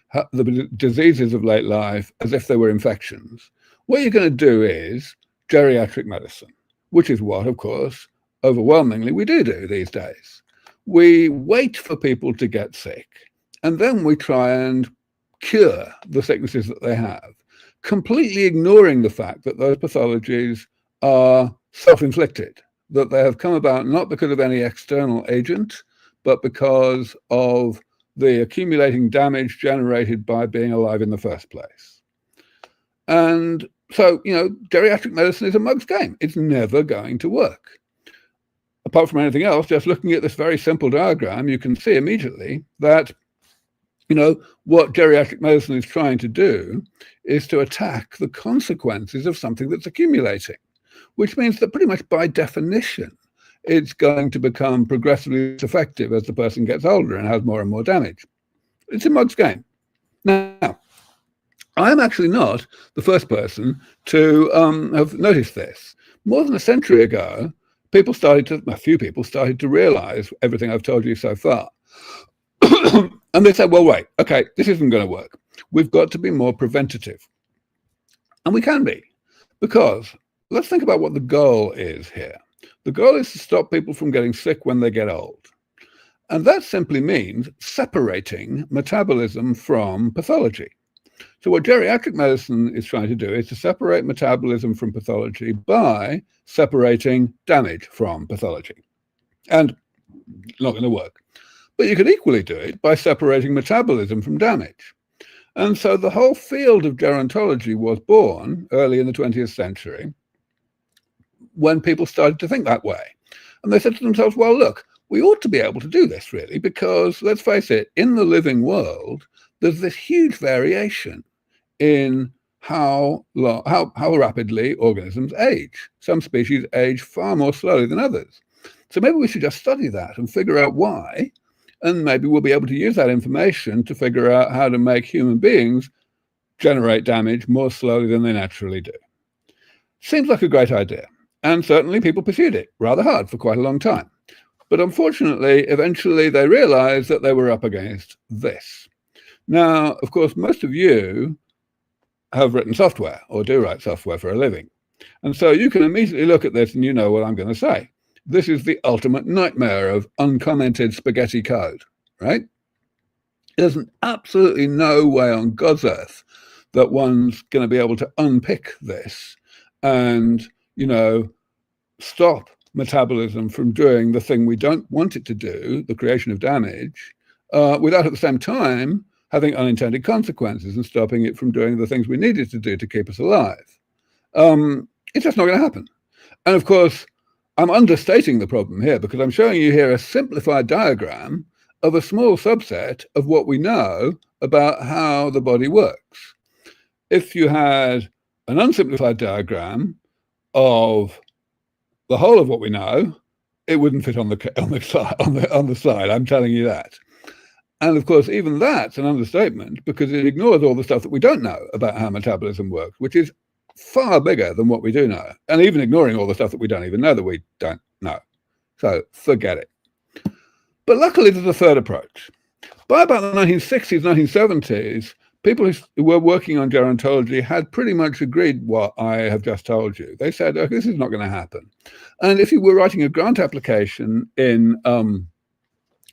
diseases of late life as if they were infections, what you're going to do is geriatric medicine, which is what, of course, overwhelmingly we do these days. We wait for people to get sick, and then we try and cure the sicknesses that they have, completely ignoring the fact that those pathologies are self-inflicted, that they have come about not because of any external agent, but because of the accumulating damage generated by being alive in the first place. And so, geriatric medicine is a mug's game. It's never going to work. Apart from anything else, just looking at this very simple diagram, you can see immediately that, what geriatric medicine is trying to do is to attack the consequences of something that's accumulating, which means that pretty much by definition, it's going to become progressively less effective as the person gets older and has more and more damage. It's a mug's game. Now, I'm actually not the first person to have noticed this. More than a century ago, a few people started to realize everything I've told you so far. And they said, well, wait, okay, this isn't going to work. We've got to be more preventative. And we can be, because let's think about what the goal is here. The goal is to stop people from getting sick when they get old. And that simply means separating metabolism from pathology. So what geriatric medicine is trying to do is to separate metabolism from pathology by separating damage from pathology. And it's not going to work. But you could equally do it by separating metabolism from damage. And so the whole field of gerontology was born early in the 20th century when people started to think that way. And they said to themselves, well, look, we ought to be able to do this really, because let's face it, in the living world, there's this huge variation in how rapidly organisms age. Some species age far more slowly than others. So maybe we should just study that and figure out why, and maybe we'll be able to use that information to figure out how to make human beings generate damage more slowly than they naturally do. Seems like a great idea, and certainly people pursued it rather hard for quite a long time. But unfortunately, eventually they realized that they were up against this. Now, of course, most of you have written software or do write software for a living. And so you can immediately look at this and you know what I'm going to say. This is the ultimate nightmare of uncommented spaghetti code, right? There's absolutely no way on God's earth that one's going to be able to unpick this and, stop metabolism from doing the thing we don't want it to do, the creation of damage, without at the same time having unintended consequences and stopping it from doing the things we need it to do to keep us alive. It's just not going to happen. And of course, I'm understating the problem here because I'm showing you here a simplified diagram of a small subset of what we know about how the body works. If you had an unsimplified diagram of the whole of what we know, it wouldn't fit on the slide. I'm telling you that. And of course, even that's an understatement because it ignores all the stuff that we don't know about how metabolism works, which is far bigger than what we do know, and even ignoring all the stuff that we don't even know that we don't know. So forget it. But luckily, there's a third approach. By about the 1960s, 1970s, people who were working on gerontology had pretty much agreed what I have just told you. They said, oh, this is not going to happen. And if you were writing a grant application in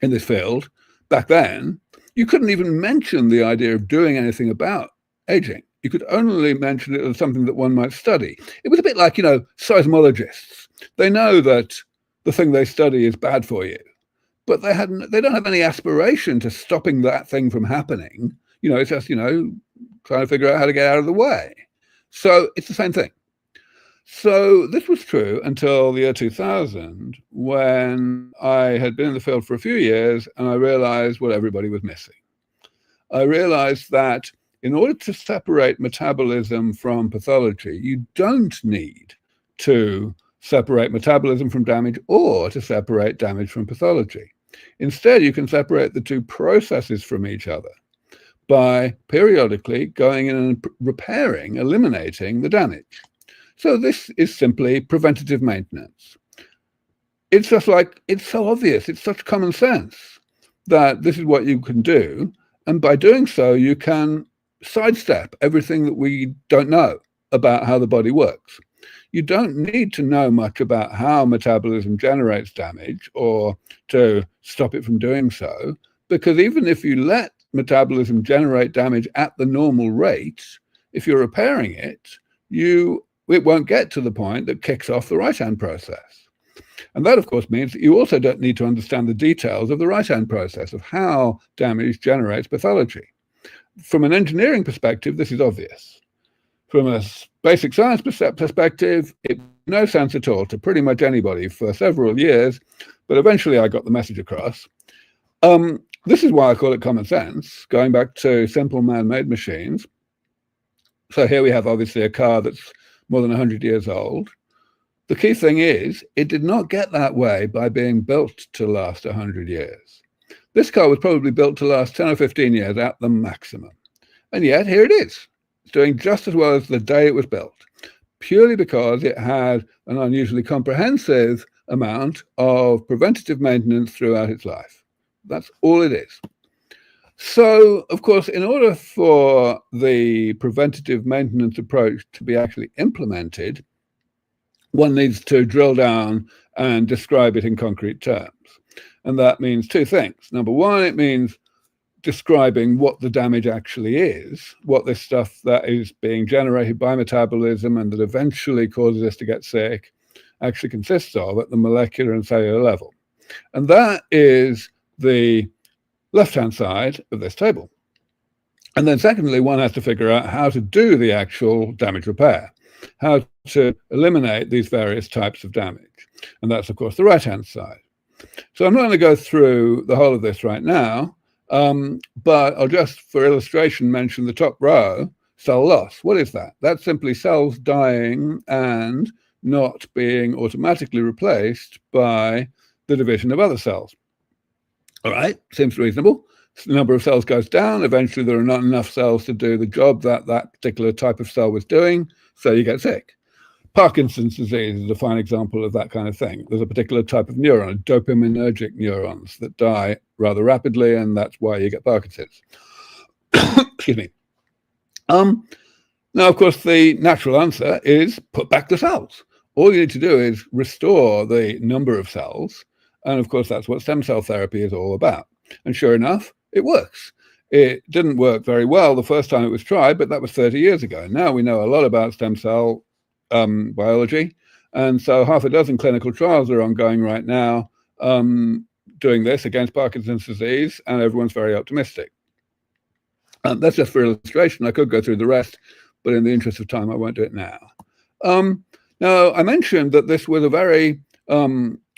this field back then, you couldn't even mention the idea of doing anything about aging. You could only mention it as something that one might study. It was a bit like, seismologists. They know that the thing they study is bad for you, but they don't have any aspiration to stopping that thing from happening. It's just, trying to figure out how to get out of the way. So it's the same thing. So this was true until the year 2000, when I had been in the field for a few years and I realized what everybody was missing. I realized that in order to separate metabolism from pathology, you don't need to separate metabolism from damage or to separate damage from pathology. Instead, you can separate the two processes from each other by periodically going in and repairing, eliminating the damage. So this is simply preventative maintenance. It's just like, it's so obvious, it's such common sense that this is what you can do. And by doing so, you can sidestep everything that we don't know about how the body works. You don't need to know much about how metabolism generates damage or to stop it from doing so, because even if you let metabolism generate damage at the normal rate, if you're repairing it, it won't get to the point that kicks off the right-hand process. And that, of course, means that you also don't need to understand the details of the right-hand process of how damage generates pathology. From an engineering perspective, this is obvious. From a basic science perspective, it made no sense at all to pretty much anybody for several years, but eventually I got the message across. This is why I call it common sense, going back to simple man-made machines. So here we have obviously a car that's more than 100 years old. The key thing is, it did not get that way by being built to last 100 years. This car was probably built to last 10 or 15 years at the maximum. And yet, here it is. It's doing just as well as the day it was built, purely because it had an unusually comprehensive amount of preventative maintenance throughout its life. That's all it is. So, of course, in order for the preventative maintenance approach to be actually implemented, one needs to drill down and describe it in concrete terms. And that means two things. Number one, it means describing what the damage actually is, what this stuff that is being generated by metabolism and that eventually causes us to get sick actually consists of at the molecular and cellular level. And that is the left-hand side of this table. And then secondly, one has to figure out how to do the actual damage repair, how to eliminate these various types of damage. And that's, of course, the right-hand side. So I'm not going to go through the whole of this right now, but I'll just, for illustration, mention the top row, cell loss. What is that? That's simply cells dying and not being automatically replaced by the division of other cells. All right, seems reasonable. The number of cells goes down. Eventually, there are not enough cells to do the job that that particular type of cell was doing, so you get sick. Parkinson's disease is a fine example of that kind of thing. There's a particular type of neuron, dopaminergic neurons, that die rather rapidly, and that's why you get Parkinson's. Excuse me. Now, of course, the natural answer is put back the cells. All you need to do is restore the number of cells, and of course, that's what stem cell therapy is all about. And sure enough, it works. It didn't work very well the first time it was tried, but that was 30 years ago. Now we know a lot about stem cell biology. And so half a dozen clinical trials are ongoing right now doing this against Parkinson's disease, and everyone's very optimistic. That's just for illustration. I could go through the rest, but in the interest of time, I won't do it now. Now, I mentioned that this was a very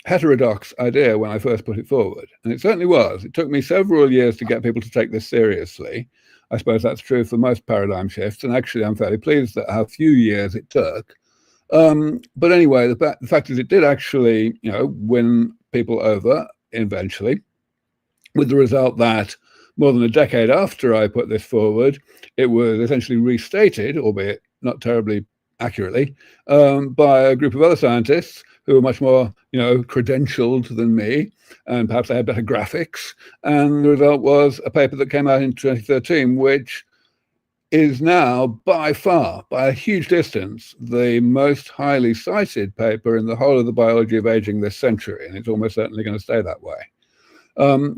heterodox idea when I first put it forward, and it certainly was. It took me several years to get people to take this seriously. I suppose that's true for most paradigm shifts, and actually I'm fairly pleased at how few years it took. But anyway, the fact is it did actually, win people over eventually, with the result that more than a decade after I put this forward, it was essentially restated, albeit not terribly accurately, by a group of other scientists who were much more, credentialed than me, and perhaps they had better graphics. And the result was a paper that came out in 2013, which is now by far, by a huge distance, the most highly cited paper in the whole of the biology of aging this century, and it's almost certainly going to stay that way.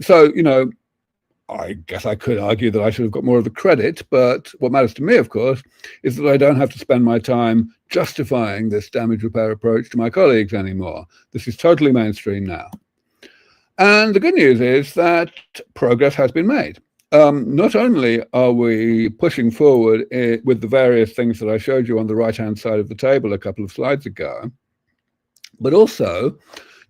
So, I guess I could argue that I should have got more of the credit, but what matters to me, of course, is that I don't have to spend my time justifying this damage repair approach to my colleagues anymore. This is totally mainstream now. And the good news is that progress has been made. Not only are we pushing forward with the various things that I showed you on the right-hand side of the table a couple of slides ago, but also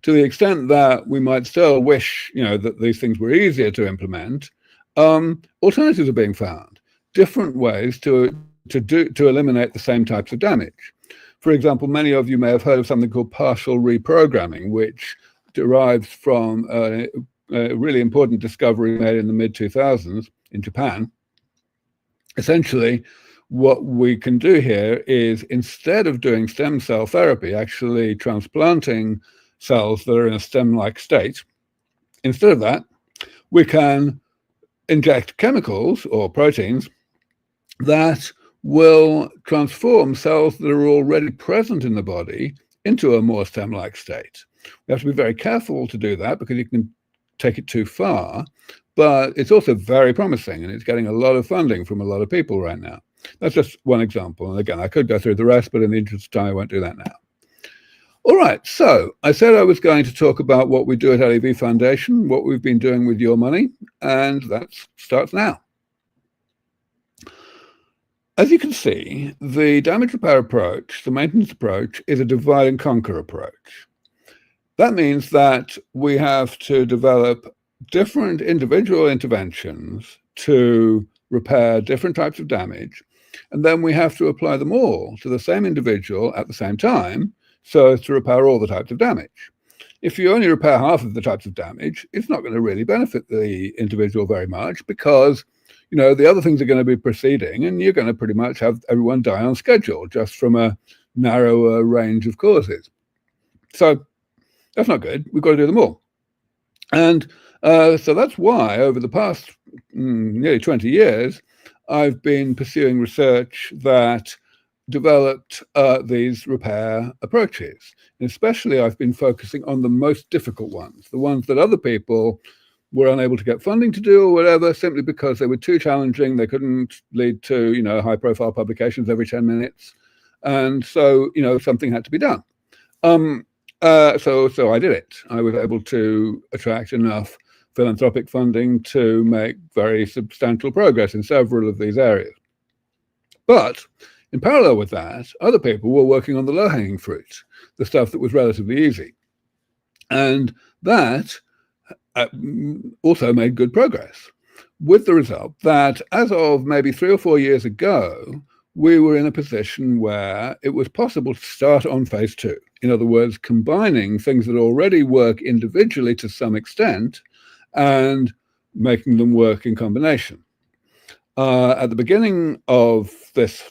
to the extent that we might still wish, that these things were easier to implement, alternatives are being found, different ways to eliminate the same types of damage. For example, many of you may have heard of something called partial reprogramming, which derives from really important discovery made in the mid-2000s in Japan. Essentially, what we can do here is, instead of doing stem cell therapy, actually transplanting cells that are in a stem-like state, instead of that, we can inject chemicals or proteins that will transform cells that are already present in the body into a more stem-like state. We have to be very careful to do that because you can take it too far, but it's also very promising and it's getting a lot of funding from a lot of people right now. That's just one example. And again, I could go through the rest, but in the interest of time, I won't do that now. All right, so I said I was going to talk about what we do at LEV Foundation, what we've been doing with your money, and that starts now. As you can see, the damage repair approach, the maintenance approach, is a divide and conquer approach. That means that we have to develop different individual interventions to repair different types of damage, and then we have to apply them all to the same individual at the same time so as to repair all the types of damage. If you only repair half of the types of damage, it's not going to really benefit the individual very much because, you know, the other things are going to be proceeding and you're going to pretty much have everyone die on schedule just from a narrower range of causes. So that's not good. We've got to do them all. And so that's why over the past nearly 20 years, I've been pursuing research that developed these repair approaches. And especially I've been focusing on the most difficult ones, the ones that other people were unable to get funding to do or whatever, simply because they were too challenging. They couldn't lead to, you know, high profile publications every 10 minutes. And so, you know, something had to be done. So I did it. I was able to attract enough philanthropic funding to make very substantial progress in several of these areas. But in parallel with that, other people were working on the low-hanging fruit, the stuff that was relatively easy. And that also made good progress, with the result that as of maybe 3 or 4 years ago, we were in a position where it was possible to start on phase 2. In other words, combining things that already work individually to some extent and making them work in combination. At the beginning of this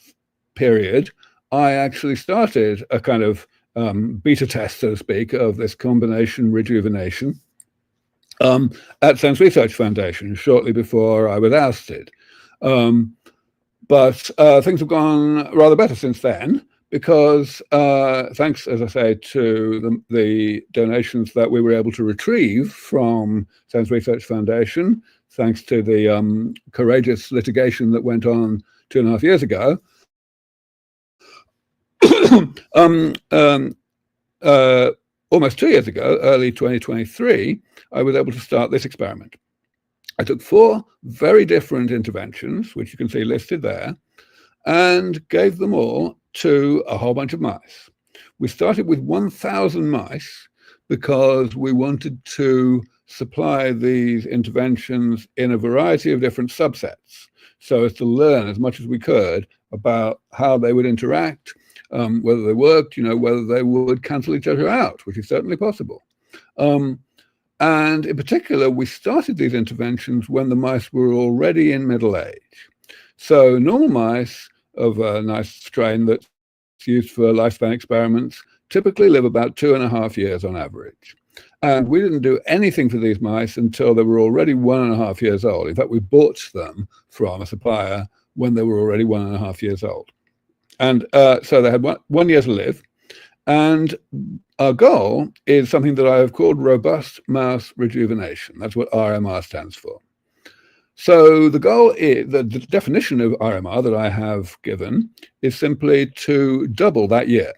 period, I actually started a kind of beta test, so to speak, of this combination rejuvenation at Sense Research Foundation shortly before I was ousted. But things have gone rather better since then because thanks, as I say, to the donations that we were able to retrieve from Sense Research Foundation, thanks to the courageous litigation that went on 2.5 years ago, almost 2 years ago, early 2023, I was able to start this experiment. I took 4 very different interventions, which you can see listed there, and gave them all to a whole bunch of mice. We started with 1,000 mice because we wanted to supply these interventions in a variety of different subsets, so as to learn as much as we could about how they would interact, whether they worked, you know, whether they would cancel each other out, which is certainly possible. And in particular, we started these interventions when the mice were already in middle age. So normal mice of a nice strain that's used for lifespan experiments typically live about 2.5 years on average. And we didn't do anything for these mice until they were already 1.5 years old. In fact, we bought them from a supplier when they were already 1.5 years old. And so they had 1 year to live. And our goal is something that I have called robust mouse rejuvenation. That's what RMR stands for. So the goal is, the definition of RMR that I have given is simply to double that year,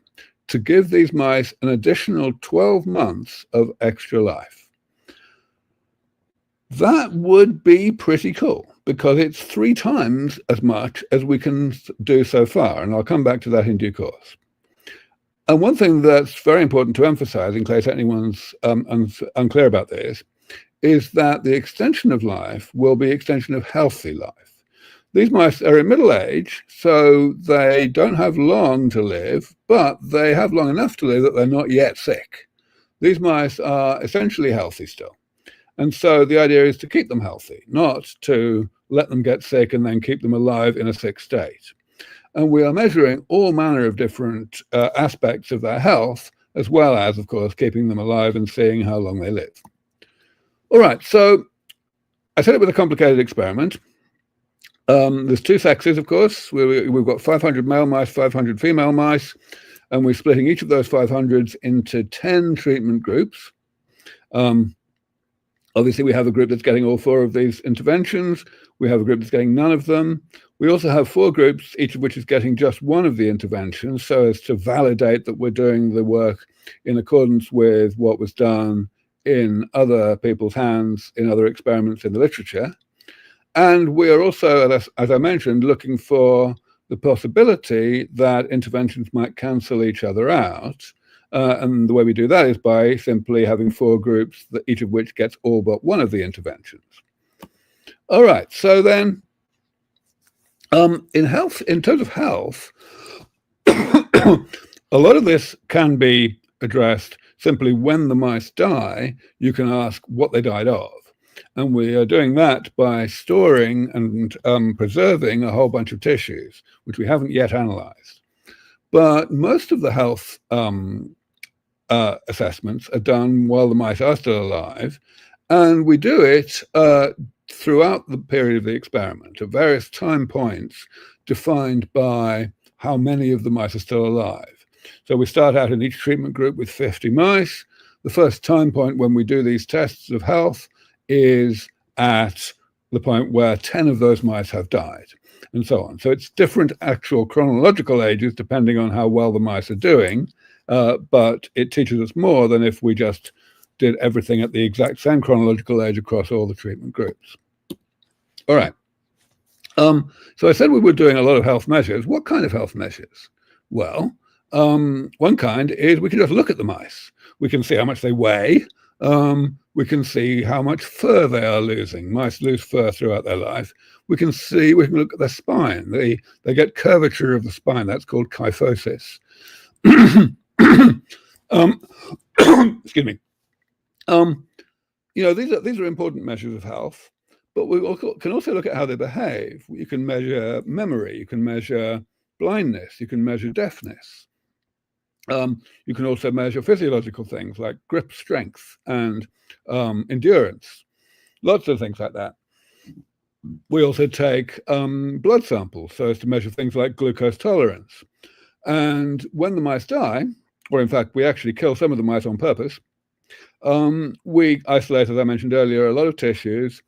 to give these mice an additional 12 months of extra life. That would be pretty cool because it's 3 times as much as we can do so far. And I'll come back to that in due course. And one thing that's very important to emphasize, in case anyone's unclear about this, is that the extension of life will be extension of healthy life. These mice are in middle age, so they don't have long to live, but they have long enough to live that they're not yet sick. These mice are essentially healthy still. And so the idea is to keep them healthy, not to let them get sick and then keep them alive in a sick state. And we are measuring all manner of different aspects of their health, as well as, of course, keeping them alive and seeing how long they live. All right, so I said it was a complicated experiment. There's two sexes, of course. We've got 500 male mice, 500 female mice, and we're splitting each of those 500s into 10 treatment groups. Obviously, we have a group that's getting all 4 of these interventions. We have a group that's getting none of them. We also have 4 groups, each of which is getting just one of the interventions, so as to validate that we're doing the work in accordance with what was done in other people's hands in other experiments in the literature. And we are also, as I mentioned, looking for the possibility that interventions might cancel each other out. And the way we do that is by simply having 4 groups, each of which gets all but one of the interventions. All right, so then in terms of health, a lot of this can be addressed simply when the mice die. You can ask what they died of. And we are doing that by storing and preserving a whole bunch of tissues, which we haven't yet analyzed. But most of the health assessments are done while the mice are still alive. And we do it throughout the period of the experiment at various time points defined by how many of the mice are still alive. So we start out in each treatment group with 50 mice. The first time point when we do these tests of health is at the point where 10 of those mice have died, and so on. So it's different actual chronological ages depending on how well the mice are doing, but it teaches us more than if we just did everything at the exact same chronological age across all the treatment groups. All right. So I said we were doing a lot of health measures. What kind of health measures? Well, one kind is we can just look at the mice. We can see how much they weigh. We can see how much fur they are losing. Mice lose fur throughout their life. We can look at their spine. They get curvature of the spine. That's called kyphosis. Excuse me. These are important measures of health, but we can also look at how they behave. You can measure memory. You can measure blindness. You can measure deafness. You can also measure physiological things like grip strength and endurance, lots of things like that. We also take blood samples so as to measure things like glucose tolerance. And when the mice die, or in fact, we actually kill some of the mice on purpose, we isolate, as I mentioned earlier, a lot of tissues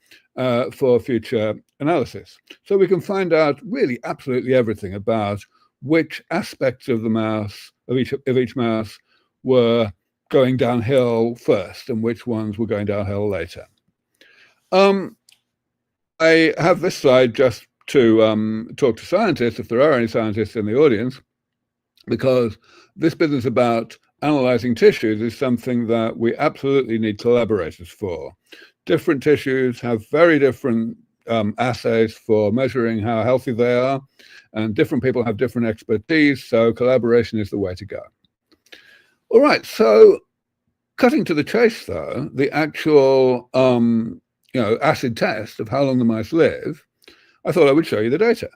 for future analysis. So we can find out really absolutely everything about which aspects of the mouse, of each mouse, were going downhill first and which ones were going downhill later. I have this slide just to talk to scientists, if there are any scientists in the audience, because this business about analyzing tissues is something that we absolutely need collaborators for. Different tissues have very different assays for measuring how healthy they are, and different people have different expertise, so collaboration is the way to go. All right, so cutting to the chase though, the actual acid test of how long the mice live, I thought I would show you the data.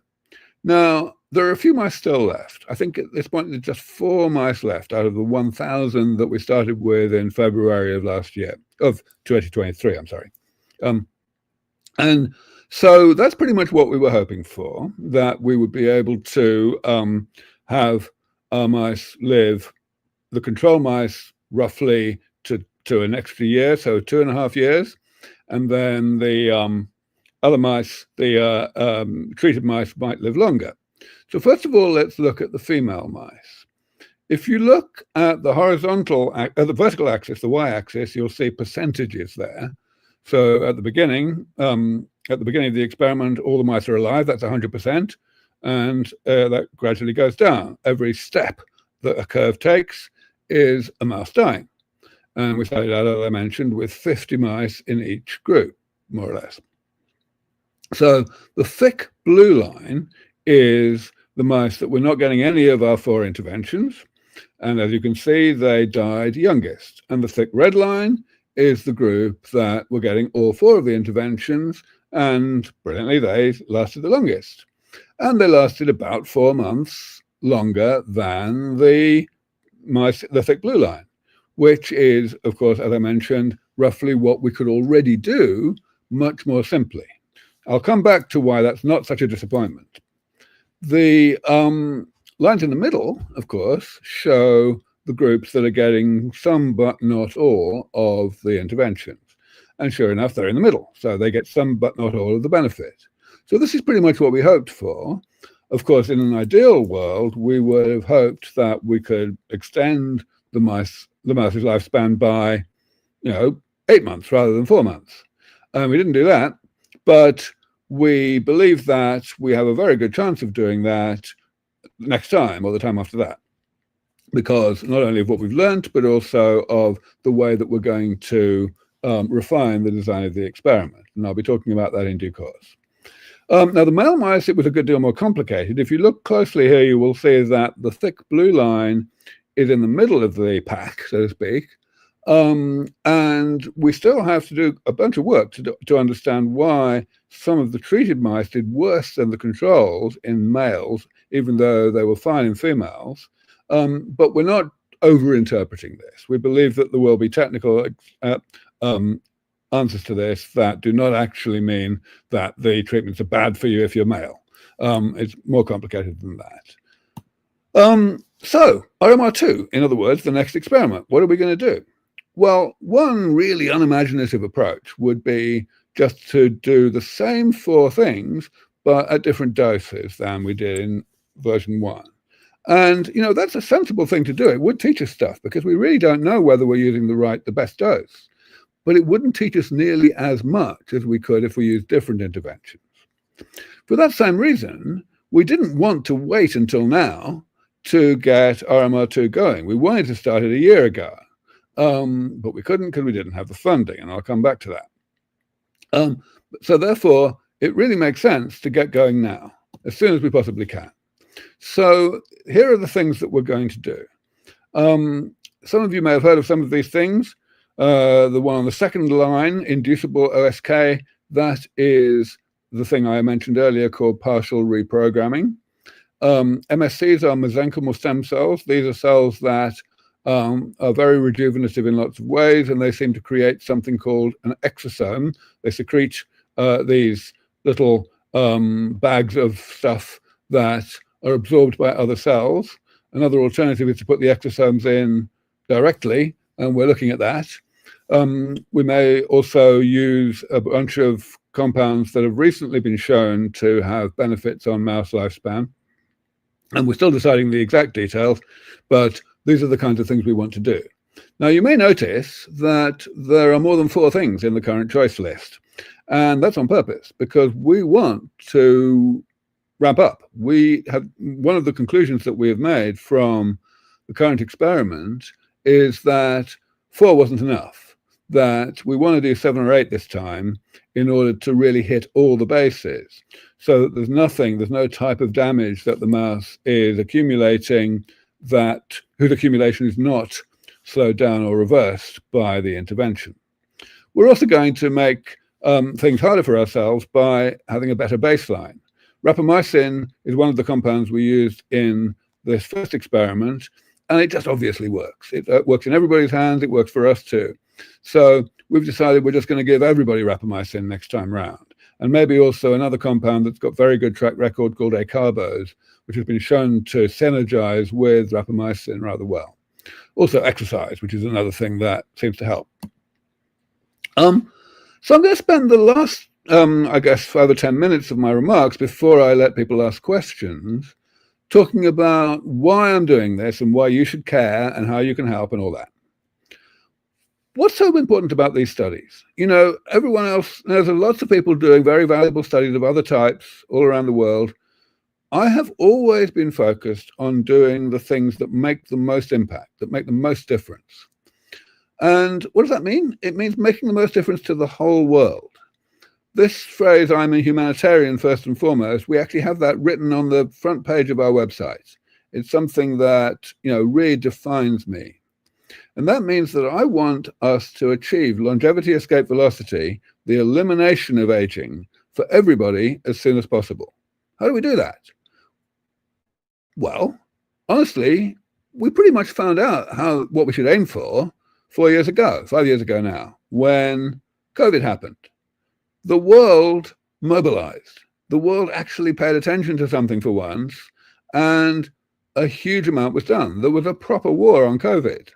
Now, there are a few mice still left. I think at this point there's just 4 mice left out of the 1,000 that we started with in February of last year, of 2023, I'm sorry. And so that's pretty much what we were hoping for, that we would be able to have our mice live, the control mice, roughly to an extra year, so 2.5 years. And then the other mice, the treated mice, might live longer. So first of all, let's look at the female mice. If you look at the the vertical axis, the y-axis, you'll see percentages there. So at the beginning of the experiment, all the mice are alive, that's 100%, and that gradually goes down. Every step that a curve takes is a mouse dying. And we started out, as I mentioned, with 50 mice in each group, more or less. So the thick blue line is the mice that were not getting any of our 4 interventions. And as you can see, they died youngest. And the thick red line is the group that were getting all 4 of the interventions, and brilliantly, they lasted the longest. And they lasted about 4 months longer than the thick blue line, which is, of course, as I mentioned, roughly what we could already do much more simply. I'll come back to why that's not such a disappointment. The lines in the middle, of course, show the groups that are getting some but not all of the interventions. And sure enough, they're in the middle. So they get some but not all of the benefit. So this is pretty much what we hoped for. Of course, in an ideal world, we would have hoped that we could extend the mouse's lifespan by, 8 months rather than 4 months. We didn't do that, but we believe that we have a very good chance of doing that next time or the time after that, because not only of what we've learned, but also of the way that we're going to refine the design of the experiment. And I'll be talking about that in due course. Now, the male mice, it was a good deal more complicated. If you look closely here, you will see that the thick blue line is in the middle of the pack, so to speak. And we still have to do a bunch of work to understand why some of the treated mice did worse than the controls in males, even though they were fine in females. But we're not over-interpreting this. We believe that there will be technical answers to this that do not actually mean that the treatments are bad for you if you're male. It's more complicated than that. So RMR2, in other words, the next experiment, what are we going to do? Well, one really unimaginative approach would be just to do the same 4 things, but at different doses than we did in version 1. And, that's a sensible thing to do. It would teach us stuff because we really don't know whether we're using the best dose. But it wouldn't teach us nearly as much as we could if we used different interventions. For that same reason, we didn't want to wait until now to get RMR2 going. We wanted to start it a year ago, but we couldn't because we didn't have the funding, and I'll come back to that. So therefore, it really makes sense to get going now, as soon as we possibly can. So here are the things that we're going to do. Some of you may have heard of some of these things. The one on the second line, inducible OSK, that is the thing I mentioned earlier called partial reprogramming. MSCs are mesenchymal stem cells. These are cells that are very rejuvenative in lots of ways, and they seem to create something called an exosome. They secrete these little bags of stuff that are absorbed by other cells. Another alternative is to put the exosomes in directly, and we're looking at that. We may also use a bunch of compounds that have recently been shown to have benefits on mouse lifespan. And we're still deciding the exact details, but these are the kinds of things we want to do. Now, you may notice that there are more than 4 things in the current choice list. And that's on purpose, because we want to ramp up. We have one of the conclusions that we have made from the current experiment is that 4 wasn't enough, that we want to do 7 or 8 this time in order to really hit all the bases. So that there's no type of damage that the mouse is accumulating whose accumulation is not slowed down or reversed by the intervention. We're also going to make things harder for ourselves by having a better baseline. Rapamycin is one of the compounds we used in this first experiment, and it just obviously works. It works in everybody's hands. It works for us too. So we've decided we're just going to give everybody rapamycin next time round. And maybe also another compound that's got very good track record called acarbose, which has been shown to synergize with rapamycin rather well. Also exercise, which is another thing that seems to help. So I'm going to spend the last, 5 or 10 minutes of my remarks before I let people ask questions, talking about why I'm doing this and why you should care and how you can help and all that. What's so important about these studies? Everyone else, there's lots of people doing very valuable studies of other types all around the world. I have always been focused on doing the things that make the most impact, that make the most difference. And what does that mean? It means making the most difference to the whole world. This phrase, I'm a humanitarian first and foremost, we actually have that written on the front page of our website. It's something that, really defines me. And that means that I want us to achieve longevity escape velocity, the elimination of aging for everybody as soon as possible. How do we do that? Well, honestly, we pretty much found out what we should aim for 5 years ago now, when COVID happened. The world mobilized. The world actually paid attention to something for once, and a huge amount was done. There was a proper war on COVID.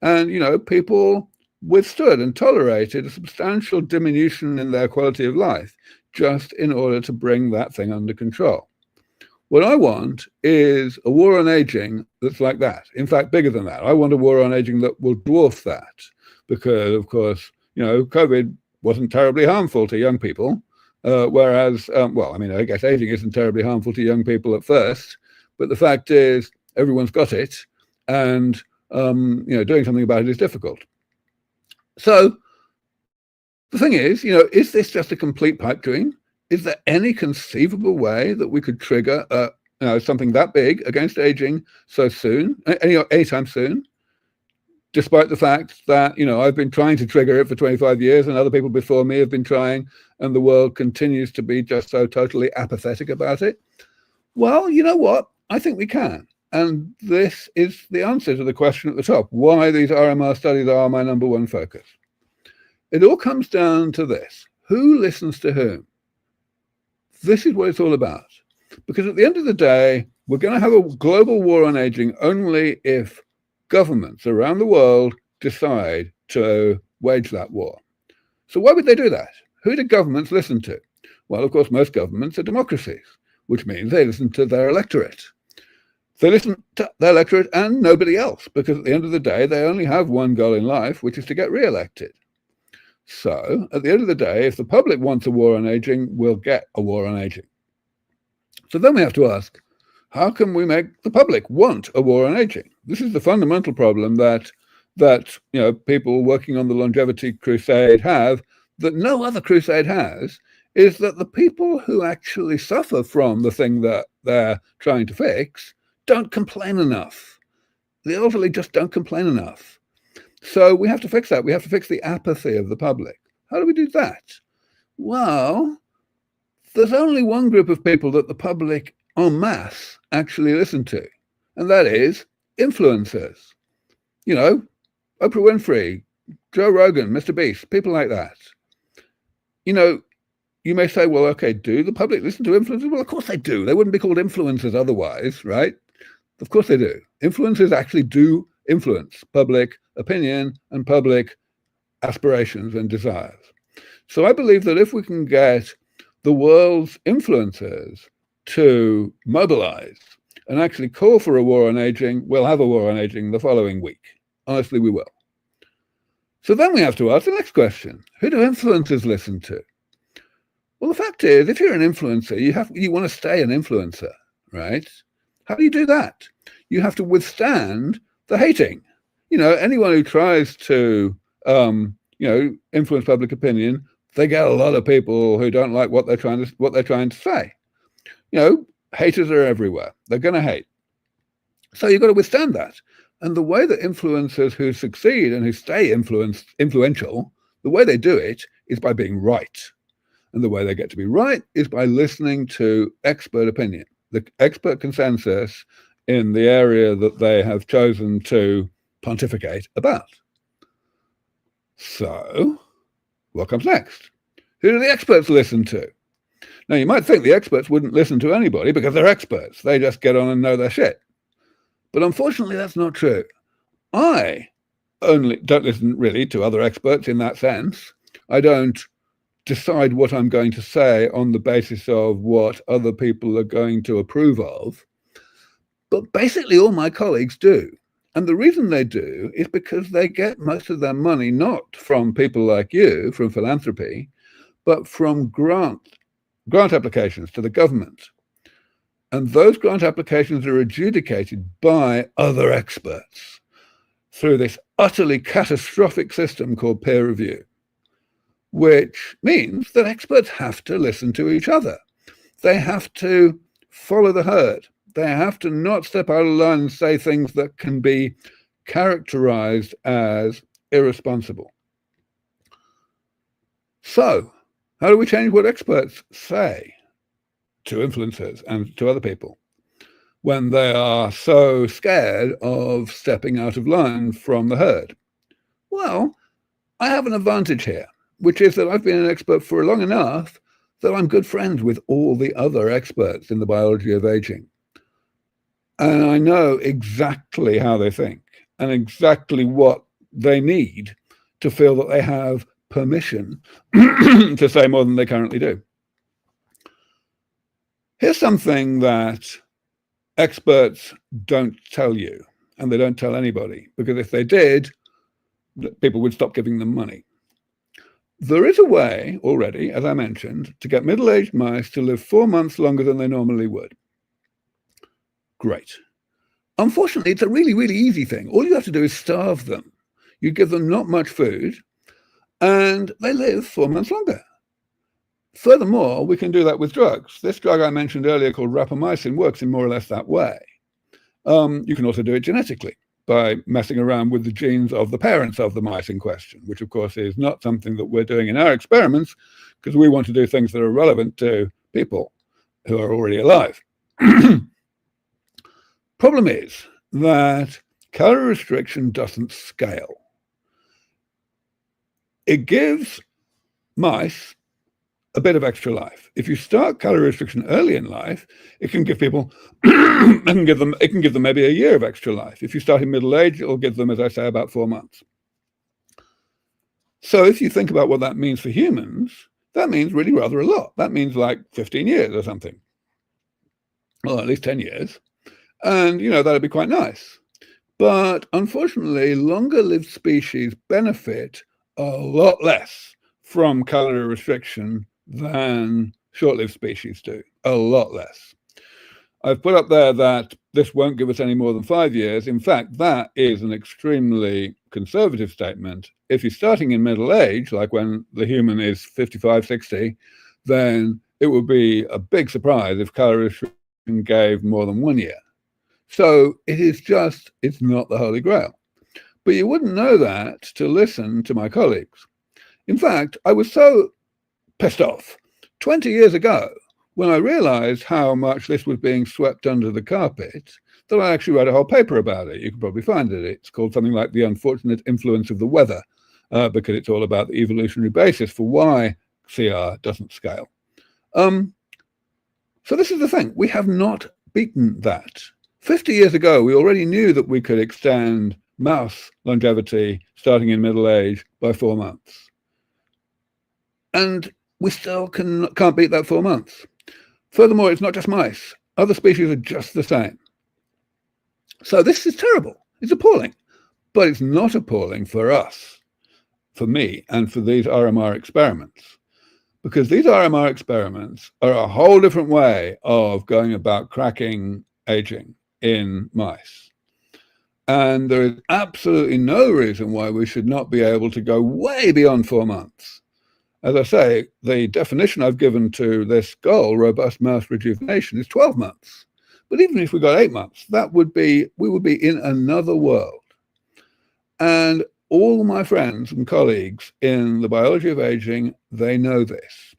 And, people withstood and tolerated a substantial diminution in their quality of life just in order to bring that thing under control. What I want is a war on aging that's like that. In fact, bigger than that. I want a war on aging that will dwarf that because, of course, COVID wasn't terribly harmful to young people. Whereas, I guess aging isn't terribly harmful to young people at first. But the fact is, everyone's got it. And doing something about it is difficult. So the thing is this just a complete pipe dream? Is there any conceivable way that we could trigger something that big against aging so soon, anytime soon? Despite the fact that, I've been trying to trigger it for 25 years and other people before me have been trying, and the world continues to be just so totally apathetic about it. Well, you know what? I think we can. And this is the answer to the question at the top, why these RMR studies are my number one focus. It all comes down to this. Who listens to whom? This is what it's all about. Because at the end of the day, we're going to have a global war on aging only if governments around the world decide to wage that war. So why would they do that? Who do governments listen to? Well, of course, most governments are democracies, which means they listen to their electorate. They listen to their electorate and nobody else, because at the end of the day, they only have one goal in life, which is to get re-elected. So at the end of the day, if the public wants a war on aging, we'll get a war on aging. So then we have to ask, how can we make the public want a war on aging? This is the fundamental problem that people working on the longevity crusade have, that no other crusade has, is that the people who actually suffer from the thing that they're trying to fix don't complain enough. The elderly just don't complain enough. So we have to fix that. We have to fix the apathy of the public. How do we do that? Well, there's only one group of people that the public en masse actually listen to, and that is influencers. Oprah Winfrey, Joe Rogan, Mr. Beast, people like that. You may say, well, okay, do the public listen to influencers? Well, of course they do. They wouldn't be called influencers otherwise, right? Of course they do. Influencers actually do influence public opinion and public aspirations and desires. So I believe that if we can get the world's influencers to mobilize and actually call for a war on aging, we'll have a war on aging the following week. Honestly, we will. So then we have to ask the next question. Who do influencers listen to? Well, the fact is, if you're an influencer, you want to stay an influencer, right? How do you do that? You have to withstand the hating. Anyone who tries to, influence public opinion, they get a lot of people who don't like what they're trying to say. Haters are everywhere. They're going to hate. So you've got to withstand that. And the way that influencers who succeed and who stay influential, the way they do it is by being right. And the way they get to be right is by listening to expert opinion, the expert consensus in the area that they have chosen to pontificate about. So, what comes next? Who do the experts listen to? Now, you might think the experts wouldn't listen to anybody because they're experts. They just get on and know their shit. But unfortunately, that's not true. I only don't listen really to other experts in that sense. I don't decide what I'm going to say on the basis of what other people are going to approve of. But basically all my colleagues do. And the reason they do is because they get most of their money not from people like you, from philanthropy, but from grant applications to the government. And those grant applications are adjudicated by other experts through this utterly catastrophic system called peer review, which means that experts have to listen to each other. They have to follow the herd. They have to not step out of line and say things that can be characterized as irresponsible. So, how do we change what experts say to influencers and to other people when they are so scared of stepping out of line from the herd? Well, I have an advantage here, which is that I've been an expert for long enough that I'm good friends with all the other experts in the biology of aging. And I know exactly how they think and exactly what they need to feel that they have permission to say more than they currently do. Here's something that experts don't tell you, and they don't tell anybody, because if they did, people would stop giving them money. There is a way already, as I mentioned, to get middle-aged mice to live 4 months longer than they normally would. Great. Unfortunately, it's a really, really easy thing. All you have to do is starve them. You give them not much food, and they live 4 months longer. Furthermore, we can do that with drugs. This drug I mentioned earlier called rapamycin works in more or less that way. You can also do it genetically by messing around with the genes of the parents of the mice in question, which of course is not something that we're doing in our experiments, because we want to do things that are relevant to people who are already alive. Problem is that calorie restriction doesn't scale. It gives mice a bit of extra life. If you start calorie restriction early in life, it can give people, it can give them maybe a year of extra life. If you start in middle age, it'll give them, as I say, about 4 months. So if you think about what that means for humans, that means really rather a lot. That means like 15 years or something, or at least 10 years. And, you know, that'd be quite nice. But unfortunately, longer-lived species benefit a lot less from calorie restriction than short-lived species do, a lot less. I've put up there that this won't give us any more than 5 years. In fact, that is an extremely conservative statement. If you're starting in middle age, like when the human is 55, 60, then it would be a big surprise if calorie restriction gave more than 1 year. So it is just, it's not the Holy Grail. But you wouldn't know that to listen to my colleagues. In fact, I was so pissed off 20 years ago when I realized how much this was being swept under the carpet that I actually wrote a whole paper about it. You can probably find it. It's called something like The Unfortunate Influence of the Weather, because it's all about the evolutionary basis for why CR doesn't scale. So this is the thing. We have not beaten that. 50 years ago, we already knew that we could extend mouse longevity starting in middle age by 4 months. And we still can't beat that 4 months. Furthermore, it's not just mice. Other species are just the same. So this is terrible. It's appalling. But it's not appalling for us, for me, and for these RMR experiments. Because these RMR experiments are a whole different way of going about cracking aging in mice. And there is absolutely no reason why we should not be able to go way beyond 4 months. As I say, the definition I've given to this goal, robust mouse rejuvenation, is 12 months. But even if we got 8 months, we would be in another world. And all my friends and colleagues in the biology of aging, they know this.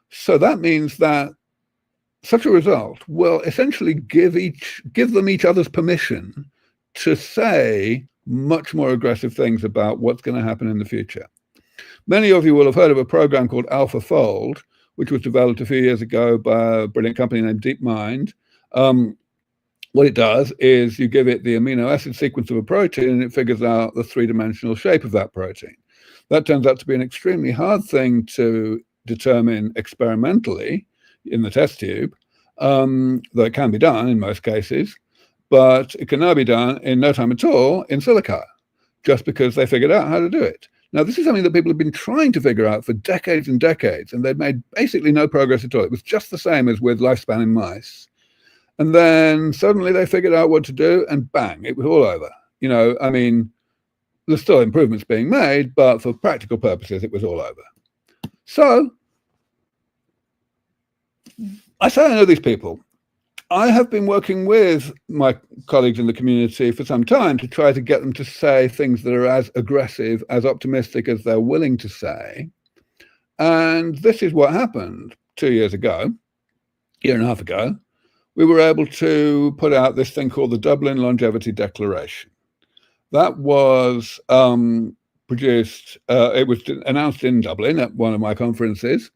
So that means that such a result will essentially give them each other's permission to say much more aggressive things about what's going to happen in the future. Many of you will have heard of a program called AlphaFold, which was developed a few years ago by a brilliant company named DeepMind. What it does is you give it the amino acid sequence of a protein and it figures out the three-dimensional shape of that protein. That turns out to be an extremely hard thing to determine experimentally in the test tube, though it can be done in most cases, but it can now be done in no time at all in silico, just because they figured out how to do it. Now, this is something that people have been trying to figure out for decades and decades, and they've made basically no progress at all. It was just the same as with lifespan in mice. And then suddenly they figured out what to do, and bang, it was all over. You know, I mean, there's still improvements being made, but for practical purposes, it was all over. So I say I know these people. I have been working with my colleagues in the community for some time to try to get them to say things that are as aggressive, as optimistic as they're willing to say. And this is what happened 2 years ago, year and a half ago. We were able to put out this thing called the Dublin Longevity Declaration. That was produced, it was announced in Dublin at one of my conferences.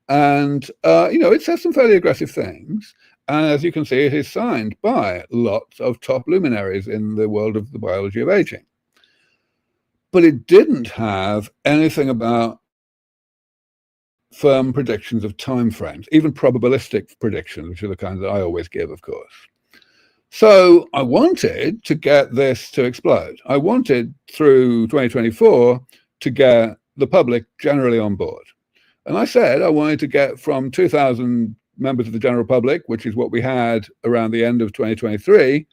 And, it says some fairly aggressive things. And as you can see, it is signed by lots of top luminaries in the world of the biology of aging. But it didn't have anything about firm predictions of timeframes, even probabilistic predictions, which are the kinds that I always give, of course. So I wanted to get this to explode. I wanted through 2024 to get the public generally on board. And I said I wanted to get from 2,000 members of the general public, which is what we had around the end of 2023,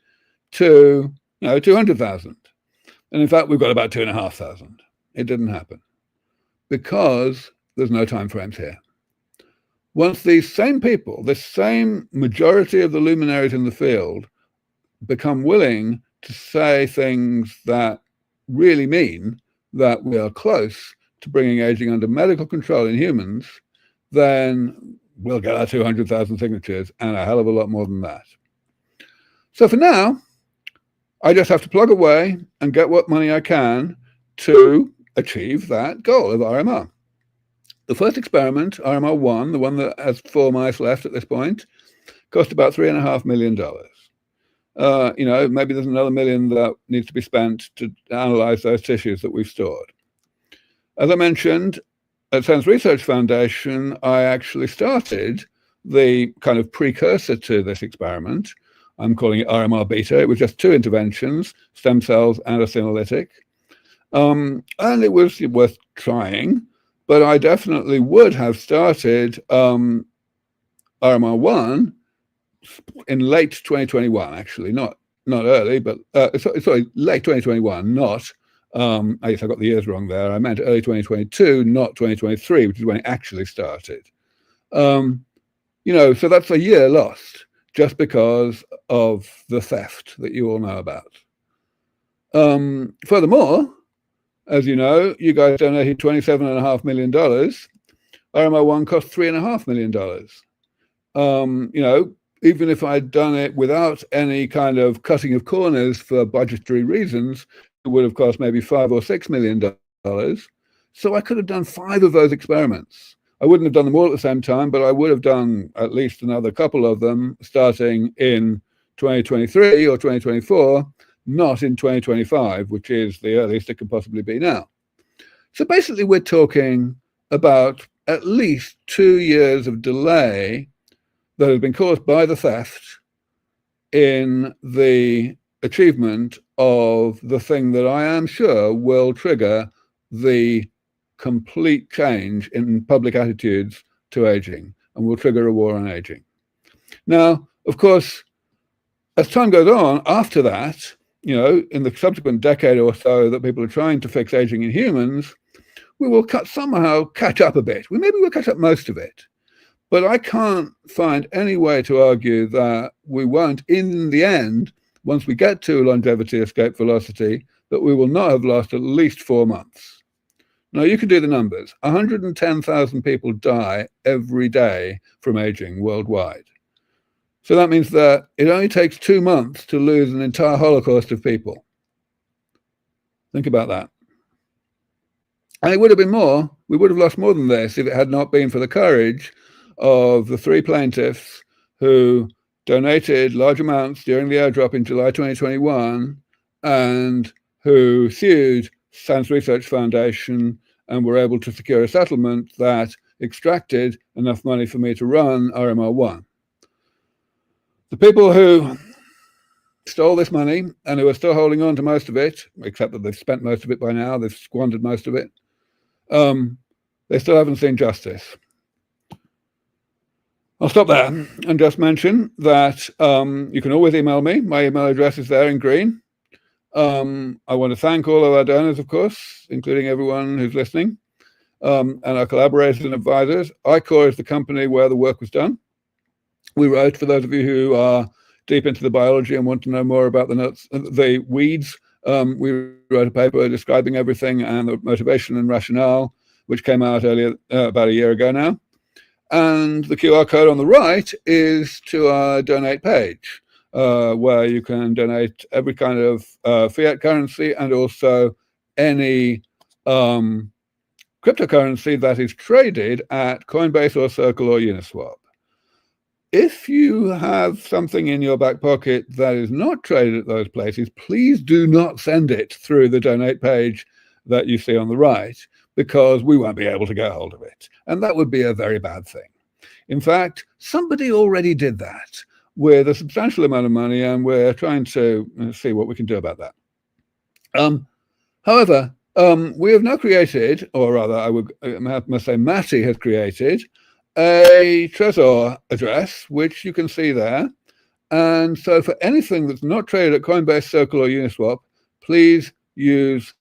to 200,000. And in fact, we've got about 2,500. It didn't happen because there's no time frames here. Once these same people, this same majority of the luminaries in the field, become willing to say things that really mean that we are close to bringing aging under medical control in humans, then we'll get our 200,000 signatures and a hell of a lot more than that. So for now, I just have to plug away and get what money I can to achieve that goal of RMR. The first experiment, RMR1, the one that has 4 mice left at this point, cost about $3.5 million. Maybe there's another $1 million that needs to be spent to analyze those tissues that we've stored. As I mentioned, at Sense Research Foundation, I actually started the kind of precursor to this experiment. I'm calling it RMR beta. It was just 2 interventions, stem cells and a senolytic. And it was worth trying, but I definitely would have started RMR1 in late 2021, actually, not early, but sorry, late 2021, not, I guess I got the years wrong there. I meant early 2022, not 2023, which is when it actually started. So that's a year lost just because of the theft that you all know about. Furthermore, as you know, you guys donated $27.5 million. RMR1 cost $3.5 million. Even if I'd done it without any kind of cutting of corners for budgetary reasons, it would have cost maybe $5 or $6 million. So I could have done 5 of those experiments. I wouldn't have done them all at the same time, but I would have done at least another couple of them starting in 2023 or 2024, not in 2025, which is the earliest it could possibly be now. So basically, we're talking about at least 2 years of delay that has been caused by the theft in the achievement of the thing that I am sure will trigger the complete change in public attitudes to aging and will trigger a war on aging. Now, of course, as time goes on, after that, in the subsequent decade or so that people are trying to fix aging in humans, we will somehow catch up a bit. Maybe we'll catch up most of it. But I can't find any way to argue that we won't, in the end, once we get to longevity escape velocity, that we will not have lost at least 4 months. Now, you can do the numbers. 110,000 people die every day from aging worldwide. So that means that it only takes 2 months to lose an entire holocaust of people. Think about that. And it would have been more. We would have lost more than this if it had not been for the courage of the 3 plaintiffs who donated large amounts during the airdrop in July 2021 and who sued Science Research Foundation and were able to secure a settlement that extracted enough money for me to run RMR1. The people who stole this money and who are still holding on to most of it, except that they've spent most of it by now, they've squandered most of it, they still haven't seen justice. I'll stop there and just mention that you can always email me. My email address is there in green. I want to thank all of our donors, of course, including everyone who's listening, and our collaborators and advisors. ICOR is the company where the work was done. we wrote, for those of you who are deep into the biology and want to know more about the weeds, we wrote a paper describing everything and the motivation and rationale, which came out earlier, about a year ago now. And the QR code on the right is to our donate page, where you can donate every kind of fiat currency and also any cryptocurrency that is traded at Coinbase or Circle or Uniswap. If you have something in your back pocket that is not traded at those places, please do not send it through the donate page that you see on the right, because we won't be able to get hold of it. And that would be a very bad thing. In fact, somebody already did that with a substantial amount of money, and we're trying to see what we can do about that. However, we have now created, or rather, I must say Matty has created, a Trezor address, which you can see there. And so for anything that's not traded at Coinbase, Circle, or Uniswap, please use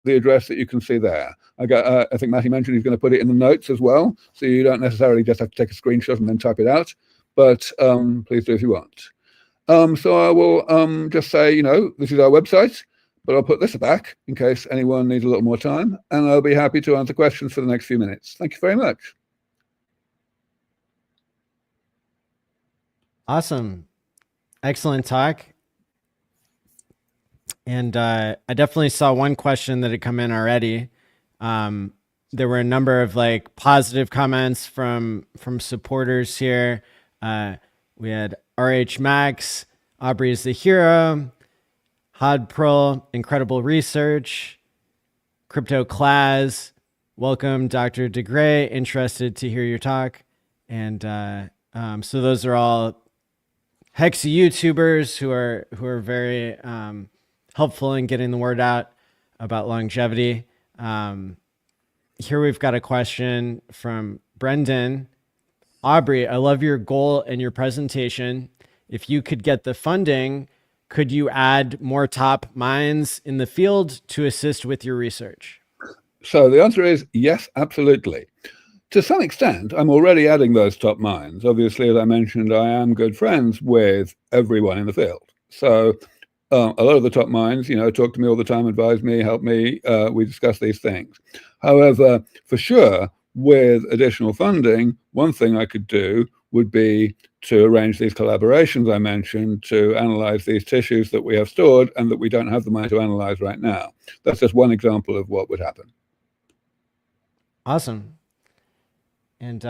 the address that you can see there. I think Matty mentioned he's going to put it in the notes as well, so you don't necessarily just have to take a screenshot and then type it out, but please do if you want. So I will just say, this is our website, but I'll put this back in case anyone needs a little more time, and I'll be happy to answer questions for the next few minutes. Thank you very much. Awesome. Excellent talk. And I definitely saw one question that had come in already. There were a number of positive comments from supporters here. We had RH Max, Aubrey is the hero, Hod Pearl, incredible research, Crypto Class, welcome Dr. DeGray, interested to hear your talk. And so those are all Hex YouTubers who are very helpful in getting the word out about longevity. Here we've got a question from Brendan. Aubrey, I love your goal and your presentation. If you could get the funding, could you add more top minds in the field to assist with your research? So the answer is yes, absolutely. To some extent, I'm already adding those top minds. Obviously, as I mentioned, I am good friends with everyone in the field. So a lot of the top minds, talk to me all the time, advise me, help me. We discuss these things. However, for sure, with additional funding, one thing I could do would be to arrange these collaborations I mentioned to analyze these tissues that we have stored and that we don't have the money to analyze right now. That's just one example of what would happen. Awesome. And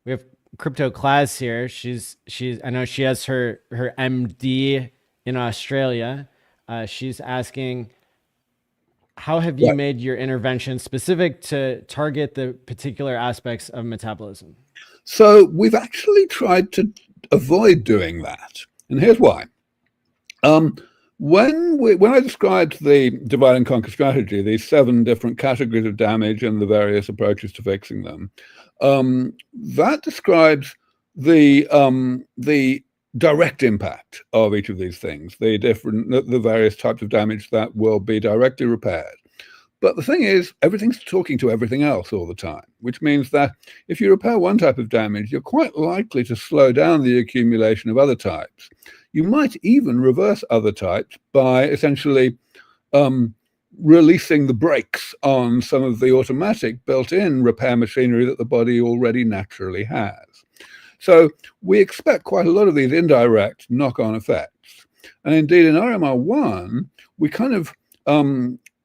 we have Crypto Class here. She's I know she has her MD in Australia. She's asking, how have you made your intervention specific to target the particular aspects of metabolism? So we've actually tried to avoid doing that. And here's why. When I described the divide and conquer strategy, these 7 different categories of damage and the various approaches to fixing them, that describes the direct impact of each of these things, the various types of damage that will be directly repaired. But the thing is, everything's talking to everything else all the time, which means that if you repair one type of damage, you're quite likely to slow down the accumulation of other types. You might even reverse other types by essentially releasing the brakes on some of the automatic built-in repair machinery that the body already naturally has. So we expect quite a lot of these indirect knock-on effects. And indeed, in RMR1, we kind of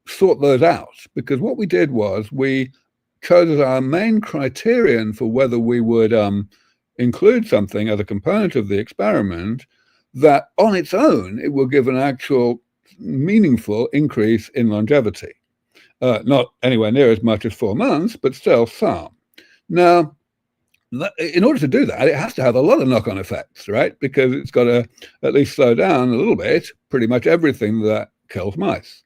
sort those out, because what we did was we chose as our main criterion for whether we would include something as a component of the experiment that on its own it will give an actual meaningful increase in longevity. Not anywhere near as much as 4 months, but still some. Now, in order to do that, it has to have a lot of knock-on effects, right? Because it's got to at least slow down a little bit pretty much everything that kills mice.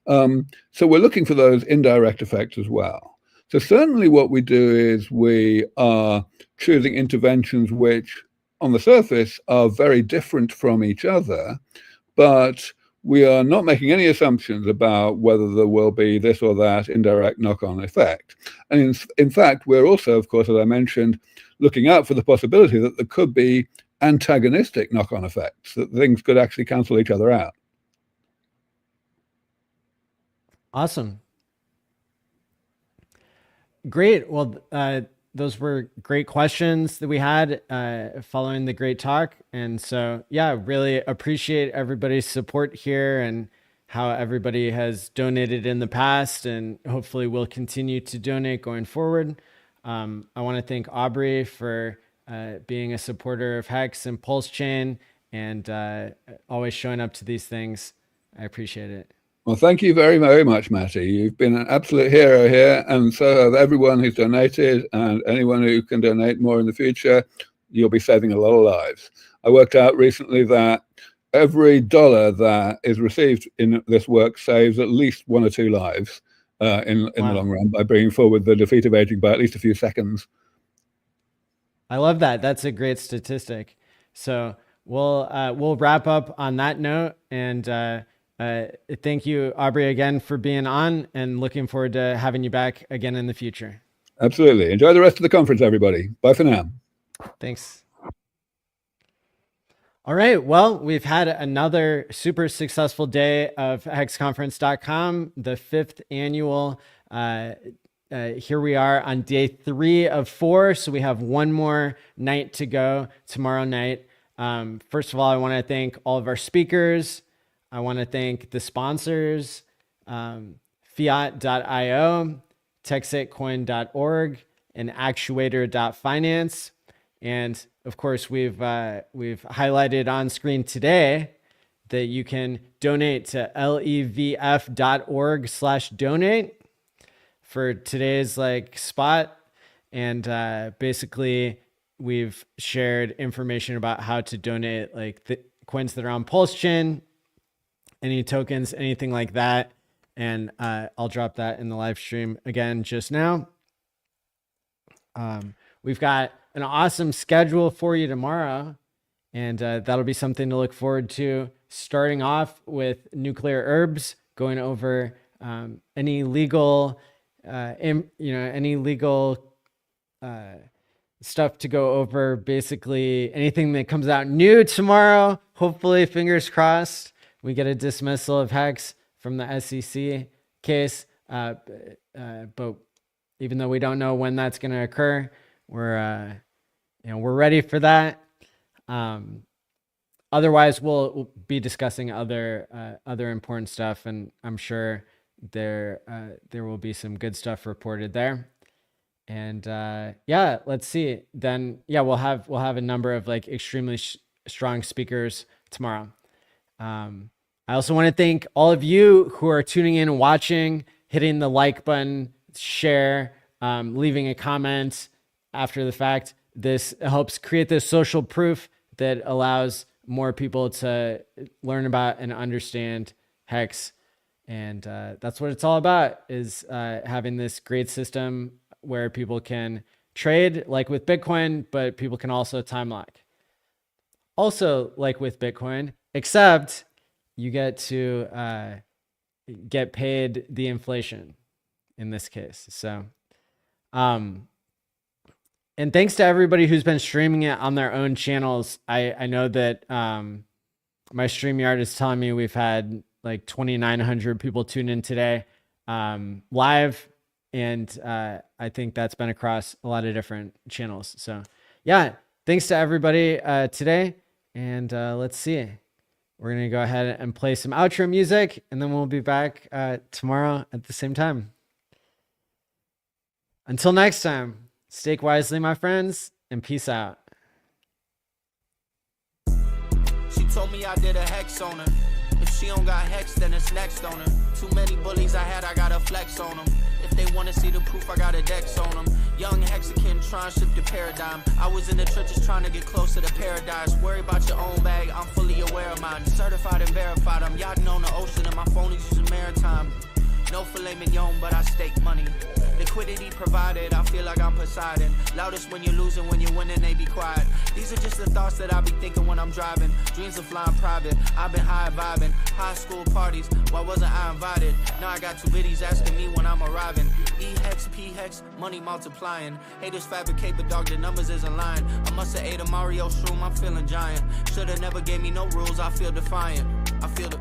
So we're looking for those indirect effects as well. So certainly what we do is we are choosing interventions which on the surface are very different from each other, but we are not making any assumptions about whether there will be this or that indirect knock-on effect. And in fact, we're also, of course, as I mentioned, looking out for the possibility that there could be antagonistic knock-on effects, that things could actually cancel each other out. Awesome. Great. Well, those were great questions that we had following the great talk. And so, yeah, really appreciate everybody's support here and how everybody has donated in the past and hopefully will continue to donate going forward. I want to thank Aubrey for being a supporter of HEX and Pulse Chain and always showing up to these things. I appreciate it. Well, thank you very, very much, Matty. You've been an absolute hero here, and so have everyone who's donated, and anyone who can donate more in the future. You'll be saving a lot of lives. I worked out recently that every $1 that is received in this work saves at least 1 or 2 lives in the long run by bringing forward the defeat of aging by at least a few seconds. I love that. That's a great statistic. So we'll wrap up on that note, and thank you, Aubrey, again for being on, and looking forward to having you back again in the future. Absolutely. Enjoy the rest of the conference, everybody. Bye for now. Thanks. All right. Well, we've had another super successful day of hexconference.com, the 5th annual. Here we are on day 3 of 4. So we have one more night to go tomorrow night. First of all, I want to thank all of our speakers. I want to thank the sponsors, Fiat.io, TexitCoin.org, and Actuator.finance. And of course, we've highlighted on screen today that you can donate to levf.org/donate for today's spot. And basically, we've shared information about how to donate the coins that are on Pulse Chain, any tokens, anything like that. And I'll drop that in the live stream again just now. We've got an awesome schedule for you tomorrow, and that'll be something to look forward to, starting off with nuclear herbs, going over any legal stuff to go over, basically anything that comes out new tomorrow. Hopefully, fingers crossed, we get a dismissal of HEX from the SEC case. But even though we don't know when that's going to occur, we're ready for that. Otherwise, we'll be discussing other important stuff, and I'm sure there will be some good stuff reported there. And let's see. Then we'll have a number of extremely strong speakers tomorrow. I also want to thank all of you who are tuning in and watching, hitting the like button, share, leaving a comment after the fact. This helps create this social proof that allows more people to learn about and understand HEX. And that's what it's all about, is having this great system where people can trade like with Bitcoin, but people can also time lock. Also like with Bitcoin, except you get to get paid the inflation in this case. So, and thanks to everybody who's been streaming it on their own channels. I know that my StreamYard is telling me we've had 2,900 people tune in today live. And I think that's been across a lot of different channels. So yeah, thanks to everybody today. And let's see. We're going to go ahead and play some outro music, and then we'll be back tomorrow at the same time. Until next time, stake wisely, my friends, and peace out. She told me I did a hex on her. If she don't got hex, then it's next on her. Too many bullies I had, I gotta flex on them. If they wanna see the proof, I got a dex on them. Young Hexican trying to shift the paradigm. I was in the trenches trying to get close to the paradise. Worry about your own bag, I'm fully aware of mine. Certified and verified, I'm yachting on the ocean and my phone is using maritime. No filet mignon, but I stake money. Liquidity provided, I feel like I'm Poseidon. Loudest when you're losing, when you're winning, they be quiet. These are just the thoughts that I be thinking when I'm driving. Dreams of flying private, I've been high vibing. High school parties, why wasn't I invited? Now I got two biddies asking me when I'm arriving. E-Hex, P-Hex, money multiplying. Haters fabricate, but dog, the numbers isn't lying. I must have ate a Mario shroom, I'm feeling giant. Shoulda never gave me no rules, I feel defiant. I feel the